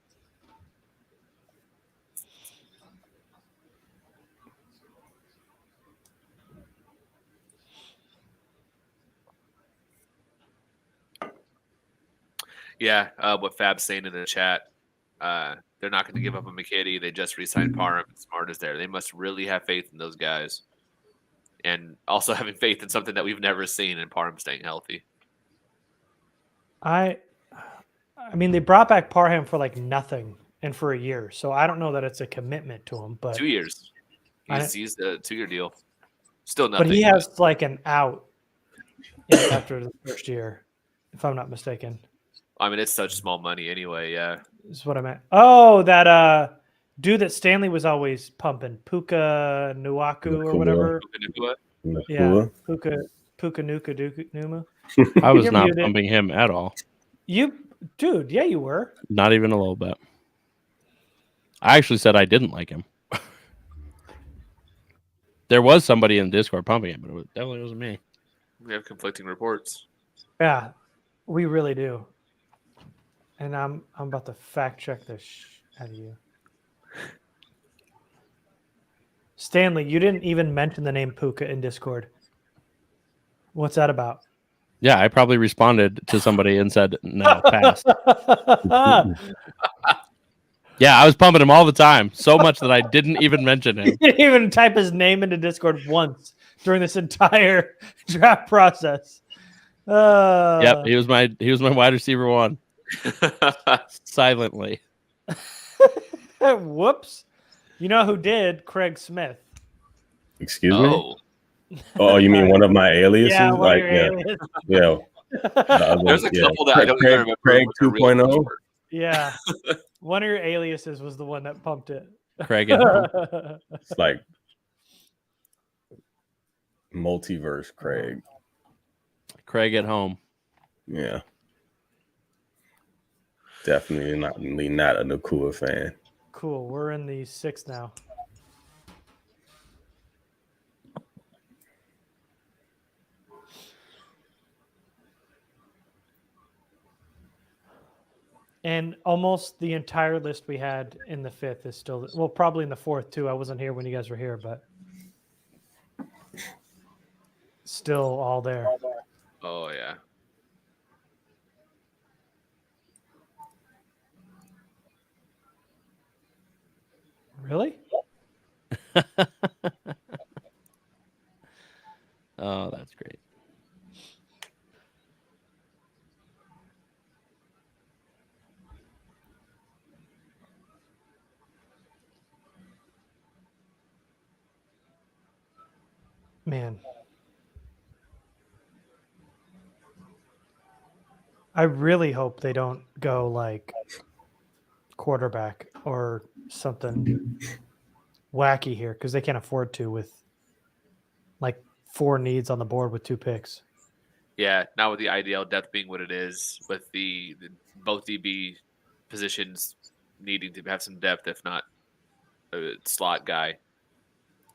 Yeah, what Fab's saying in the chat, they're not going to give up on McKitty. They just re-signed Parham. Smart is there. They must really have faith in those guys, and also having faith in something that we've never seen in Parham staying healthy.
I mean, they brought back Parham for like nothing and for a year, so I don't know that it's a commitment to him. But
2 years, he's a 2-year deal. Still nothing.
But he has like an out after the first year, if I'm not mistaken.
I mean, it's such small money anyway. Yeah,
is what I meant. Oh, that dude that Stanley was always pumping, Puka Nuaku or
Nakua.
whatever.
Nakua.
Yeah, Puka Nuka Numu.
I was
You're
not
muted.
pumping him at all.
Dude, yeah, you were.
Not even a little bit. I actually said I didn't like him. There was somebody in Discord pumping him, but it definitely wasn't me.
We have conflicting reports.
Yeah, we really do. And I'm about to fact check this out of you. Stanley, you didn't even mention the name Puka in Discord. What's that about?
Yeah, I probably responded to somebody and said, no, pass. Yeah, I was pumping him all the time, so much that I didn't even mention him.
He didn't even type his name into Discord once during this entire draft process.
Yep, he was my wide receiver one. Silently.
Whoops. You know who did? Craig Smith.
Excuse me? Oh, you mean one of my aliases?
Yeah, one of your aliases.
Yeah.
There's a couple that I don't even remember.
Craig 2.0.
Yeah. One of your aliases was the one that pumped it.
Craig at home.
It's like multiverse Craig.
Craig at home.
Yeah. Definitely not a Nakua fan.
Cool. We're in the 6th now. And almost the entire list we had in the 5th is still, well, probably in the 4th too. I wasn't here when you guys were here, but still all there.
Oh, yeah.
Really?
Oh, that's great.
Man. I really hope they don't go like quarterback or something wacky here because they can't afford to with like 4 needs on the board with 2 picks.
Yeah, not with the ideal depth being what it is, with the both DB positions needing to have some depth, if not a slot guy.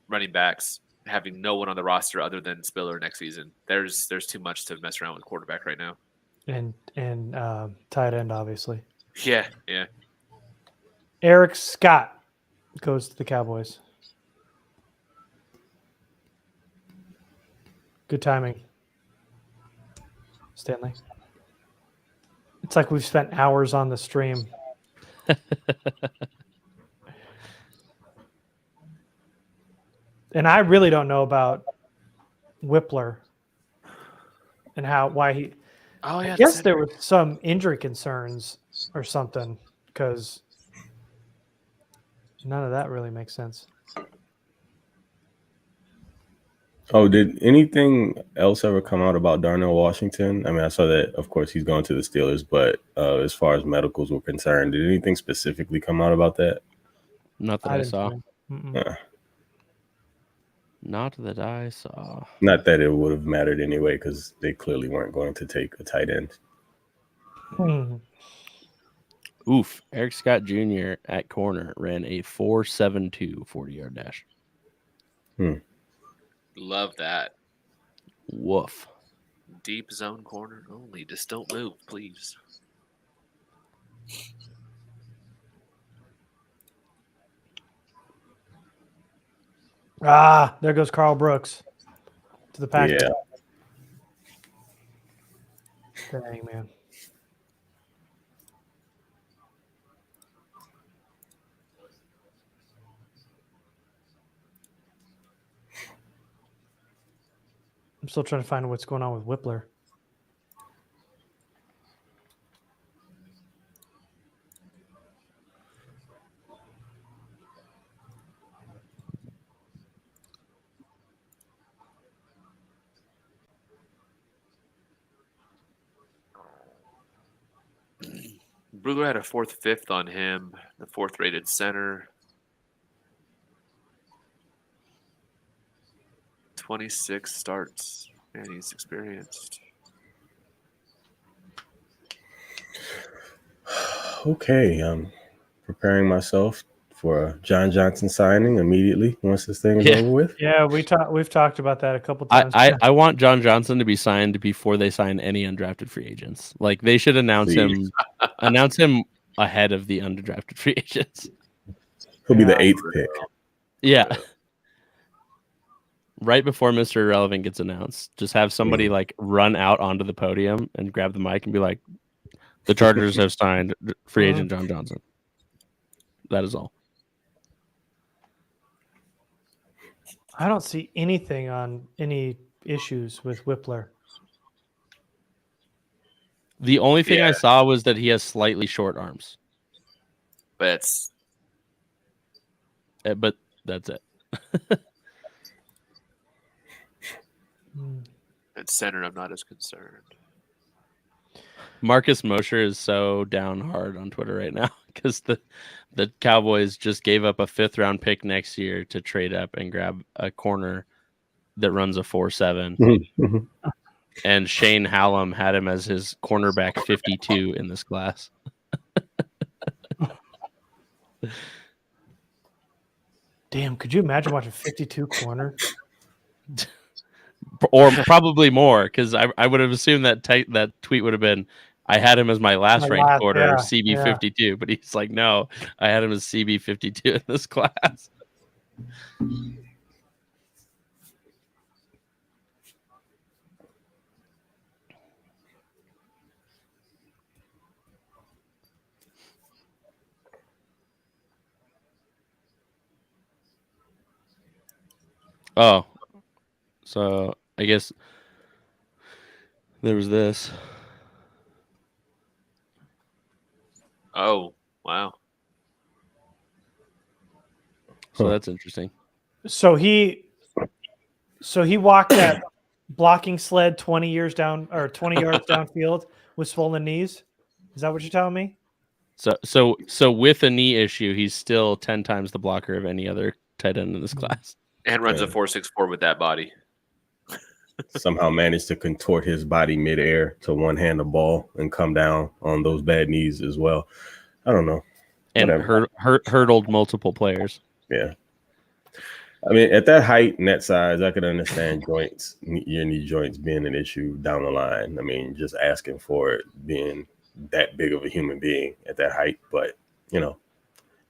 Running backs having no one on the roster other than Spiller next season. There's too much to mess around with quarterback right now.
And tight end, obviously.
Yeah.
Eric Scott goes to the Cowboys. Good timing, Stanley. It's like we've spent hours on the stream. And I really don't know about Whippler and why he.
Oh yeah.
I guess there were some injury concerns or something because none of that really makes sense.
Oh, did anything else ever come out about Darnell Washington? I mean, I saw that, of course, he's going to the Steelers, but as far as medicals were concerned, did anything specifically come out about that?
Not that I saw.
Yeah.
Not that I saw.
Not that it would have mattered anyway, because they clearly weren't going to take a tight end.
Oof. Eric Scott Jr. at corner ran a 4.72 40-yard dash.
Love that.
Woof.
Deep zone corner only. Just don't move, please.
There goes Carl Brooks to the Packers.
Yeah.
Dang, man. I'm still trying to find what's going on with Whippler.
Brugler had a 4th, 5th on him, the 4th rated center. 26 starts. Man, he's experienced.
Okay, I'm preparing myself for a John Johnson signing immediately once this thing is over with.
Yeah, we've talked about that a couple times.
I want John Johnson to be signed before they sign any undrafted free agents. Like they should announce
Please.
him ahead of the undrafted free agents.
He'll be the 8th pick.
Yeah. Right before Mr. Irrelevant gets announced, just have somebody like run out onto the podium and grab the mic and be like, the Chargers have signed free agent John Johnson. That is all.
I don't see anything on any issues with Whippler.
The only thing I saw was that he has slightly short arms.
But
that's it.
at center, I'm not as concerned.
Marcus Mosher is so down hard on Twitter right now because the Cowboys just gave up a 5th round pick next year to trade up and grab a corner that runs a 4.7. And Shane Hallam had him as his cornerback 52 in this class.
Damn, could you imagine watching 52 corner?
Or probably more, because I would have assumed that that tweet would have been, I had him as my last ranked quarter, CB 52, but he's like, no, I had him as CB 52 in this class. Oh, so I guess there was this.
Oh, wow.
So that's interesting.
So he walked that blocking sled 20 yards downfield with swollen knees. Is that what you're telling me?
So with a knee issue, he's still 10 times the blocker of any other tight end in this class.
And runs a 4.64 with that body.
Somehow managed to contort his body midair to one-hand the ball and come down on those bad knees as well. I don't know.
And hurdled multiple players.
Yeah. I mean, at that height and that size, I could understand your knee joints being an issue down the line. I mean, just asking for it being that big of a human being at that height. But, I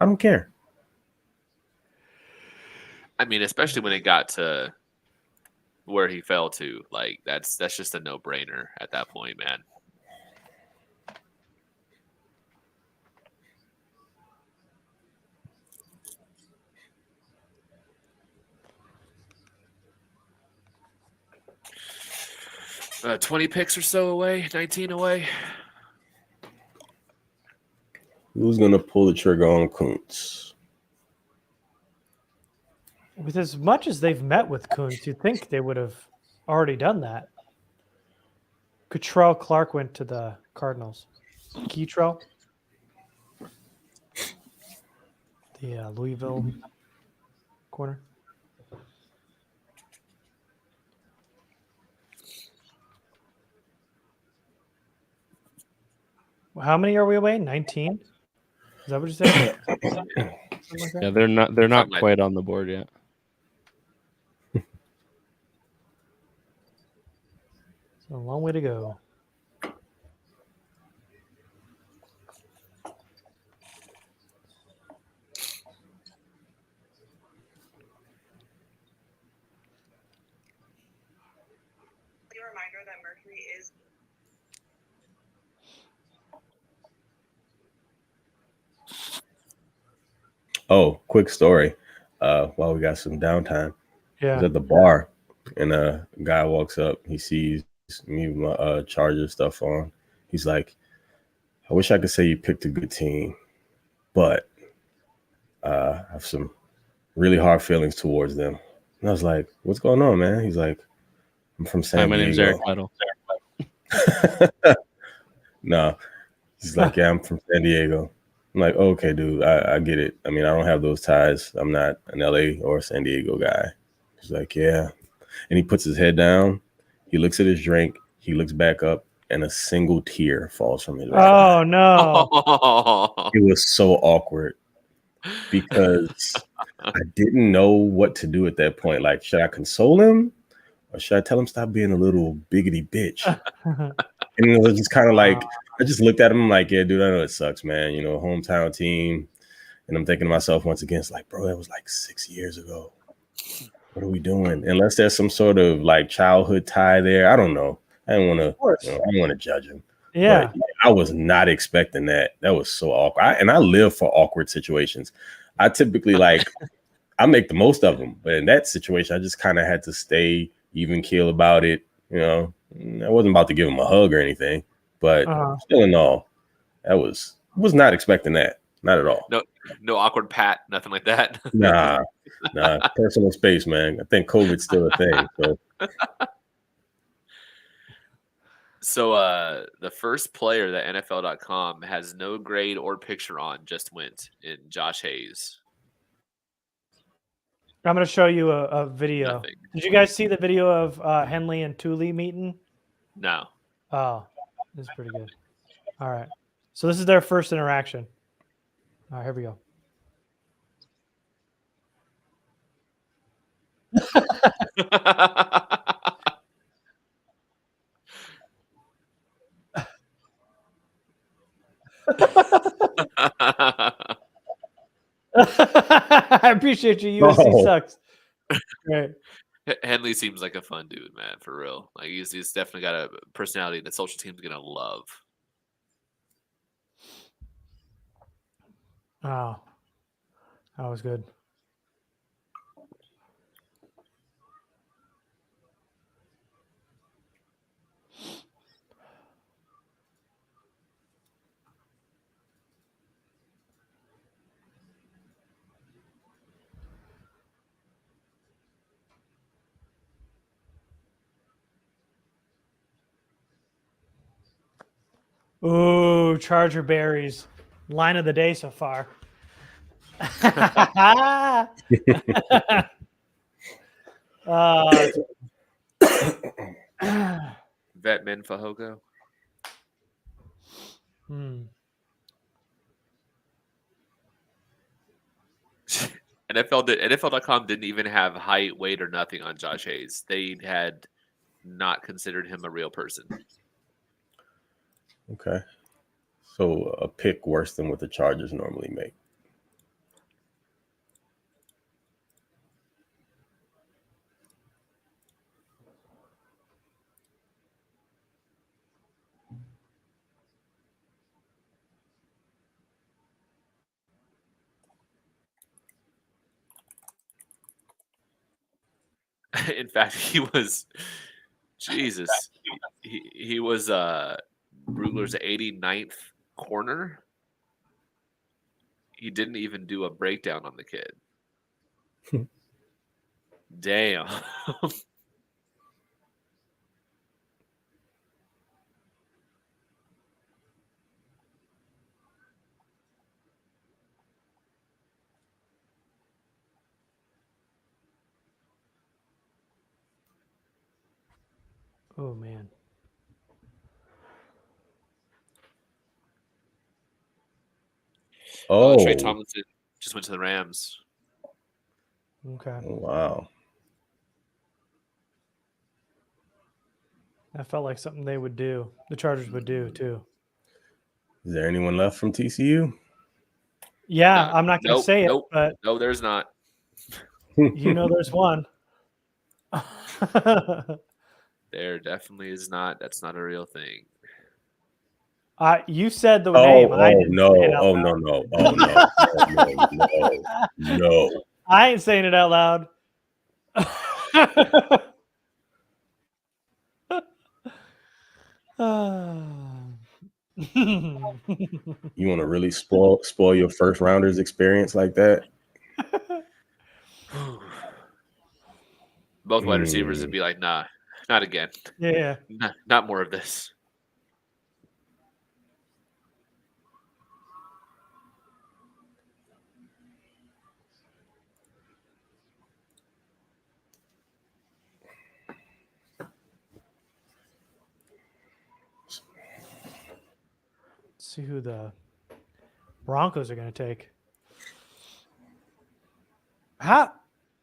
don't care.
I mean, especially when it got to where he fell to, like that's just a no-brainer at that point, man. 20 picks or so away, 19 away.
Who's gonna pull the trigger on Kuntz?
With as much as they've met with Kuntz, you'd think they would have already done that. Cottrell Clark went to the Cardinals. Keytrell, the Louisville corner. How many are we away? 19? Is that what you said? Like
yeah, they're not quite on the board yet.
It's a long way to go.
A reminder that Mercury is.
Oh, quick story. While we got some downtime, I was
Yeah.
at the bar and a guy walks up. He sees me with my Charger stuff on. He's like, I wish I could say you picked a good team, but I have some really hard feelings towards them. And I was like, what's going on, man? He's like, I'm from San
My
Diego.
name's Eric Weddle.
No. He's like, yeah, I'm from San Diego. I'm like, okay, dude, I get it. I mean, I don't have those ties. I'm not an LA or San Diego guy. He's like, yeah, And he puts his head down. He looks at his drink. He looks back up, and a single tear falls from his eye.
Oh no!
It was so awkward because I didn't know what to do at that point. Like, should I console him or should I tell him stop being a little biggity bitch? And it was just kind of like, I just looked at him like, yeah, dude, I know it sucks, man. You know, hometown team. And I'm thinking to myself once again, it's like, bro, that was like 6 years ago. What are we doing? Unless there's some sort of like childhood tie there. I don't know. I don't want to. I don't want to judge him.
Yeah,
But I was not expecting that. That was so awkward. I live for awkward situations. I typically I make the most of them, but in that situation, I just kind of had to stay even keel about it. You know, I wasn't about to give him a hug or anything, but still in all, I was not expecting that. Not at all.
No awkward pat, nothing like that.
Nah, personal space, man. I think COVID's still a thing.
So the first player that NFL.com has no grade or picture on just went in Josh Hayes.
I'm going to show you a video.
Nothing.
Did you guys see the video of Henley and Tuli meeting?
No.
Oh, this is pretty good. All right. So this is their first interaction. All right, here we go. I appreciate you. USC sucks. Right.
Henley seems like a fun dude, man, for real. Like he's definitely got a personality that social team's gonna love.
Oh, that was good. Ooh, Charger berries. Line of the day so far.
Vetman Fajogo. NFL.com didn't even have height, weight, or nothing on Josh Hayes. They had not considered him a real person.
Okay. So a pick worse than what the Chargers normally make.
In fact, he was Jesus. He was Brugler's 89th corner. He didn't even do a breakdown on the kid. Damn.
Oh man.
Trey Tomlinson just went to the Rams.
Okay.
Oh, wow.
That felt like something they would do. The Chargers would do too.
Is there anyone left from TCU?
Yeah, I'm not going to say it, but
no, there's not.
You know, there's one.
There definitely is not. That's not a real thing.
You said the name.
No. No.
I ain't saying it out loud.
You want to really spoil your first rounders experience like that?
Both wide receivers would be like, nah, not again.
Yeah.
Not more of this.
see who the Broncos are going to take. I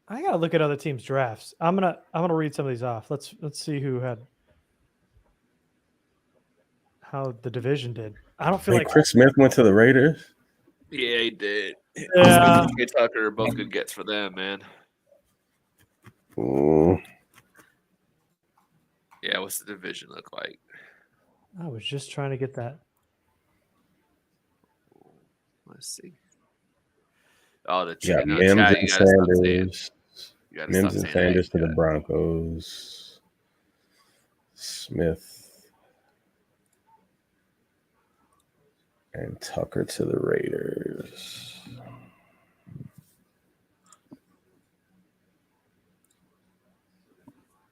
gotta look at other teams' drafts. I'm gonna read some of these off. Let's see who had how the division did. I don't feel
Wait,
like
Chris Smith went to the Raiders.
Yeah, he did.
Yeah.
Smith and K. Tucker are both good gets for them, man.
Ooh.
Yeah, what's the division look like?
I was just trying to get that.
Let's see. Oh, the
Yeah,
chat. No,
Mims
chat.
and
You gotta stop saying.
Sanders.
You gotta
Mims
stop
and
saying
Sanders
that.
to the Broncos. Smith and Tucker to the Raiders.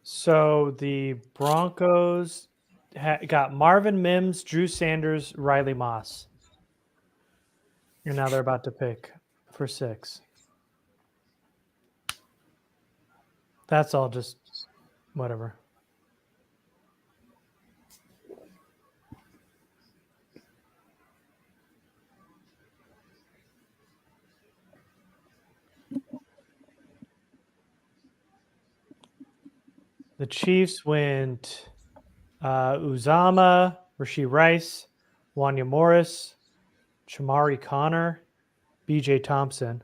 So the Broncos got Marvin Mims, Drew Sanders, Riley Moss. And now they're about to pick for 6. That's all just whatever. The Chiefs went Uzama, Rashee Rice, Wanya Morris, Chamari Connor, BJ Thompson.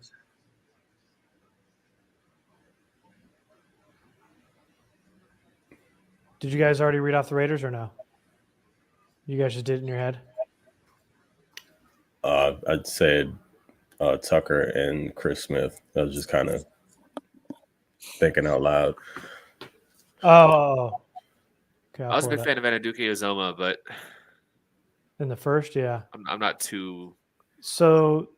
Did you guys already read off the Raiders or no? You guys just did it in your head?
I'd said Tucker and Chris Smith. I was just kind of thinking out loud.
Oh. Okay,
I was a big fan of Anaduke Uzoma, but
in the first, yeah.
I'm not too.
So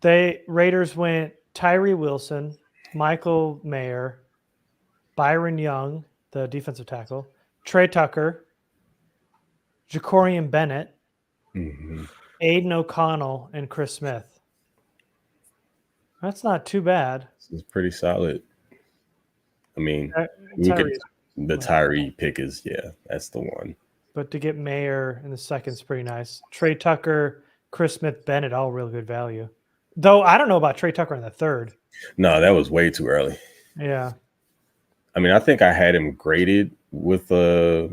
Raiders went Tyree Wilson, Michael Mayer, Byron Young, the defensive tackle, Trey Tucker, Jacorian Bennett, Aiden O'Connell, and Chris Smith. That's not too bad.
It's pretty solid. I mean,
Tyree,
the Tyree pick is, that's the one.
but to get Mayer in the second is pretty nice. Trey Tucker, Chris Smith, Bennett, all real good value. Though I don't know about Trey Tucker in the third.
No, that was way too early.
Yeah.
I mean, I think I had him graded with I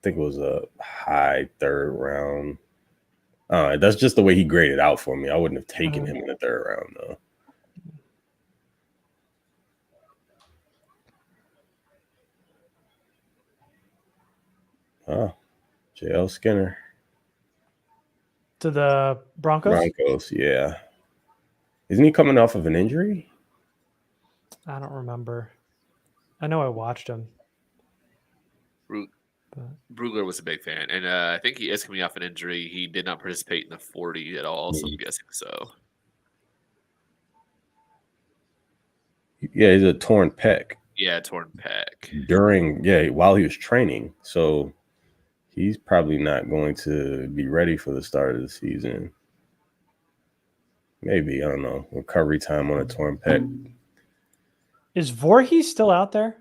think it was a high third round. That's just the way he graded out for me. I wouldn't have taken him in the third round, though. Oh, JL Skinner.
To the Broncos?
Broncos, yeah. Isn't he coming off of an injury?
I don't remember. I know I watched him.
Brugler was a big fan, and I think he is coming off an injury. He did not participate in the 40 at all, so I'm guessing so.
Yeah, he's a torn pec.
Yeah, torn pec.
While he was training. So he's probably not going to be ready for the start of the season. Maybe, I don't know. Recovery time on a torn pec.
Is Voorhees still out there?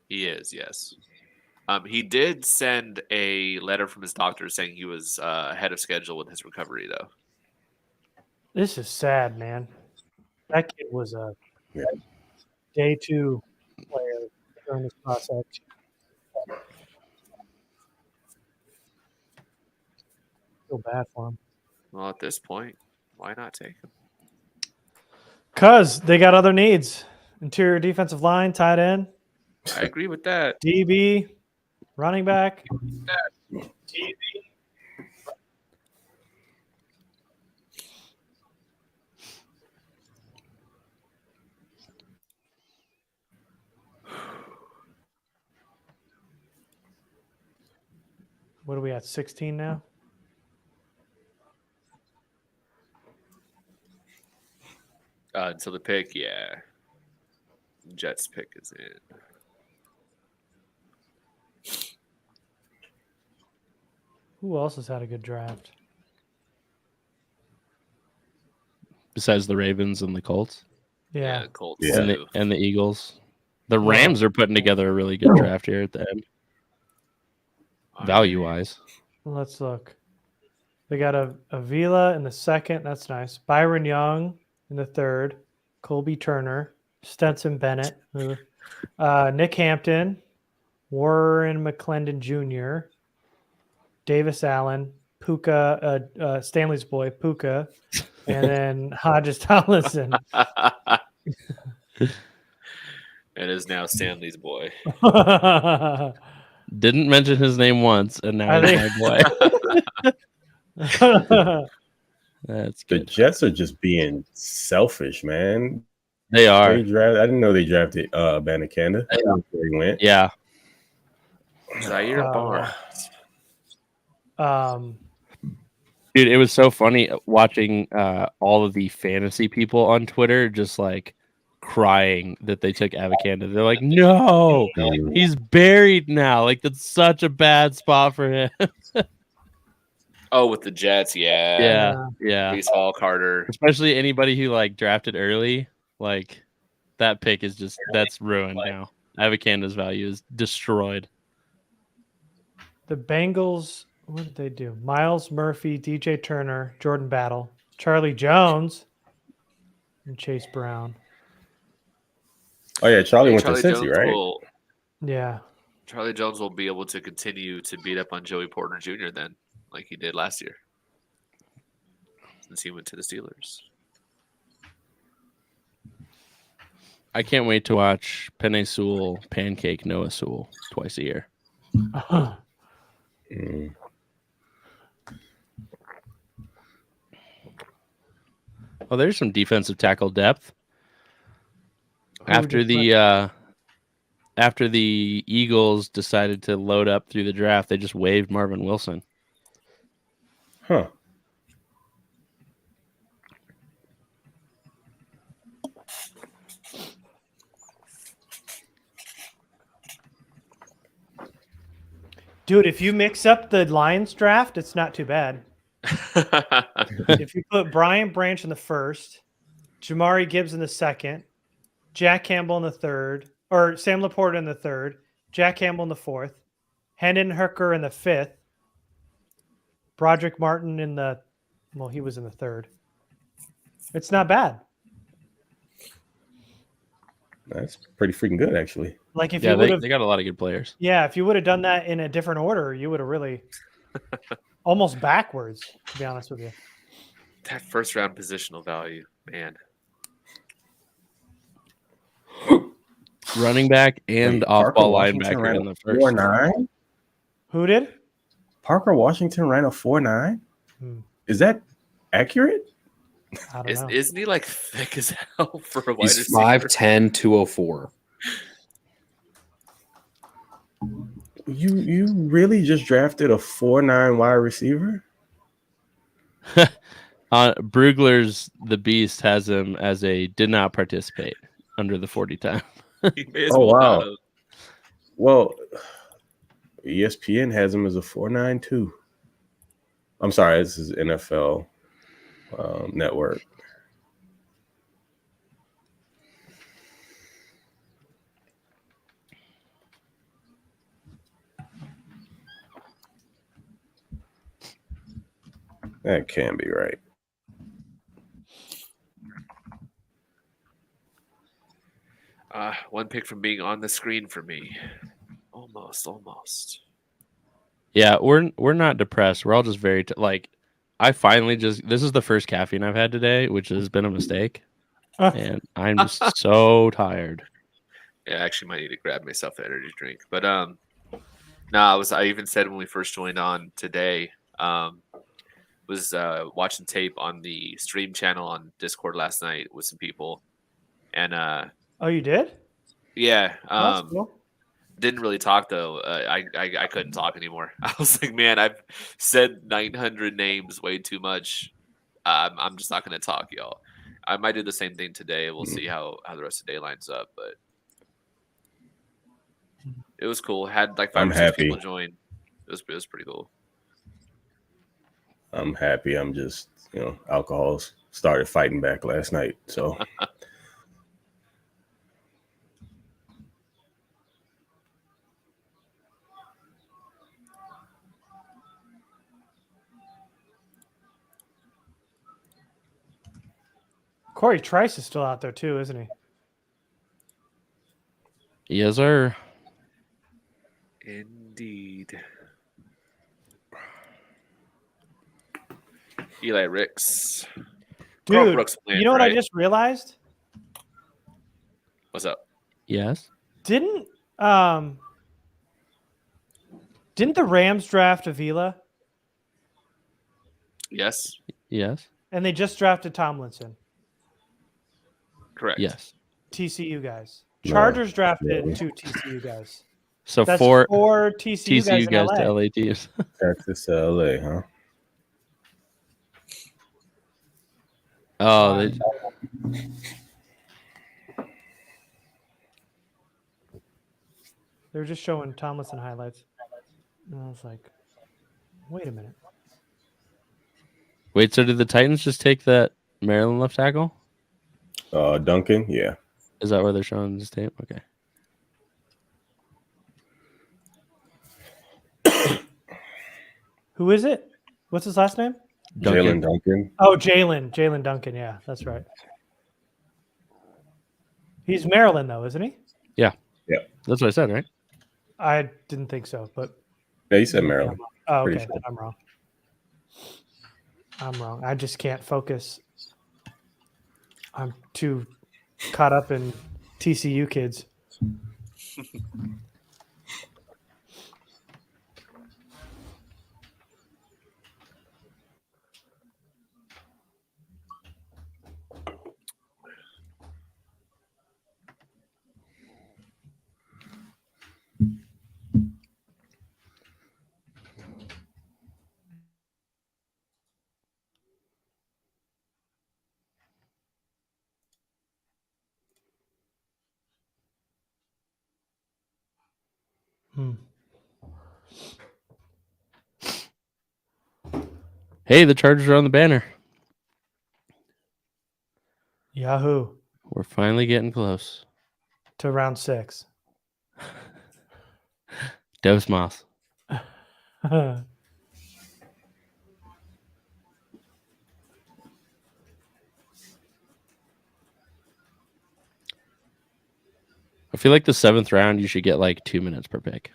He is, yes. He did send a letter from his doctor saying he was ahead of schedule with his recovery, though.
This is sad, man. That kid was a day 2 player during this process. Feel bad for him.
Well, at this point, why not take him?
Because they got other needs. Interior defensive line, tight end.
I agree with that.
DB, running back. What are we at, 16 now?
Until the pick, yeah. Jets pick is in.
Who else has had a good draft?
Besides the Ravens and the Colts.
Yeah.
Colts
and the Eagles. The Rams are putting together a really good draft here at the end. Value wise.
Let's look. They got a Avila in the second. That's nice. Byron Young in the third. Colby Turner. Stenson Bennett. Nick Hampton. Warren McClendon Jr. Davis Allen. Puka. Stanley's boy, Puka. And then Hodges Tollison.
It is now Stanley's boy.
Didn't mention his name once, and now
I
he's my boy. That's
The
good.
Jets are just being selfish, man.
They are.
I didn't know they drafted Banacanda.
Yeah.
That's where he went.
Yeah.
Zaire
Wow.
Barnes.
Dude, it was so funny watching all of the fantasy people on Twitter just like crying that they took Avocanda. They're like, no, he's buried now. Like, that's such a bad spot for him.
Oh, with the Jets,
Yeah.
Brees Hall, Carter.
Especially anybody who like drafted early, like that pick is just that's ruined now. Avocanda's value is destroyed.
The Bengals, what did they do? Miles Murphy, DJ Turner, Jordan Battle, Charlie Jones, and Chase Brown.
Oh yeah, Charlie went
Charlie
to Cincy,
Jones
right?
Yeah.
Charlie Jones will be able to continue to beat up on Joey Porter Jr. then, like he did last year, since he went to the Steelers.
I can't wait to watch Penei Sewell pancake Noah Sewell twice a year.
Mm.
Oh, there's some defensive tackle depth.
Who
After
just
the Eagles decided to load up through the draft, they just waived Marvin Wilson.
Huh.
Dude, if you mix up the Lions draft, it's not too bad. If you put Brian Branch in the first, Jamari Gibbs in the second, Jack Campbell in the third, or Sam Laporta in the third, Jack Campbell in the fourth, Hendon Hooker in the fifth, Broderick Martin in the, well, he was in the third. It's not bad.
That's pretty freaking good, actually.
Like if
Yeah,
you would have,
they got a lot of good players.
yeah, if you would have done that in a different order, you would have really almost backwards, to be honest with you.
That first round positional value, man.
Running back and
Wait,
off-ball
Parker Washington
linebacker
ran
in
a
the first.
4.9?
Who did?
Parker Washington ran a 4.9?
Hmm.
Is that accurate?
I don't know.
Isn't he like thick as hell for a wide
He's
receiver?
5'10", 204.
You really just drafted a 4.9 wide receiver?
Brugler's The Beast has him as a did not participate under the 40 time.
He may as
Oh,
well
wow.
not have.
Well, ESPN has him as a 4.9 too. I'm sorry, this is NFL Network. That can't be right.
One pick from being on the screen for me. Almost.
Yeah, we're not depressed. We're all just very I finally just this is the first caffeine I've had today, which has been a mistake, and I'm just so tired.
Yeah, I actually might need to grab myself an energy drink. But no, I even said when we first joined on today, was watching tape on the stream channel on Discord last night with some people, and
Oh, you did?
yeah,
That's cool.
didn't really talk though. I couldn't talk anymore. I was like, man, I've said 900 names way too much. I'm just not going to talk, y'all. I might do the same thing today. We'll see how the rest of the day lines up, but it was cool. Had like 5
I'm
or 6
happy.
people join. It was pretty cool.
I'm happy. I'm just, alcohol's started fighting back last night. So
Corey Trice is still out there too, isn't he?
Yes, sir.
Indeed. Eli Ricks. Carl
Dude,
Brooks playing,
you know what I
right?
just realized?
What's up?
Yes.
Didn't the Rams draft Avila
Yes.
Yes.
and they just drafted Tomlinson?
Correct.
Yes.
TCU guys.
No.
Chargers drafted
Yeah.
2 TCU guys.
So
That's
4
4 TCU,
TCU
guys
guys
in
to
LA.
LA teams.
Texas to LA, huh?
Oh, they,
They were just showing Tomlinson highlights. And I was like, wait a minute.
wait. So did the Titans just take that Maryland left tackle?
Duncan, yeah.
Is that where they're showing this tape? Okay.
Who is it? What's his last name?
Jalen Duncan.
Oh, Jalen Duncan. Yeah, that's right. He's Maryland, though, isn't he?
Yeah.
Yeah.
That's what I said, right?
I didn't think so, but
Yeah, you said Maryland.
oh,
Pretty
okay.
sure.
I'm wrong. I'm wrong. I just can't focus. I'm too caught up in TCU kids.
Hey, the Chargers are on the banner.
Yahoo
We're finally getting close.
to round 6.
Dos Mas. I feel like the 7th round, you should get like 2 minutes per pick.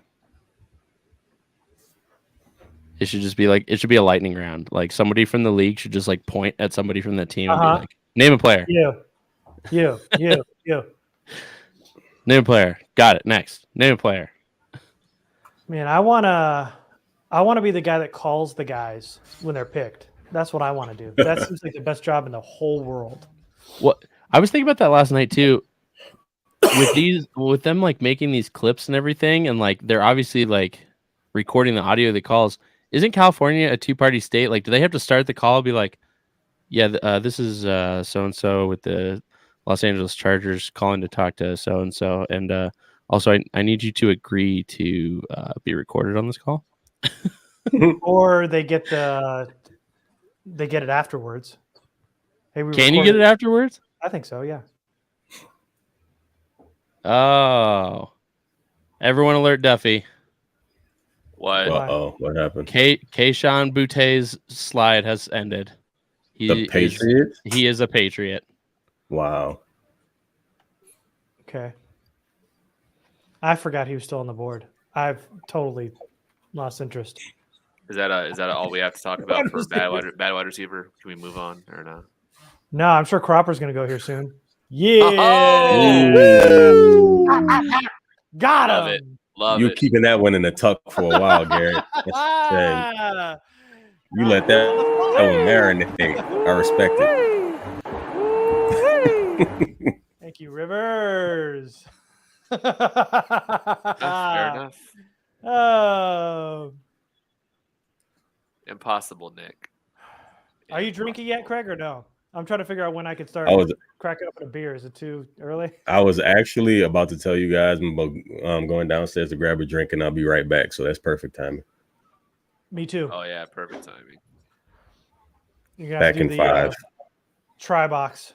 It should just be like, it should be a lightning round. Like somebody from the league should just like point at somebody from the team and be like, name a player.
You.
Name a player. Got it. Next. Name a player.
Man, I wanna be the guy that calls the guys when they're picked. That's what I want to do. That seems like the best job in the whole world.
What I was thinking about that last night too. With them like making these clips and everything, and like they're obviously like recording the audio of the calls. Isn't California a 2-party state? Like, do they have to start the call and be like, yeah, this is so and so with the Los Angeles Chargers calling to talk to so and so, and also I need you to agree to be recorded on this call.
Or they get it afterwards. Hey,
Can you get it afterwards?
I think so, yeah.
Oh, everyone alert Duffy.
What?
Uh-oh, what happened?
Kayshon Boutt's slide has ended.
The Patriots?
He is a Patriot.
Wow.
Okay. I forgot he was still on the board. I've totally lost interest.
Is that all we have to talk about for bad wide receiver? Can we move on or no?
No, I'm sure Cropper's going to go here soon. Yeah. Got him.
Love it. Love
You
it.
keeping that one in the tuck for a while, Garrett. Dang. You let that one marinate. I respect it.
Thank you, Rivers.
Fair enough.
Oh.
Impossible, Nick.
Are you drinking yet, Craig, or no? I'm trying to figure out when I could start cracking open a beer. Is it too early?
I was actually about to tell you guys I'm going downstairs to grab a drink and I'll be right back. So that's perfect timing.
Me too.
Oh yeah, perfect timing.
You're gonna
Back
have to
in
do
5.
Try box.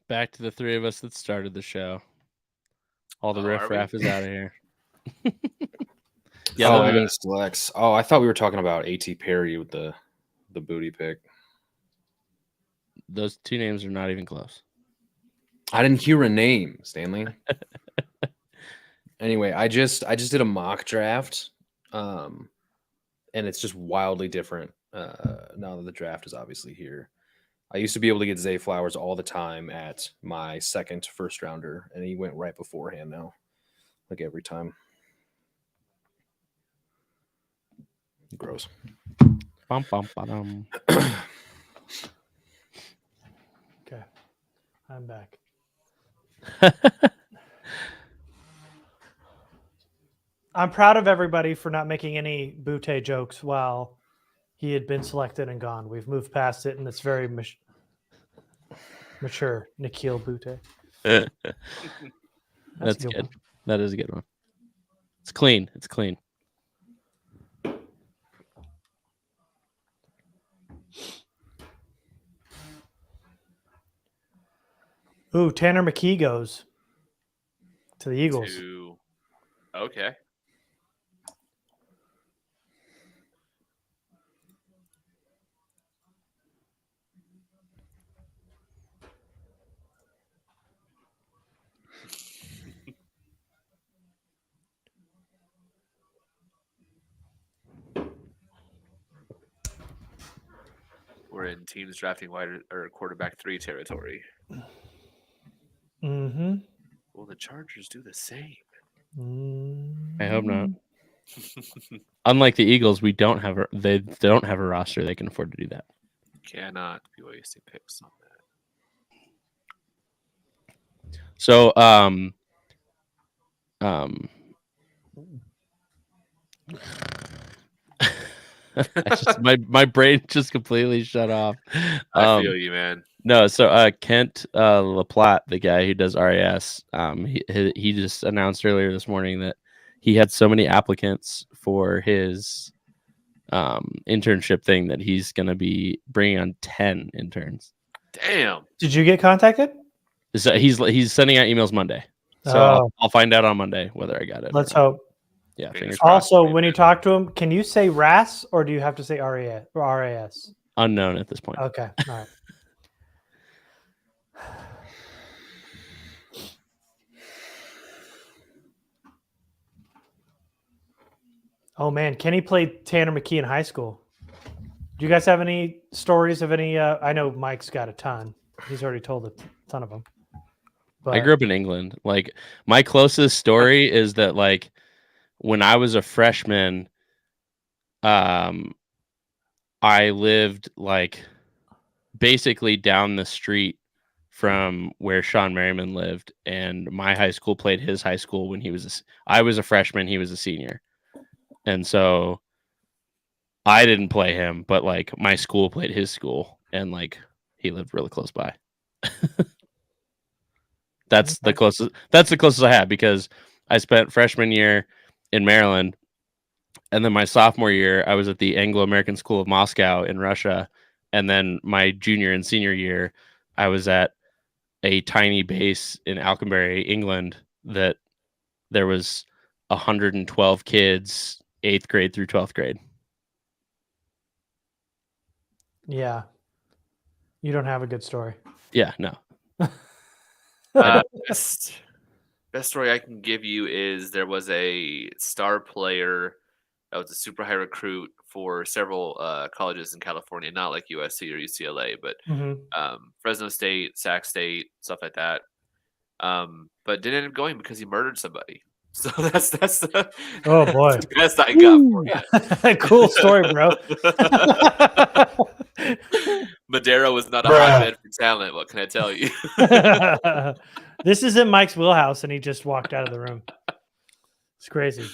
Back to the three of us that started the show. All the
Oh, are we?
riffraff is out of here.
Yeah,
Yeah,
I
those-
missed Lex. Oh, I thought we were talking about AT Perry with the booty pick.
those two names are not even close.
I didn't hear a name, Stanley. Anyway, I just did a mock draft, and it's just wildly different now that the draft is obviously here. I used to be able to get Zay Flowers all the time at my second first rounder, and he went right beforehand now, like every time. Gross.
Bum, bum, ba-dum.
Okay, I'm back. I'm proud of everybody for not making any Butte jokes while he had been selected and gone. We've moved past it, and it's very mature. Nikhil Butte.
That's
a good
good.
one.
That is a good one. It's clean. It's clean.
Ooh, Tanner McKee goes to the Eagles.
Okay. We're in teams drafting wide or quarterback 3 territory.
Mm-hmm.
Will the Chargers do the same?
I hope not. Unlike the Eagles, they don't have a roster they can afford to do that.
Cannot be wasting picks on that.
So, my brain just completely shut off.
I feel you, man.
No, so Kent LaPlatte, the guy who does RAS, he just announced earlier this morning that he had so many applicants for his internship thing that he's going to be bringing on 10 interns.
Damn.
Did you get contacted?
So he's sending out emails Monday. So I'll find out on Monday whether I got it.
Let's hope.
Yeah.
Fingers
Fingers crossed.
Also, when you talk to him, can you say RAS or do you have to say RAS or RAS?
Unknown at this point.
Okay. All right. Oh man, Kenny played Tanner McKee in high school. Do you guys have any stories of any? I know Mike's got a ton. He's already told a ton of them. But
I grew up in England. Like my closest story is that like when I was a freshman, I lived like basically down the street from where Sean Merriman lived, and my high school played his high school when I was a freshman, he was a senior. And so I didn't play him, but like my school played his school, and like he lived really close by. That's the closest I had, because I spent freshman year in Maryland, and then my sophomore year I was at the Anglo-American School of Moscow in Russia, and then my junior and senior year I was at a tiny base in Alconbury, England, that there was 112 kids 8th grade through 12th grade.
yeah, you don't have a good story.
Yeah, no.
Best story I can give you is there was a star player that was a super high recruit for several colleges in California, not like USC or UCLA, but Fresno State, Sac State, stuff like that. But didn't end up going because he murdered somebody. So that's the
Oh boy,
that's the best I got for you.
Cool story, bro.
Madero was not a hotbed for talent. What can I tell you?
This is in Mike's wheelhouse, and he just walked out of the room. It's crazy.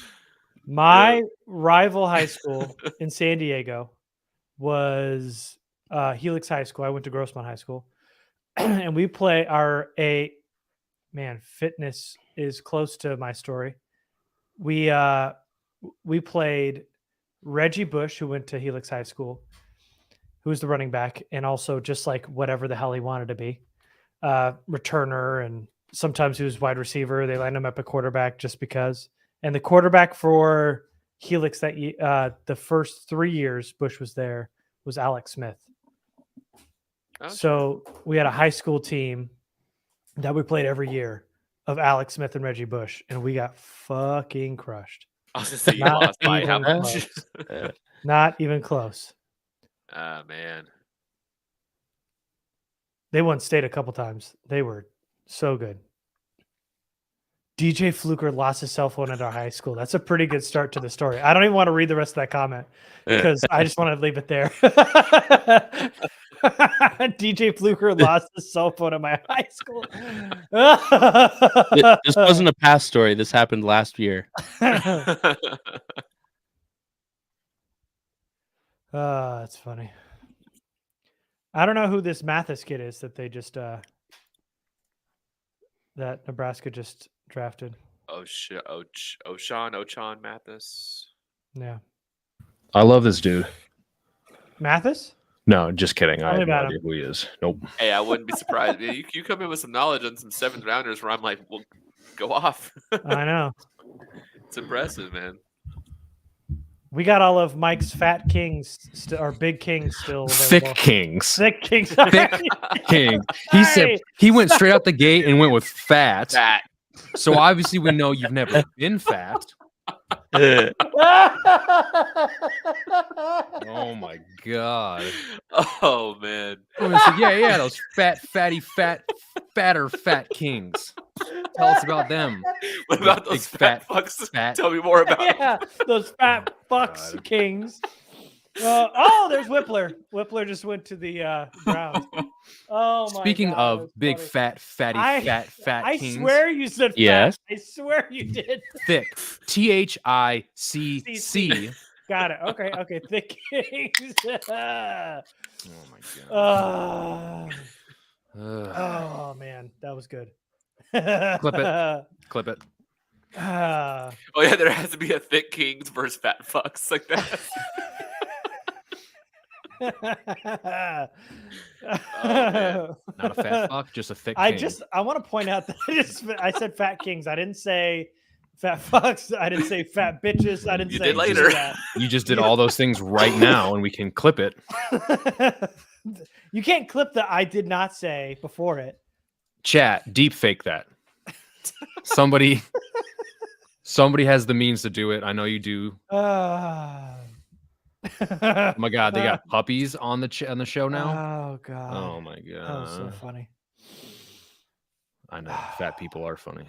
My rival high school in San Diego was Helix High School. I went to Grossmont High School, and we play fitness is close to my story. We played Reggie Bush, who went to Helix High School, who was the running back, and also just like whatever the hell he wanted to be. returner, and sometimes he was wide receiver. They lined him up at quarterback just because. And the quarterback for Helix the first 3 years Bush was there was Alex Smith.
Oh,
So we had a high school team that we played every year of Alex Smith and Reggie Bush, and we got fucking crushed.
I was just saying you
Not
lost by how
even
much?
Not even close.
Ah, man.
They won state a couple times. They were so good. DJ Fluker lost his cell phone at our high school. That's a pretty good start to the story. I don't even want to read the rest of that comment because I just want to leave it there. DJ Fluker lost his cell phone at my high school.
This wasn't a past story. This happened last year.
That's funny. I don't know who this Mathis kid is that they just that Nebraska just drafted.
Ochan Mathis.
Yeah.
I love this dude.
Mathis?
No, just kidding. I
Tell me
have no
about
idea who he is. Nope.
Hey, I wouldn't be surprised. You come in with some knowledge on some 7th rounders where I'm like, well, go off.
I know.
It's impressive, man.
We got all of Mike's fat kings or big kings still
Thick
available.
Kings.
Thick kings.
Thick King. He said
Hey.
he went straight out the gate and went with fat.
Fat.
So obviously we know you've never been fat.
Uh,
Oh my god.
Oh, man.
I said, yeah, those fatter fat kings. Tell us about them.
What about
Big
those fat fucks?
fat-
Tell me more about them.
Yeah, those fat fucks
God.
kings. Oh, there's Whippler. Whippler just went to the Browns. Oh my
Speaking
God,
of
that's
big
funny.
fat
I
kings.
swear you said fat.
Yes.
I swear you did.
Thick. THICC.
Got it. Okay. Thick kings.
Oh my god. Ugh.
Oh man, that was good.
Clip it. Clip it.
Ah.
Oh, yeah, there has to be a thick kings versus fat fucks like that. man.
Not a fat fuck, just a thick king.
I want to point out that I said fat kings. I didn't say fat fucks. I didn't say fat bitches. I didn't
You
say
did later.
that.
You just did all those things right now, and we can clip it.
You can't clip the I did not say before it.
Chat, deep fake that. Somebody has the means to do it. I know you do. Oh my god, they got puppies on the show now.
Oh god.
Oh my god.
That was so funny.
I know fat people are funny.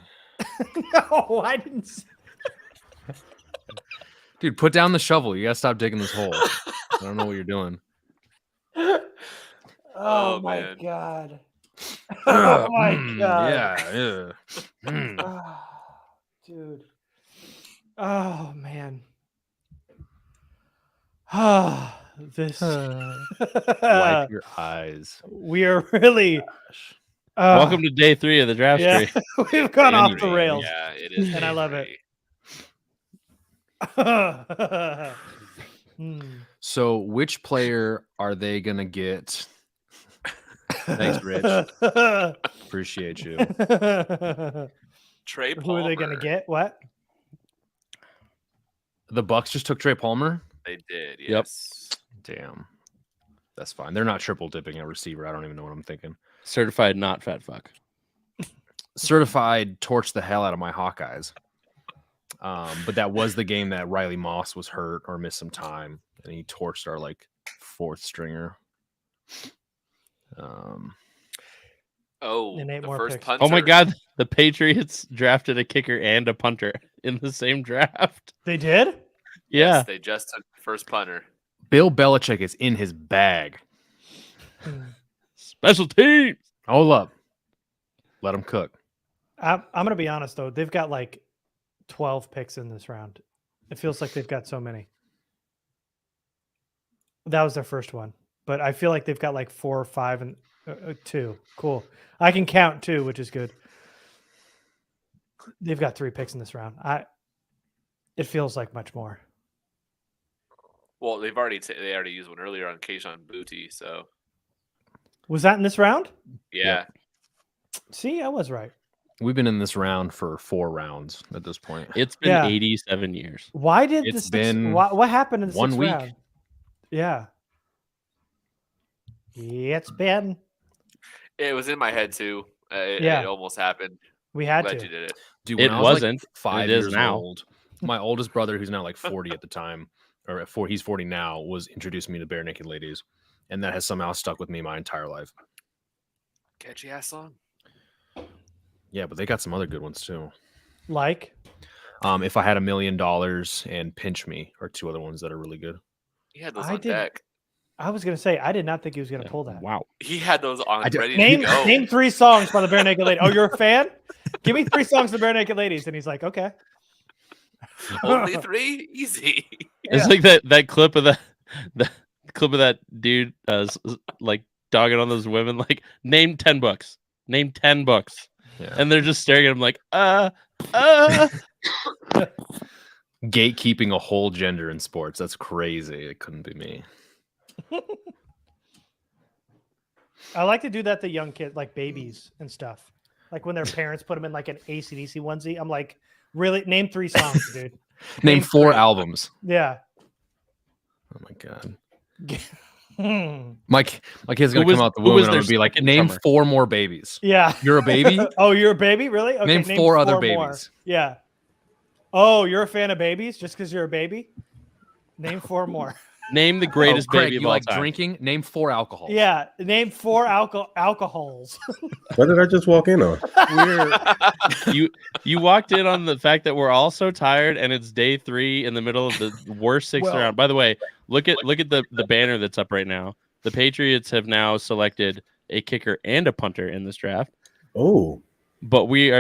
No, I didn't.
Dude, put down the shovel. You gotta stop digging this hole. I don't know what you're doing.
Oh my
man.
god. Oh my god.
Yeah.
Oh, dude. Oh man. Oh, this.
Wipe your eyes.
We are really.
Welcome to day 3 of the draft
Yeah,
stream.
we've gone off the rails,
Yeah, it is.
and I love it.
So, which player are they gonna get? Thanks, Rich. Appreciate you.
Trey
Who
Palmer.
are they going to get? What?
The Bucks just took Trey Palmer.
They did,
Yep.
yes.
Damn, that's fine. They're not triple dipping a receiver. I don't even know what I'm thinking.
Certified not fat fuck.
Certified torch the hell out of my Hawkeyes. But that was the game that Riley Moss was hurt or missed some time, and he torched our like 4th stringer.
Oh,
And 8
the
more
first
picks.
punter.
Oh my god, the Patriots drafted a kicker and a punter in the same draft.
They did?
Yeah.
Yes, they just took the first punter.
Bill Belichick is in his bag.
Special teams.
Hold up. Let him cook.
I'm going to be honest, though. They've got like 12 picks in this round. It feels like they've got so many. That was their first one. But I feel like they've got like 4 or 5 and 2. Cool. I can count 2, which is good. They've got 3 picks in this round. It feels like much more.
Well, they already used one earlier on Kayshon Boutte, so
Was that in this round?
yeah.
See, I was right.
We've been in this round for 4 rounds at this point.
It's been
Yeah.
87 years.
Why did
It's
the sixth,
been
what happened in the
1
sixth
week.
round? Yeah. It's been.
It was in my head too.
Yeah.
It almost happened.
We had
Glad
to.
you did it.
Dude,
It
when I was
wasn't.
like 5
It is
years
now.
old, my oldest brother, who's now like 40 at the time, or at 4, he's 40 now, was introducing me to Bare Naked Ladies, and that has somehow stuck with me my entire life.
Catchy ass song.
Yeah, but they got some other good ones too.
Like,
If I Had $1 Million and Pinch Me are 2 other ones that are really good.
He had those
I
on
did-
deck.
I was gonna say, I did not think he was gonna pull that.
Wow.
He had those on
I did-
ready
Name
to go.
name 3 songs by the Bare Naked Ladies. Oh, you're a fan? Give me 3 songs of the Bare Naked Ladies, and he's like, okay.
Only 3? Easy.
It's
Yeah.
like that clip of the clip of that dude like dogging on those women, like, name 10 books. Name 10 books.
Yeah.
And they're just staring at him like,
Gatekeeping a whole gender in sports. That's crazy. It couldn't be me.
I like to do that to young kids, like babies and stuff. Like when their parents put them in like an AC/DC onesie. I'm like, really? Name 3 songs, dude.
Name 4
3.
albums.
Yeah.
Oh my god.
Hmm.
My kid's gonna
Who was-
come out the
who
womb
was
and I'm
their
gonna be like,
second
name
drummer?
4 more babies.
Yeah.
You're a baby?
Oh, you're a baby? Really? Okay,
Name 4 other
more.
babies.
Yeah. Oh, you're a fan of babies just because you're a baby? Name 4 more.
name the greatest
Craig,
baby of
you
all
like
time.
drinking? Name 4 alcohols.
Yeah. Name 4 alcohols.
What did I just walk in on?
You walked in on the fact that we're all so tired and it's day 3 in the middle of the worst 6th
Well-
round. By the way, look at the banner that's up right now. The Patriots have now selected a kicker and a punter in this draft,
Oh,
but we're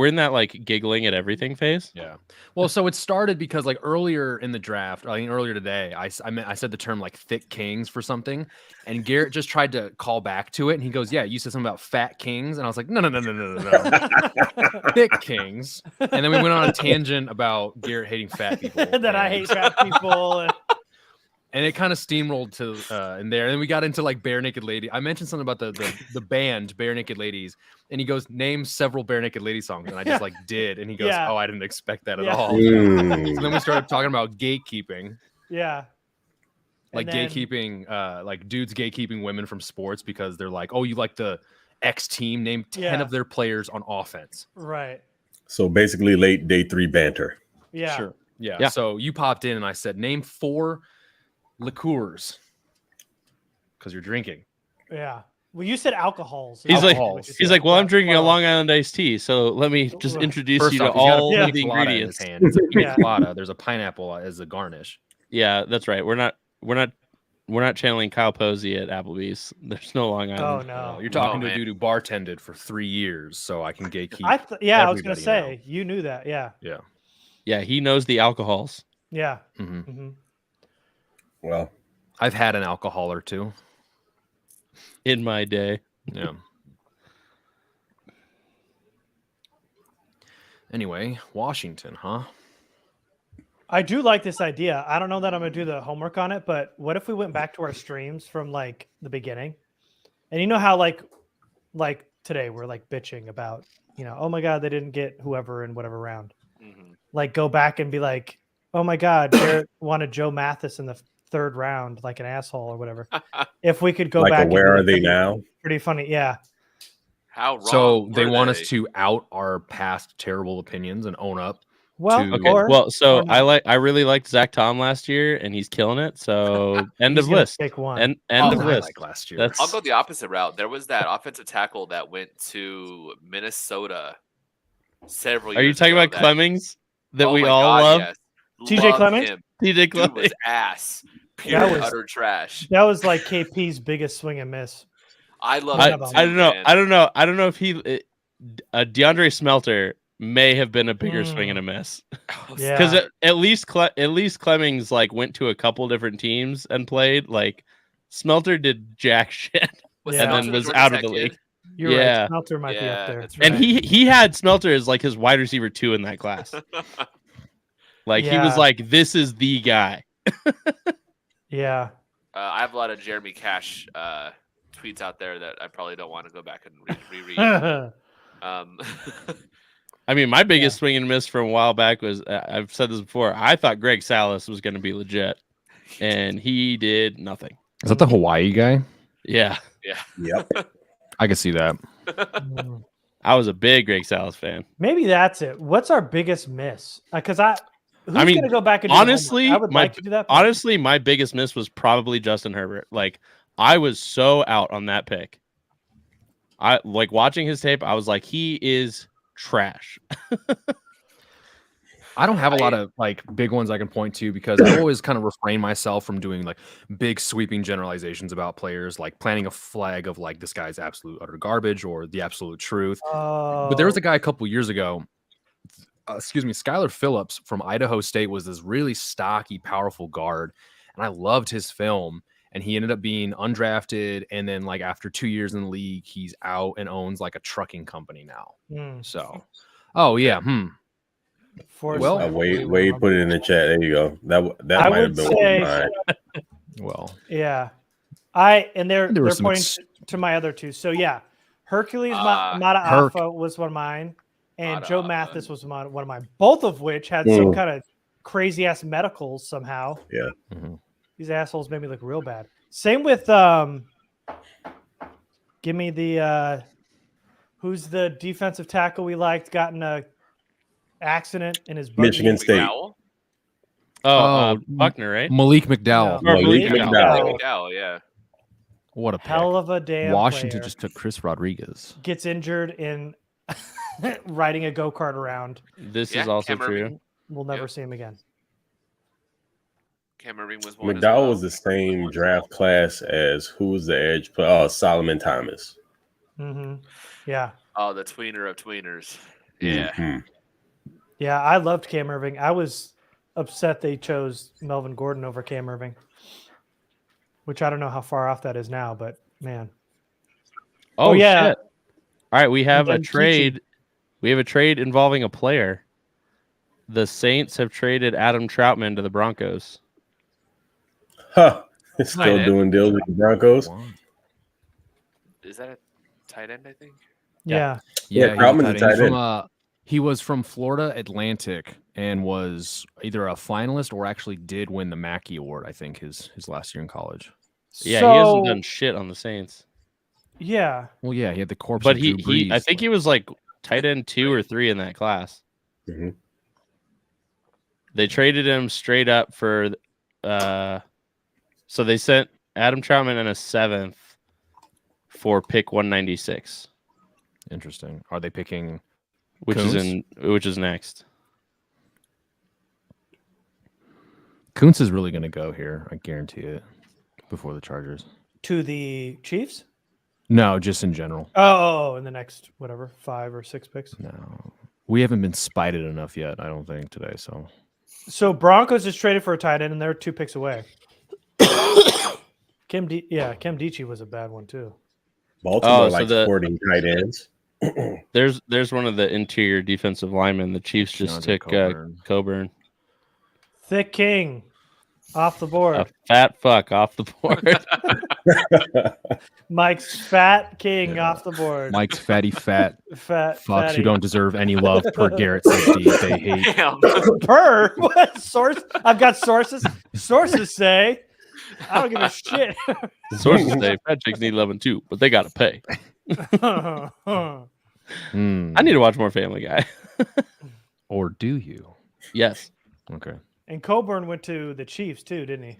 in that like giggling at everything phase.
Yeah. Well, so it started because like earlier in the draft, I mean earlier today, I said the term like thick kings for something, and Garrett just tried to call back to it, and he goes, "Yeah, you said something about fat kings," and I was like, "No, thick kings." And then we went on a tangent about Garrett hating fat people,
That I hate fat people.
and it kind of steamrolled to in there. And then we got into like Bare Naked Lady. I mentioned something about the band Bare Naked Ladies, and he goes, "Name several Bare Naked Lady songs," and I just like did, and he goes,
Yeah.
"Oh, I didn't expect that at
Yeah.
all."
Mm.
So then we started talking about gatekeeping,
Yeah.
like
And then-
gatekeeping, like dudes gatekeeping women from sports because they're like, "Oh, you like the X team? Name 10
Yeah.
of their players on offense."
Right.
So basically, late day 3 banter.
Yeah.
Sure. Yeah.
Yeah.
So you popped in and I said, "Name 4 liqueurs," because you're drinking.
Yeah. Well, you said alcohols.
He's like,
Alcohols.
he's like, well, I'm drinking a
Well,
Long Island iced tea, so let me just
Well,
introduce
First
you to
off, he's got a
all
pina
of the
colada in his
ingredients.
hand. It's a pina
Yeah.
colada. There's a pineapple as a garnish.
Yeah, that's right. We're not channeling Kyle Posey at Applebee's. There's no Long
Oh
Island.
no.
You're talking
Oh,
to a
man.
dude who bartended for 3 years, so I can gatekeep.
Yeah, I was gonna
everybody
say you knew that. Yeah.
Yeah.
Yeah, he knows the alcohols.
Yeah.
Mhm.
Hmm.
Well,
I've had an alcohol or two.
In my day.
Yeah. Anyway, Washington, huh?
I do like this idea. I don't know that I'm gonna do the homework on it, but what if we went back to our streams from like the beginning? And you know how like today we're like bitching about, oh my god, they didn't get whoever in whatever round.
Mhm.
Like go back and be like, oh my god, Garrett wanted Joe Mathis in the 3rd round, like an asshole or whatever. If we could go
like,
back, and
where
do
are
that,
they
that'd be
now?
Pretty funny, yeah.
How wrong?
So they
were
want
they?
us to out our past terrible opinions and own up.
Well,
To-
Okay.
or,
Well, so
or not.
I really liked Zach Tom last year, and he's killing it. So end
He's
of
gonna
list.
pick one.
End
Oh,
of
I
list.
like last year.
That's
I'll go the opposite route. There was that offensive tackle that went to Minnesota several years
Are you talking
ago
about
that-
Clemmings that
Oh
we
my
all
God,
love?
yes.
TJ
Love
Clemmings?
him.
TJ
Dude
Clemmings.
was ass. Pure
was-
utter trash.
That was like KP's biggest swing and miss.
I love
I,
him
I
too,
don't know.
man.
I don't know if DeAndre Smelter may have been a bigger swing and a miss
Yeah.
because at least Clemmings like went to a couple different teams and played. Like Smelter did jack shit,
Was
Yeah.
and
Smelter
then
the
was
Georgia
out of
Tech
the
kid?
league.
You're
Yeah.
right. Smelter might be
Yeah,
up there.
that's right.
And he had Smelter as like his wide receiver 2 in that class. Like he was
Yeah.
like, this is the guy.
Yeah.
I have a lot of Jeremy Cash tweets out there that I probably don't want to go back and reread.
I mean, my biggest swing and miss from a while back was I've said this before. I thought Greg Salas was going to be legit, and he did nothing.
Is that the Hawaii guy?
Yeah,
Yep.
I can see that.
I was a big Greg Salas fan.
Maybe that's it. What's our biggest miss? Because who's
I mean,
going to go back and do the
honestly,
homework? I would like to do that. but-
Honestly, my biggest miss was probably Justin Herbert. Like, I was so out on that pick. I like watching his tape. I was like, he is trash.
I don't have a lot of like big ones I can point to because I always kind of refrain myself from doing like big sweeping generalizations about players, like planting a flag of like this guy's absolute utter garbage or the absolute truth. But there was a guy a couple years ago, Skylar Phillips from Idaho State was this really stocky, powerful guard, and I loved his film. And he ended up being undrafted, and then like after 2 years in the league, he's out and owns like a trucking company now. So,
Forrest
Wade put it in the chat. There you go. That
I
might have
would
been
say-
mine.
well,
Yeah. They're
There were some
pointing to my other two. So yeah, Hercules Mata Alpha was one of mine, and
Mata
Joe
Alpha.
Mathis was one of mine. Both of which had some kind of crazy ass medicals somehow.
Yeah.
These assholes made me look real bad. Same with give me the who's the defensive tackle we liked, got in a accident in his buggy.
Michigan State.
McDowell?
Buckner, right?
Malik McDowell.
No.
Malik
Malik
McDowell.
McDowell, yeah.
What a pick.
Hell of a damn
Washington
player.
just took Chris Rodriguez.
Gets injured in riding a go-kart around.
This
Yeah,
is also
Cam Irving.
true.
We'll never
Yep.
see him again.
Cam Irving was one. as
McDowell
well.
was the same draft class as who was the edge player? Oh, Solomon Thomas.
Yeah.
Oh, the tweener of tweeners. Yeah.
Mhm.
Yeah, I loved Cam Irving. I was upset they chose Melvin Gordon over Cam Irving, which I don't know how far off that is now, but man.
Oh,
yeah.
shit. All right, we have a
then
trade. We have a trade involving a player. The Saints have traded Adam Troutman to the Broncos.
Huh. Still
Tight end.
doing deals with the Broncos.
Is that a tight end, I think?
Yeah.
Yeah, Troutman's a tight end.
He was from Florida Atlantic and was either a finalist or actually did win the Mackey Award, I think, his last year in college.
Yeah, he hasn't done shit on the Saints.
Yeah.
Well, yeah, he had the corpse
But
of Drew
he I
Brees.
think he was like tight end 2 or 3 in that class.
Mhm.
They traded him straight up for so they sent Adam Troutman in a 7th for pick 196,
Interesting. Are they picking
which is next.
Kuntz is really going to go here. I guarantee it. Before the Chargers.
To the Chiefs?
No, just in general.
Oh, in the next, whatever, 5 or 6 picks.
No. We haven't been spited enough yet, I don't think, today.
So Broncos is traded for a tight end, and they're 2 picks away. Kim Dichie was a bad one, too.
Baltimore
so
likes
the-
sporting tight ends.
There's one of the interior defensive linemen. The Chiefs just
DeAndre
took Coburn.
Thick King off the board.
A fat fuck off the board.
Mike's Fat King off the board.
Mike's fatty fat
Fat
fucks
fatty.
who don't deserve any love per Garrett 60. They hate.
Damn.
Per what source? I've got sources. Sources say I don't give a shit.
Sources say fat chicks need loving too, but they gotta pay.
Hmm.
I need to watch more Family Guy.
Or do you?
Yes.
Okay.
And Coburn went to the Chiefs too, didn't he?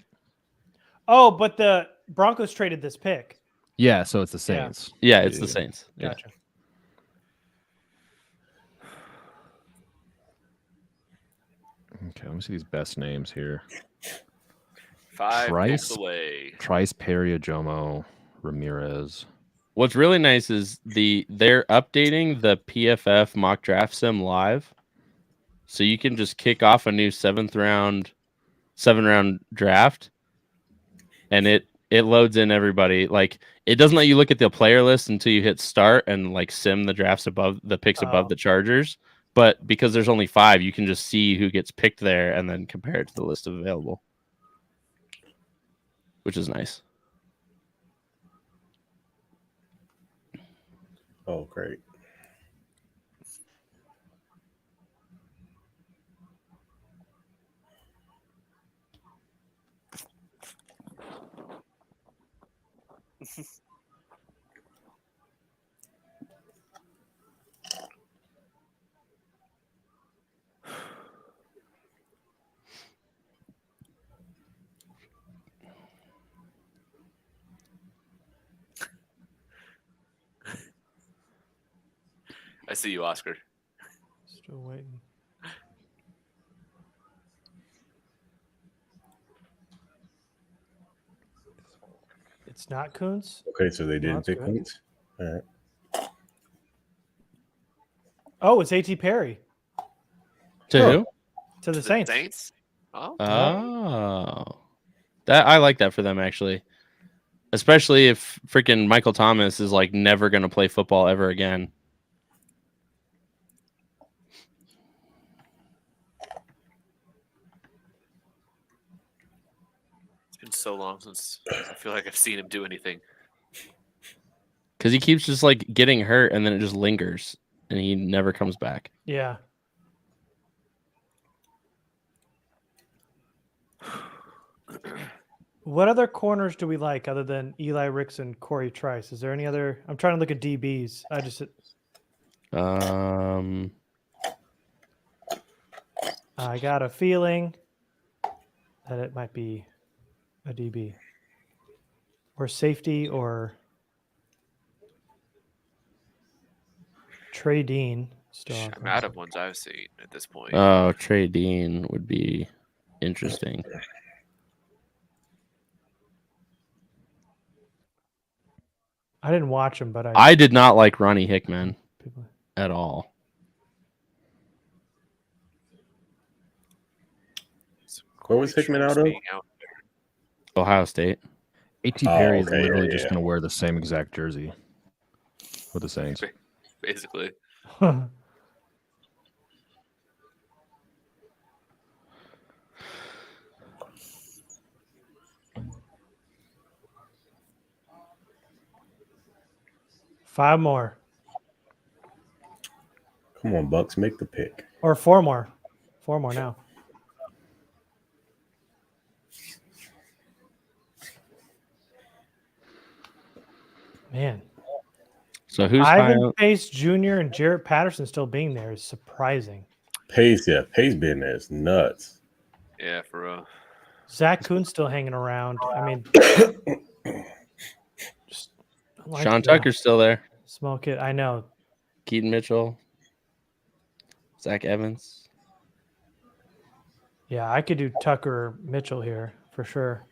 Oh, but the Broncos traded this pick.
Yeah, so it's the Saints.
Yeah, it's the Saints. Yeah.
Gotcha.
Okay, let me see these best names here.
5
Trice?
picks away.
Trice, Peria, Jomo, Ramirez.
What's really nice is they're updating the PFF mock draft sim live, so you can just kick off a new 7th round draft, and it loads in everybody. Like, it doesn't let you look at the player list until you hit start and like sim the drafts above the picks above the Chargers. But because there's only 5, you can just see who gets picked there and then compare it to the list of available, which is nice.
Oh, great.
I see you, Oscar.
Still waiting. It's not Kuntz.
Okay, so they didn't
that's
pick
good.
Kuntz. All right.
Oh, it's A.T. Perry
To
Huh.
who?
to the
The
Saints.
Saints? Oh,
Oh, that I like that for them actually, especially if freaking Michael Thomas is like never going to play football ever again.
it's been so long since I feel like I've seen him do anything.
Because he keeps just like getting hurt and then it just lingers and he never comes back.
Yeah. What other corners do we like other than Eli Ricks and Corey Trice? Is there any other? I'm trying to look at DBs. I got a feeling that it might be a DB or safety or Trey Dean. Still
I'm out of ones I've seen at this point.
Oh, Trey Dean would be interesting.
I didn't watch him, but
I did not like Ronnie Hickman
people,
at all.
Where was Hickman out of?
Being out there.
Ohio State.
A.T. Perry is
okay,
literally
yeah,
just
yeah.
going to wear the same exact jersey with the Saints.
Basically.
Five more
Come on, Bucks, make the pick.
or four more. Four more now. Man,
So who's high
Ivan
up?
Pace Jr. and Jarrett Patterson still being there is surprising.
Pace being there is nuts.
Yeah, for real.
Zach Kuntz still hanging around. I mean, just like
Sean
the
Tucker's still there.
small kid. I know.
Keaton Mitchell. Zach Evans.
Yeah, I could do Tucker or Mitchell here for sure.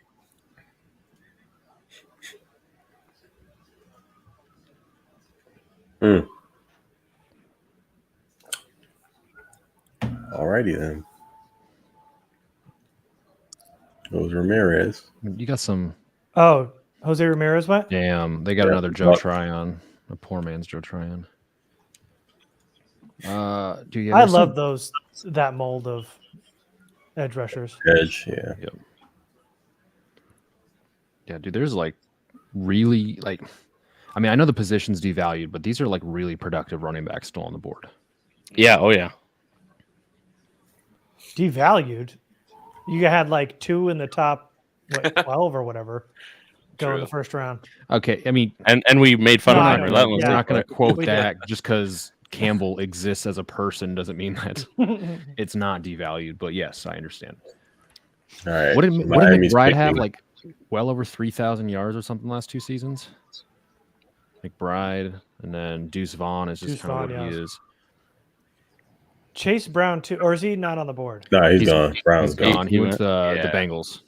Alrighty then. Goes Ramirez.
You got some
Oh, Jose Ramirez went?
damn. They got
Yeah,
another Joe
Bucks.
Tryon. A poor man's Joe Tryon. Dude, yeah,
I
there's
love
some-
that mold of edge rushers.
Edge, yeah.
Yeah, dude, there's like really like I mean, I know the position's devalued, but these are like really productive running backs still on the board.
Yeah, oh yeah.
Devalued. You had like two in the top 12 or whatever go in
True.
the first round.
Okay, I mean,
And we made fun
No,
of
I
him
know.
relentlessly.
we're not going to quote
We did.
that just because Campbell exists as a person doesn't mean that it's not devalued. But yes, I understand.
All right.
What did
Miami's
McBride have?
picking.
Like well over 3,000 yards or something last two seasons? McBride and then Deuce Vaughn is just
Deuce
kind of
Vaughn,
what he
yeah.
is.
Chase Brown too, or is he not on the board?
No, he's
He's-
gone. Brown's
He's
gone.
gone. He went to the
Yeah.
Bengals.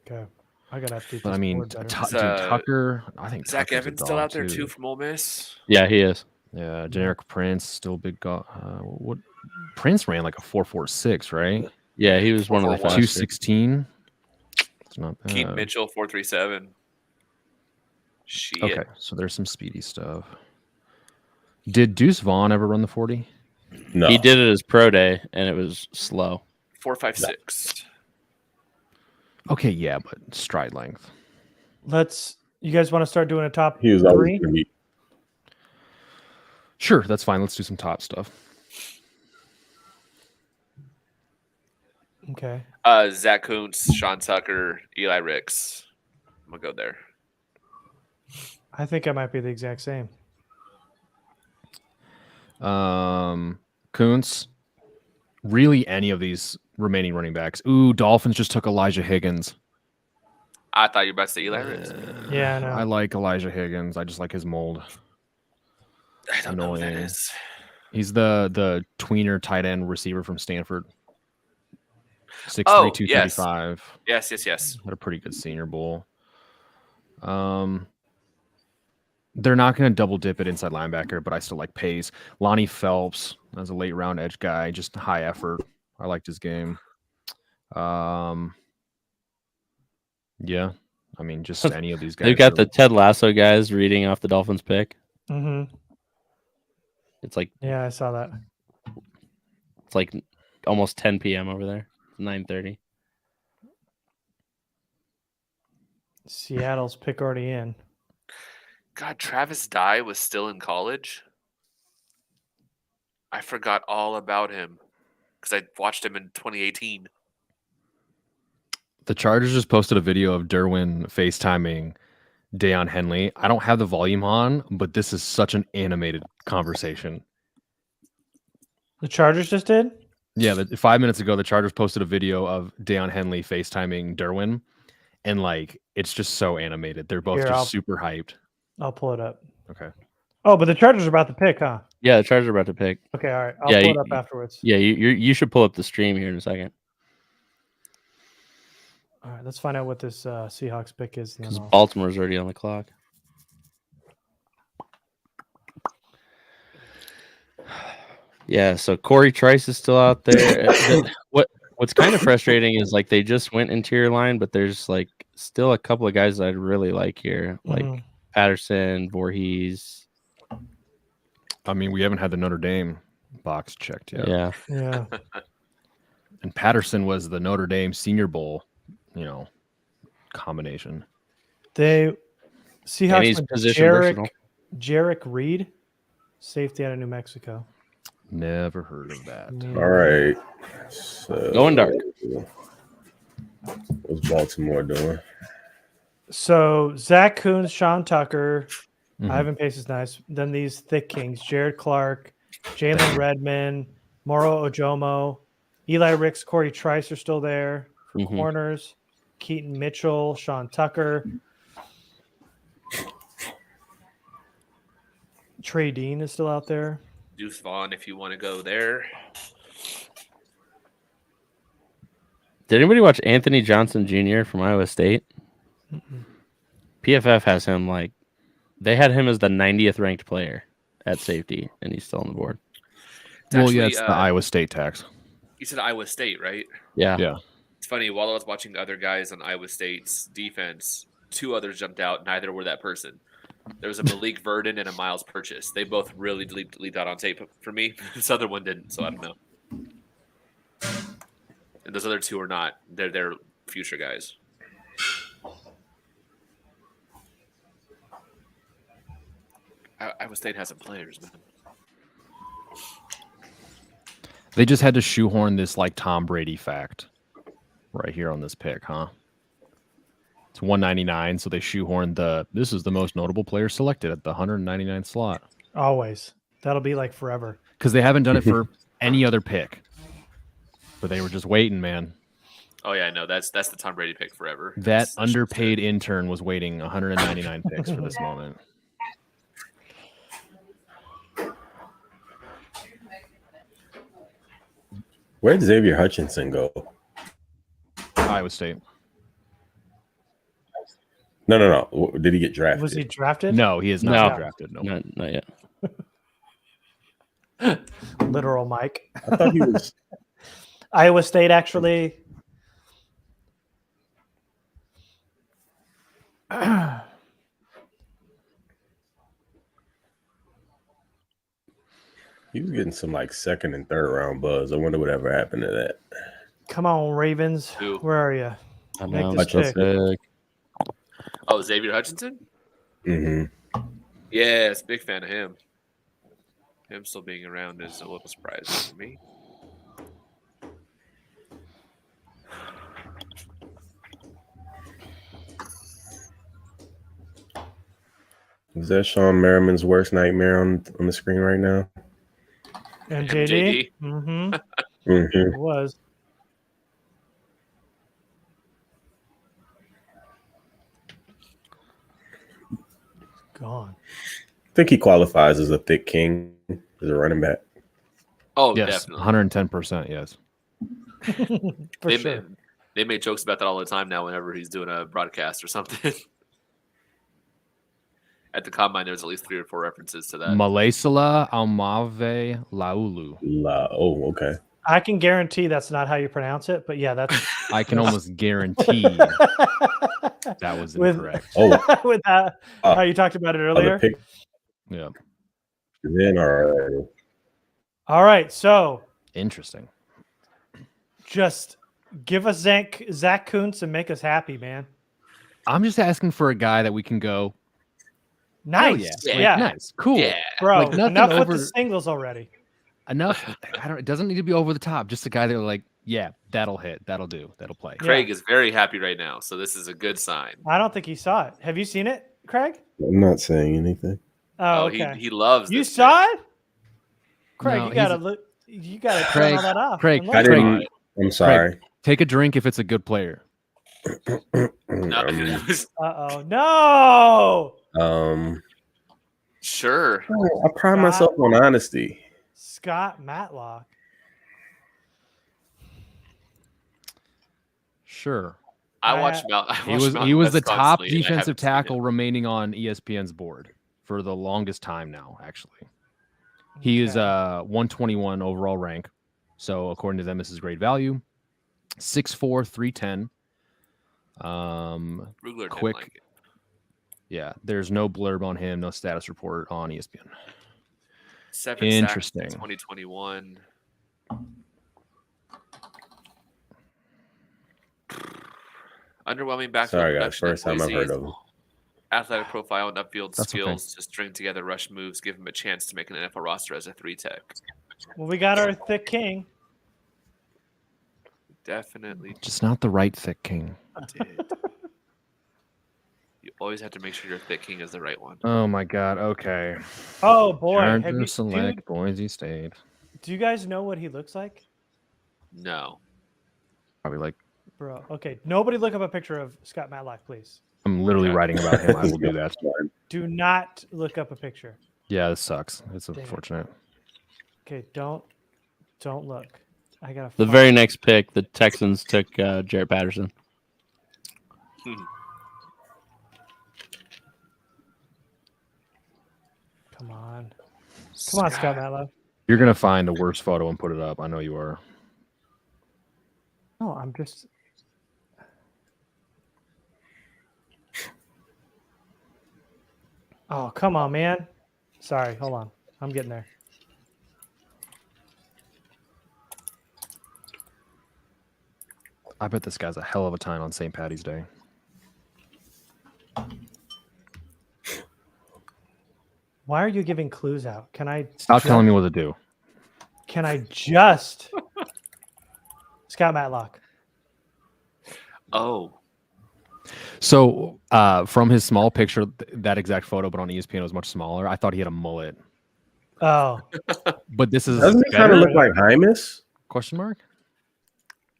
Okay, I gotta update this
But I mean,
board better.
Dude,
Uh,
Tucker. I think
Zach
Tucker's a
Evans still
dog,
out there too from Ole Miss.
Yeah, he is.
Yeah, generic Prince still big. What Prince ran like a 4.46, right?
Yeah, he was one of the
4.41.
fastest.
2.16. It's not bad.
Keaton Mitchell 4.37. Shit.
Okay, so there's some speedy stuff. Did Deuce Vaughn ever run the 40?
No.
He did it as pro day, and it was slow.
4.56.
Okay, yeah, but stride length.
You guys want to start doing a top
He was always
three?
going to be.
Sure, that's fine. Let's do some top stuff.
Okay.
Zach Kuntz, Sean Tucker, Eli Ricks. I'm gonna go there.
I think I might be the exact same.
Kuntz. Really, any of these remaining running backs. Ooh, Dolphins just took Elijah Higgins.
I thought you were about to say Eli Ricks.
Yeah, I know.
I like Elijah Higgins. I just like his mold.
I don't know who that
Annoying.
is.
He's the tweener tight end receiver from Stanford. 6'3",
Oh,
235.
Yes.
Had a pretty good Senior Bowl. They're not going to double dip at inside linebacker, but I still like Pace. Lonnie Phelps as a late round edge guy, just high effort. I liked his game. Yeah, I mean, just any of these guys.
They've got the
really.
Ted Lasso guys reading off the Dolphins pick.
Mm-hmm.
It's like
Yeah, I saw that.
it's like almost 10 p.m. over there. 9:30.
Seattle's pick already in.
God, Travis Dye was still in college. I forgot all about him because I watched him in 2018.
The Chargers just posted a video of Derwin FaceTiming Deion Henley. I don't have the volume on, but this is such an animated conversation.
The Chargers just did?
Yeah, 5 minutes ago, the Chargers posted a video of Deion Henley FaceTiming Derwin, and like it's just so animated. They're both just super hyped.
I'll pull it up.
Okay.
Oh, but the Chargers are about to pick, huh?
Yeah, the Chargers are about to pick.
Okay, all right. I'll
Yeah,
pull it up afterwards.
Yeah, you should pull up the stream here in a second.
All right, let's find out what this Seahawks pick is.
Because Baltimore's already on the clock. Yeah, so Corey Trice is still out there. What's kind of frustrating is like they just went interior line, but there's like still a couple of guys that I really like here, like Patterson, Voorhees.
I mean, we haven't had the Notre Dame box checked yet.
Yeah.
And Patterson was the Notre Dame Senior Bowl, combination.
They Seahawks
And he's
Jarek Reed, safety out of New Mexico.
Never heard of that.
All right. So,
Going dark.
What's Baltimore doing?
So Zach Kuntz, Sean Tucker, Ivan Pace is nice. Then these thick kings: Jared Clark, Jalen Redmond, Moro Ojomo, Eli Ricks, Corey Trice are still there for corners. Keaton Mitchell, Sean Tucker, Trey Dean is still out there.
Deuce Vaughn, if you want to go there.
Did anybody watch Anthony Johnson Jr. from Iowa State? PFF has him like they had him as the 90th ranked player at safety, and he's still on the board.
It's the Iowa State tax.
You said Iowa State, right?
Yeah.
It's funny. While I was watching other guys on Iowa State's defense, two others jumped out. Neither were that person. There was a Malik Verdon and a Miles Purchase. They both really leaped out on tape for me. This other one didn't, so I don't know. And those other two are not. They're future guys. Iowa State has some players, man.
They just had to shoehorn this like Tom Brady fact right here on this pick, huh? It's 199, so they shoehorned this is the most notable player selected at the 199th slot.
Always. That'll be like forever.
Because they haven't done it for any other pick. But they were just waiting, man.
Oh yeah, no, that's the Tom Brady pick forever.
That underpaid intern was waiting 199 picks for this moment.
Where'd Xavier Hutchinson go?
Iowa State.
No. Did he get drafted?
Was he drafted?
No, he is not drafted. No,
not yet.
Literal Mike.
I thought he was.
Iowa State, actually.
He was getting some like second and third round buzz. I wonder whatever happened to that.
Come on, Ravens.
Who?
Where are you?
I'm
this pick.
Oh, Xavier Hutchinson?
Mm-hmm.
Yes, big fan of him. Him still being around is a little surprising to me.
Is that Sean Merriman's worst nightmare on the screen right now?
MJD? Mm-hmm.
Mm-hmm.
It was. Gone.
I think he qualifies as a thick king as a running back.
Oh,
Yes,
definitely.
110%. Yes.
For sure.
They make jokes about that all the time now whenever he's doing a broadcast or something. At the combine, there's at least 3 or 4 references to that.
Malesela Almave Laulu.
Oh, okay.
I can guarantee that's not how you pronounce it, but yeah, that's
I can almost guarantee that was
With-
incorrect.
Oh,
with how you talked about it earlier.
Yeah.
Then already.
All right, so
Interesting.
just give us Zach Kuntz and make us happy, man.
I'm just asking for a guy that we can go.
Nice,
Yeah.
yeah,
Nice. Cool.
Yeah.
bro.
Like, nothing
enough
over-
with the singles already.
Enough. It doesn't need to be over the top. Just a guy that like, yeah, that'll hit. That'll do. That'll play.
Craig is very happy right now, so this is a good sign.
I don't think he saw it. Have you seen it, Craig?
I'm not saying anything.
Oh,
Oh,
okay.
he loves
You
this
saw it, Craig?
No,
you gotta
he's-
look. You gotta turn
Craig-
all that off.
Craig,
and look.
I didn't. I'm sorry.
Take a drink if it's a good player.
No, it was-
Uh-oh. No!
sure.
I pride myself on honesty.
Scott Matlock.
Sure.
I watched Mount.
He was the top defensive tackle remaining on ESPN's board for the longest time now, actually. He is 121 overall rank. So according to them, this is great value. 6'4", 310.
Rugler
quick.
didn't like it.
Yeah, there's no blurb on him, no status report on ESPN.
7
Interesting.
sacks in 2021. Underwhelming backfield
Sorry, guys.
production in
First time I've heard
Boise.
of him.
Athletic profile and upfield
That's okay.
skills to string together rush moves give him a chance to make an NFL roster as a 3-tech.
Well, we got our thick king.
Definitely
Just not the right thick king.
did. You always have to make sure your thick king is the right one.
Oh my God. Okay.
Oh boy,
Charger select Boise State.
do you guys know what he looks like,
No.
Probably like
bro? Okay, nobody look up a picture of Scott Matlock, please.
I'm literally
Okay.
writing about him. I will do that.
Do not look up a picture.
Yeah, this sucks. It's
it.
unfortunate.
Okay, don't look. I gotta.
The
find-
very next pick, the Texans took Jarrett Patterson.
Come on, Scott Matlock.
You're gonna find the worst photo and put it up. I know you are.
No, I'm just. Oh, come on, man. Sorry, hold on. I'm getting there.
I bet this guy's a hell of a time on St. Patty's Day.
Why are you giving clues out? Can I
Stop telling me what to do.
Can I just Scott Matlock?
Oh.
So from his small picture, that exact photo, but on ESPN was much smaller. I thought he had a mullet,
Oh,
but this is
Doesn't it kind of look like Hymus?
question mark.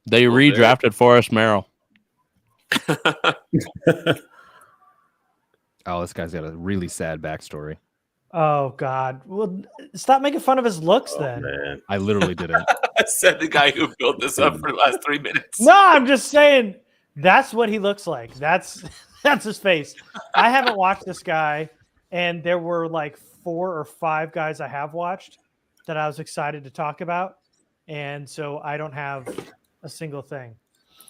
They
Well, there-
redrafted Forrest Merrill.
Oh, this guy's got a really sad backstory.
oh God. Well, stop making fun of his looks
Oh,
then.
man.
I literally didn't.
I said the guy who built this up for the last 3 minutes.
No, I'm just saying that's what he looks like. That's his face. I haven't watched this guy, and there were like 4 or 5 guys I have watched that I was excited to talk about, and so I don't have a single thing.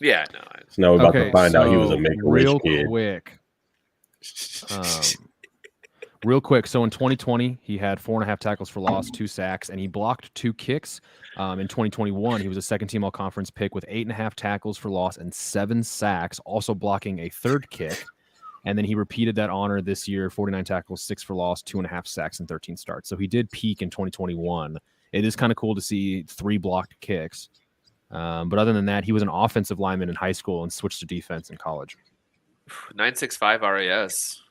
Yeah, no.
So now we're about to find out he was a
so
make-a-wish
real
kid.
quick. Real quick. So in 2020, he had 4.5 tackles for loss, 2 sacks, and he blocked 2 kicks. In 2021, he was a second-team all-conference pick with 8.5 tackles for loss and 7 sacks, also blocking a 3rd kick.
And then he repeated that honor this year, 49 tackles, 6 for loss, 2.5 sacks, and 13 starts. So he did peak in 2021. It is kind of cool to see 3 blocked kicks. But other than that, he was an offensive lineman in high school and switched to defense in college.
965 RAS.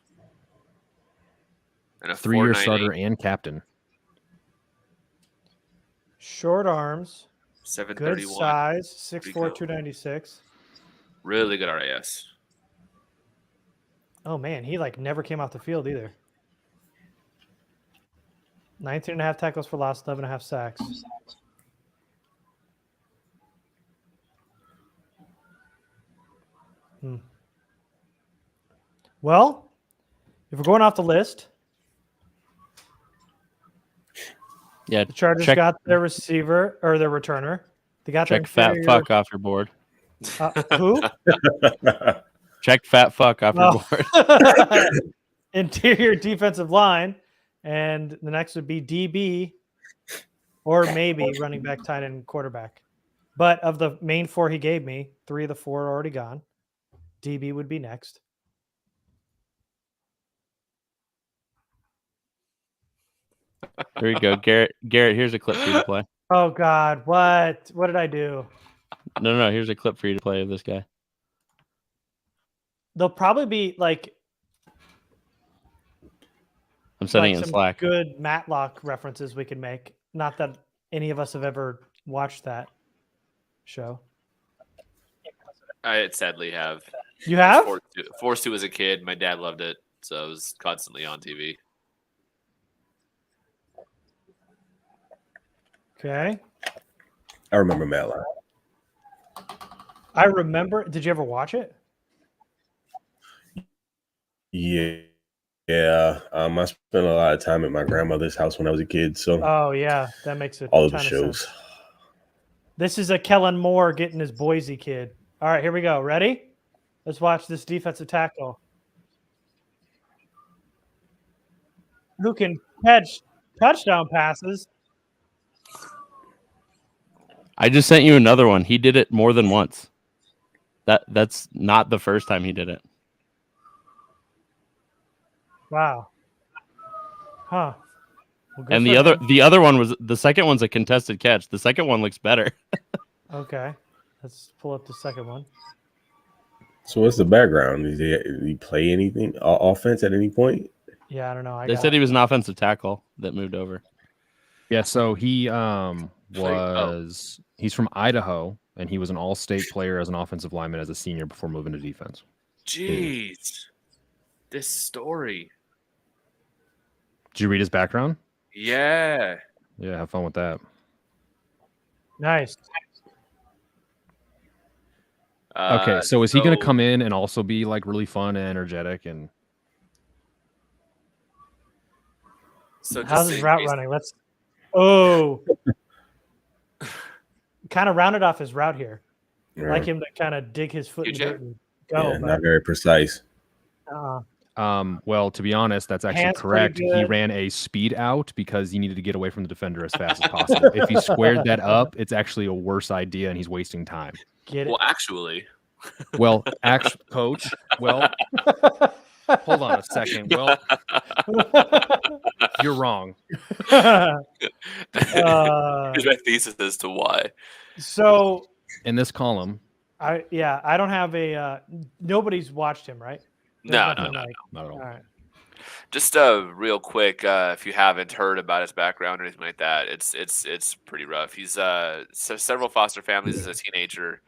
And a
3-year
498.
starter and captain.
Short arms, good
731.
size, 6'4",
Pretty good.
296.
Really good RAS.
Oh man, he like never came off the field either. 19.5 tackles for loss, 11.5 sacks. Well, if we're going off the list,
Yeah,
the Chargers
check,
got their receiver or their returner. They got
check
their
fat
inferior,
fuck off your board.
Who?
Check fat fuck off your
Oh.
board.
Interior defensive line, and the next would be DB, or maybe running back, tight end, quarterback. But of the main 4 he gave me, 3 of the 4 are already gone. DB would be next.
There you go, Garrett. Garrett, here's a clip for you to play.
Oh God, what? What did I do?
No. Here's a clip for you to play of this guy.
They'll probably be like
I'm sending it in
some
Slack.
good Matlock references we can make. Not that any of us have ever watched that show.
I sadly have.
You have?
Forced to as a kid. My dad loved it, so it was constantly on TV.
Okay.
I remember Matlock.
I remember. Did you ever watch it?
Yeah. I spent a lot of time at my grandmother's house when I was a kid, so
Oh yeah, that makes it
all of the
ton
shows.
sense. This is a Kellen Moore getting his Boise kid. All right, here we go. Ready? Let's watch this defensive tackle. Who can catch touchdown passes?
I just sent you another one. He did it more than once. That's not the first time he did it.
Wow. Huh. Well, good
And
for
the
him.
other one was the second one's a contested catch. The second one looks better.
Okay. Let's pull up the second one.
So what's the background? Did he play anything offense at any point?
Yeah, I don't know.
They said he was an offensive tackle that moved over.
Yeah, so he he's from Idaho, and he was an all-state player as an offensive lineman as a senior before moving to defense.
Jeez. This story.
Did you read his background?
Yeah.
Yeah, have fun with that.
Nice.
Okay, so is he going to come in and also be like really fun and energetic? And
So
How's his route running? Let's. Oh. Kind of rounded off his route here.
Yeah.
Like him to kind of dig his foot in the
DJ?
dirt and go.
Yeah, not very precise.
well, to be honest, that's actually
Hands pretty
correct. He
good.
ran a speed out because he needed to get away from the defender as fast as possible. If he squared that up, it's actually a worse idea, and he's wasting time.
Get it?
Well, actually,
Well, coach. Well, hold on a second. Well, you're wrong.
here's my thesis as to why.
So
In this column,
I don't have a. Nobody's watched him, right? There's
No,
nothing
no.
like-
not at all.
All right.
Just real quick, if you haven't heard about his background or anything like that, it's pretty rough. He's several foster families as a teenager.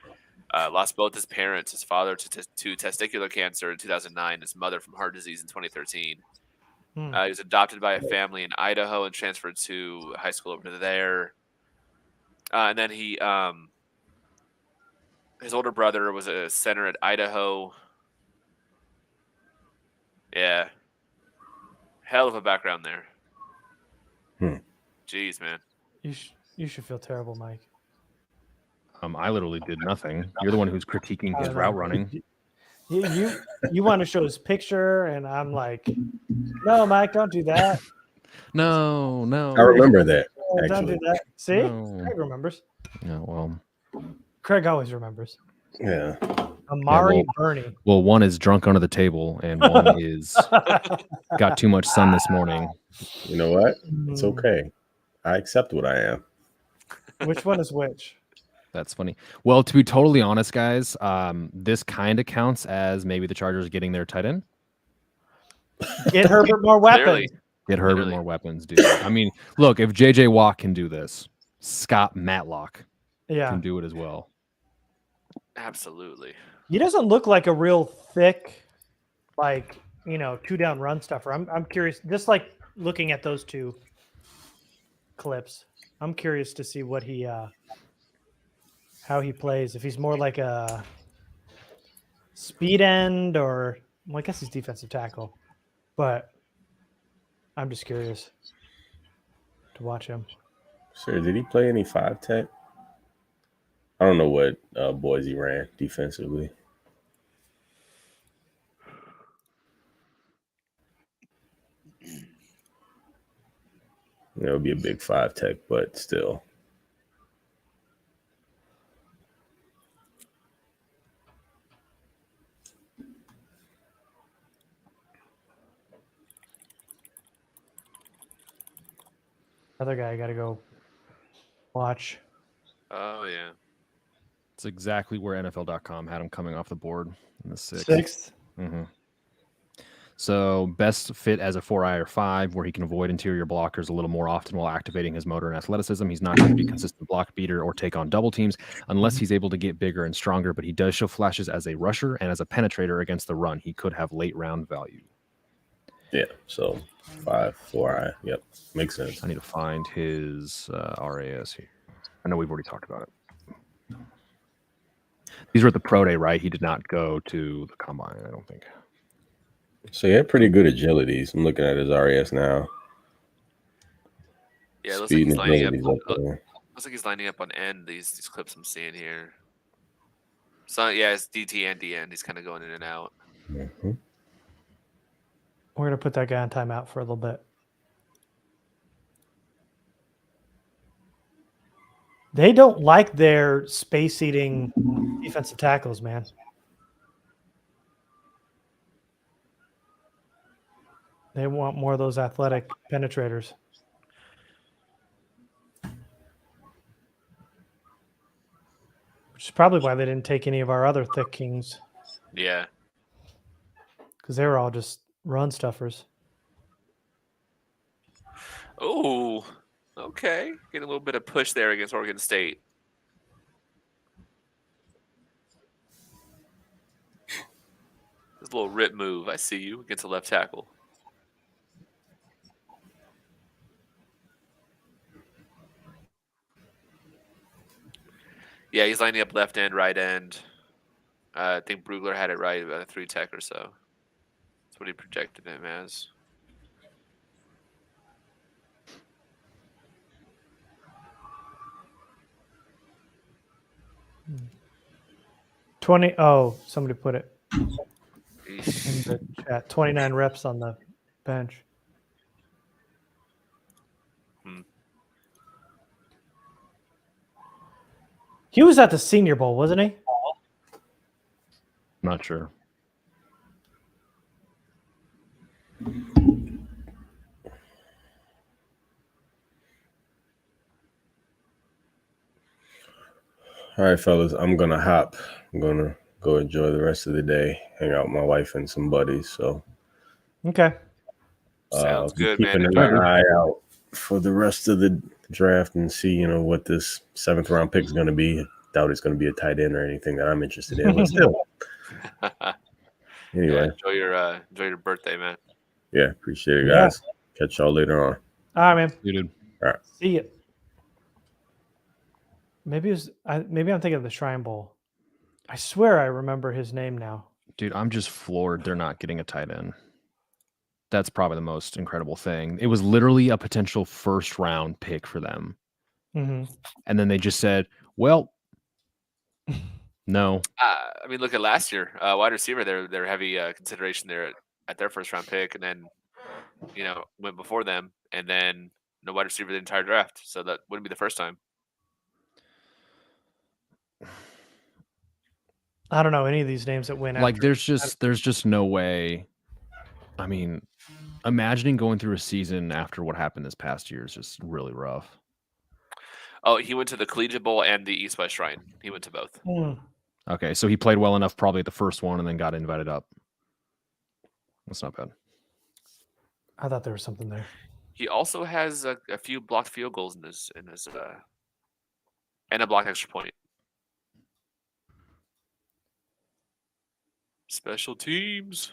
Lost both his parents, his father to testicular cancer in 2009, his mother from heart disease in 2013. He was adopted by a family in Idaho and transferred to high school over there. And then he, his older brother was a center at Idaho. Yeah. Hell of a background there. Jeez, man.
You should feel terrible, Mike.
I literally did nothing. You're the one who's critiquing his route running.
You want to show his picture, and I'm like, no, Mike, don't do that.
No.
I remember that.
Oh, don't do
Actually,
that. See,
No.
Craig remembers.
Yeah, well,
Craig always remembers.
yeah.
Amari Burney.
Well, one is drunk under the table, and one is got too much sun this morning.
You know what? It's okay. I accept what I am.
Which one is which?
That's funny. Well, to be totally honest, guys, this kind of counts as maybe the Chargers getting their tight end.
Get Herbert more weapons.
Clearly.
Get Herbert more weapons, dude. I mean, look, if JJ Watt can do this, Scott Matlock can do it as well.
Absolutely.
He doesn't look like a real thick, like, you know, 2-down run stuffer. I'm curious, just like looking at those two clips, I'm curious to see what he how he plays. If he's more like a speed end or, well, I guess he's defensive tackle, but I'm just curious to watch him.
Sir, did he play any 5 tech? I don't know what Boise ran defensively. It would be a big 5 tech, but still.
Other guy I got to go watch.
Oh, yeah.
It's exactly where NFL.com had him coming off the board in the 6th.
6th.
Mm-hmm. So best fit as a 4-eye or 5, where he can avoid interior blockers a little more often while activating his motor and athleticism. He's not going to be a consistent block beater or take on double teams unless he's able to get bigger and stronger, but he does show flashes as a rusher and as a penetrator against the run. He could have late round value.
Yeah, so 5, 4-eye. Yep, makes sense.
I need to find his RAS here. I know we've already talked about it. These were at the pro day, right? He did not go to the combine, I don't think.
So he had pretty good agilities. I'm looking at his RAS now.
Yeah, it looks
Speed
like
and
looks like he's lining up on end. These clips I'm seeing here. So yeah, it's DT and DN. He's kind of going in and out.
Mm-hmm.
We're going to put that guy on timeout for a little bit. They don't like their space eating defensive tackles, man. They want more of those athletic penetrators. Which is probably why they didn't take any of our other thick kings.
Yeah.
Because they were all just run stuffers.
Oh, okay. Getting a little bit of push there against Oregon State. This little rip move. I see you against the left tackle. Yeah, he's lining up left end, right end. I think Brugler had it right, about a 3 tech or so. That's what he projected him as.
Somebody put it in the chat. 29 reps on the bench. He was at the Senior Bowl, wasn't he?
Not sure.
All right, fellas, I'm going to hop. I'm going to go enjoy the rest of the day, hang out with my wife and some buddies. So,
okay.
Sounds good,
keeping
man.
an eye out for the rest of the draft and see, what this 7th round pick is going to be. Doubt it's going to be a tight end or anything that I'm interested in, but still. Anyway,
yeah, enjoy your birthday, man.
Yeah, appreciate it, guys. Catch y'all later on.
All right, man.
You dude.
All right.
See you. Maybe I'm thinking of the Shrine Bowl. I swear I remember his name now.
Dude, I'm just floored they're not getting a tight end. That's probably the most incredible thing. It was literally a potential 1st round pick for them.
Mm-hmm.
And then they just said, well, no.
I mean, look at last year. Wide receiver, they're heavy consideration there at their 1st round pick, and then went before them, and then no wide receiver the entire draft. So that wouldn't be the first time.
I don't know any of these names that win.
Like,
after.
there's just no way. I mean, imagining going through a season after what happened this past year is just really rough.
Oh, he went to the Collegiate Bowl and the East West Shrine. He went to both.
Okay, so he played well enough probably at the first one and then got invited up. That's not bad.
I thought there was something there.
He also has a few blocked field goals in his and a blocked extra point. Special teams.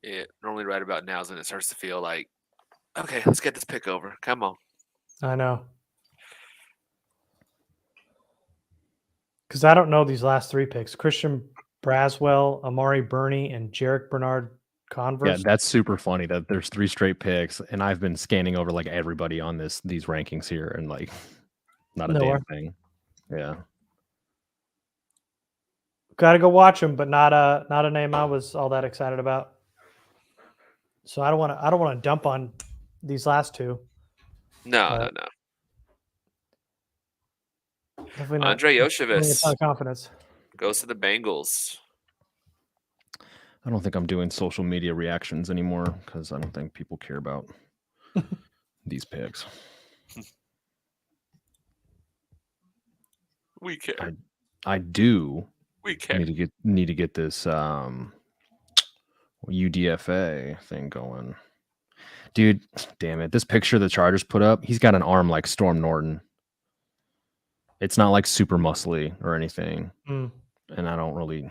It normally right about now is when it starts to feel like, okay, let's get this pick over. Come on.
I know. Because I don't know these last 3 picks. Christian Braswell, Amari Burney, and Jarek Bernard Converse.
Yeah, that's super funny that there's 3 straight picks, and I've been scanning over like everybody on these rankings here, and like not a damn thing. Yeah.
Got to go watch him, but not a name I was all that excited about. So I don't want to dump on these last 2.
No.
Definitely not.
Andre
A ton
Yoshevitz
of confidence.
goes to the Bengals.
I don't think I'm doing social media reactions anymore because I don't think people care about these picks.
We care.
I do.
We care.
Need to get this UDFA thing going. Dude, damn it. This picture the Chargers put up, he's got an arm like Storm Norton. It's not like super muscly or anything. And I don't really...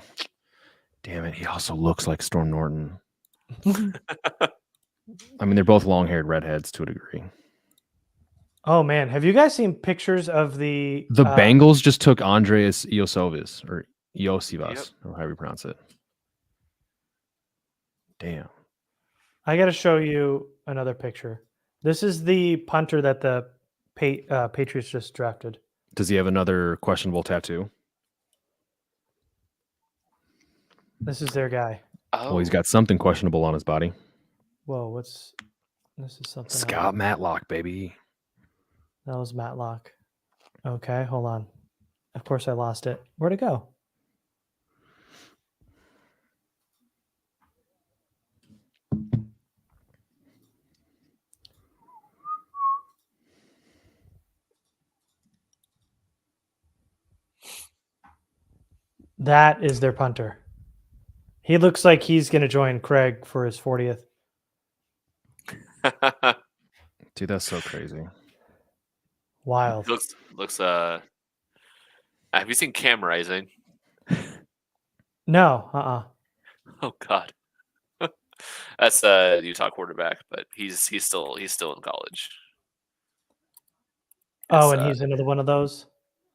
Damn it, he also looks like Storm Norton. I mean, they're both long-haired redheads to a degree.
Oh, man. Have you guys seen pictures of the...
The Bengals just took Andreas Iosivas, or Iosivas, or however you pronounce it. Damn.
I got to show you another picture. This is the punter that the Patriots just drafted.
Does he have another questionable tattoo?
This is their guy.
Oh.
Well, he's got something questionable on his body.
Whoa, this is something.
Scott Matlock, baby.
That was Matlock. Okay, hold on. Of course I lost it. Where'd it go? That is their punter. He looks like he's going to join Craig for his 40th.
Dude, that's so crazy.
Wild.
Looks have you seen Cam Rising?
No,
Oh God. That's a Utah quarterback, but he's still in college.
Oh, and he's another one of those.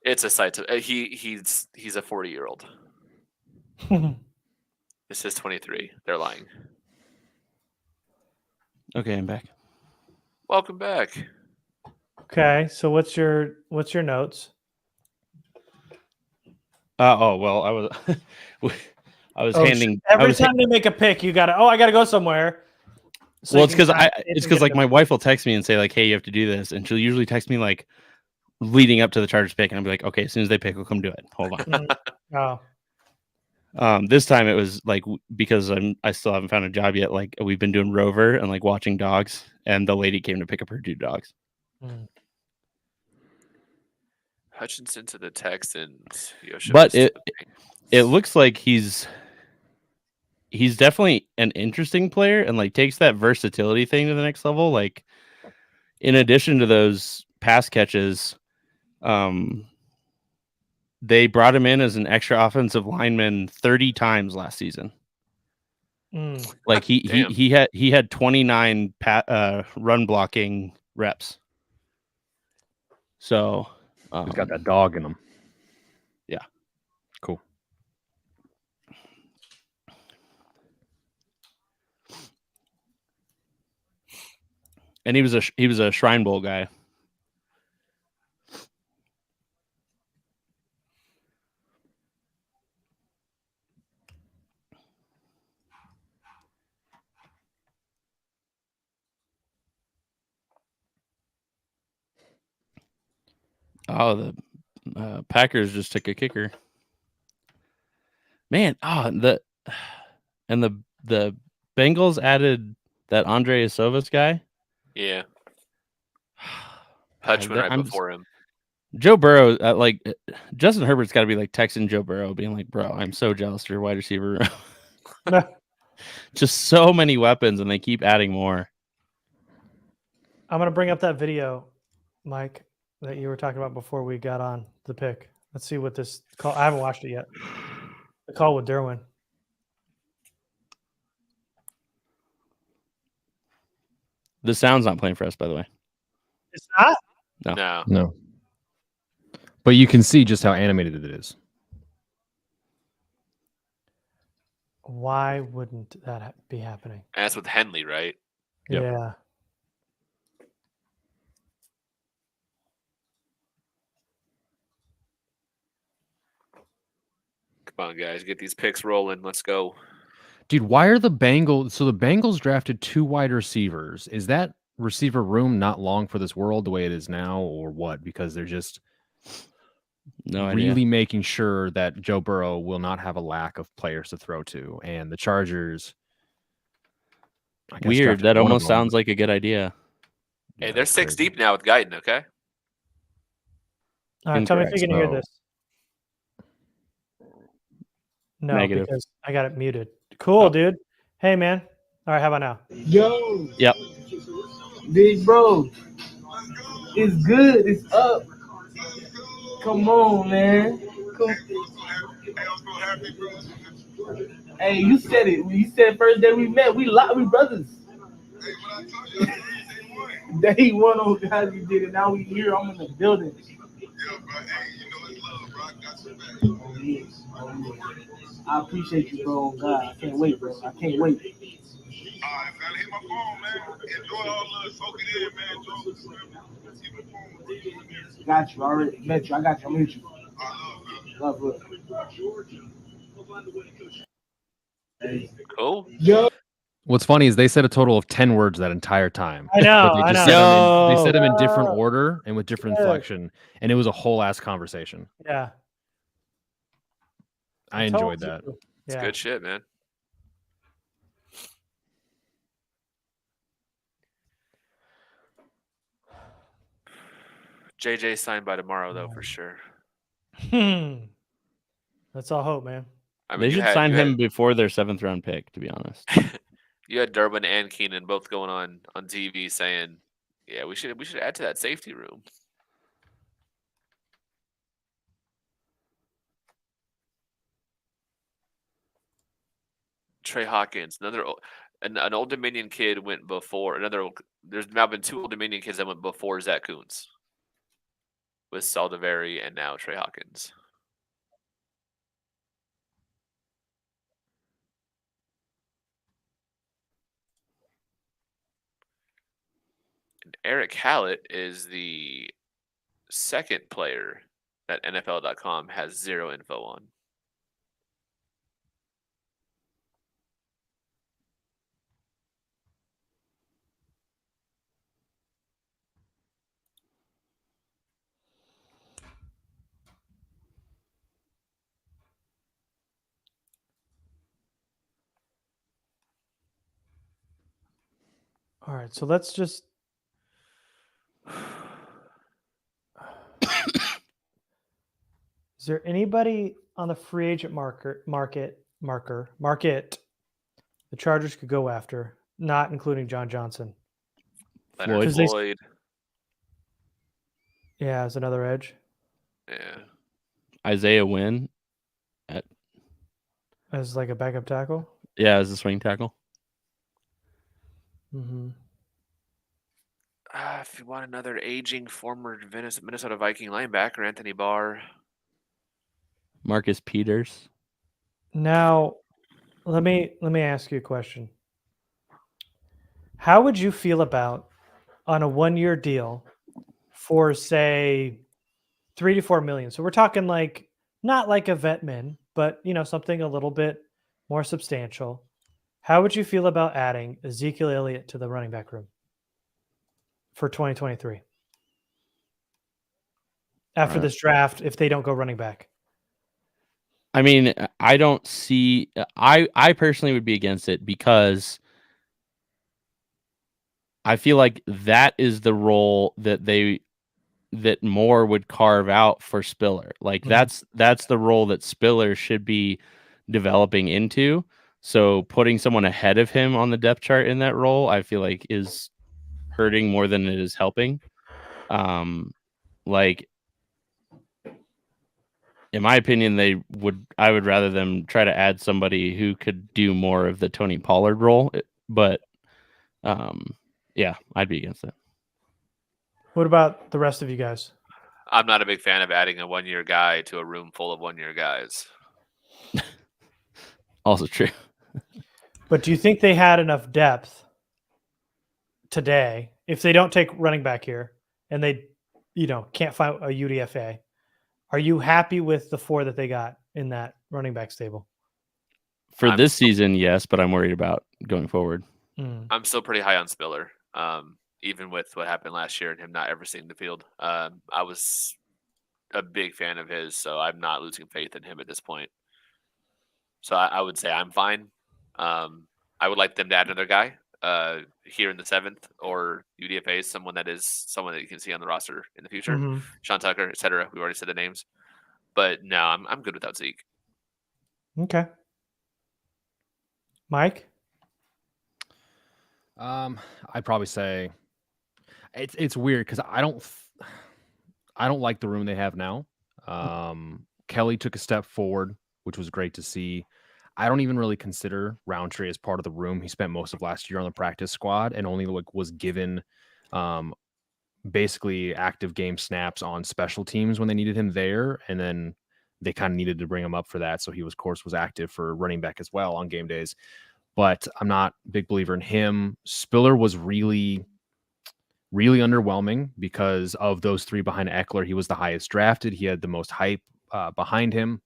It's a site to he's a 40-year-old. This is 23. They're lying.
Okay, I'm back.
Welcome back.
Okay, so what's your notes?
Well, I was handing
every time they make a pick, you gotta. Oh, I gotta go somewhere. So
well, it's because like my wife will text me and say like, "Hey, you have to do this," and she'll usually text me like leading up to the Chargers pick, and I'll be like, "Okay, as soon as they pick, we'll come do it." Hold on. This time it was like because I still haven't found a job yet. Like we've been doing Rover and like watching dogs, and the lady came to pick up her 2 dogs.
Hutchinson to the Texans.
But it looks like he's definitely an interesting player and like takes that versatility thing to the next level. Like in addition to those pass catches, they brought him in as an extra offensive lineman 30 times last season. Like he had 29 run blocking reps. So
he's got that dog in him.
Yeah.
Cool.
And he was a Shrine Bowl guy. Oh, the Packers just took a kicker. Man, the Bengals added that Andre Isovas guy.
Yeah. Hutch went right before him.
Joe Burrow, Justin Herbert's got to be like texting Joe Burrow, being like, "Bro, I'm so jealous of your wide receiver room." Just so many weapons, and they keep adding more.
I'm gonna bring up that video, Mike, that you were talking about before we got on the pick. Let's see what this call. I haven't watched it yet. The call with Derwin.
The sound's not playing for us, by the way.
It's not.
No.
But you can see just how animated it is.
Why wouldn't that be happening?
And that's with Henley, right?
Yep.
Yeah.
Come on, guys, get these picks rolling. Let's go.
Dude, why are the Bengals? So the Bengals drafted 2 wide receivers. Is that receiver room not long for this world the way it is now, or what? Because they're just really making sure that Joe Burrow will not have a lack of players to throw to. And the Chargers.
Weird. That almost sounds like a good idea.
Hey, they're 6 deep now with Guyton, okay?
All right, tell me if you can hear this. No,
Negative.
because I got it muted. Cool, dude. Hey, man. All right, how about now?
Yo.
Yep.
Big bro. It's good. It's up. Come on, man. Come. Hey, you said it. When you said first day we met, we brothers. Day one on guys you did it. Now we here. I'm in the building. I appreciate you, bro. God, I can't wait, bro. I can't wait.
Gotta hit my phone, man. Enjoy all the soak it in, man.
Got you. I already met you. I got you. I'm gonna hit you. Love. Hey.
Cool.
Yo.
What's funny is they said a total of 10 words that entire time.
I know.
But they said them in different order and with different inflection, and it was a whole ass conversation.
Yeah.
I enjoyed that.
It's good shit, man. JJ signed by tomorrow, though, for sure.
That's all hope, man.
I mean,
They should sign him before their 7th round pick, to be honest.
You had Durbin and Keenan both going on TV saying, "Yeah, we should add to that safety room." Trey Hawkins, an Old Dominion kid went before There's now been 2 Old Dominion kids that went before Zach Kuntz, with Saldivari and now Trey Hawkins. And Eric Hallett is the 2nd player that NFL.com has 0 info on.
All right, so let's just. Is there anybody on the free agent market the Chargers could go after, not including John Johnson?
Leonard Floyd.
Yeah, as another edge.
Yeah.
Isaiah Wynn
as like a backup tackle.
Yeah, as a swing tackle.
Mm-hmm.
If you want another aging former Minnesota Viking linebacker, Anthony Barr.
Marcus Peters.
Now, let me ask you a question. How would you feel about on a 1-year deal for say $3 to $4 million? So we're talking like not like a vet min, but something a little bit more substantial. How would you feel about adding Ezekiel Elliott to the running back room for 2023? after
Right.
this draft if they don't go running back?
I mean, I don't see. I personally would be against it because I feel like that is the role that Moore would carve out for Spiller. Like that's the role that Spiller should be developing into. So putting someone ahead of him on the depth chart in that role, I feel like is hurting more than it is helping. Like in my opinion, I would rather them try to add somebody who could do more of the Tony Pollard role. But yeah, I'd be against it.
What about the rest of you guys?
I'm not a big fan of adding a 1-year guy to a room full of 1-year guys.
Also true.
But do you think they had enough depth today if they don't take running back here and they, can't find a UDFA? Are you happy with the 4 that they got in that running back stable?
For this season, yes, but I'm worried about going forward.
I'm still pretty high on Spiller, even with what happened last year and him not ever seeing the field. I was a big fan of his, so I'm not losing faith in him at this point. So I would say I'm fine. I would like them to add another guy here in the 7th or UDFA, someone that you can see on the roster in the future.
Mm-hmm.
Sean Tucker, etc. We already said the names. But no, I'm good without Zeke.
Okay. Mike?
I'd probably say it's weird because I don't like the room they have now. Kelly took a step forward, which was great to see. I don't even really consider Roundtree as part of the room. He spent most of last year on the practice squad and only was given basically active game snaps on special teams when they needed him there, and then they kind of needed to bring him up for that. So he was active for running back as well on game days. But I'm not a big believer in him. Spiller was really, really underwhelming because of those 3 behind Eckler. He was the highest drafted. He had the most hype behind him,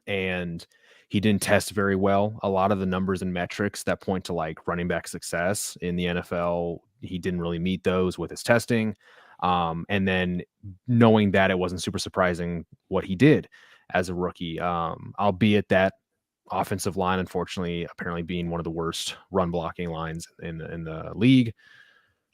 and he didn't test very well. A lot of the numbers and metrics that point to like running back success in the NFL, he didn't really meet those with his testing. And then knowing that, it wasn't super surprising what he did as a rookie, albeit that offensive line, unfortunately, apparently being one of the worst run blocking lines in the league.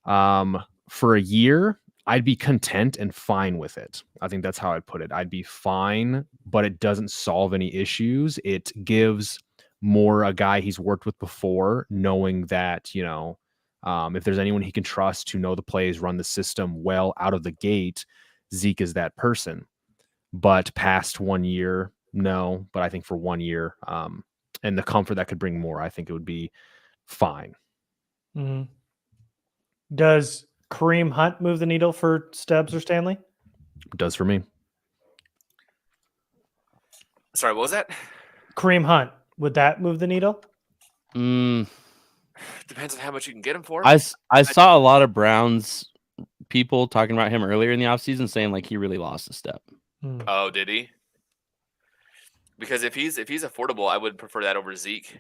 For a year, I'd be content and fine with it. I think that's how I'd put it. I'd be fine, but it doesn't solve any issues. It gives Moore a guy he's worked with before, knowing that, if there's anyone he can trust to know the plays, run the system well out of the gate, Zeke is that person. But past 1 year, no. But I think for 1 year, and the comfort that could bring more, I think it would be fine.
Mm-hmm. Does Kareem Hunt move the needle for Stubbs or Stanley?
Does for me.
Sorry, what was that?
Kareem Hunt. Would that move the needle?
Depends on how much you can get him for.
I saw a lot of Browns people talking about him earlier in the offseason saying like he really lost a step.
Oh, did he? Because if he's affordable, I would prefer that over Zeke.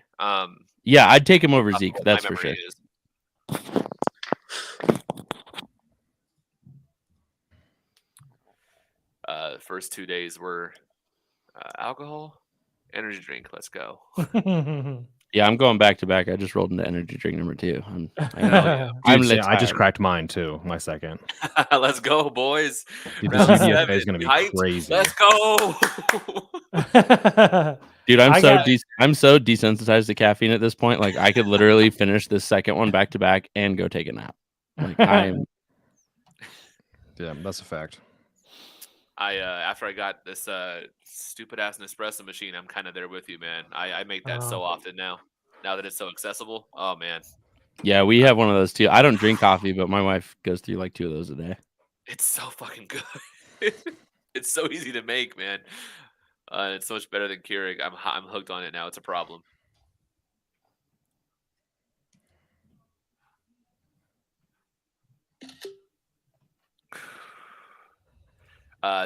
Yeah, I'd take him over Zeke. That's for sure.
First 2 days were alcohol, energy drink. Let's go.
Yeah, I'm going back to back. I just rolled into energy drink number 2.
I just cracked mine too. My second.
Let's go, boys.
Dude, this UDFA is going to be crazy.
Let's go.
Dude, I'm so desensitized to caffeine at this point. Like I could literally finish this second one back to back and go take a nap. Like I'm.
Yeah, that's a fact.
After I got this stupid ass Nespresso machine, I'm kind of there with you, man. I make that so often now that it's so accessible. Oh man.
Yeah, we have one of those too. I don't drink coffee, but my wife goes through like 2 of those a day.
It's so fucking good. It's so easy to make, man. It's so much better than Keurig. I'm hooked on it now. It's a problem.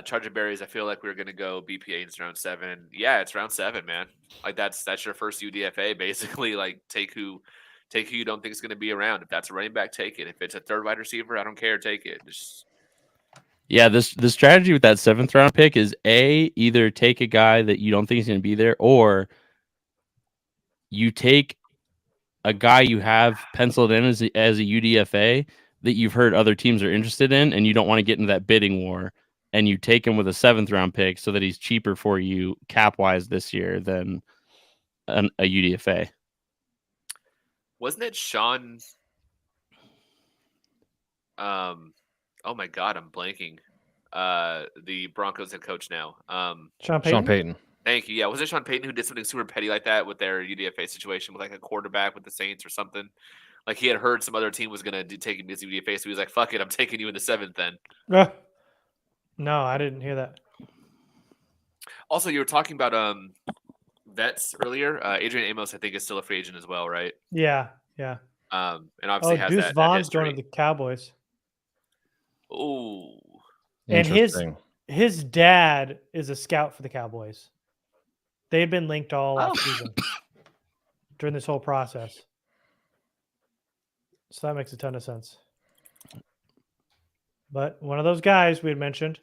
Charger Berries, I feel like we're gonna go BPA in round 7. Yeah, it's round 7, man. Like that's your first UDFA, basically. Like take who you don't think is gonna be around. If that's a running back, take it. If it's a third wide receiver, I don't care, take it.
Yeah, the strategy with that 7th round pick is either take a guy that you don't think is going to be there, or you take a guy you have penciled in as a UDFA that you've heard other teams are interested in, and you don't want to get into that bidding war, and you take him with a 7th round pick so that he's cheaper for you cap wise this year than a UDFA.
Wasn't it Sean? Oh my God, I'm blanking. The Broncos head coach now.
Sean Payton.
Sean Payton.
Thank you. Yeah, was it Sean Payton who did something super petty like that with their UDFA situation with like a quarterback with the Saints or something? Like he had heard some other team was gonna take him as UDFA, so he was like, "Fuck it, I'm taking you in the 7th." Then.
No, I didn't hear that.
Also, you were talking about vets earlier. Adrian Amos, I think, is still a free agent as well, right?
Yeah.
And obviously has
Deuce
that
Vaughn's
history.
joining the Cowboys.
Ooh.
And
Interesting.
his dad is a scout for the Cowboys. They've been linked all off season during this whole process. So that makes a ton of sense. But one of those guys we had mentioned.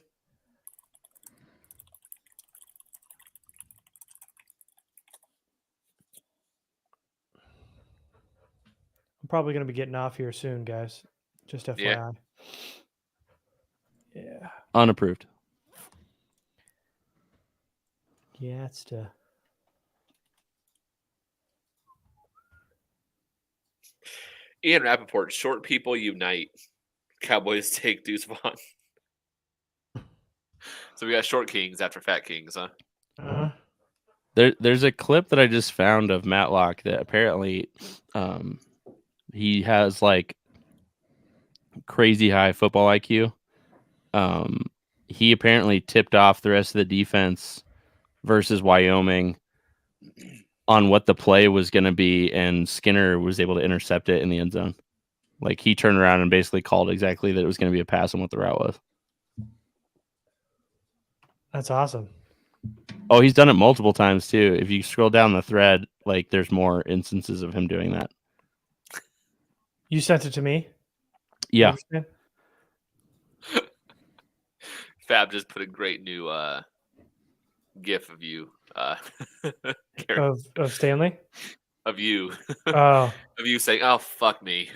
I'm probably going to be getting off here soon, guys. Just FYI. Yeah.
Unapproved.
Yeah, it's to.
Ian Rappaport, short people unite. Cowboys take Deuce Vaughn. So we got short kings after fat kings, huh?
Uh-huh.
There's a clip that I just found of Matlock that apparently he has like crazy high football IQ. He apparently tipped off the rest of the defense versus Wyoming on what the play was going to be, and Skinner was able to intercept it in the end zone. Like he turned around and basically called exactly that it was going to be a pass on what the route was.
That's awesome.
Oh, he's done it multiple times too. If you scroll down the thread, like there's more instances of him doing that.
You sent it to me?
Yeah.
Fab just put a great new gif of you.
Of Stanley?
Of you.
Oh.
Of you saying, "Oh, fuck me."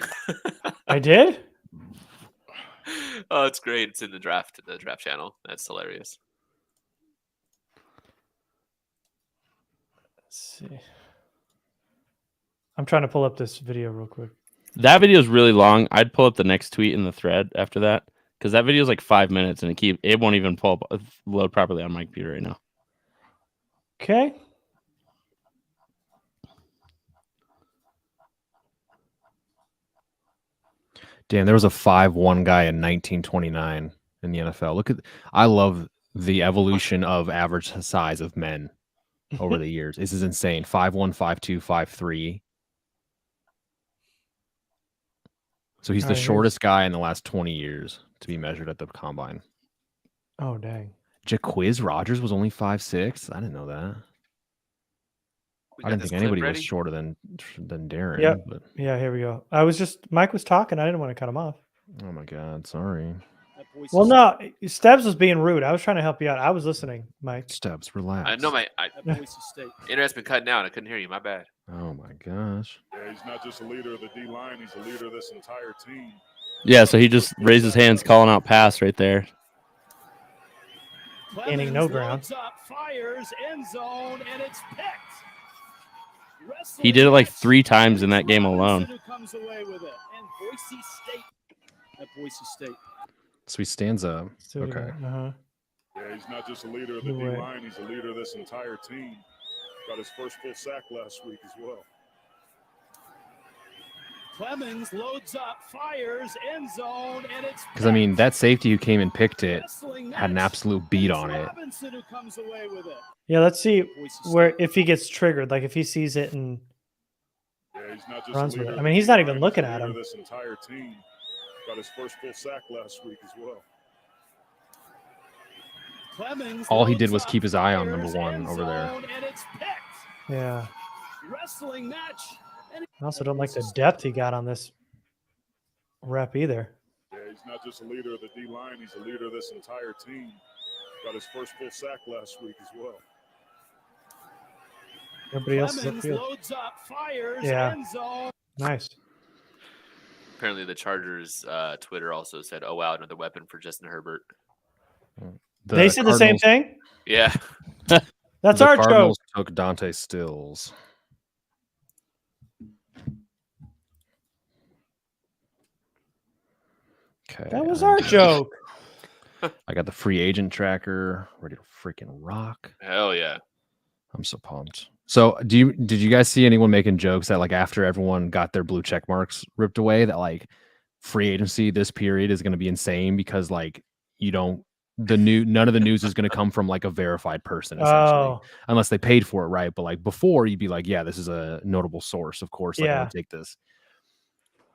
I did?
Oh, it's great. It's in the draft channel. That's hilarious.
Let's see. I'm trying to pull up this video real quick.
That video is really long. I'd pull up the next tweet in the thread after that, because that video is like 5 minutes and it won't even load properly on my computer right now.
Okay.
Damn, there was a 5'1" guy in 1929 in the NFL. I love the evolution of average size of men over the years. This is insane. 5'1", 5'2", 5'3". So he's the shortest guy in the last 20 years to be measured at the combine.
Oh, dang.
Jaquiz Rogers was only 5'6". I didn't know that. I didn't think anybody was shorter than Darren.
Yep.
But...
Yeah, here we go. Mike was talking. I didn't want to cut him off.
Oh my God, sorry.
Well, no, Stebbs was being rude. I was trying to help you out. I was listening, Mike.
Stebbs, relax.
I know internet's been cutting out. I couldn't hear you. My bad.
Oh my gosh.
Yeah, he's not just a leader of the D line; he's a leader of this entire team.
Yeah, so he just raised his hands, calling out pass right there.
Gaining no ground.
Fires end zone, and it's picked.
He did it like 3 times in that game alone.
Who comes away with it? And Boise State. At Boise State.
So he stands up. Okay.
Uh-huh.
Yeah, he's not just a leader of the D line; he's a leader of this entire team. Got his first full sack last week as well.
Clemens loads up, fires, end zone, and it's
because I mean that safety who came and picked it had an absolute beat on it.
Who comes away with it.
Yeah, let's see if he gets triggered, like if he sees it and runs with it. I mean, he's not even looking at him.
This entire team got his first full sack last week as well.
All he did was keep his eye on number 1 over there.
Yeah.
Wrestling match.
I also don't like the depth he got on this rep either.
Yeah, He's not just a leader of the D-line, he's a leader of this entire team. Got his first full sack last week as well.
Everybody else is
Clemens
upfield.
loads up, fires,
Yeah.
end zone.
Nice.
Apparently, the Chargers Twitter also said, "Oh wow, another weapon for Justin Herbert."
They said the same thing?
Yeah.
That's
the
our
Cardinals
joke.
took Dante Stills. Okay.
That was our joke.
I got the free agent tracker ready to freaking rock.
Hell yeah.
I'm so pumped. So did you guys see anyone making jokes that like after everyone got their blue check marks ripped away that like free agency this period is going to be insane because like none of the news is going to come from like a verified person essentially unless they paid for it, right? But like before you'd be like, yeah, this is a notable source, of course. Like, I'm gonna take this.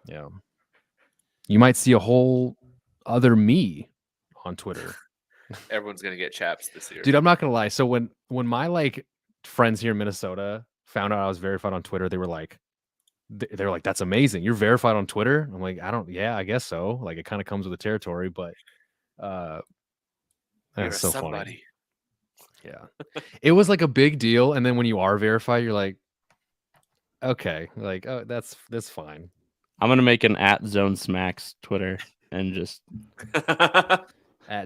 Yeah. You might see a whole other me on Twitter.
Everyone's gonna get chaps this year.
Dude, I'm not gonna lie. So when my like friends here in Minnesota found out I was verified on Twitter, they were like, that's amazing. You're verified on Twitter. I'm like, I guess so. Like it kind of comes with the territory, but that's so funny. Yeah. It was like a big deal. And then when you are verified, you're like, okay, like, oh, that's fine.
I'm gonna make an @ZoneSmacks Twitter and just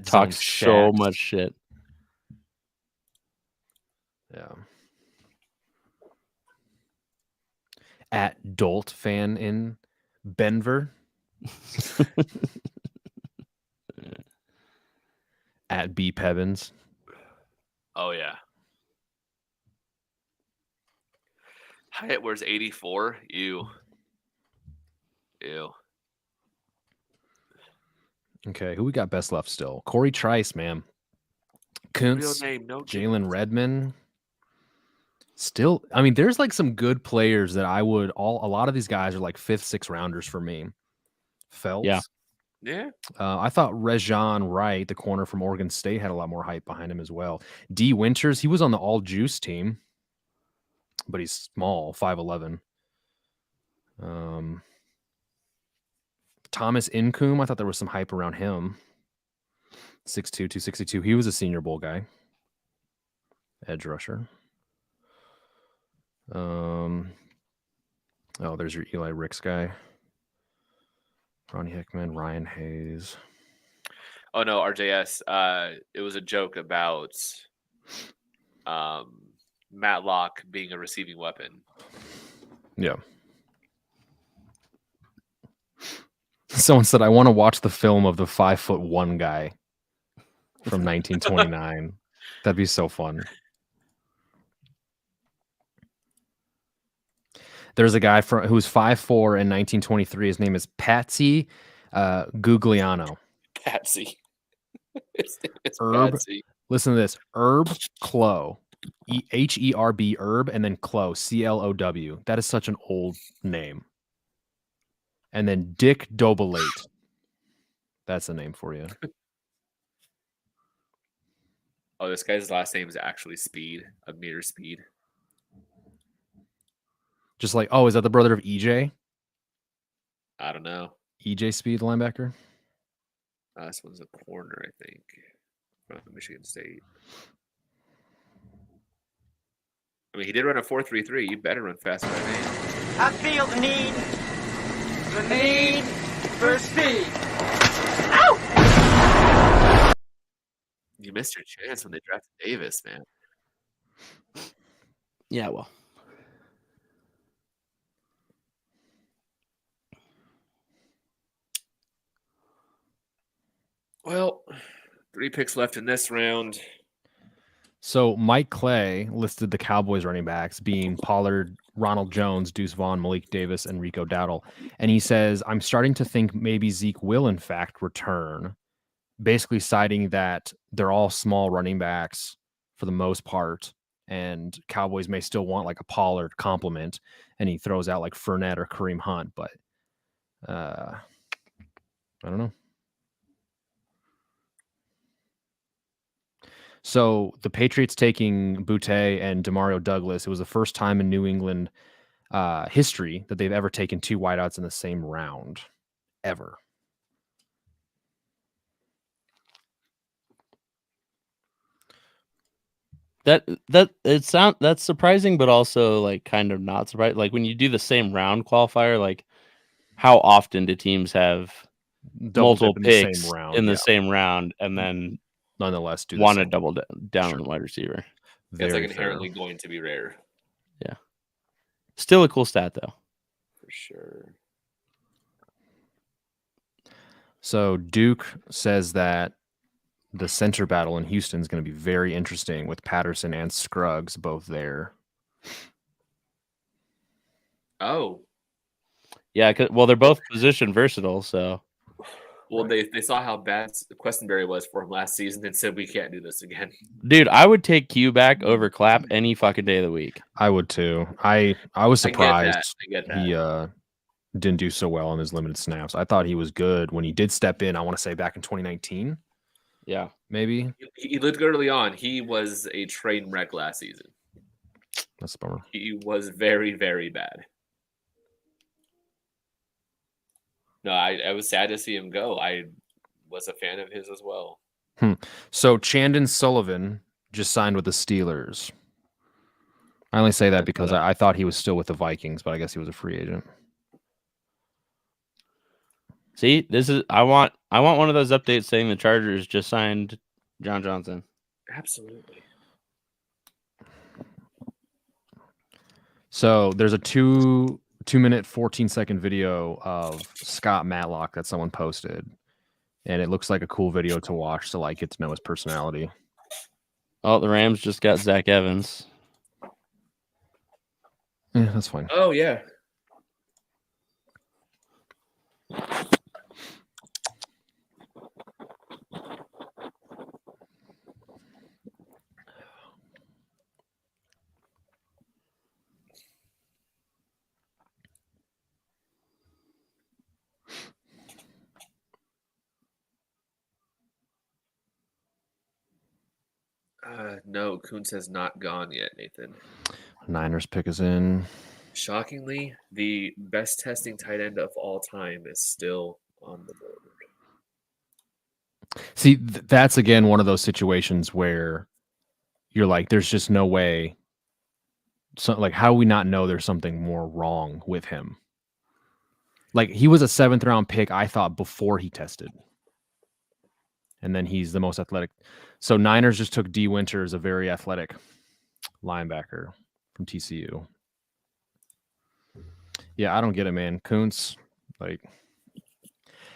talk so much shit.
Yeah. @Dolt fan in Denver. @B Pevins.
Oh yeah. Hyatt wears 84. Ew.
Okay, who we got best left still? Corey Trice, man. Kuntz,
Real name, no
Jalen Redmond. Still, I mean, there's like some good players that a lot of these guys are like 5th, 6th rounders for me. Phelps.
Yeah.
I thought Rejan Wright, the corner from Oregon State, had a lot more hype behind him as well. D Winters, he was on the all juice team, but he's small, 5'11". Thomas Incoom, I thought there was some hype around him. 6'2", 262. He was a Senior Bowl guy. Edge rusher. Oh, there's your Eli Ricks guy. Ronnie Hickman, Ryan Hayes.
Oh no, RJS. It was a joke about Matlock being a receiving weapon.
Yeah. Someone said, I want to watch the film of the 5'1" guy from 1929. That'd be so fun. There's a guy who's 5'4" in 1923. His name is Patsy Gugliano.
Patsy. It's
Herb.
Patsy.
Listen to this. Herb Clow. Herb, Herb, and then Clow. CLOW. That is such an old name. And then Dick Dobalate. That's the name for you.
Oh, this guy's last name is actually Speed, of Meter Speed.
Just like, oh, is that the brother of EJ?
I don't know.
EJ Speed, linebacker?
This one's a corner, I think, from Michigan State. I mean, he did run a 4.33. You better run faster than me.
I feel the need for speed. Ow!
You missed your chance when they drafted Davis, man.
Yeah, well.
Well, 3 picks left in this round.
So Mike Clay listed the Cowboys running backs being Pollard, Ronald Jones, Deuce Vaughn, Malik Davis, and Rico Dowdle. And he says, I'm starting to think maybe Zeke will in fact return, basically citing that they're all small running backs for the most part, and Cowboys may still want like a Pollard complement, and he throws out like Fournette or Kareem Hunt, but I don't know. So the Patriots taking Boutte and Demario Douglas. It was the first time in New England history that they've ever taken 2 wideouts in the same round, ever.
That's surprising, but also like kind of not surprising. Like when you do the same round qualifier, like how often do teams have
Double
multiple
dip in the same
picks
round,
in the
yeah.
same round and then
Nonetheless, do the
want to
same.
double down
Sure.
on the wide receiver?
It's
Very
like
fair.
inherently going to be rare
Yeah. Still a cool stat though.
for sure.
So Duke says that the center battle in Houston is going to be very interesting with Patterson and Scruggs both there.
Oh,
Yeah, well, they're both position versatile, so
well, they saw how bad Questenberry was for him last season and said we can't do this again.
dude, I would take Q back over Clapp any fucking day of the week.
I would too. I was
I get that.
surprised
I get that.
he didn't do so well on his limited snaps. I thought he was good when he did step in. I want to say back in 2019.
Yeah,
maybe.
He looked good early on. He was a train wreck last season.
That's a bummer.
He was very, very bad. No, I was sad to see him go. I was a fan of his as well.
So Chandon Sullivan just signed with the Steelers. I only say that because I thought he was still with the Vikings, but I guess he was a free agent.
see, this is I want one of those updates saying the Chargers just signed John Johnson.
Absolutely.
So there's a 2-minute 14-second video of Scott Matlock that someone posted, and it looks like a cool video to watch to like get to know his personality.
Oh, the Rams just got Zach Evans.
Yeah, that's fine.
Oh yeah. No, Kuntz has not gone yet, Nathan.
Niners pick is in.
Shockingly, the best testing tight end of all time is still on the board.
See, that's again one of those situations where you're like, there's just no way. So, like, how do we not know there's something more wrong with him? Like, he was a 7th round pick, I thought, before he tested. And then he's the most athletic. So Niners just took D. Winters, a very athletic linebacker from TCU. Yeah, I don't get it, man. Kuntz, like,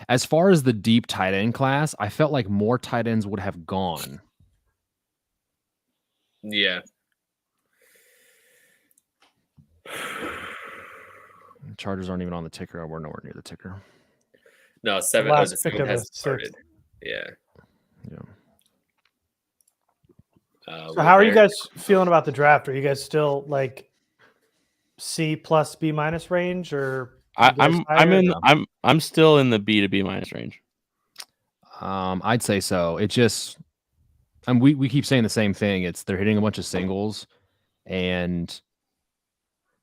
as far as the deep tight end class, I felt like more tight ends would have gone.
Yeah.
Chargers aren't even on the ticker. We're nowhere near the ticker.
No, 7.
Last
The
pick
7
of the
hasn't
sixth.
started. Yeah.
So how are you guys feeling about the draft? Are you guys still like C plus B minus range, or
I'm still in the B to B minus range.
I'd say so. It just, and we keep saying the same thing. They're hitting a bunch of singles, and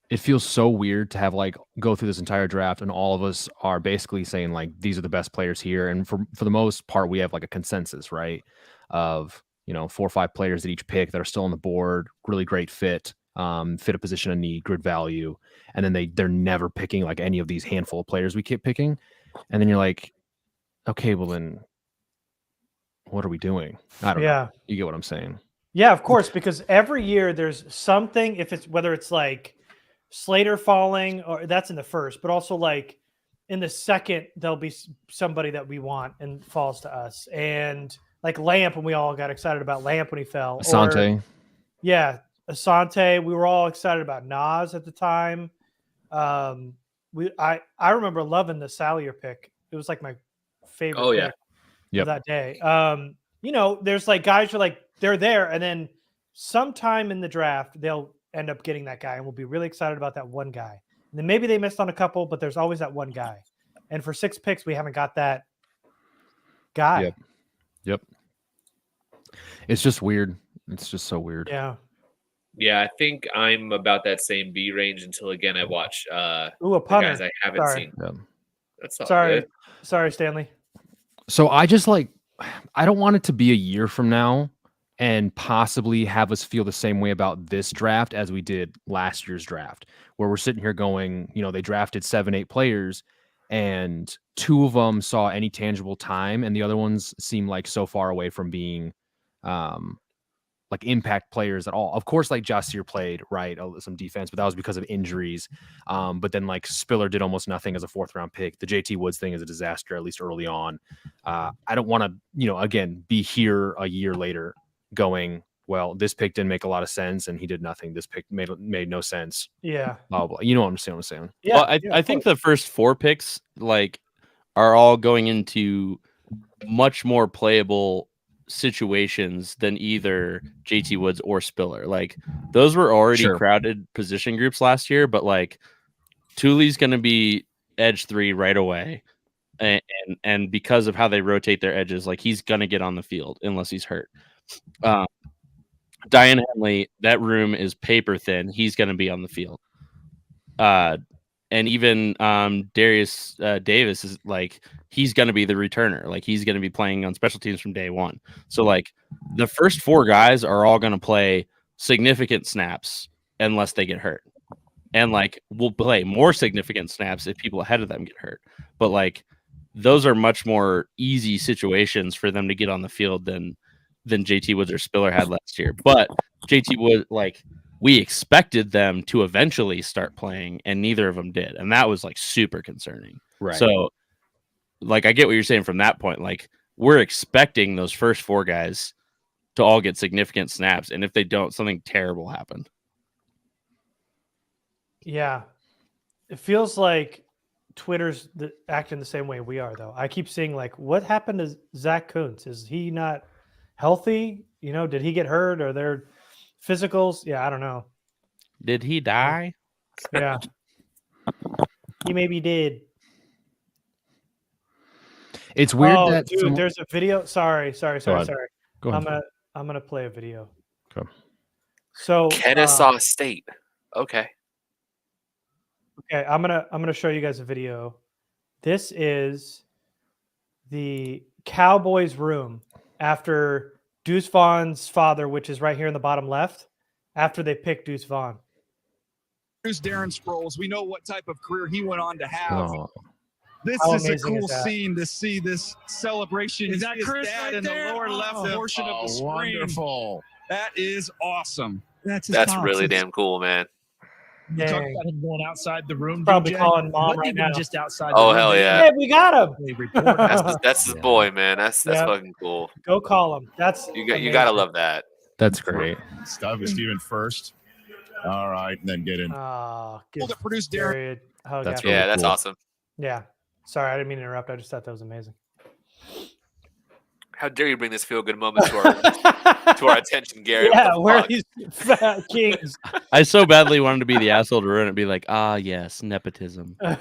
it feels so weird to have like go through this entire draft, and all of us are basically saying like these are the best players here, and for the most part we have like a consensus, right? Of 4 or 5 players at each pick that are still on the board, really great fit a position of need, good value, and then they're never picking like any of these handful of players we keep picking, and then you're like, okay, well then what are we doing? I don't know. You get what I'm saying?
Yeah, of course, because every year there's something, whether it's like Slater falling, or that's in the first, but also like in the second, there'll be somebody that we want and falls to us. And like Lamp, and we all got excited about Lamp when he fell.
Asante.
Asante. We were all excited about Nas at the time. I remember loving the Salyer pick. It was like my favorite pick of that day. There's like guys who are like, they're there, and then sometime in the draft, they'll end up getting that guy, and we'll be really excited about that one guy. And then maybe they missed on a couple, but there's always that one guy. And for 6 picks, we haven't got that guy.
Yep. It's just weird. It's just so weird.
Yeah.
Yeah, I think I'm about that same B range until again I watch
a punter.
guys I haven't seen.
Yeah.
That's all
Sorry.
good.
Sorry, Stanley.
So I just like, I don't want it to be a year from now and possibly have us feel the same way about this draft as we did last year's draft, where we're sitting here going, they drafted 7-8 players and 2 of them saw any tangible time and the other ones seem like so far away from being like impact players at all. Of course, like Jasir played some defense, but that was because of injuries. But then like Spiller did almost nothing as a 4th round pick. The JT Woods thing is a disaster, at least early on. I don't want to, again, be here a year later going, well, this pick didn't make a lot of sense and he did nothing. This pick made no sense.
Yeah.
Blah, blah. You know what I'm saying?
Yeah.
Well, I think the first 4 picks are all going into much more playable situations than either JT Woods or Spiller. Like those were already crowded position groups last year, but like Tuli's going to be edge 3 right away. And because of how they rotate their edges, like he's going to get on the field unless he's hurt. Diane Henley, that room is paper thin. He's going to be on the field. And even Darius Davis is like, he's going to be the returner. Like he's going to be playing on special teams from day one. So like the first 4 guys are all going to play significant snaps unless they get hurt. And like we'll play more significant snaps if people ahead of them get hurt. But like those are much more easy situations for them to get on the field than JT Woods or Spiller had last year. But JT Woods, like we expected them to eventually start playing and neither of them did. And that was like super concerning.
Right.
So like, I get what you're saying from that point. Like we're expecting those first 4 guys to all get significant snaps. And if they don't, something terrible happened.
Yeah. It feels like Twitter's acting the same way we are, though. I keep seeing like, what happened to Zach Kuntz? Is he not healthy? Did he get hurt? Are there physicals? Yeah, I don't know.
Did he die?
Yeah. He maybe did.
It's weird that
dude, there's a video. Sorry.
Go ahead.
I'm gonna play a video.
Okay.
So Kennesaw State. Okay.
Okay, I'm gonna show you guys a video. This is the Cowboys room after Deuce Vaughn's father, which is right here in the bottom left, after they picked Deuce Vaughn.
Here's Darren Sproles. We know what type of career he went on to have.
Oh.
This is a cool scene to see this celebration. Is that Chris dad right in there? The lower left portion of the screen. Wonderful. That is awesome.
That's really damn cool, man.
You talk about him going outside the room.
Probably calling mom right now.
Just outside.
Oh hell yeah!
Hey, we got him.
That's his boy, man. That's fucking cool.
Go call him. That's
you gotta love that.
That's great.
Stuff is Steven first. All right, and then get in.
Give
to produce Darren.
That's really
that's
cool.
awesome.
Yeah. Sorry, I didn't mean to interrupt. I just thought that was amazing.
How dare you bring this feel-good moment to our attention, Garrett?
Yeah, where are these fat kings?
I so badly wanted to be the asshole to ruin it and be like, yes, nepotism. But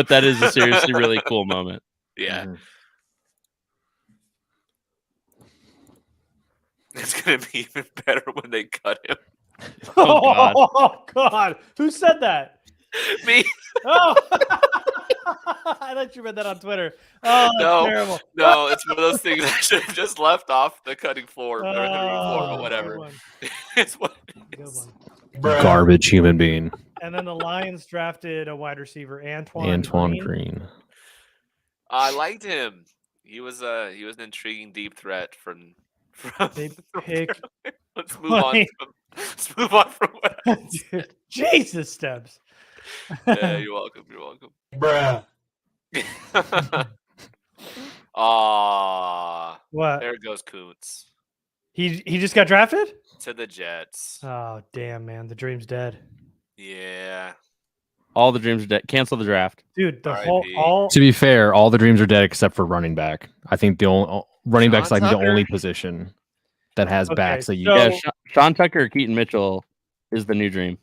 that is a seriously really cool moment.
Yeah. Mm-hmm. It's going to be even better when they cut him.
Oh, God. Who said that?
Me.
Oh. I thought you read that on Twitter. Oh, that's terrible.
No, it's one of those things I should have just left off the cutting floor or whatever. It's what it is.
Garbage human being.
And then the Lions drafted a wide receiver, Antoine Green.
I liked him. He was an intriguing deep threat from
they pick.
Let's move on from what
Jesus steps.
Yeah, you're welcome.
Bruh.
What?
There goes Kuntz.
He just got drafted?
To the Jets.
Oh, damn, man. The dream's dead.
Yeah.
All the dreams are dead. Cancel the draft.
Dude,
To be fair, all the dreams are dead except for running back. I think the only running back's like the only position that has backs that you
Sean Tucker or Keaton Mitchell is the new dream.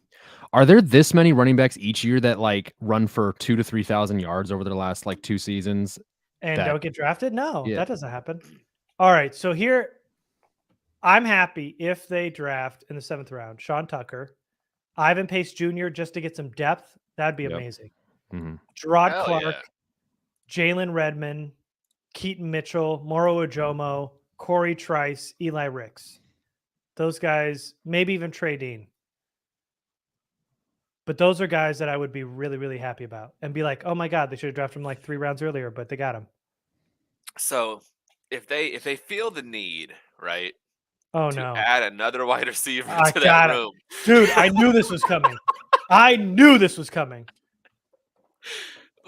Are there this many running backs each year that like run for 2,000 to 3,000 yards over their last like 2 seasons
and don't get drafted? No, that doesn't happen. All right, so here I'm happy if they draft in the 7th round Sean Tucker, Ivan Pace Jr. just to get some depth. That'd be amazing.
Mm-hmm.
Gerard Clark, Jalen Redmond, Keaton Mitchell, Moro Ojomo, Corey Trice, Eli Ricks. Those guys, maybe even Trey Dean. But those are guys that I would be really, really happy about and be like, oh my God, they should have drafted him like 3 rounds earlier, but they got him.
So if they feel the need, right,
Oh
to
no.
add another wide receiver
I
to
got
that
it.
room,
Dude, I knew this was coming. I knew this was coming.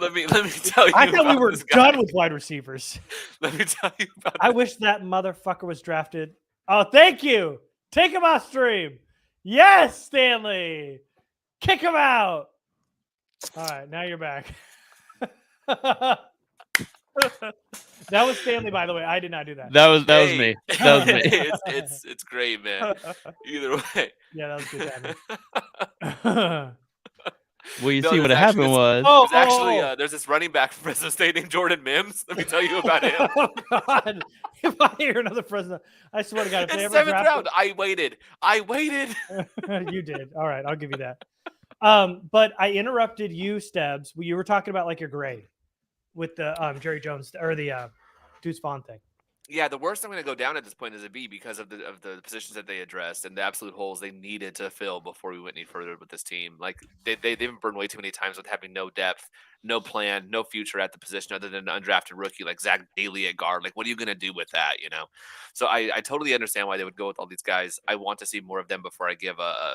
let me tell you.
I thought we
about
were
this guy.
done with wide receivers.
Let me tell you about.
I wish that motherfucker was drafted. Oh, thank you. Take him off stream. Yes, Stanley. Kick him out. All right, now you're back. That was Stanley, by the way. I did not do that.
That was me. That was me.
It's great, man. Either way.
Yeah, that was good timing.
Well, you
No,
see what
there's
happened
actually
was.
There's actually there's this running back from Fresno State named Jordan Mims. Let me tell you about him.
Oh God! If I hear another Fresno, I swear to God, if they
It's
ever
7th round. I waited.
You did. All right, I'll give you that. But I interrupted you, Stebbs. You were talking about like your grade with the Jerry Jones or the Deuce Vaughn thing.
Yeah, the worst I'm going to go down at this point is a B because of the positions that they addressed and the absolute holes they needed to fill before we went any further with this team. Like they've been burned way too many times with having no depth, no plan, no future at the position other than an undrafted rookie like Zach Bailey at guard. Like, what are you going to do with that? You know, so I totally understand why they would go with all these guys. I want to see more of them before I give a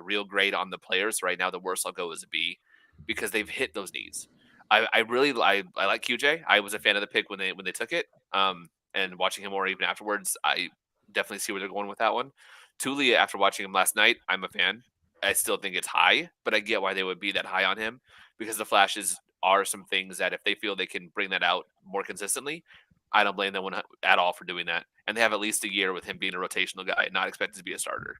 real grade on the players. Right now, the worst I'll go is a B because they've hit those needs. I really like QJ. I was a fan of the pick when they took it. And watching him more even afterwards, I definitely see where they're going with that one. Tuli, after watching him last night, I'm a fan. I still think it's high, but I get why they would be that high on him because the flashes are some things that if they feel they can bring that out more consistently, I don't blame them at all for doing that. And they have at least a year with him being a rotational guy, not expected to be a starter.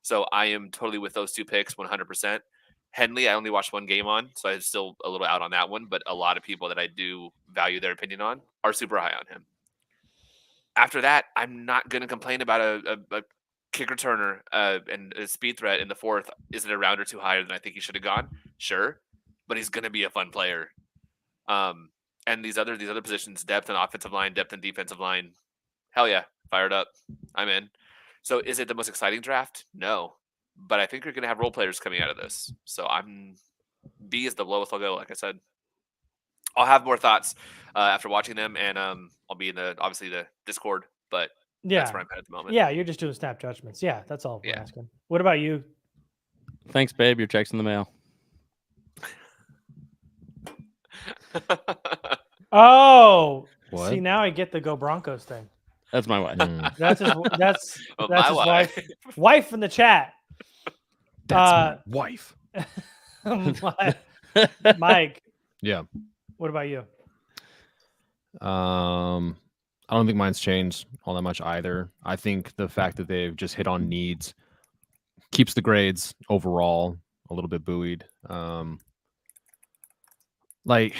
So I am totally with those 2 picks, 100%. Henley, I only watched 1 game on, so I'm still a little out on that one. But a lot of people that I do value their opinion on are super high on him. After that, I'm not going to complain about a kick returner and a speed threat in the 4th. Is it a round or 2 higher than I think he should have gone? Sure, but he's going to be a fun player. And these other positions, depth and offensive line, depth and defensive line, hell yeah, fired up. I'm in. So is it the most exciting draft? No, but I think you're going to have role players coming out of this. So B is the lowest I'll go. Like I said, I'll have more thoughts after watching them, and I'll be in the Discord. But that's where I'm at the moment.
Yeah, you're just doing snap judgments. Yeah, that's all we're asking. What about you?
Thanks, babe. Your check's in the mail.
Oh,
What?
see, now I get the Go Broncos thing.
That's my wife.
That's his, that's
Oh,
that's
my
his wife. Wife in the chat.
That's my wife.
Mike.
Yeah.
What about you?
I don't think mine's changed all that much either. I think the fact that they've just hit on needs keeps the grades overall a little bit buoyed. Like,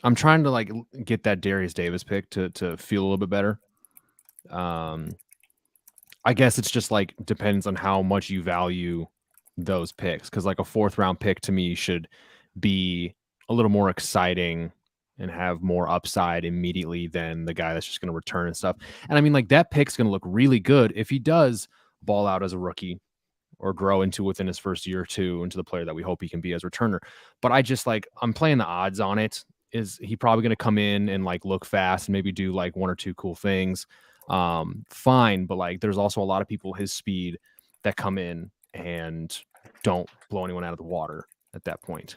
I'm trying to like get that Darius Davis pick to feel a little bit better. I guess it's just like depends on how much you value those picks, because like a 4th round pick to me should be a little more exciting and have more upside immediately than the guy that's just going to return and stuff. And I mean, like, that pick's going to look really good if he does ball out as a rookie or grow into within his first year or 2 into the player that we hope he can be as a returner. But I just like, I'm playing the odds on it. Is he probably going to come in and like look fast and maybe do like 1 or 2 cool things? Fine. But like, there's also a lot of people his speed that come in and don't blow anyone out of the water at that point.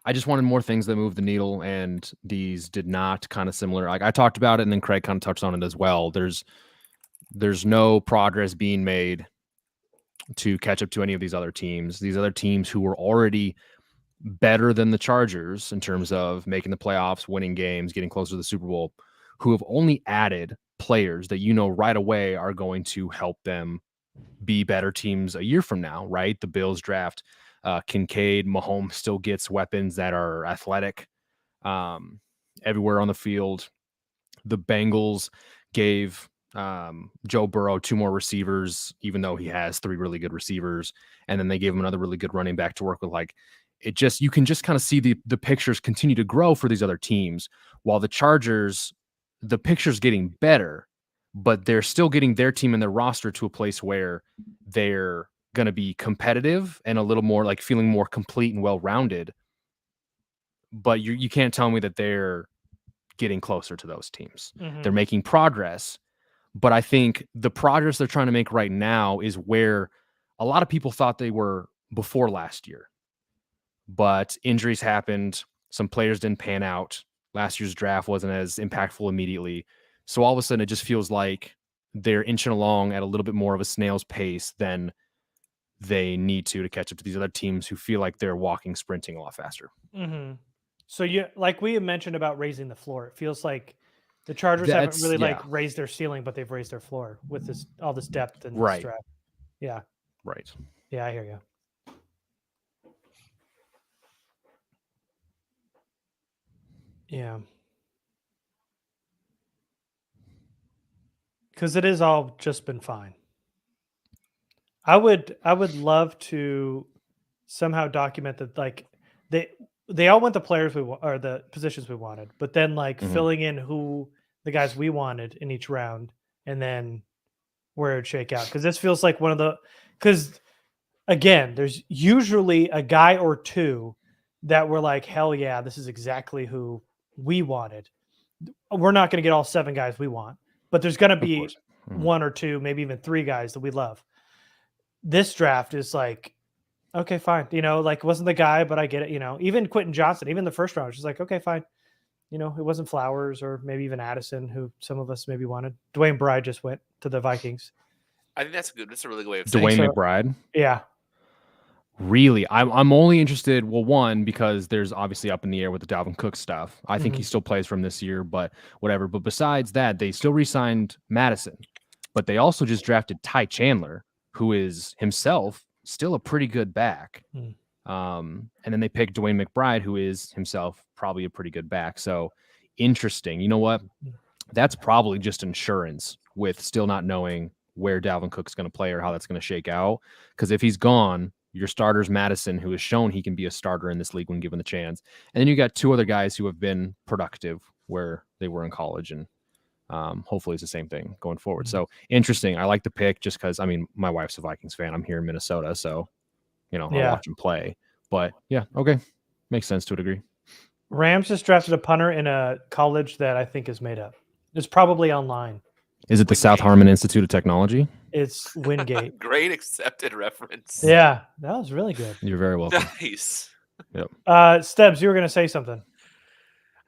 I just wanted more things that move the needle, and these did not. Kind of similar. Like I talked about it, and then Craig kind of touched on it as well. There's no progress being made to catch up to any of these other teams. These other teams who were already better than the Chargers in terms of making the playoffs, winning games, getting closer to the Super Bowl, who have only added players that right away are going to help them be better teams a year from now, right? The Bills draft Kincaid. Mahomes still gets weapons that are athletic everywhere on the field. The Bengals gave Joe Burrow 2 more receivers, even though he has 3 really good receivers. And then they gave him another really good running back to work with. Like, it just, you can just kind of see the pictures continue to grow for these other teams, while the Chargers the picture's getting better, but they're still getting their team and their roster to a place where they're going to be competitive and a little more like feeling more complete and well-rounded. But you can't tell me that they're getting closer to those teams. They're making progress, but I think the progress they're trying to make right now is where a lot of people thought they were before last year. But injuries happened. Some players didn't pan out. Last year's draft wasn't as impactful immediately. So all of a sudden, it just feels like they're inching along at a little bit more of a snail's pace than they need to catch up to these other teams who feel like they're walking, sprinting a lot faster.
So like we had mentioned about raising the floor, it feels like the Chargers haven't really like raised their ceiling, but they've raised their floor with all this depth and this draft. Yeah.
Right.
Yeah, I hear you. Yeah. Because it has all just been fine. I would love to somehow document that, like they all went the players or the positions we wanted, but then like filling in who the guys we wanted in each round, and then where it'd shake out. Because this feels like because again, there's usually a guy or two that were like, hell yeah, this is exactly who we wanted. We're not going to get all 7 guys we want, but there's going to be 1 or 2, maybe even 3 guys that we love. This draft is like, okay, fine. Like wasn't the guy, but I get it. Even Quentin Johnson, even the first round, was just like, okay, fine. It wasn't Flowers or maybe even Addison, who some of us maybe wanted. Dwayne Bride just went to the Vikings.
I think that's good. That's a really good way of saying
Dwayne McBride.
Yeah.
Really, I'm only interested. Well, one, because there's obviously up in the air with the Dalvin Cook stuff. I think he still plays from this year, but whatever. But besides that, they still re-signed Madison, but they also just drafted Ty Chandler, who is himself still a pretty good back. And then they picked Dwayne McBride, who is himself probably a pretty good back. So interesting. You know what? That's probably just insurance with still not knowing where Dalvin Cook's going to play or how that's going to shake out. Because if he's gone, your starter's Madison, who has shown he can be a starter in this league when given the chance. And then you got 2 other guys who have been productive where they were in college. And hopefully it's the same thing going forward. So interesting. I like the pick just because, my wife's a Vikings fan. I'm here in Minnesota, so, I'll watch him play. But yeah, okay. Makes sense to a degree.
Rams just drafted a punter in a college that I think is made up. It's probably online.
Is it the South Harmon Institute of Technology?
It's Wingate.
Great accepted reference.
Yeah, that was really good.
You're very welcome.
Nice.
Yep.
Stebbs, you were going to say something.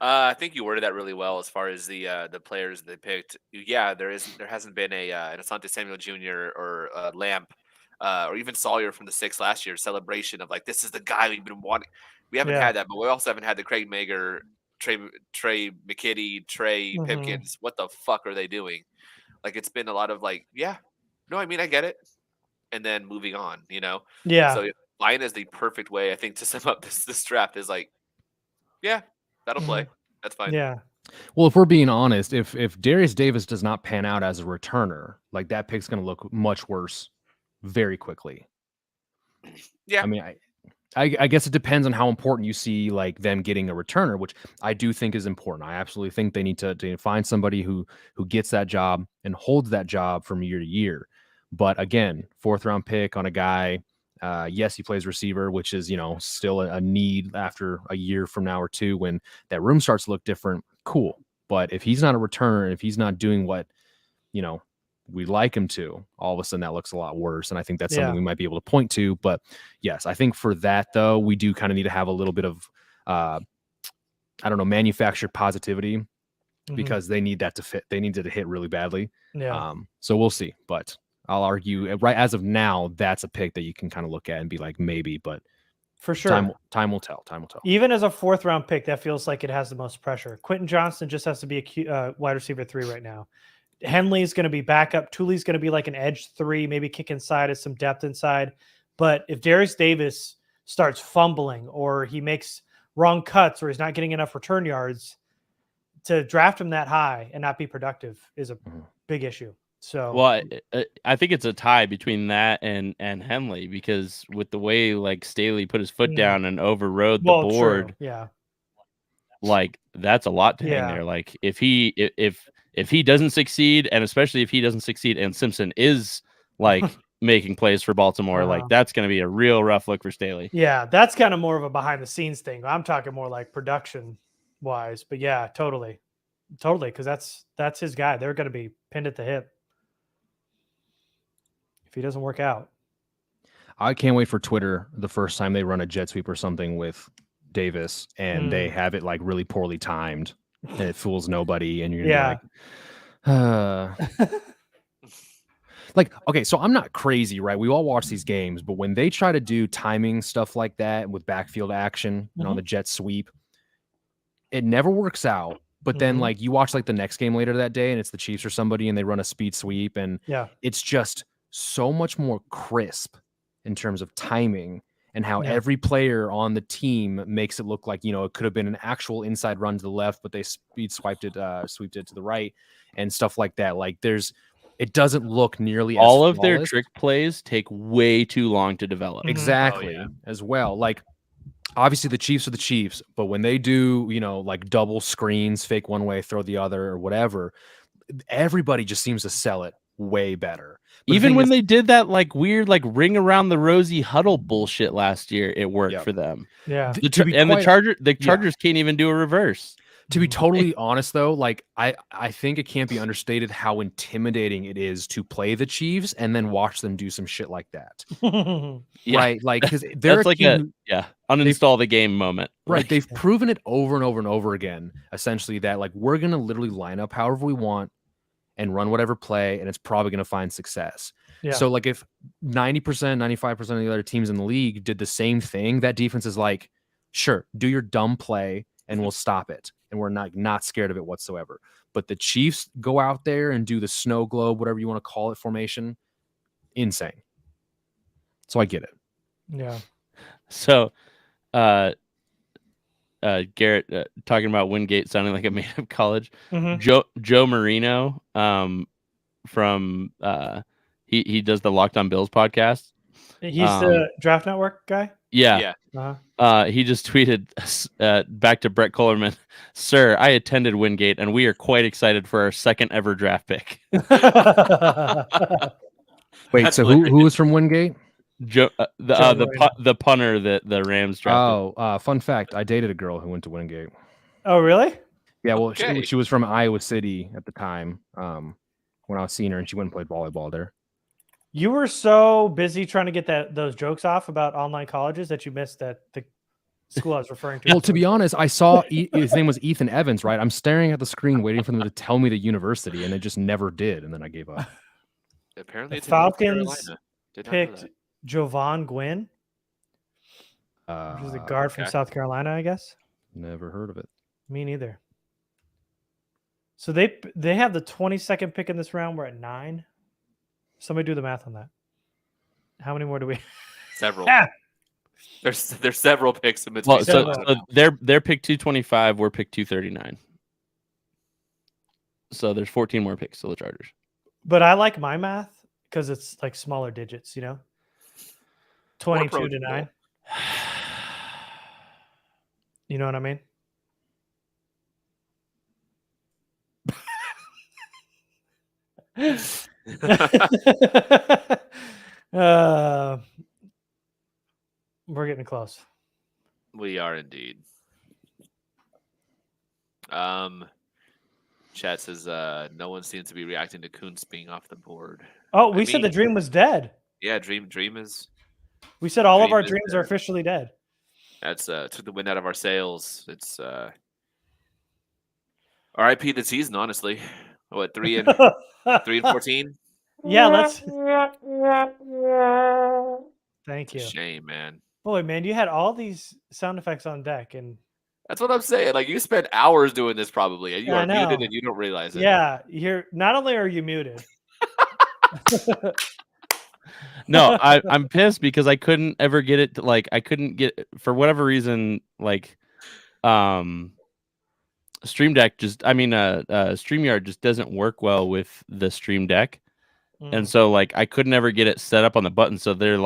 I think you worded that really well as far as the players they picked. Yeah, there hasn't been an Asante Samuel Jr. or Lamp or even Sawyer from the 6 last year celebration of like, this is the guy we've been wanting. We haven't had that, but we also haven't had the Craig Mager, Trey McKitty, Trey Pipkins. What the fuck are they doing? Like, it's been a lot of like, I get it. And then moving on,
Yeah.
So line is the perfect way, I think, to sum up this draft is like, that'll play. That's fine.
Yeah.
Well, if we're being honest, if Darius Davis does not pan out as a returner, like that pick's going to look much worse very quickly.
Yeah.
I guess it depends on how important you see like them getting a returner, which I do think is important. I absolutely think they need to find somebody who gets that job and holds that job from year to year. But again, 4th round pick on a guy. Yes, he plays receiver, which is, still a need after a year from now or 2 when that room starts to look different. Cool. But if he's not a returner, if he's not doing what, we like him to, all of a sudden that looks a lot worse. And I think that's something we might be able to point to. But yes, I think for that, though, we do kind of need to have a little bit of, manufactured positivity because they need that to fit. They need it to hit really badly.
Yeah.
So we'll see. But I'll argue right as of now, that's a pick that you can kind of look at and be like, maybe, but
for sure.
Time will tell. Time will tell.
Even as a 4th round pick, that feels like it has the most pressure. Quentin Johnson just has to be a wide receiver 3 right now. Henley is going to be backup. Tuli's going to be like an edge 3, maybe kick inside as some depth inside. But if Darius Davis starts fumbling or he makes wrong cuts or he's not getting enough return yards, to draft him that high and not be productive is a big issue. So,
well, I think it's a tie between that and Henley because with the way like Staley put his foot down and overrode the board,
true. Yeah,
like that's a lot to hang there. Like if he doesn't succeed, and especially if he doesn't succeed, and Simpson is like making plays for Baltimore, like that's going to be a real rough look for Staley.
Yeah, that's kind of more of a behind the scenes thing. I'm talking more like production wise, but yeah, totally, because that's his guy. They're going to be pinned at the hip if he doesn't work out.
I can't wait for Twitter the first time they run a jet sweep or something with Davis and they have it like really poorly timed and it fools nobody and you're like, okay, so I'm not crazy, right? We all watch these games, but when they try to do timing stuff like that with backfield action and on the jet sweep, it never works out. But then like you watch like the next game later that day and it's the Chiefs or somebody and they run a speed sweep and it's just so much more crisp in terms of timing and how every player on the team makes it look like, you know, it could have been an actual inside run to the left, but they swept it to the right and stuff like that. Like it doesn't look nearly
all
as
of their trick plays take way too long to develop.
Exactly. As well. Like obviously the Chiefs are the Chiefs, but when they do, you know, like double screens, fake one way, throw the other or whatever, everybody just seems to sell it way better. But
even when they did that like weird like ring around the rosy huddle bullshit last year, it worked for them.
Yeah.
The Chargers can't even do a reverse.
To be totally honest though, like I think it can't be understated how intimidating it is to play the Chiefs and then watch them do some shit like that. Right? Like because they're
like uninstall the game moment.
Right. They've proven it over and over and over again, essentially, that like we're gonna literally line up however we want and run whatever play, and it's probably going to find success. Yeah. So like if 90%, 95% of the other teams in the league did the same thing, that defense is like, sure, do your dumb play and we'll stop it. And we're not scared of it whatsoever. But the Chiefs go out there and do the snow globe, whatever you want to call it, formation. Insane. So I get it.
Yeah.
So Garrett talking about Wingate sounding like a made up college. Joe Marino from he does the Locked On Bills podcast.
He's the Draft Network guy.
Yeah. He just tweeted back to Brett Kohlerman, "Sir, I attended Wingate and we are quite excited for our second ever draft pick."
Wait,
That's
so who was from Wingate?
Joe, the punter that the Rams drafted.
Fun fact: I dated a girl who went to Wingate.
Oh, really?
Yeah, well, she was from Iowa City at the time when I was seeing her, and she went and played volleyball there.
You were so busy trying to get those jokes off about online colleges that you missed that the school I was referring to.
Well, to be honest, I saw his name was Ethan Evans, right? I'm staring at the screen waiting for them to tell me the university, and it just never did, and then I gave up.
Apparently,
the Falcons picked Jovan Gwynn, which is a guard from South Carolina, I guess.
Never heard of it.
Me neither. So they have the 22nd pick in this round. We're at 9. Somebody do the math on that. How many more do we?
Several. There's several picks in between.
Well, so they're pick 225. We're pick 239. So there's 14 more picks to the Chargers.
But I like my math because it's like smaller digits, you know. 22 to 9. You know what I mean? We're getting close.
We are indeed. Chat says no one seems to be reacting to Kuntz being off the board.
Oh, we said the dream was dead.
Yeah, dream is.
We said all of our dreams are officially dead.
That's took the wind out of our sails. It's RIP the season, honestly. What, 3 and 14?
Yeah, let's. Thank you.
Shame, man.
Boy, man, you had all these sound effects on deck, and
that's what I'm saying. Like you spent hours doing this, probably, and you are muted, and you don't realize it.
Yeah, you're not only are you muted.
No, I'm pissed because I couldn't ever get it. I couldn't get for whatever reason. StreamYard just doesn't work well with the Stream Deck, and so I could never get it set up on the button. So they're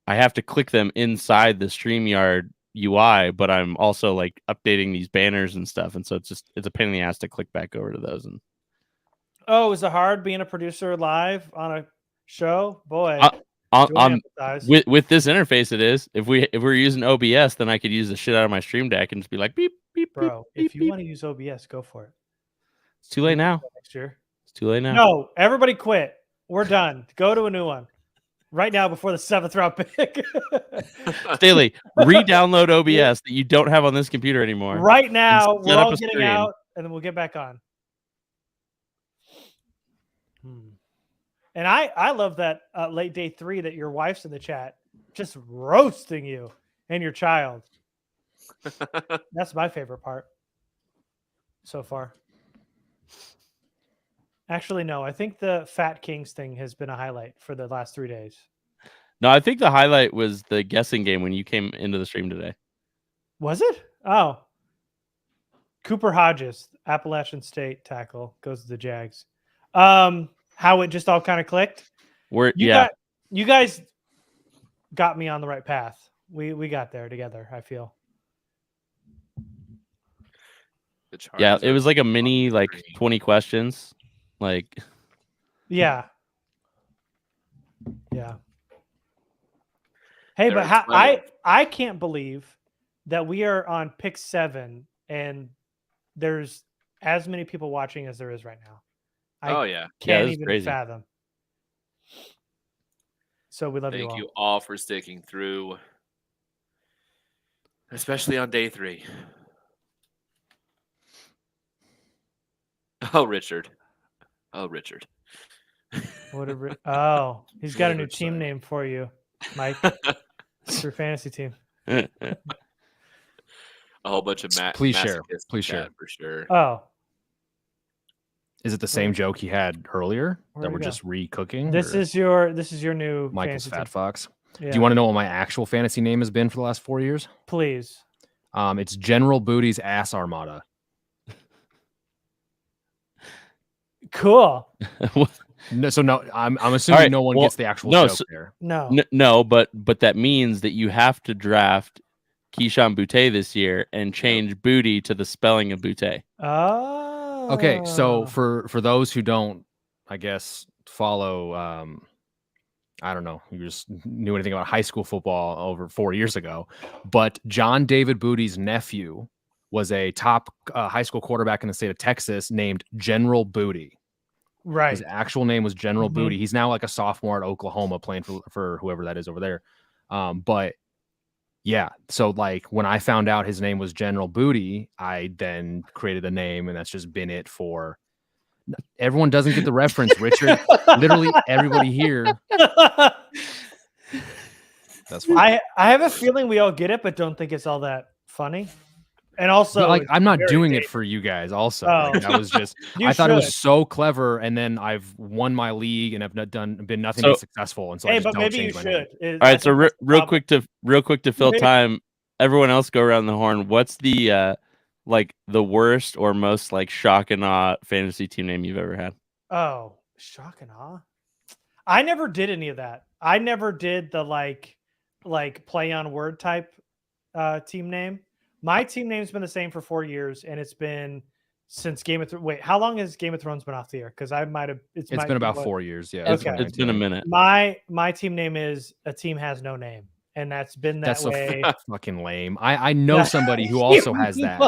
I have to click them inside the StreamYard UI, but I'm also like updating these banners and stuff, and so it's a pain in the ass to click back over to those. And
Oh, is it hard being a producer live on a show? Boy,
with this interface, it is. If we're using OBS, then I could use the shit out of my Stream Deck and just be like beep beep.
Bro,
beep,
if you
beep.
want to use OBS, go for it.
It's too late now.
Next year.
It's too late now.
No, everybody quit. We're done. Go to a new one right now before the 7th round pick.
Staley, re-download OBS that you don't have on this computer anymore.
Right now,
Set
we're
up
all
a
getting
stream.
out, and then we'll get back on. And I love that late day 3 that your wife's in the chat, just roasting you and your child. That's my favorite part so far. Actually, no. I think the Fat Kings thing has been a highlight for the last 3 days.
No, I think the highlight was the guessing game when you came into the stream today.
Was it? Oh. Cooper Hodges, Appalachian State tackle, goes to the Jags. How it just all kind of clicked. You guys got me on the right path. We got there together, I feel.
Yeah, it was like a mini 20 questions.
Yeah. Hey, but I can't believe that we are on pick 7 and there's as many people watching as there is right now. I can't even fathom. So we love you all.
Thank you all for sticking through, especially on day 3. Oh, Richard.
Oh, he's got a new team name for you, Mike. It's your fantasy team.
A whole bunch of
Please share
for sure.
Oh,
is it the same joke he had earlier that we're just recooking?
This is your new
Michael's Fat
team.
Fox.
Yeah.
Do you want to know what my actual fantasy name has been for the last 4 years?
Please.
It's General Booty's Ass Armada.
Cool.
No, I'm assuming no one gets the actual joke there.
No,
but that means that you have to draft Keyshawn Boutte this year and change booty to the spelling of Boutte.
Oh.
Okay, so for those who don't, I guess, follow, I don't know, you just knew anything about high school football over 4 years ago, but John David Booty's nephew was a top high school quarterback in the state of Texas named General Booty.
Right.
His actual name was General Booty. He's now like a sophomore at Oklahoma playing for whoever that is over there. But yeah, so like when I found out his name was General Booty, I then created a name, and that's just been it for. Everyone doesn't get the reference, Richard. Literally everybody here. That's
fine. I have a feeling we all get it, but don't think it's all that funny. And also,
like, I'm not doing it for you guys. Also, like, that was just I thought it was so clever, and then I've won my league and have been nothing but successful. And so, I just don't change my name.
All right, so real quick to fill time. Everyone else go around the horn. What's the the worst or most shock and awe fantasy team name you've ever had?
Oh, shock and awe. I never did any of that. I never did the like play on word type team name. My team name's been the same for 4 years, and it's been since Game of Thrones. Wait, how long has Game of Thrones been off the air? Because I might have.
It's been about 4 years. Yeah,
okay. It's been a minute.
My team name is A Team Has No Name, and that's been that way.
That's so fucking lame. I know somebody who also has that.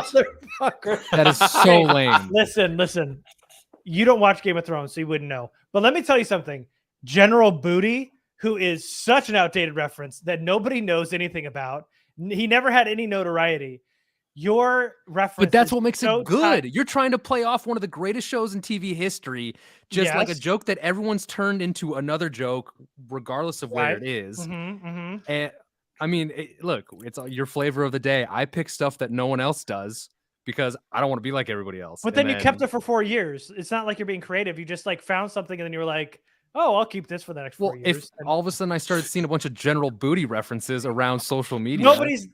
That is so lame.
Listen. You don't watch Game of Thrones, so you wouldn't know. But let me tell you something. General Booty, who is such an outdated reference that nobody knows anything about. He never had any notoriety. Your reference,
but that's what makes it good. You're trying to play off one of the greatest shows in TV history, just like a joke that everyone's turned into another joke, regardless of where it is. And I mean, look, it's your flavor of the day. I pick stuff that no one else does because I don't want to be like everybody else.
But then you kept it for 4 years. It's not like you're being creative. You just found something and then you were like, oh, I'll keep this for the next 4 years.
If all of a sudden I started seeing a bunch of General Booty references around social media.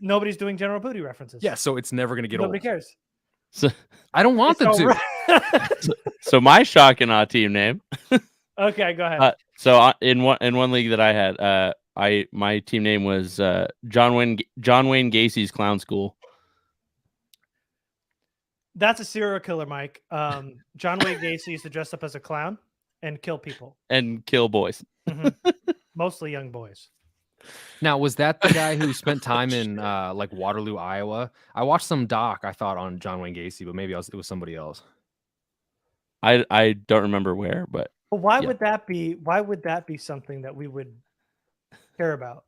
Nobody's doing General Booty references.
Yeah, so it's never going to get old.
Nobody cares.
So
I don't want them to.
So my shock and awe team name.
Okay, go ahead.
So in one league that I had, my team name was John Wayne Gacy's Clown School.
That's a serial killer, Mike. John Wayne Gacy used to dress up as a clown and kill people.
And kill boys.
Mostly young boys.
Now, was that the guy who spent time in like Waterloo, Iowa? I watched some doc, I thought, on John Wayne Gacy, but maybe it was somebody else.
I don't remember where, but
why would that be? Why would that be something that we would care about?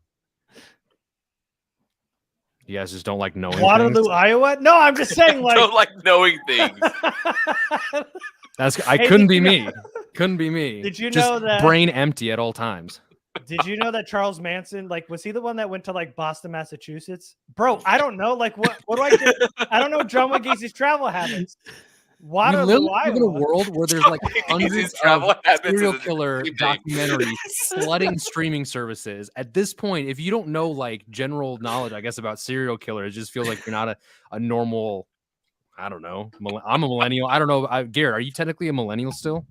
You guys just don't like knowing
Waterloo,
things?
Iowa? No, I'm just saying, like,
don't like knowing things.
Couldn't be me. Couldn't be me.
Did you
Just
know that
brain empty at all times?
Did you know that Charles Manson, like, was he the one that went to like Boston, Massachusetts? Bro, I don't know. Like, what do I do? I don't know John Wayne Gacy's travel habits.
We
Waterloo,
live in a
Iowa.
world where there's like hundreds of serial killer documentaries flooding streaming services. At this point, if you don't know like general knowledge, I guess, about serial killers, it just feels like you're not a normal, I don't know. I'm a millennial. I don't know. Garrett, are you technically a millennial still?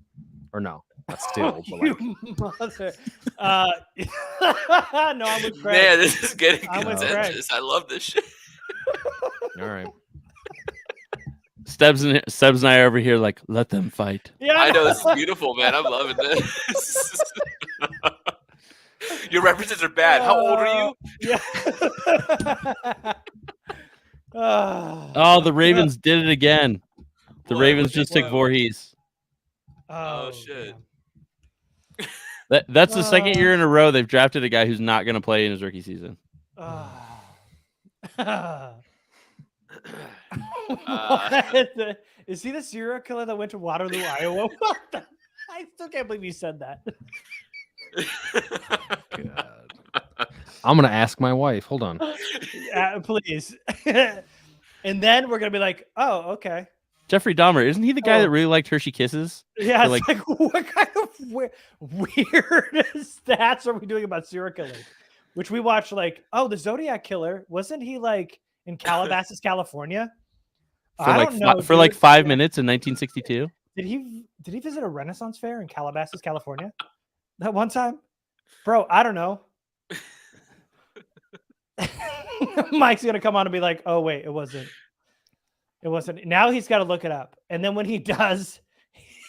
Or no? Not still. But like...
Mother. No, I'm with Craig.
Man, this is getting
I'm with
contentious. I love this shit.
All right.
Stebbs and I are over here like, let them fight.
Yeah,
I know, this is beautiful, man. I'm loving this. Your references are bad. How old are you?
Yeah.
Oh, the Ravens did it again. The Ravens just took Voorhees.
Oh shit.
That's the second year in a row they've drafted a guy who's not going to play in his rookie season.
Is he the serial killer that went to Waterloo, Iowa? I still can't believe you said that.
God. I'm gonna ask my wife. Hold on.
Please. And then we're gonna be like, oh, okay.
Jeffrey Dahmer, isn't he the guy that really liked Hershey Kisses?
Yeah,
it's
like what kind of weird stats are we doing about serial killers? Which we watched, like, oh, the Zodiac Killer, wasn't he like in Calabasas, California?
For like 5 minutes in 1962.
Did he visit a Renaissance fair in Calabasas, California? That one time? Bro, I don't know. Mike's gonna come on and be like, oh wait, it wasn't. Now he's got to look it up. And then when he does,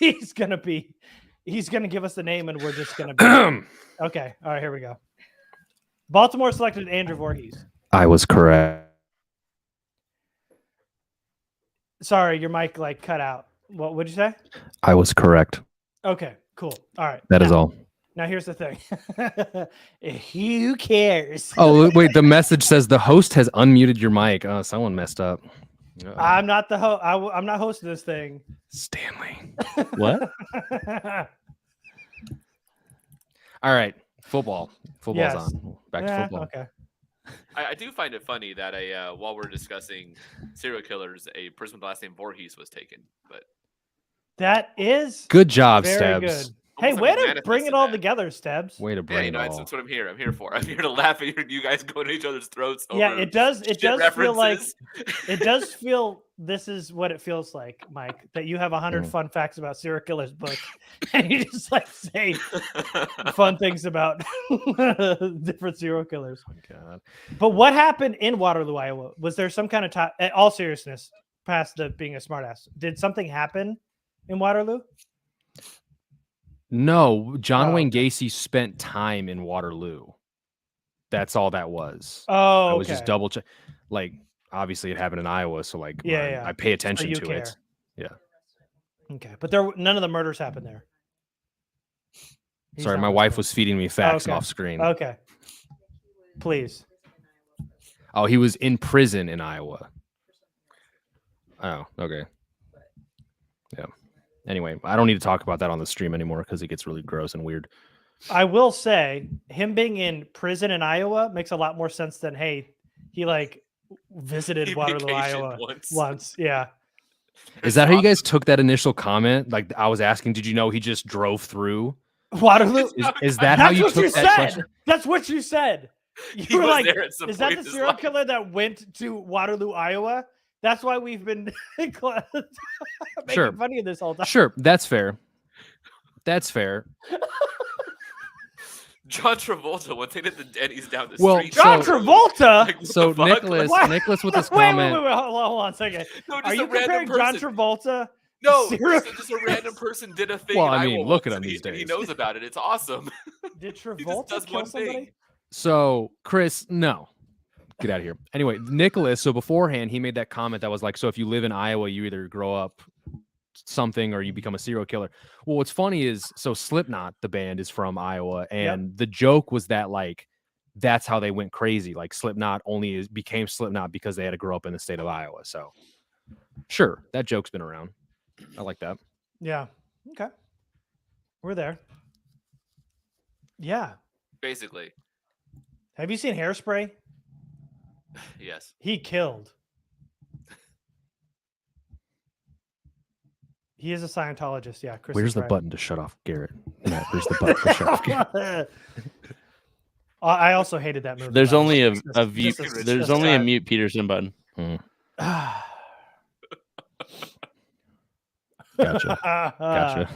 he's gonna give us the name and we're just gonna be okay. All right, here we go. Baltimore selected Andrew Voorhees.
I was correct.
Sorry, your mic like cut out. What would you say?
I was correct.
Okay, cool. All right.
That is all.
Now here's the thing. Who cares?
Oh, wait, the message says the host has unmuted your mic. Oh, someone messed up.
I'm not the host. I'm not hosting this thing.
Stanley.
What?
All right. Football's
Yes.
on. Back to football.
Okay.
I do find it funny that while we're discussing serial killers, a person with the last name Voorhees was taken. But
that is
good job,
very
Stebbs.
good. Hey, way to bring it all together, Stebbs.
Way to bring it all.
That's what I'm here. I'm here for. I'm here to laugh at you guys going to each other's throats.
Yeah,
over
it does. It does feel like
references.
it does feel. This is what it feels like, Mike. That you have 100 fun facts about serial killers book, and you just like say fun things about different serial killers.
Oh my God.
But what happened in Waterloo, Iowa? Was there some kind of time? All seriousness, past the being a smartass, did something happen in Waterloo?
No, John Wayne Gacy spent time in Waterloo. That's all that was.
Oh,
I was just double check. Like, obviously, it happened in Iowa, so like, I pay attention to it. Yeah.
Okay, but none of the murders happened there.
Sorry, my wife was feeding me facts off screen.
Okay. Please.
Oh, he was in prison in Iowa. Oh, okay. Yeah. Anyway, I don't need to talk about that on the stream anymore because it gets really gross and weird.
I will say him being in prison in Iowa makes a lot more sense than, hey, he like visited Waterloo, Iowa once. Yeah.
Is that how you guys took that initial comment? Like I was asking, did you know he just drove through
Waterloo?
Is that how you took that question?
That's what you said. You were like, is that the serial
life.
killer that went to Waterloo, Iowa? That's why we've been making fun of this whole time.
Sure, that's fair. That's fair.
John Travolta, one thing that the Denny's down the
Well,
street.
John Travolta?
Like, what
So
the fuck?
Nicholas,
What?
Nicholas with this
Wait,
comment.
hold on a second.
No,
Are
just
you
a random
comparing John
person.
Travolta?
No,
Serial-
just a random person did a thing.
Well,
in
I mean,
Iowa
look
once,
at him
and
these
he
days.
knows about it. It's awesome.
Did
He just
Travolta
does
kill
one
somebody?
thing.
So Chris, no, get out of here. Anyway, Nicholas. So beforehand, he made that comment that was like, so if you live in Iowa, you either grow up something or you become a serial killer. Well, what's funny is, so Slipknot, the band, is from Iowa, and the joke was that like that's how they went crazy. Like Slipknot only became Slipknot because they had to grow up in the state of Iowa. So sure, that joke's been around. I like that.
Yeah. Okay. We're there. Yeah.
Basically,
Have you seen Hairspray?
yes.
He killed. He is a Scientologist. Yeah. Chris
Where's
is
the
right.
button to shut off Garrett? Matt, where's the button to shut off Garrett?
I also hated that movie.
There's
by the
only
way.
a mute.
Just
There's only a
God.
mute Peterson button.
Gotcha.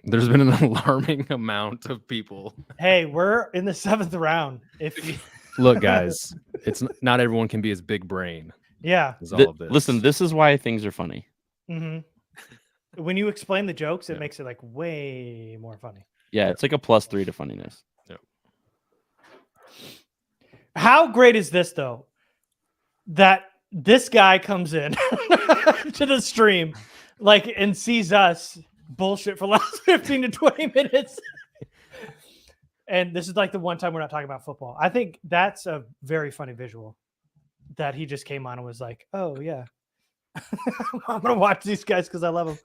There's been an alarming amount of people.
Hey, we're in the 7th round. If you...
Look, guys, it's not everyone can be as big brain.
Yeah.
As all of this.
Listen, this is why things are funny.
When you explain the jokes, it makes it like way more funny.
Yeah, it's like a +3 to funniness.
Yeah.
How great is this though? That this guy comes in to the stream, like, and sees us bullshit for the last 15 to 20 minutes. And this is like the one time we're not talking about football. I think that's a very funny visual that he just came on and was like, oh yeah, I'm going to watch these guys because I love them.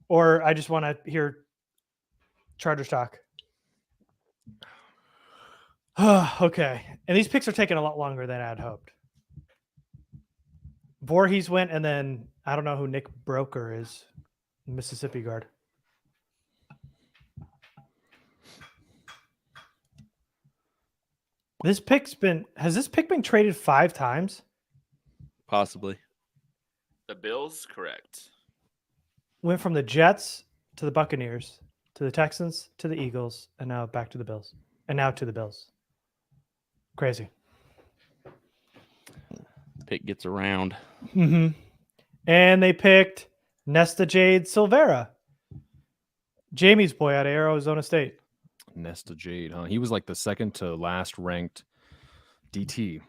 Or I just want to hear Chargers talk. Okay. And these picks are taking a lot longer than I had hoped. Voorhees went, and then I don't know who Nick Broker is, Mississippi guard. Has this pick been traded 5 times?
Possibly.
The Bills, correct.
Went from the Jets to the Buccaneers to the Texans to the Eagles, and now back to the Bills, and now to the Bills. Crazy.
Pick gets around.
Mm-hmm. And they picked Nesta Jade Silvera, Jamie's boy out of Arizona State.
Nesta Jade, huh? He was like the second to last ranked DT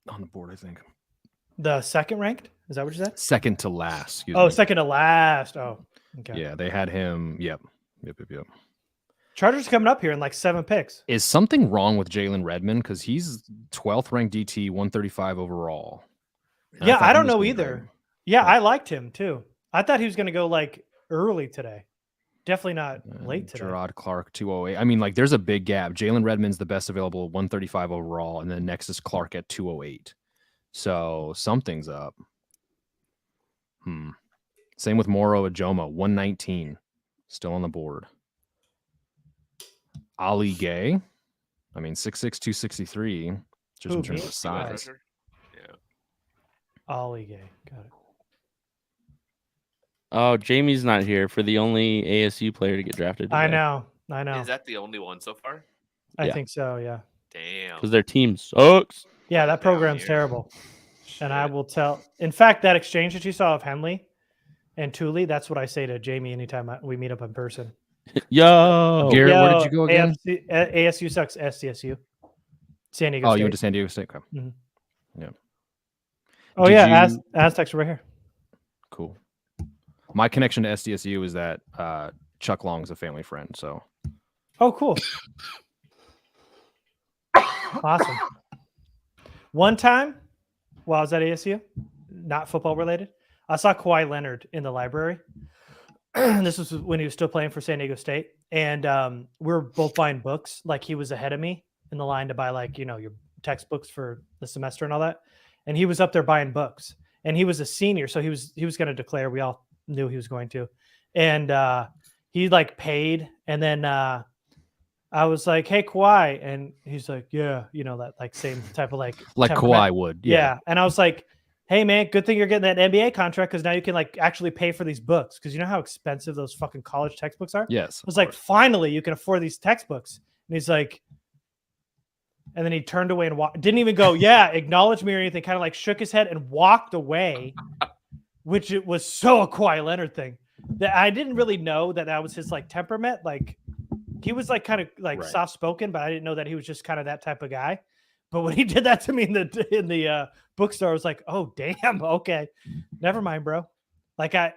on the board, I think.
The second ranked? Is that what you said?
Second to last. Excuse
Oh,
me.
second to last. Oh, okay.
Yeah, they had him. Yep.
Chargers coming up here in like 7 picks.
Is something wrong with Jalen Redmond? Because he's 12th ranked DT, 135 overall. And
Yeah,
thought
I
he
don't
was
know
gonna
either.
go-
Yeah, I liked him too. I thought he was going to go like early today. Definitely not late today.
Gerard Clark, 208. I mean, like, there's a big gap. Jalen Redmond's the best available, 135 overall, and then next is Clark at 208. So something's up. Same with Moro Ajoma, 119, still on the board. Ali Gay, I mean, 6'6", 263, just
Who,
in terms
me?
of size.
Yeah.
Ollie Gay. Got it.
Oh, Jamie's not here for the only ASU player to get drafted.
I
today.
know.
Is that the only one so far?
I
Yeah.
think so, yeah.
Damn.
Because their team sucks.
Yeah, that program's terrible. And I will tell. In fact, that exchange that you saw of Henley and Tuli, that's what I say to Jamie anytime we meet up in person.
Yo,
Garrett, where did you go again?
ASU sucks. SDSU. San Diego
Oh,
State.
you went to San Diego State? Okay.
Mhm.
Yeah.
Oh,
Did
yeah.
you-
Aztecs are right here.
Cool. My connection to SDSU is that Chuck Long's a family friend. So
Oh, cool. Awesome. One time while I was at ASU, not football related, I saw Kawhi Leonard in the library. This was when he was still playing for San Diego State. And we were both buying books. Like, he was ahead of me in the line to buy, like, your textbooks for the semester and all that. And he was up there buying books. And he was a senior, so he was going to declare. We all knew he was going to. And he like paid, and then I was like, "Hey, Kawhi," and he's like, "Yeah," that like same type of like
Kawhi would.
Yeah. And I was like, hey man, good thing you're getting that NBA contract because now you can like actually pay for these books because you know how expensive those fucking college textbooks are.
Yes.
I was like, finally, you can afford these textbooks. And he's like, and then he turned away and didn't even go, yeah, acknowledge me or anything. Kind of like shook his head and walked away, which it was so a Kawhi Leonard thing that I didn't really know that was his like temperament. Like he was like kind of like soft spoken, but I didn't know that he was just kind of that type of guy. But when he did that to me in the bookstore, I was like, oh damn, okay, never mind, bro. Like I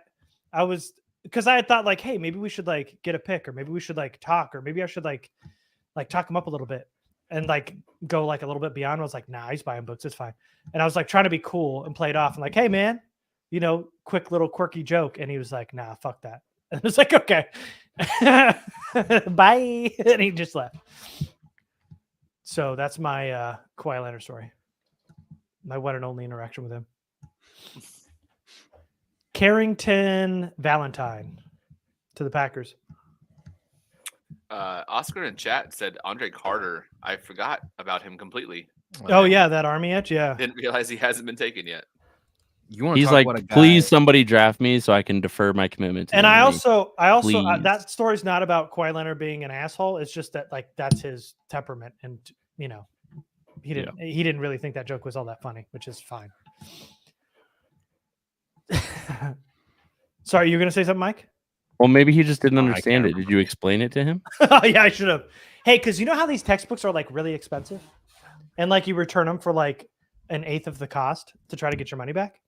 was because I had thought like, hey, maybe we should like get a pick, or maybe we should like talk, or maybe I should like talk him up a little bit and like go like a little bit beyond. I was like, nah, he's buying books, it's fine. And I was like trying to be cool and play it off and like, hey man, you know, quick little quirky joke. And he was like, nah, fuck that. And I was like, okay, bye. And he just left. So that's my Kawhi Leonard story. My one and only interaction with him. Carrington Valentine to the Packers.
Oscar in chat said Andre Carter. I forgot about him completely.
Oh yeah, that Army Edge. Yeah,
didn't realize he hasn't been taken yet.
He's like, please somebody draft me so I can defer my commitment.
And I also that story's not about Kawhi Leonard being an asshole. It's just that like that's his temperament, and you know, he didn't really think that joke was all that funny, which is fine. Sorry, you were gonna say something, Mike?
Well, maybe he just didn't understand it. Did you explain it to him?
Yeah, I should have. Hey, because you know how these textbooks are like really expensive, and like you return them for like 1/8 of the cost to try to get your money back.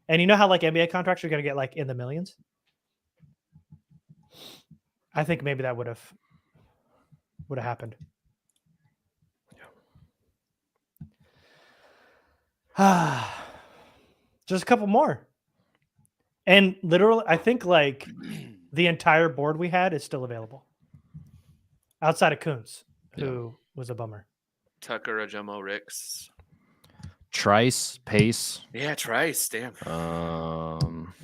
And you know how like NBA contracts are going to get like in the millions? I think maybe that would have happened. Yeah. Just a couple more. And literally, I think like the entire board we had is still available. Outside of Kuntz, who was a bummer.
Tucker, Ajomo, Ricks.
Trice, Pace.
Yeah, Trice. Damn.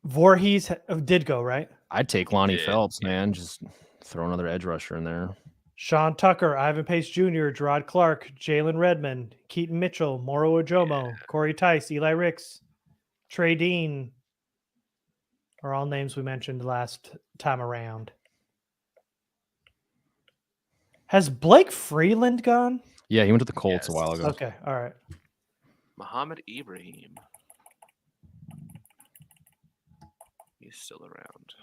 Voorhees did go, right?
I'd take Lonnie Phelps, man. Just throw another edge rusher in there.
Sean Tucker, Ivan Pace Jr., Gerard Clark, Jalen Redmond, Keaton Mitchell, Moro Ajomo, Corey Tice, Eli Ricks, Trey Dean are all names we mentioned last time around. Has Blake Freeland gone?
Yeah, he went to the Colts a while ago.
Okay, all right.
Muhammad Ibrahim. He's still around.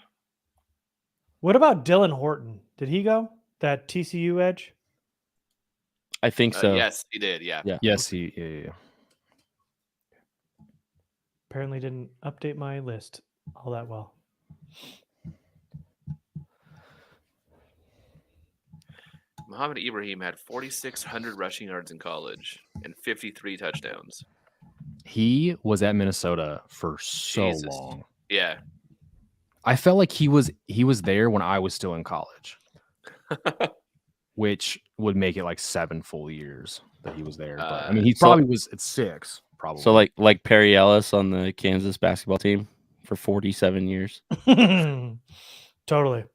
What about Dylan Horton? Did he go? That TCU edge?
I think so.
Yes, he did. Yeah.
Yes, yeah.
Apparently didn't update my list all that well.
Muhammad Ibrahim had 4,600 rushing yards in college and 53 touchdowns.
He was at Minnesota for so long.
Yeah.
I felt like he was there when I was still in college, which would make it like 7 full years that he was there. But I mean, he probably was at 6, probably.
So like Perry Ellis on the Kansas basketball team for 47 years.
Totally.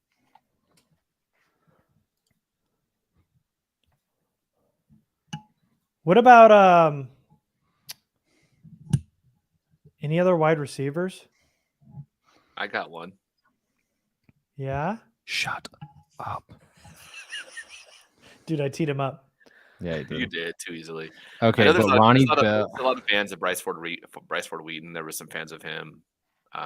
What about any other wide receivers?
I got one.
Yeah?
Shut up.
Dude, I teed him up.
Yeah,
you did too easily.
Okay, but Ronnie
Bell. A lot of fans of Bryce Ford Wheaton. There were some fans of him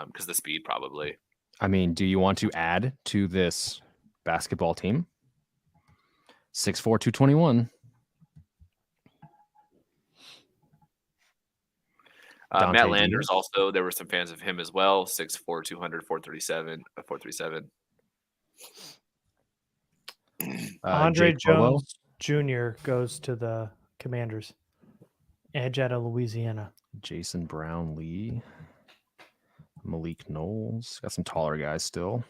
because the speed, probably.
I mean, do you want to add to this basketball team? 6'4", 221.
Matt Landers also, there were some fans of him as well. 6'4", 200, 437.
Andre Jones Jr. goes to the Commanders. Edge out of Louisiana.
Jason Brown Lee. Malik Knowles. Got some taller guys still.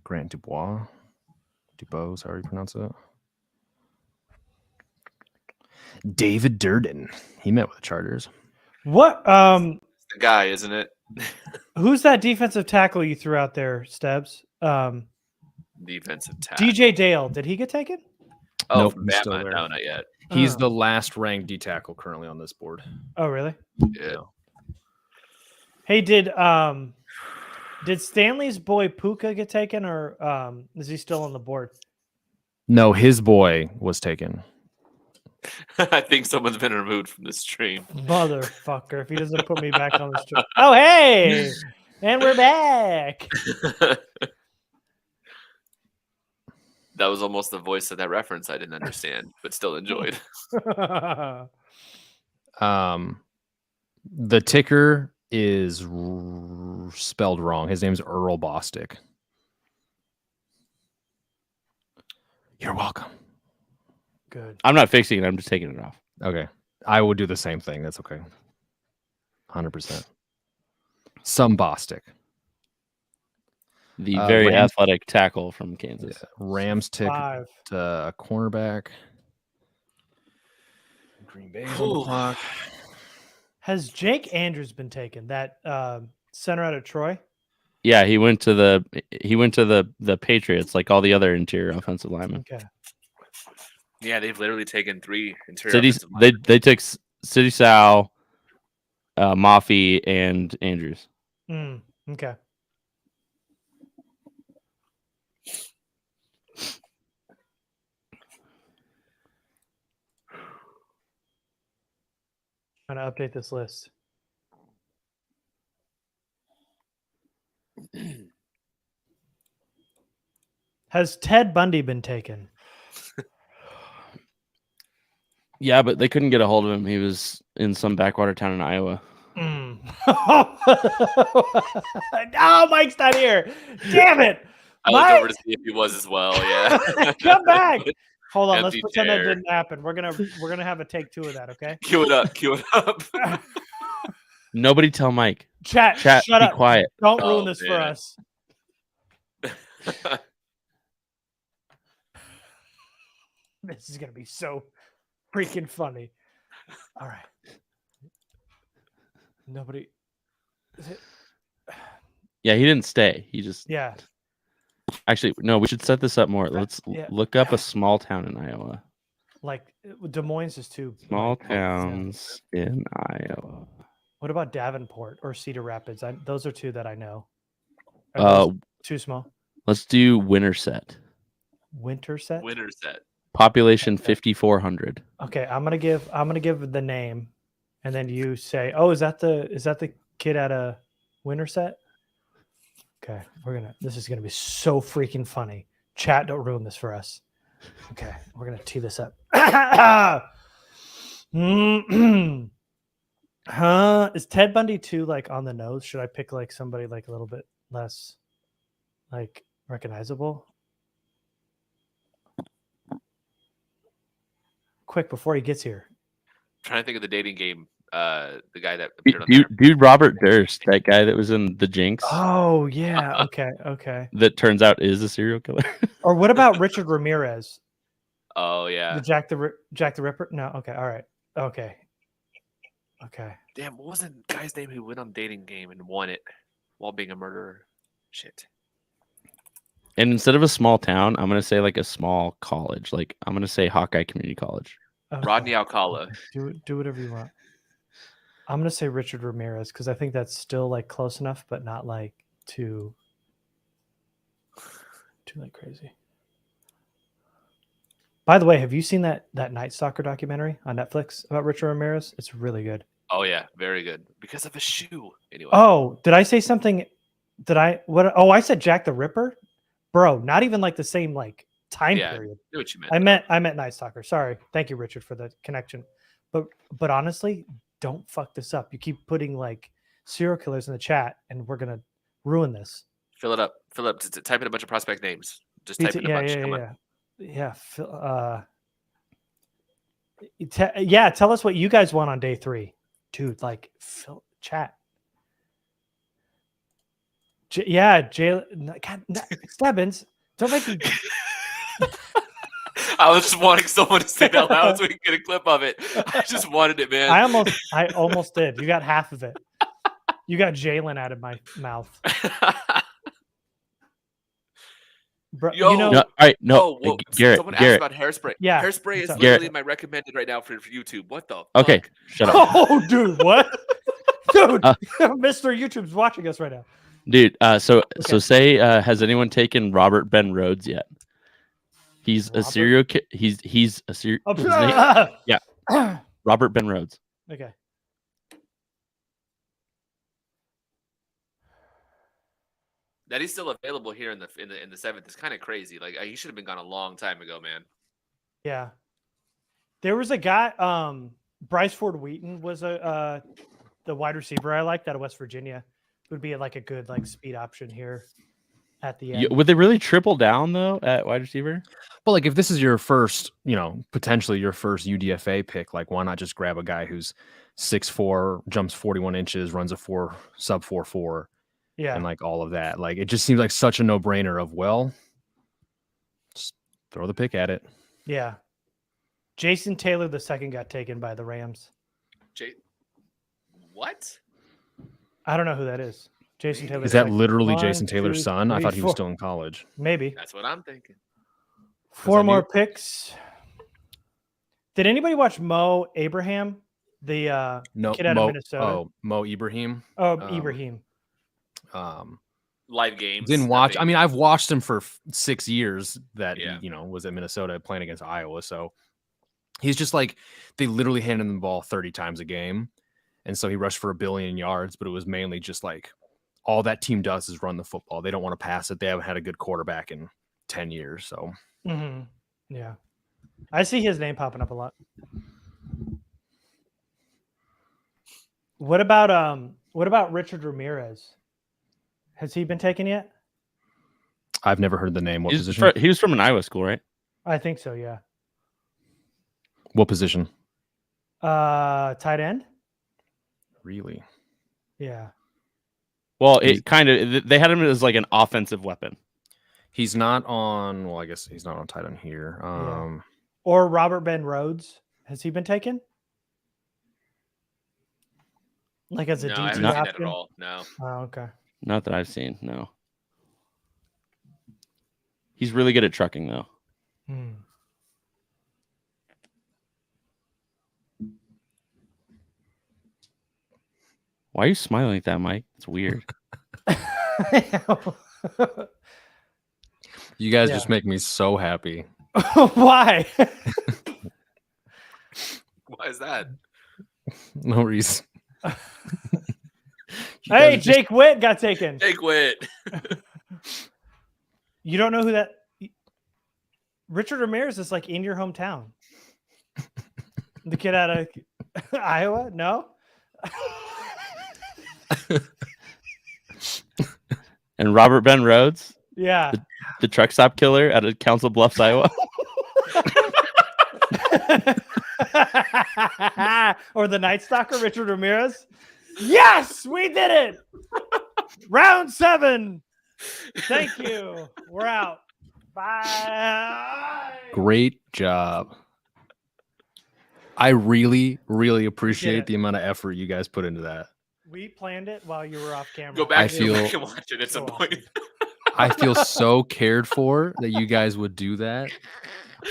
Grant Dubois. However you pronounce it. David Durden. He met with the Chargers.
What?
The guy, isn't it?
Who's that defensive tackle you threw out there, Stebbs?
Defensive tackle.
DJ Dale. Did he get taken?
Oh,
Nope,
from
he's still
Bama.
there.
No, not yet.
He's
Oh.
the last ranked D tackle currently on this board.
Oh, really?
Yeah.
Hey, did Stanley's boy Puka get taken, or is he still on the board?
No, his boy was taken.
I think someone's been removed from the stream.
Motherfucker! If he doesn't put me back on the stream. Oh, hey, and we're back.
That was almost the voice of that reference I didn't understand, but still enjoyed.
The ticker is spelled wrong. His name's Earl Bostick. You're welcome.
Good.
I'm not fixing it. I'm just taking it off.
Okay. I would do the same thing. That's okay. 100%. Some Bostick.
The very
Rams-
athletic tackle from Kansas.
Rams tick
5.
to a cornerback. Green Bay's on the clock.
Has Jake Andrews been taken? That center out of Troy?
Yeah, he went to the Patriots like all the other interior offensive linemen.
Okay.
Yeah, they've literally taken 3 interior.
Cities
offensive linemen.
they took City Sal, Mafi, and Andrews.
Okay. Trying to update this list. Has Ted Bundy been taken?
Yeah, but they couldn't get a hold of him. He was in some backwater town in Iowa.
Oh, Mike's not here. Damn it.
I looked over to see if he was as well. Yeah.
Come back. Hold on.
Empty
Let's pretend that
chair.
didn't happen. We're gonna have a take 2 of that, okay?
Cue it up. Cue it up.
Nobody tell Mike.
Chat,
Shut
be
up. Quiet.
Don't
Oh,
ruin this for
man.
us. This is gonna be so freaking funny. All right. Nobody. Is it?
Yeah, he didn't stay. He just
Yeah.
actually no. We should set this up more. Let's
Yeah.
look up a small town in Iowa.
Like Des Moines is too.
Small
like,
towns in Iowa.
What about Davenport or Cedar Rapids? Those are 2 that I know. Are
Uh,
those too small.
Let's do Winterset.
Winterset.
Winner set.
Population 5,400.
Okay, I'm gonna give the name, and then you say, "Oh, is that the kid at a Winterset?" Okay, this is gonna be so freaking funny. Chat, don't ruin this for us. Okay, we're gonna tee this up. Is Ted Bundy too like on the nose? Should I pick like somebody like a little bit less like recognizable? Quick before he gets here.
Trying to think of the dating game. The guy that appeared on
Dude, Robert Durst, that guy that was in The Jinx.
Oh yeah, okay.
That turns out is a serial killer.
Or what about Richard Ramirez?
Oh yeah.
The Jack the Ripper? No, okay, all right. Okay.
Damn, what was the guy's name who went on dating game and won it while being a murderer? Shit.
And instead of a small town, I'm gonna say like a small college. Like I'm gonna say Hawkeye Community College.
Okay.
Rodney Alcala.
Do whatever you want. I'm gonna say Richard Ramirez because I think that's still like close enough, but not like too like crazy. By the way, have you seen that Night Stalker documentary on Netflix about Richard Ramirez? It's really good.
Oh yeah, very good. Because of a shoe. Anyway.
Oh, did I say something? I said Jack the Ripper? Bro, not even like the same like time
Yeah,
period.
I knew what you meant.
I meant Night Stalker. Sorry. Thank you, Richard, for the connection. But honestly, don't fuck this up. You keep putting like serial killers in the chat, and we're gonna ruin this.
Fill it up. Type in a bunch of prospect names. Just type in a bunch. Come on.
Yeah. Tell us what you guys want on day 3, dude. Like, chat. Stebbins, don't make me.
I was just wanting someone to say that loud so we can get a clip of it. I just wanted it, man.
I almost did. You got half of it. You got Jalen out of my mouth. Bro,
Yo,
you know,
No, all right, no,
oh, whoa,
Garrett,
someone
Garrett.
asked about hairspray.
Yeah,
Hairspray is
what's up?
literally my recommended right now for YouTube. What the
Okay,
fuck?
shut up,
Oh, dude, what? Dude,
Uh,
Mr. YouTube's watching us right now.
dude. So
Okay.
say, has anyone taken Robert Ben Rhodes yet? He's a serial killer. He's a serial. Yeah, Robert Ben Rhodes.
Okay.
That he's still available here in the seventh is kind of crazy. Like he should have been gone a long time ago, man.
Yeah. There was a guy, Bryce Ford Wheaton was the wide receiver I liked out of West Virginia. Would be like a good speed option here at the end.
Would they really triple down though at wide receiver?
Well, like if this is your first, potentially your first UDFA pick, like why not just grab a guy who's 6'4", jumps 41 inches, runs a sub 4.4,
Yeah.
and like all of that. Like it just seems like such a no-brainer of, well, just throw the pick at it.
Yeah. Jason Taylor II got taken by the Rams.
What?
I don't know who that is. Jason Taylor.
Is that literally
One,
Jason Taylor's
two,
son? I
three,
thought he was
four.
still in college.
Maybe.
That's what I'm thinking.
4 more picks. Did anybody watch Mo Abraham? The kid out of Minnesota.
Oh, Mo Ibrahim.
Ibrahim.
Live games.
Didn't watch. I mean, I've watched him for 6 years. That he, was at Minnesota playing against Iowa. So he's just like they literally handed him the ball 30 times a game, and so he rushed for 1 billion yards. But it was mainly just like all that team does is run the football. They don't want to pass it. They haven't had a good quarterback in 10 years. So
yeah, I see his name popping up a lot. What about Richard Ramirez? Has he been taken yet?
I've never heard the name. What
He
position?
was from an Iowa school, right?
I think so. Yeah.
What position?
Tight end.
Really?
Yeah.
Well, it kind of they had him as like an offensive weapon.
He's not on. Well, I guess he's not on tight end here.
Yeah. Or Robert Ben Rhodes. Has he been taken? Like as a
I
DT
haven't seen
option?
that at all. No.
Oh, okay.
Not that I've seen. No. He's really good at trucking, though. Why are you smiling like that, Mike? It's weird.
You guys just make me so happy.
Why?
Why is that?
No reason.
Hey, Jake Witt got taken.
Jake Witt.
You don't know who that? Richard Ramirez is like in your hometown. The kid out of Iowa? No.
And Robert Ben Rhodes?
Yeah.
The truck stop killer out of Council Bluffs, Iowa?
Or the Night Stalker, Richard Ramirez? Yes, we did it. Round 7. Thank you. We're out. Bye.
Great job. I really, really appreciate the amount of effort you guys put into that.
We planned it while you were off camera.
Go back and watch it at some point.
I feel so cared for that you guys would do that.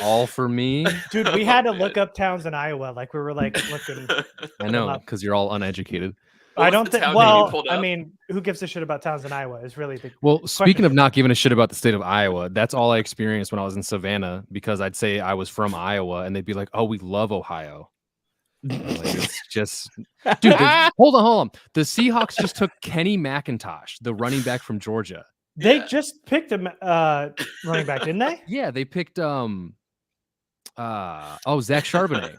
All for me.
Dude, we had to look up towns in Iowa. Like we were like looking.
I know, because you're all uneducated.
I don't think. Well, I mean, who gives a shit about towns in Iowa? Is really the
well. Speaking of not giving a shit about the state of Iowa, that's all I experienced when I was in Savannah. Because I'd say I was from Iowa, and they'd be like, "Oh, we love Ohio." Like, it's just, dude. Hold on. The Seahawks just took Kenny McIntosh, the running back from Georgia.
They just picked a running back, didn't they?
Yeah, they picked Zach Charbonnet,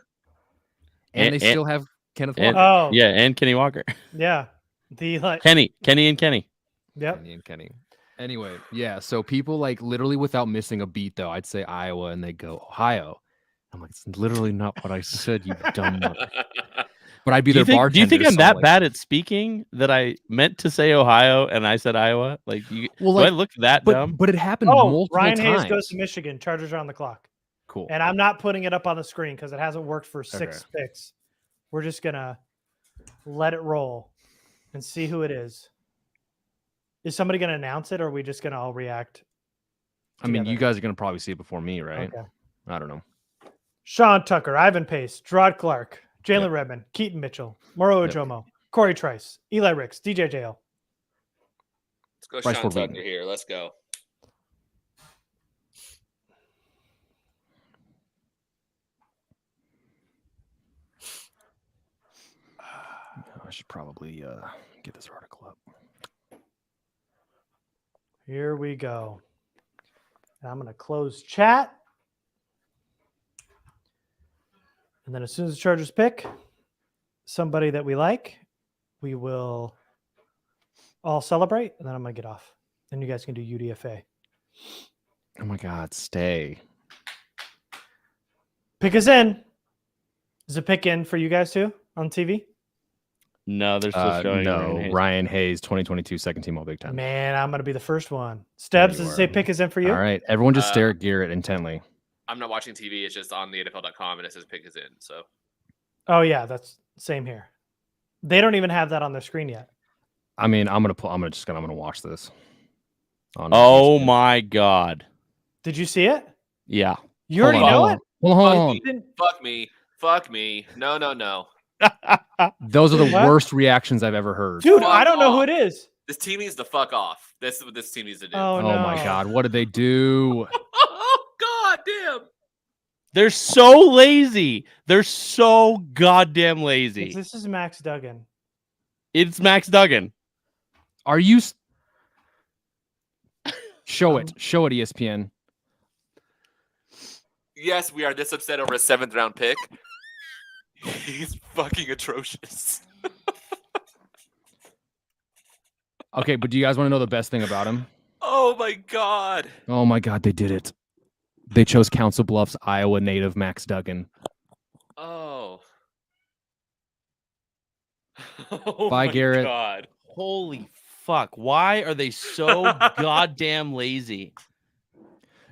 and they still have Kenneth Walker.
Yeah, and Kenny Walker.
Yeah, the
Kenny and Kenny.
Yep.
Kenny and Kenny. Anyway, yeah. So people like literally without missing a beat, though, I'd say Iowa, and they go Ohio. I'm like, it's literally not what I said, you dumb. But I'd be their bartender.
Do you think I'm that bad at speaking that I meant to say Ohio and I said Iowa? Like, do I look that dumb?
But it happened multiple
Ryan
times.
Hayes goes to Michigan. Chargers are on the clock.
Cool.
And I'm not putting it up on the screen because it hasn't worked for 6 picks. We're just gonna let it roll and see who it is. Is somebody gonna announce it, or are we just gonna all react?
I mean,
together.
you guys are going to probably see it before me, right?
Okay.
I don't know.
Sean Tucker, Ivan Pace, Gerard Clark, Jalen
Yep.
Redmond, Keaton Mitchell, Moro
Yep.
Ojomo, Corey Trice, Eli Ricks, DJ JL.
Let's go,
Bryce
Sean
Ford
Tucker
Wheaton.
here. Let's go.
I should probably get this article up.
Here we go. And I'm going to close chat. And then as soon as the Chargers pick somebody that we like, we will all celebrate. And then I'm going to get off. Then you guys can do UDFA.
Oh my God, stay.
Pick us in. Is a pick in for you guys too on TV?
No, they're still showing.
No, Ryan Hayes, 2022 second team All Big Ten.
Man, I'm going to be the first one. Stebbs, does it say pick us in for you?
All right, everyone just stare at Garrett intently.
I'm not watching TV. It's just on the NFL.com and it says pick is in. So
Oh yeah, that's same here. They don't even have that on their screen yet.
I mean, I'm gonna watch this.
Oh my God!
Did you see it?
Yeah.
You already know it?
Hold on.
Fuck me. Fuck me. No, no, no.
Those are the
What?
worst reactions I've ever heard.
Dude,
Fuck
I don't know who
off.
it is.
This team needs to fuck off. That's what this team needs to do.
Oh,
Oh my
no.
God, what did they do?
Oh, God damn.
They're so lazy. They're so goddamn lazy.
This is Max Duggan.
It's Max Duggan.
Are you? Show it, ESPN.
Yes, we are this upset over a 7th round pick. He's fucking atrocious.
Okay, but do you guys want to know the best thing about him?
Oh my God.
Oh my God, they did it. They chose Council Bluffs, Iowa native Max Duggan.
Oh.
Bye,
my
Garrett.
God.
Holy fuck. Why are they so goddamn lazy?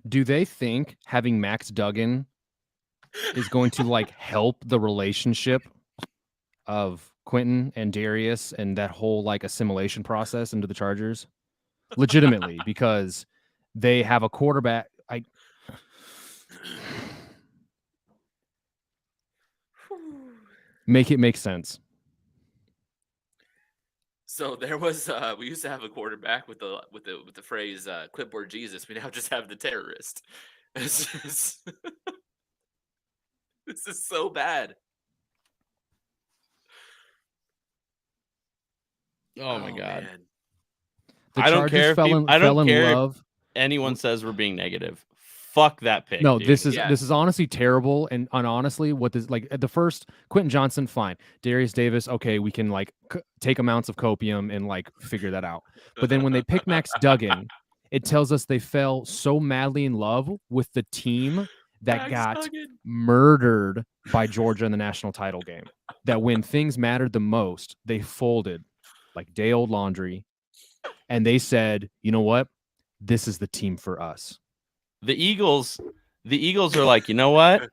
Do they think having Max Duggan is going to like help the relationship of Quentin and Darius and that whole like assimilation process into the Chargers? Legitimately, because they have a quarterback. Make it make sense.
So there was we used to have a quarterback with the phrase clipboard Jesus. We now just have the terrorist. This is so bad.
Oh my God.
Man.
The
I don't
Chargers
care if
fell
peop-
in,
I don't
fell in
care if
love.
anyone says we're being negative. Fuck that pick.
No,
dude.
this is honestly terrible. And honestly, what this like at the first Quentin Johnson, fine. Darius Davis, okay, we can like take amounts of copium and like figure that out. But then when they pick Max Duggan, it tells us they fell so madly in love with the team that
Max
got
Duggan.
murdered by Georgia in the national title game. That when things mattered the most, they folded like day old laundry, and they said, "You know what? This is the team for us."
The Eagles are like, you know what?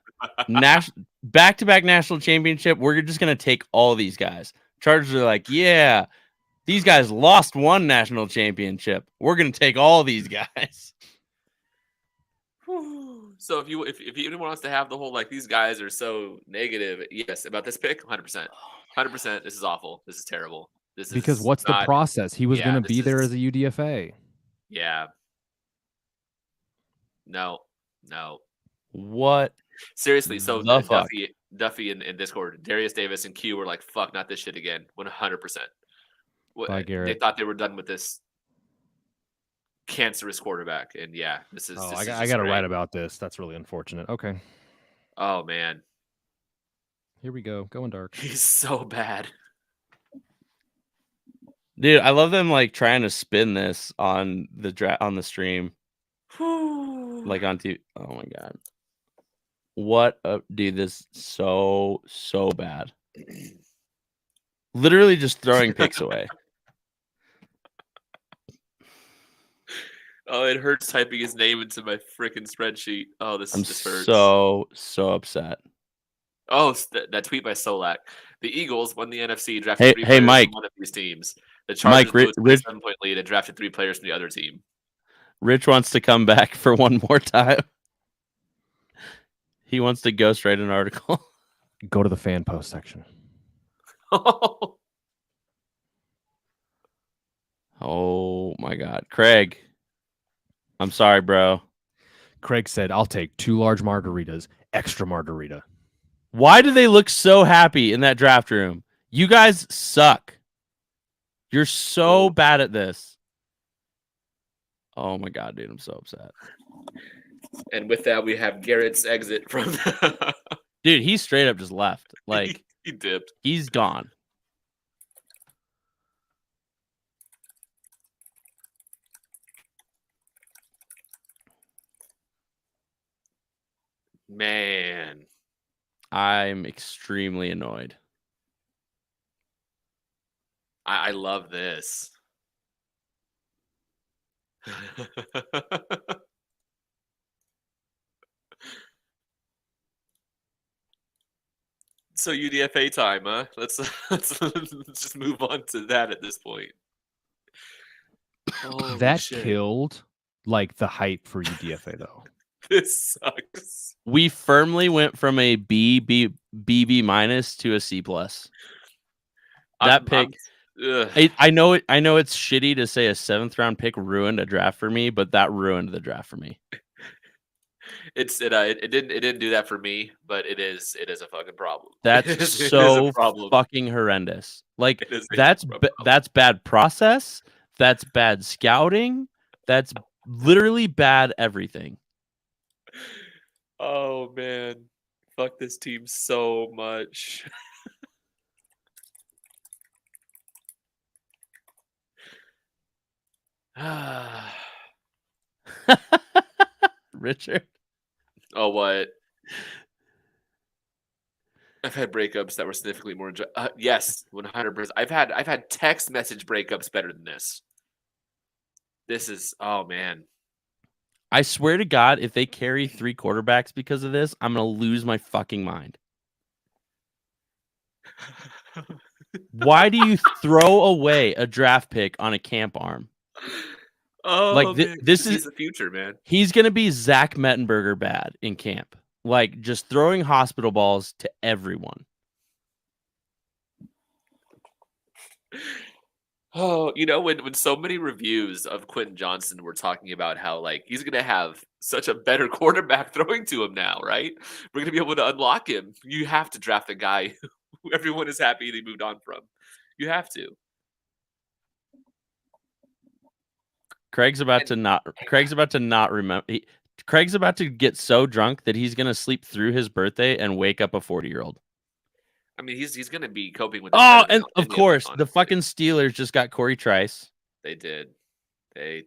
Back-to-back national championship. We're just gonna take all these guys. Chargers are like, yeah, these guys lost one national championship. We're gonna take all these guys.
So if anyone wants to have the whole like these guys are so negative, yes, about this pick, 100%, 100%. This is awful. This is terrible. This
Because
is
what's the
not-
process? He was
yeah,
going to
this
be there
is-
as a UDFA.
Yeah. No.
What?
Seriously. So
the fuck?
Duffy in Discord, Darius Davis and Q were like, "Fuck, not this shit again." 100%.
Bye,
They
Garrett.
thought they were done with this cancerous quarterback, and yeah, this is.
Oh,
this
I
is
got
just
to
great.
write about this. That's really unfortunate. Okay,
Oh man,
here we go. Going dark.
he's so bad.
Dude, I love them like trying to spin this on the on the stream. Like on TV. Oh my God. What a dude, this so bad. Literally just throwing picks away.
Oh, it hurts typing his name into my freaking spreadsheet. Oh, this
I'm
hurts.
so upset.
Oh, that tweet by Solak. The Eagles won the NFC, drafted
Hey,
three
hey,
players
Mike.
from one of these teams. The Chargers
Mike,
blew a 7-point lead and drafted 3 players from the other team.
Rich wants to come back for one more time. He wants to ghostwrite an article.
Go to the fan post section.
Oh my God, Craig. I'm sorry, bro.
Craig said, "I'll take 2 large margaritas, extra margarita."
Why do they look so happy in that draft room? You guys suck. You're so bad at this. Oh my God, dude, I'm so upset.
And with that, we have Garrett's exit from.
Dude, he straight up just left. Like
he dipped.
He's gone.
Man,
I'm extremely annoyed.
I love this. So UDFA time, huh? Let's just move on to that at this point. Holy
That
shit.
killed like the hype for UDFA though.
This sucks.
We firmly went from a B minus to a C plus. That pick. I know it's shitty to say a 7th round pick ruined a draft for me, but that ruined the draft for me.
It didn't do that for me, but it is a fucking problem.
That's so fucking horrendous. Like that's bad process. That's bad scouting. That's literally bad everything.
Oh man, fuck this team so much.
Richard.
Oh, what? I've had breakups that were significantly more. Yes, 100%. I've had text message breakups better than this. This is man.
I swear to God, if they carry 3 quarterbacks because of this, I'm gonna lose my fucking mind. Why do you throw away a draft pick on a camp arm?
Oh,
like this is
the future, man.
He's gonna be Zach Mettenberger bad in camp, like just throwing hospital balls to everyone.
Oh, when so many reviews of Quentin Johnson were talking about how like he's gonna have such a better quarterback throwing to him now, right? We're gonna be able to unlock him. You have to draft a guy who everyone is happy they moved on from. You have to.
Craig's about to not remember. Craig's about to get so drunk that he's gonna sleep through his birthday and wake up a 40-year-old.
I mean, he's gonna be coping with.
And of course, the fucking Steelers just got Corey Trice.
They did. They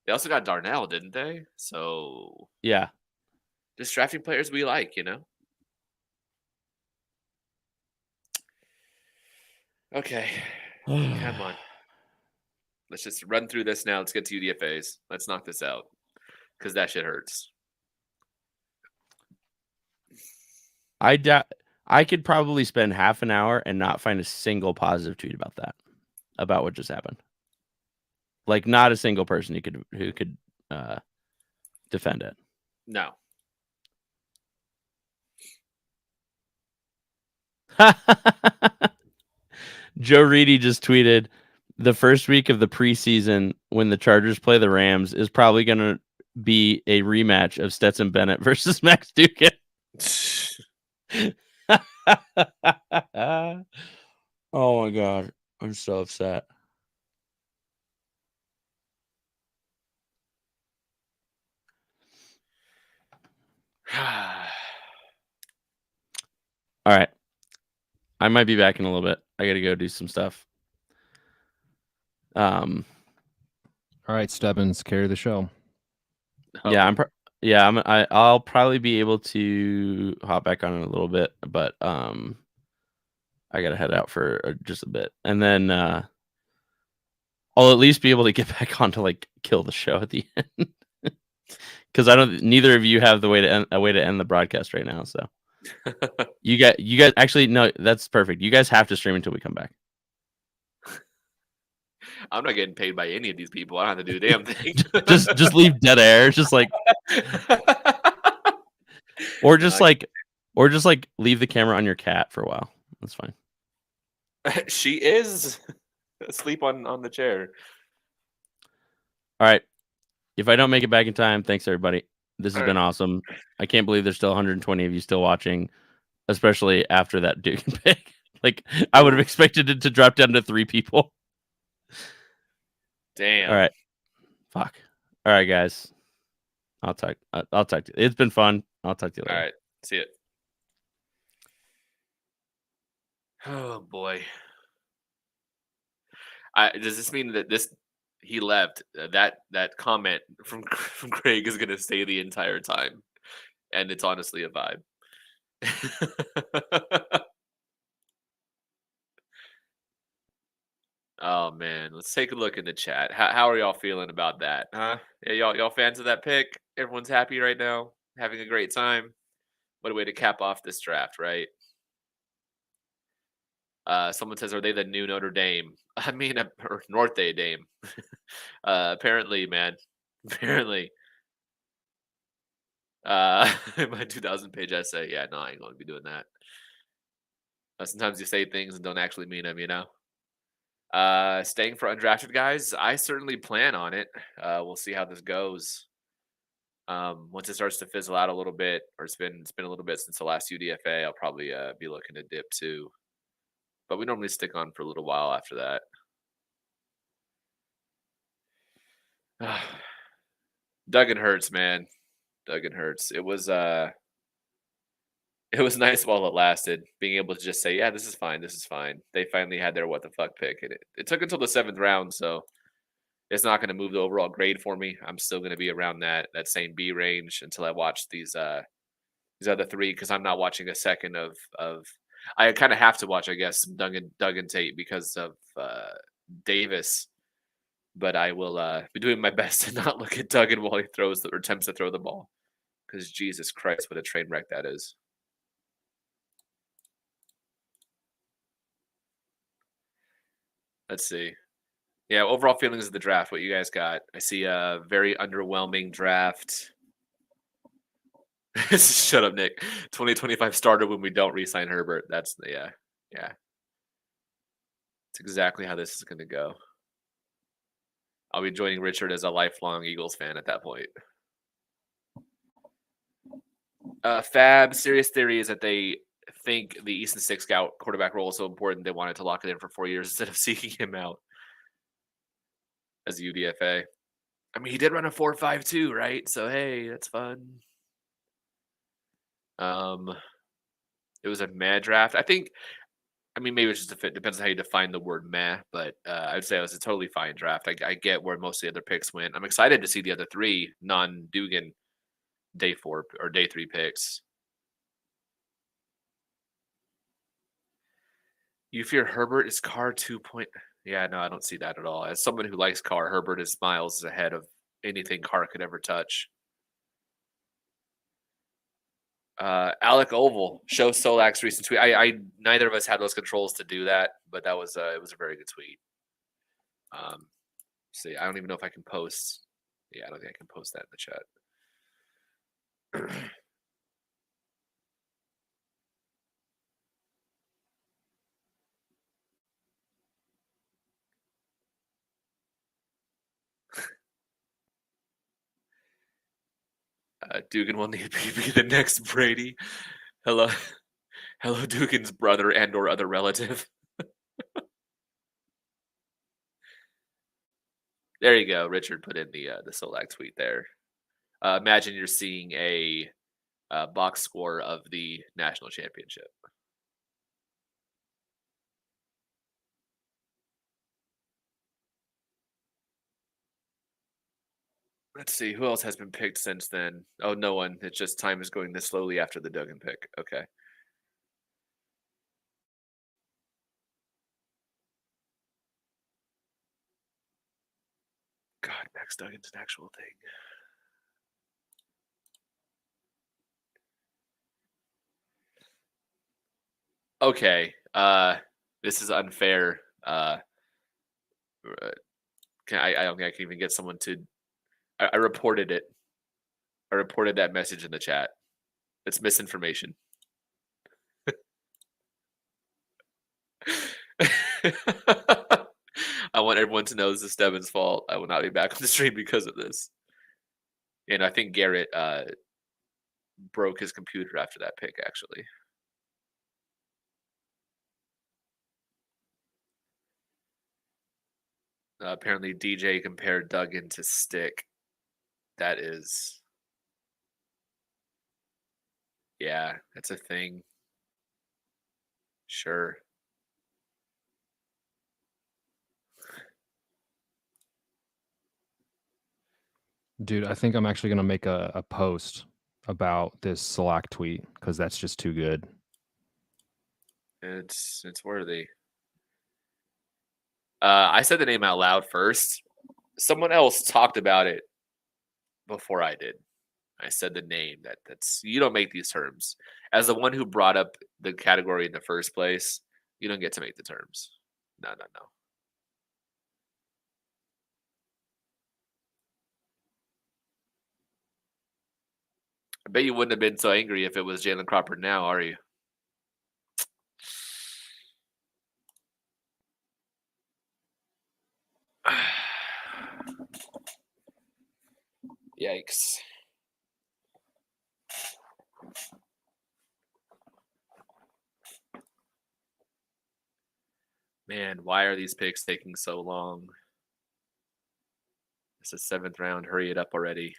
also got Darnell, didn't they? So
yeah,
just drafting players we like, Okay, come on. Let's just run through this now. Let's get to UDFAs. Let's knock this out because that shit hurts.
I could probably spend half an hour and not find a single positive tweet about what just happened. Like not a single person who could defend it.
No.
Joe Reedy just tweeted, the first week of the preseason when the Chargers play the Rams is probably going to be a rematch of Stetson Bennett versus Max Dugan. Oh my God. I'm so upset. All right. I might be back in a little bit. I got to go do some stuff.
All right, Stebbins, carry the show.
Yeah, I'll probably be able to hop back on in a little bit, but I gotta head out for just a bit, and then I'll at least be able to get back on to like kill the show at the end, because neither of you have a way to end the broadcast right now. So you guys actually no, that's perfect. You guys have to stream until we come back.
I'm not getting paid by any of these people. I don't have to do a damn thing.
just leave dead air. Just like, or just like leave the camera on your cat for a while. That's fine.
She is asleep on the chair.
All right. If I don't make it back in time, thanks everybody. This has
All
been
right.
awesome. I can't believe there's still 120 of you still watching, especially after that Duke pick. Like I would have expected it to drop down to 3 people.
Damn.
All right. Fuck. All right, guys. I'll talk to you. It's been fun. I'll talk to you later.
All right. See it. Oh boy. Does this mean that he left? That comment from Craig is gonna stay the entire time, and it's honestly a vibe. Oh man, let's take a look in the chat. How are y'all feeling about that? Huh? Yeah, y'all fans of that pick? Everyone's happy right now, having a great time. What a way to cap off this draft, right? Someone says, "Are they the new Notre Dame?" I mean, or North Dame. Apparently, man. Apparently. My 2,000-page essay. Yeah, no, I ain't going to be doing that. Sometimes you say things and don't actually mean them, you know? Staying for undrafted guys, I certainly plan on it. We'll see how this goes. Once it starts to fizzle out a little bit, or it's been a little bit since the last UDFA, I'll probably be looking to dip too. But we normally stick on for a little while after that. Duggan hurts, man. Duggan hurts. It was nice while it lasted, being able to just say, yeah, this is fine. This is fine. They finally had their what the fuck pick. And it took until the 7th round, so it's not going to move the overall grade for me. I'm still going to be around that same B range until I watch these other 3, because I'm not watching a second of I kind of have to watch, I guess, some Duggan tape because of Davis. But I will be doing my best to not look at Duggan while he throws or attempts to throw the ball. Because Jesus Christ, what a train wreck that is. Let's see. Yeah, overall feelings of the draft. What you guys got? I see a very underwhelming draft. Shut up, Nick. 2025 started when we don't re-sign Herbert. That's yeah. It's exactly how this is going to go. I'll be joining Richard as a lifelong Eagles fan at that point. Fab, serious theory is that they think the Easton Stick Scout quarterback role is so important they wanted to lock it in for 4 years instead of seeking him out as a UDFA. I mean, he did run a 4.52, right? So hey, that's fun. It was a meh draft. I mean, maybe it's just a fit. Depends on how you define the word meh, but I would say it was a totally fine draft. I get where most of the other picks went. I'm excited to see the other 3 non-Dugan day 4 or day 3 picks. You fear Herbert is Carr 2 point? Yeah, no, I don't see that at all. As someone who likes Carr, Herbert is miles ahead of anything Carr could ever touch. Alec Oval show Solak's recent tweet. I neither of us had those controls to do that, but that was it was a very good tweet. See, I don't even know if I can post. Yeah, I don't think I can post that in the chat. Dugan will need to be the next Brady. Hello, Dugan's brother and or other relative. There you go. Richard put in the Solak tweet there. Imagine you're seeing a box score of the national championship. Let's see, who else has been picked since then? Oh, no one. It's just time is going this slowly after the Duggan pick. Okay. God, Max Duggan's an actual thing. Okay. This is unfair. I don't think I can even get someone to. I reported it. I reported that message in the chat. It's misinformation. I want everyone to know this is Stevin's fault. I will not be back on the stream because of this. And I think Garrett broke his computer after that pick, actually. Apparently, DJ compared Duggan to Stick. That is... Yeah, that's a thing. Sure.
Dude, I think I'm actually going to make a post about this Slack tweet because that's just too good.
It's worthy. I said the name out loud first. Someone else talked about it before I did. I said the name. That's you don't make these terms. As the one who brought up the category in the first place, you don't get to make the terms. No. I bet you wouldn't have been so angry if it was Jalen Crawford now, are you? Yikes. Man, why are these picks taking so long? It's the 7th round. Hurry it up already.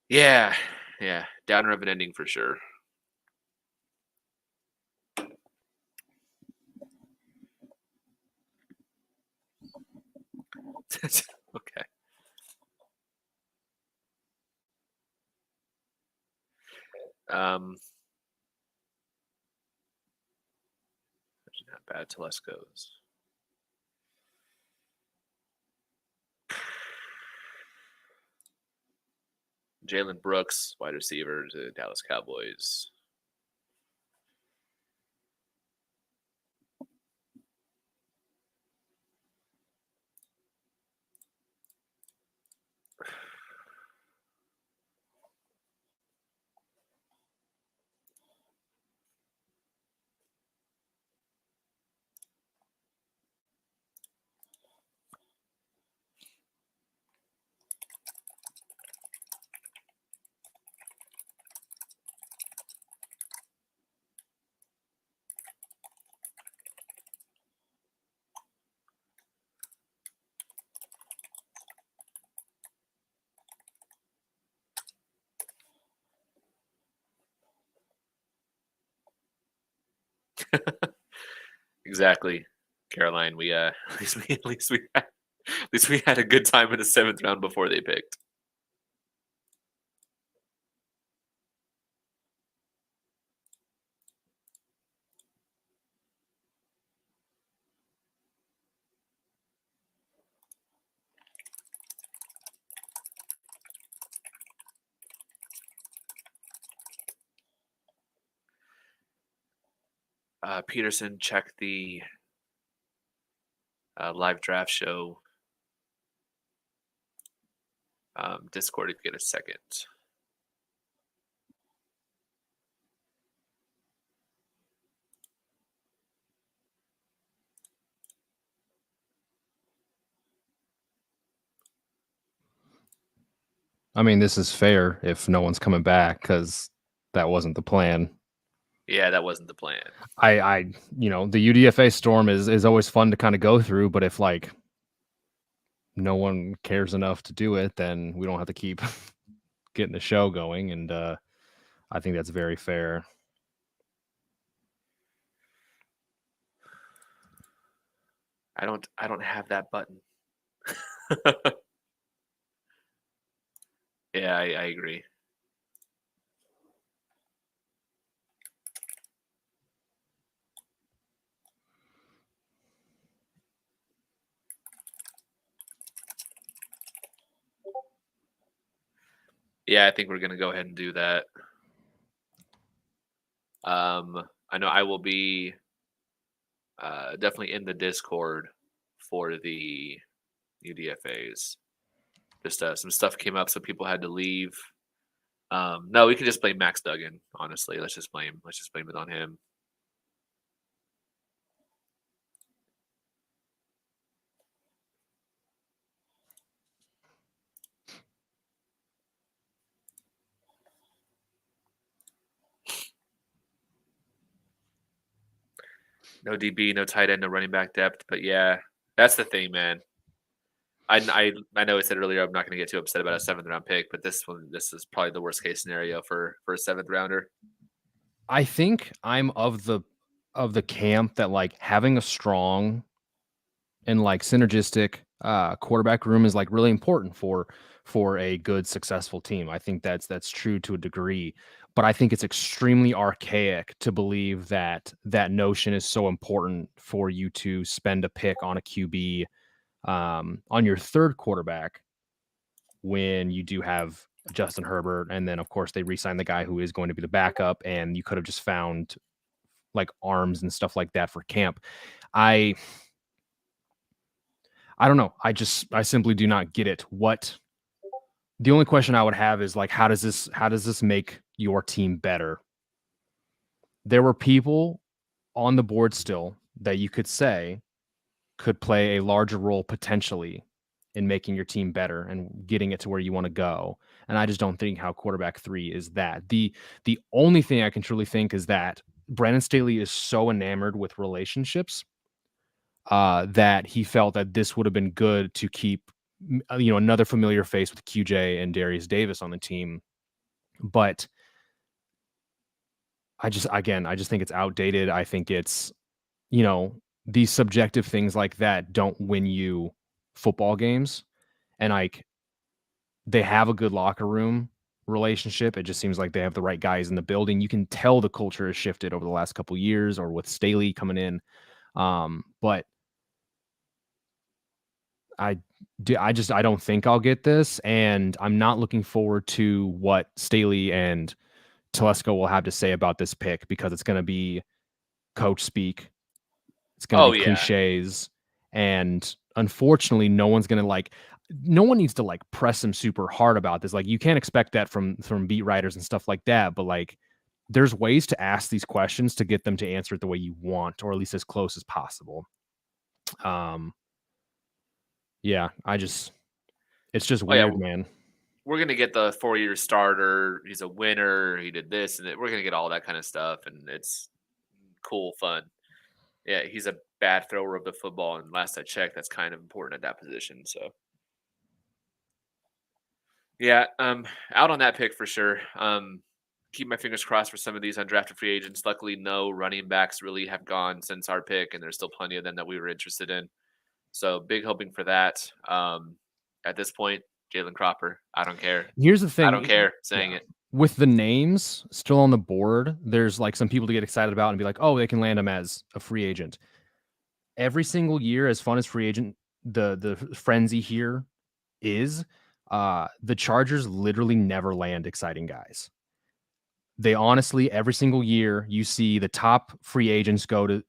Yeah. Downer of an ending for sure. Okay. Not bad. Telesco's. Jalen Brooks, wide receiver to Dallas Cowboys. Exactly, Caroline. We at least we had a good time in the 7th round before they picked. Peterson, check the live draft show Discord if you get a second.
I mean, this is fair if no one's coming back because that wasn't the plan.
Yeah, that wasn't the plan.
I the UDFA storm is always fun to kind of go through, but if like no one cares enough to do it, then we don't have to keep getting the show going, and I think that's very fair.
I don't have that button. Yeah, I agree. Yeah, I think we're gonna go ahead and do that. I know I will be definitely in the Discord for the UDFAs. Just some stuff came up, so people had to leave. No, we can just blame Max Duggan. Honestly, let's just blame it on him. No DB, no tight end, no running back depth. But yeah, that's the thing, man. I know I said earlier I'm not going to get too upset about a 7th round pick, but this is probably the worst case scenario for a 7th rounder.
I think I'm of the camp that like having a strong and like synergistic quarterback room is like really important for a good successful team. I think that's true to a degree, but I think it's extremely archaic to believe that that notion is so important for you to spend a pick on a QB on your 3rd quarterback when you do have Justin Herbert, and then of course they re-sign the guy who is going to be the backup, and you could have just found like arms and stuff like that for camp. I don't know. I simply do not get it. The only question I would have is like, how does this make your team better? There were people on the board still that you could say could play a larger role potentially in making your team better and getting it to where you want to go. And I just don't think how quarterback 3 is that. The only thing I can truly think is that Brandon Staley is so enamored with relationships that he felt that this would have been good to keep, another familiar face with QJ and Darius Davis on the team. But I just think it's outdated. I think it's, these subjective things like that don't win you football games. And like, they have a good locker room relationship. It just seems like they have the right guys in the building. You can tell the culture has shifted over the last couple of years, or with Staley coming in. But I don't think I'll get this, and I'm not looking forward to what Staley and Telesco will have to say about this pick, because it's going to be coach speak. It's going to be cliches, and unfortunately, no one needs to press him super hard about this. Like, you can't expect that from beat writers and stuff like that, but like, there's ways to ask these questions to get them to answer it the way you want, or at least as close as possible. Yeah, it's just weird, man.
We're going to get the 4-year starter. He's a winner. He did this, and we're going to get all that kind of stuff, and it's cool, fun. Yeah, he's a bad thrower of the football, and last I checked, that's kind of important at that position. So, yeah, out on that pick for sure. Keep my fingers crossed for some of these undrafted free agents. Luckily, no running backs really have gone since our pick, and there's still plenty of them that we were interested in. So big hoping for that. At this point, Jalen Cropper, I don't care.
Here's the thing.
I don't care saying it.
With the names still on the board, there's like some people to get excited about and be like, oh, they can land him as a free agent. Every single year, as fun as free agent, the frenzy here is, the Chargers literally never land exciting guys. They honestly, every single year, you see the top free agents go to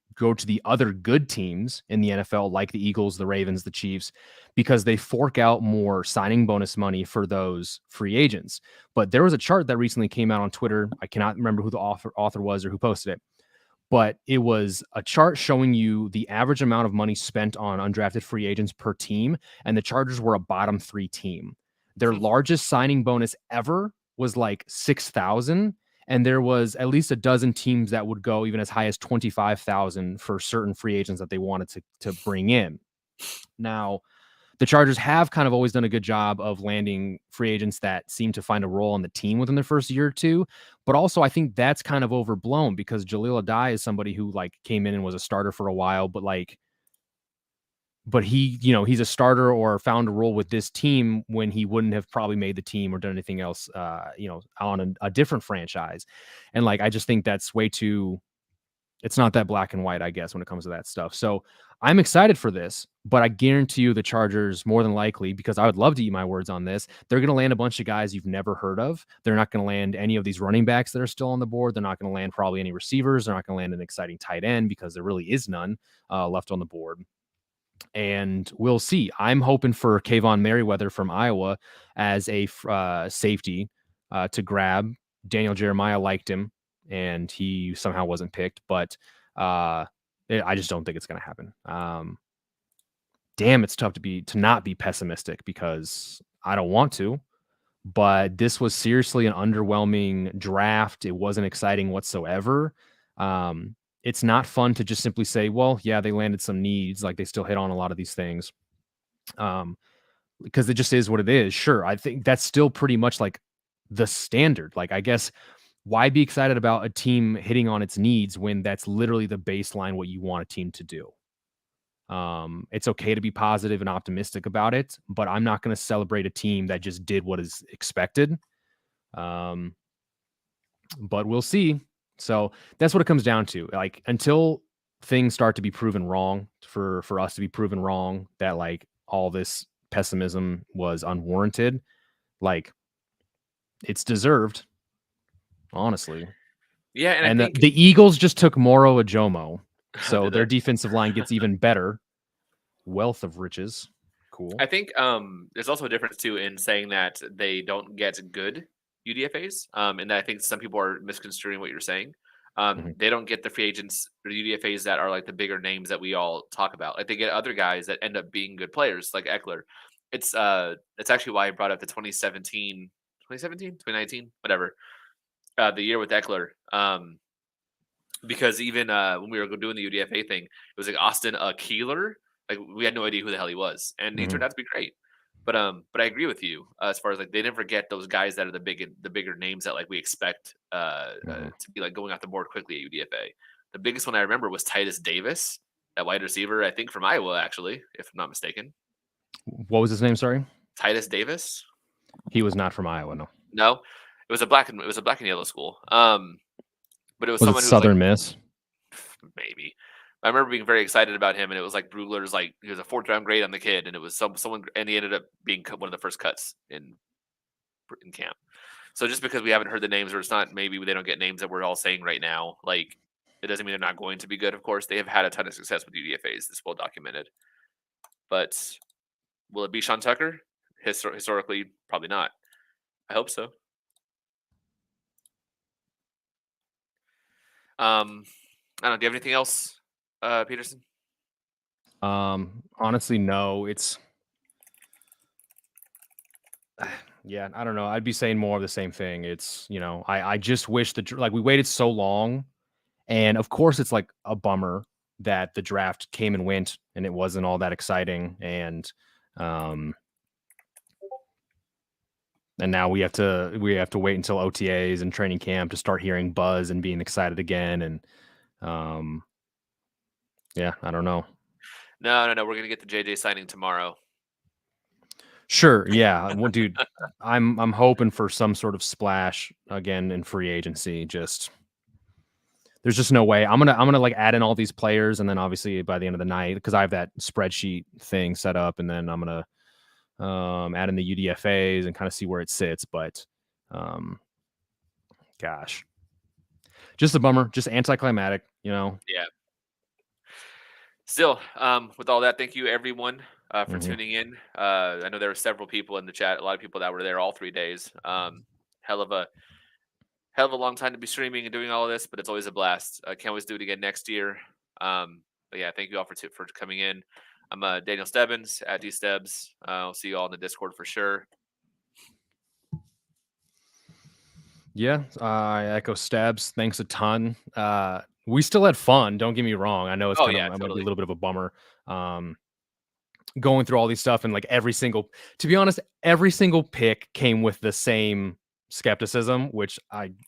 the other good teams in the NFL, like the Eagles, the Ravens, the Chiefs, because they fork out more signing bonus money for those free agents. But there was a chart that recently came out on Twitter. I cannot remember who the author was or who posted it, but it was a chart showing you the average amount of money spent on undrafted free agents per team, and the Chargers were a bottom 3 team. Their largest signing bonus ever was like $6,000. And there was at least a dozen teams that would go even as high as $25,000 for certain free agents that they wanted to bring in. Now, the Chargers have kind of always done a good job of landing free agents that seem to find a role on the team within their first year or two. But also, I think that's kind of overblown, because Jaleel Adai is somebody who like came in and was a starter for a while, but he, he's a starter or found a role with this team when he wouldn't have probably made the team or done anything else, on a different franchise. And like, I just think that's way too it's not that black and white, I guess, when it comes to that stuff. So I'm excited for this, but I guarantee you the Chargers, more than likely, because I would love to eat my words on this, they're going to land a bunch of guys you've never heard of. They're not going to land any of these running backs that are still on the board. They're not going to land probably any receivers. They're not going to land an exciting tight end because there really is none left on the board. And we'll see. I'm hoping for Kayvon Merriweather from Iowa as a safety to grab. Daniel Jeremiah liked him, and he somehow wasn't picked. But I just don't think it's going to happen. Damn, it's tough to not be pessimistic because I don't want to. But this was seriously an underwhelming draft. It wasn't exciting whatsoever. It's not fun to just simply say, well, yeah, they landed some needs. Like they still hit on a lot of these things. Because it just is what it is. Sure. I think that's still pretty much like the standard. Like, I guess, why be excited about a team hitting on its needs when that's literally the baseline, what you want a team to do? It's okay to be positive and optimistic about it, but I'm not going to celebrate a team that just did what is expected. But we'll see. So that's what it comes down to. Like, until things start to be proven wrong, for us to be proven wrong, that like all this pessimism was unwarranted, like it's deserved, honestly.
Yeah,
and
I think
the Eagles just took Moro Ajomo, so their defensive line gets even better. Wealth of riches. Cool.
I think there's also a difference too in saying that they don't get good UDFAs, and I think some people are misconstruing what you're saying. They don't get the free agents or the UDFAs that are like the bigger names that we all talk about. Like they get other guys that end up being good players, like Eckler. It's actually why I brought up the 2019, whatever, the year with Eckler. Because even when we were doing the UDFA thing, it was like Austin Keeler. Like we had no idea who the hell he was, and he turned out to be great. But I agree with you as far as like they never get those guys that are the bigger names that like we expect to be like going off the board quickly at UDFA. The biggest one I remember was Titus Davis, that wide receiver, I think from Iowa, actually, if I'm not mistaken.
What was his name? Sorry,
Titus Davis.
He was not from Iowa.
No, it was a black and yellow school. But it was someone
it Southern Miss.
Maybe. I remember being very excited about him, and it was like Brugler's like he was a 4th round grade on the kid, and it was someone, and he ended up being one of the first cuts in camp. So just because we haven't heard the names, or it's not, maybe they don't get names that we're all saying right now, like it doesn't mean they're not going to be good. Of course, they have had a ton of success with UDFAs. It's well documented. But will it be Sean Tucker? Historically, probably not. I hope so. I don't know. Do you have anything else, Peterson?
Honestly, no. It's yeah, I don't know. I'd be saying more of the same thing. It's, you know, I just wish like we waited so long, and of course it's like a bummer that the draft came and went and it wasn't all that exciting, and now we have to wait until OTAs and training camp to start hearing buzz and being excited again. And yeah, I don't know.
No. We're gonna get the JJ signing tomorrow.
Sure, yeah. Well, dude, I'm hoping for some sort of splash again in free agency. Just there's just no way. I'm gonna like add in all these players, and then obviously by the end of the night, because I have that spreadsheet thing set up, and then I'm gonna add in the UDFAs and kind of see where it sits. But gosh, just a bummer, just anticlimactic, you know.
Yeah. Still, with all that, thank you everyone for tuning in. I know there were several people in the chat, a lot of people that were there all 3 days. Hell of a long time to be streaming and doing all of this, but it's always a blast. I can't always do it again next year. But yeah, thank you all for coming in. I'm Daniel Stebbins at DStebbs. I'll see you all in the Discord for sure.
Yeah, I echo Stebbs. Thanks a ton. We still had fun. Don't get me wrong. I know it's
totally.
a little bit of a bummer. Going through all these stuff, and like to be honest, every single pick came with the same skepticism, which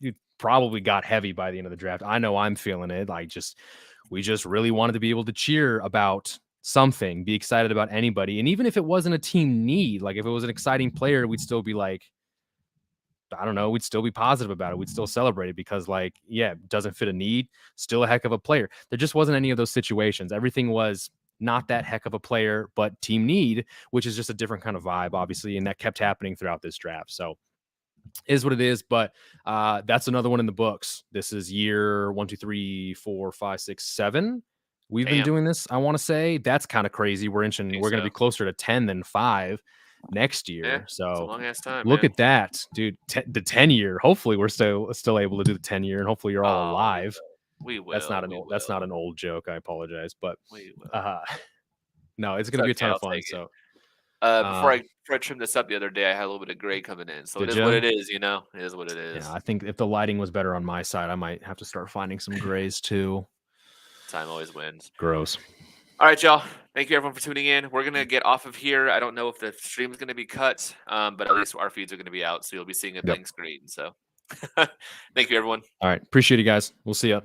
it probably got heavy by the end of the draft. I know I'm feeling it. We just really wanted to be able to cheer about something, be excited about anybody. And even if it wasn't a team need, like if it was an exciting player, we'd still be like, I don't know, we'd still be positive about it. We'd still celebrate it because, like, yeah, it doesn't fit a need. Still a heck of a player. There just wasn't any of those situations. Everything was not that heck of a player, but team need, which is just a different kind of vibe, obviously. And that kept happening throughout this draft. So is what it is. But that's another one in the books. This is year 1, 2, 3, 4, 5, 6, 7. We've been doing this. I want to say that's kind of crazy. We're going to be closer to 10 than 5 next year.
Yeah,
so
it's a long ass time.
Look
man.
at that, dude. The 10-year. Hopefully we're still able to do the 10-year, and hopefully you're all alive.
We will.
That's not an old joke. I apologize, but
we will.
no, it's going to be a ton of fun.
Take it.
So
before I trimmed this up the other day, I had a little bit of gray coming in. So it is what it is, you know. It is what it is.
Yeah, I think if the lighting was better on my side, I might have to start finding some grays too.
Time always wins.
Gross.
All right, y'all. Thank you everyone for tuning in. We're gonna get off of here. I don't know if the stream is gonna be cut, but at least our feeds are gonna be out, so you'll be seeing a blank screen. So, thank you, everyone.
All right, appreciate you guys. We'll see ya.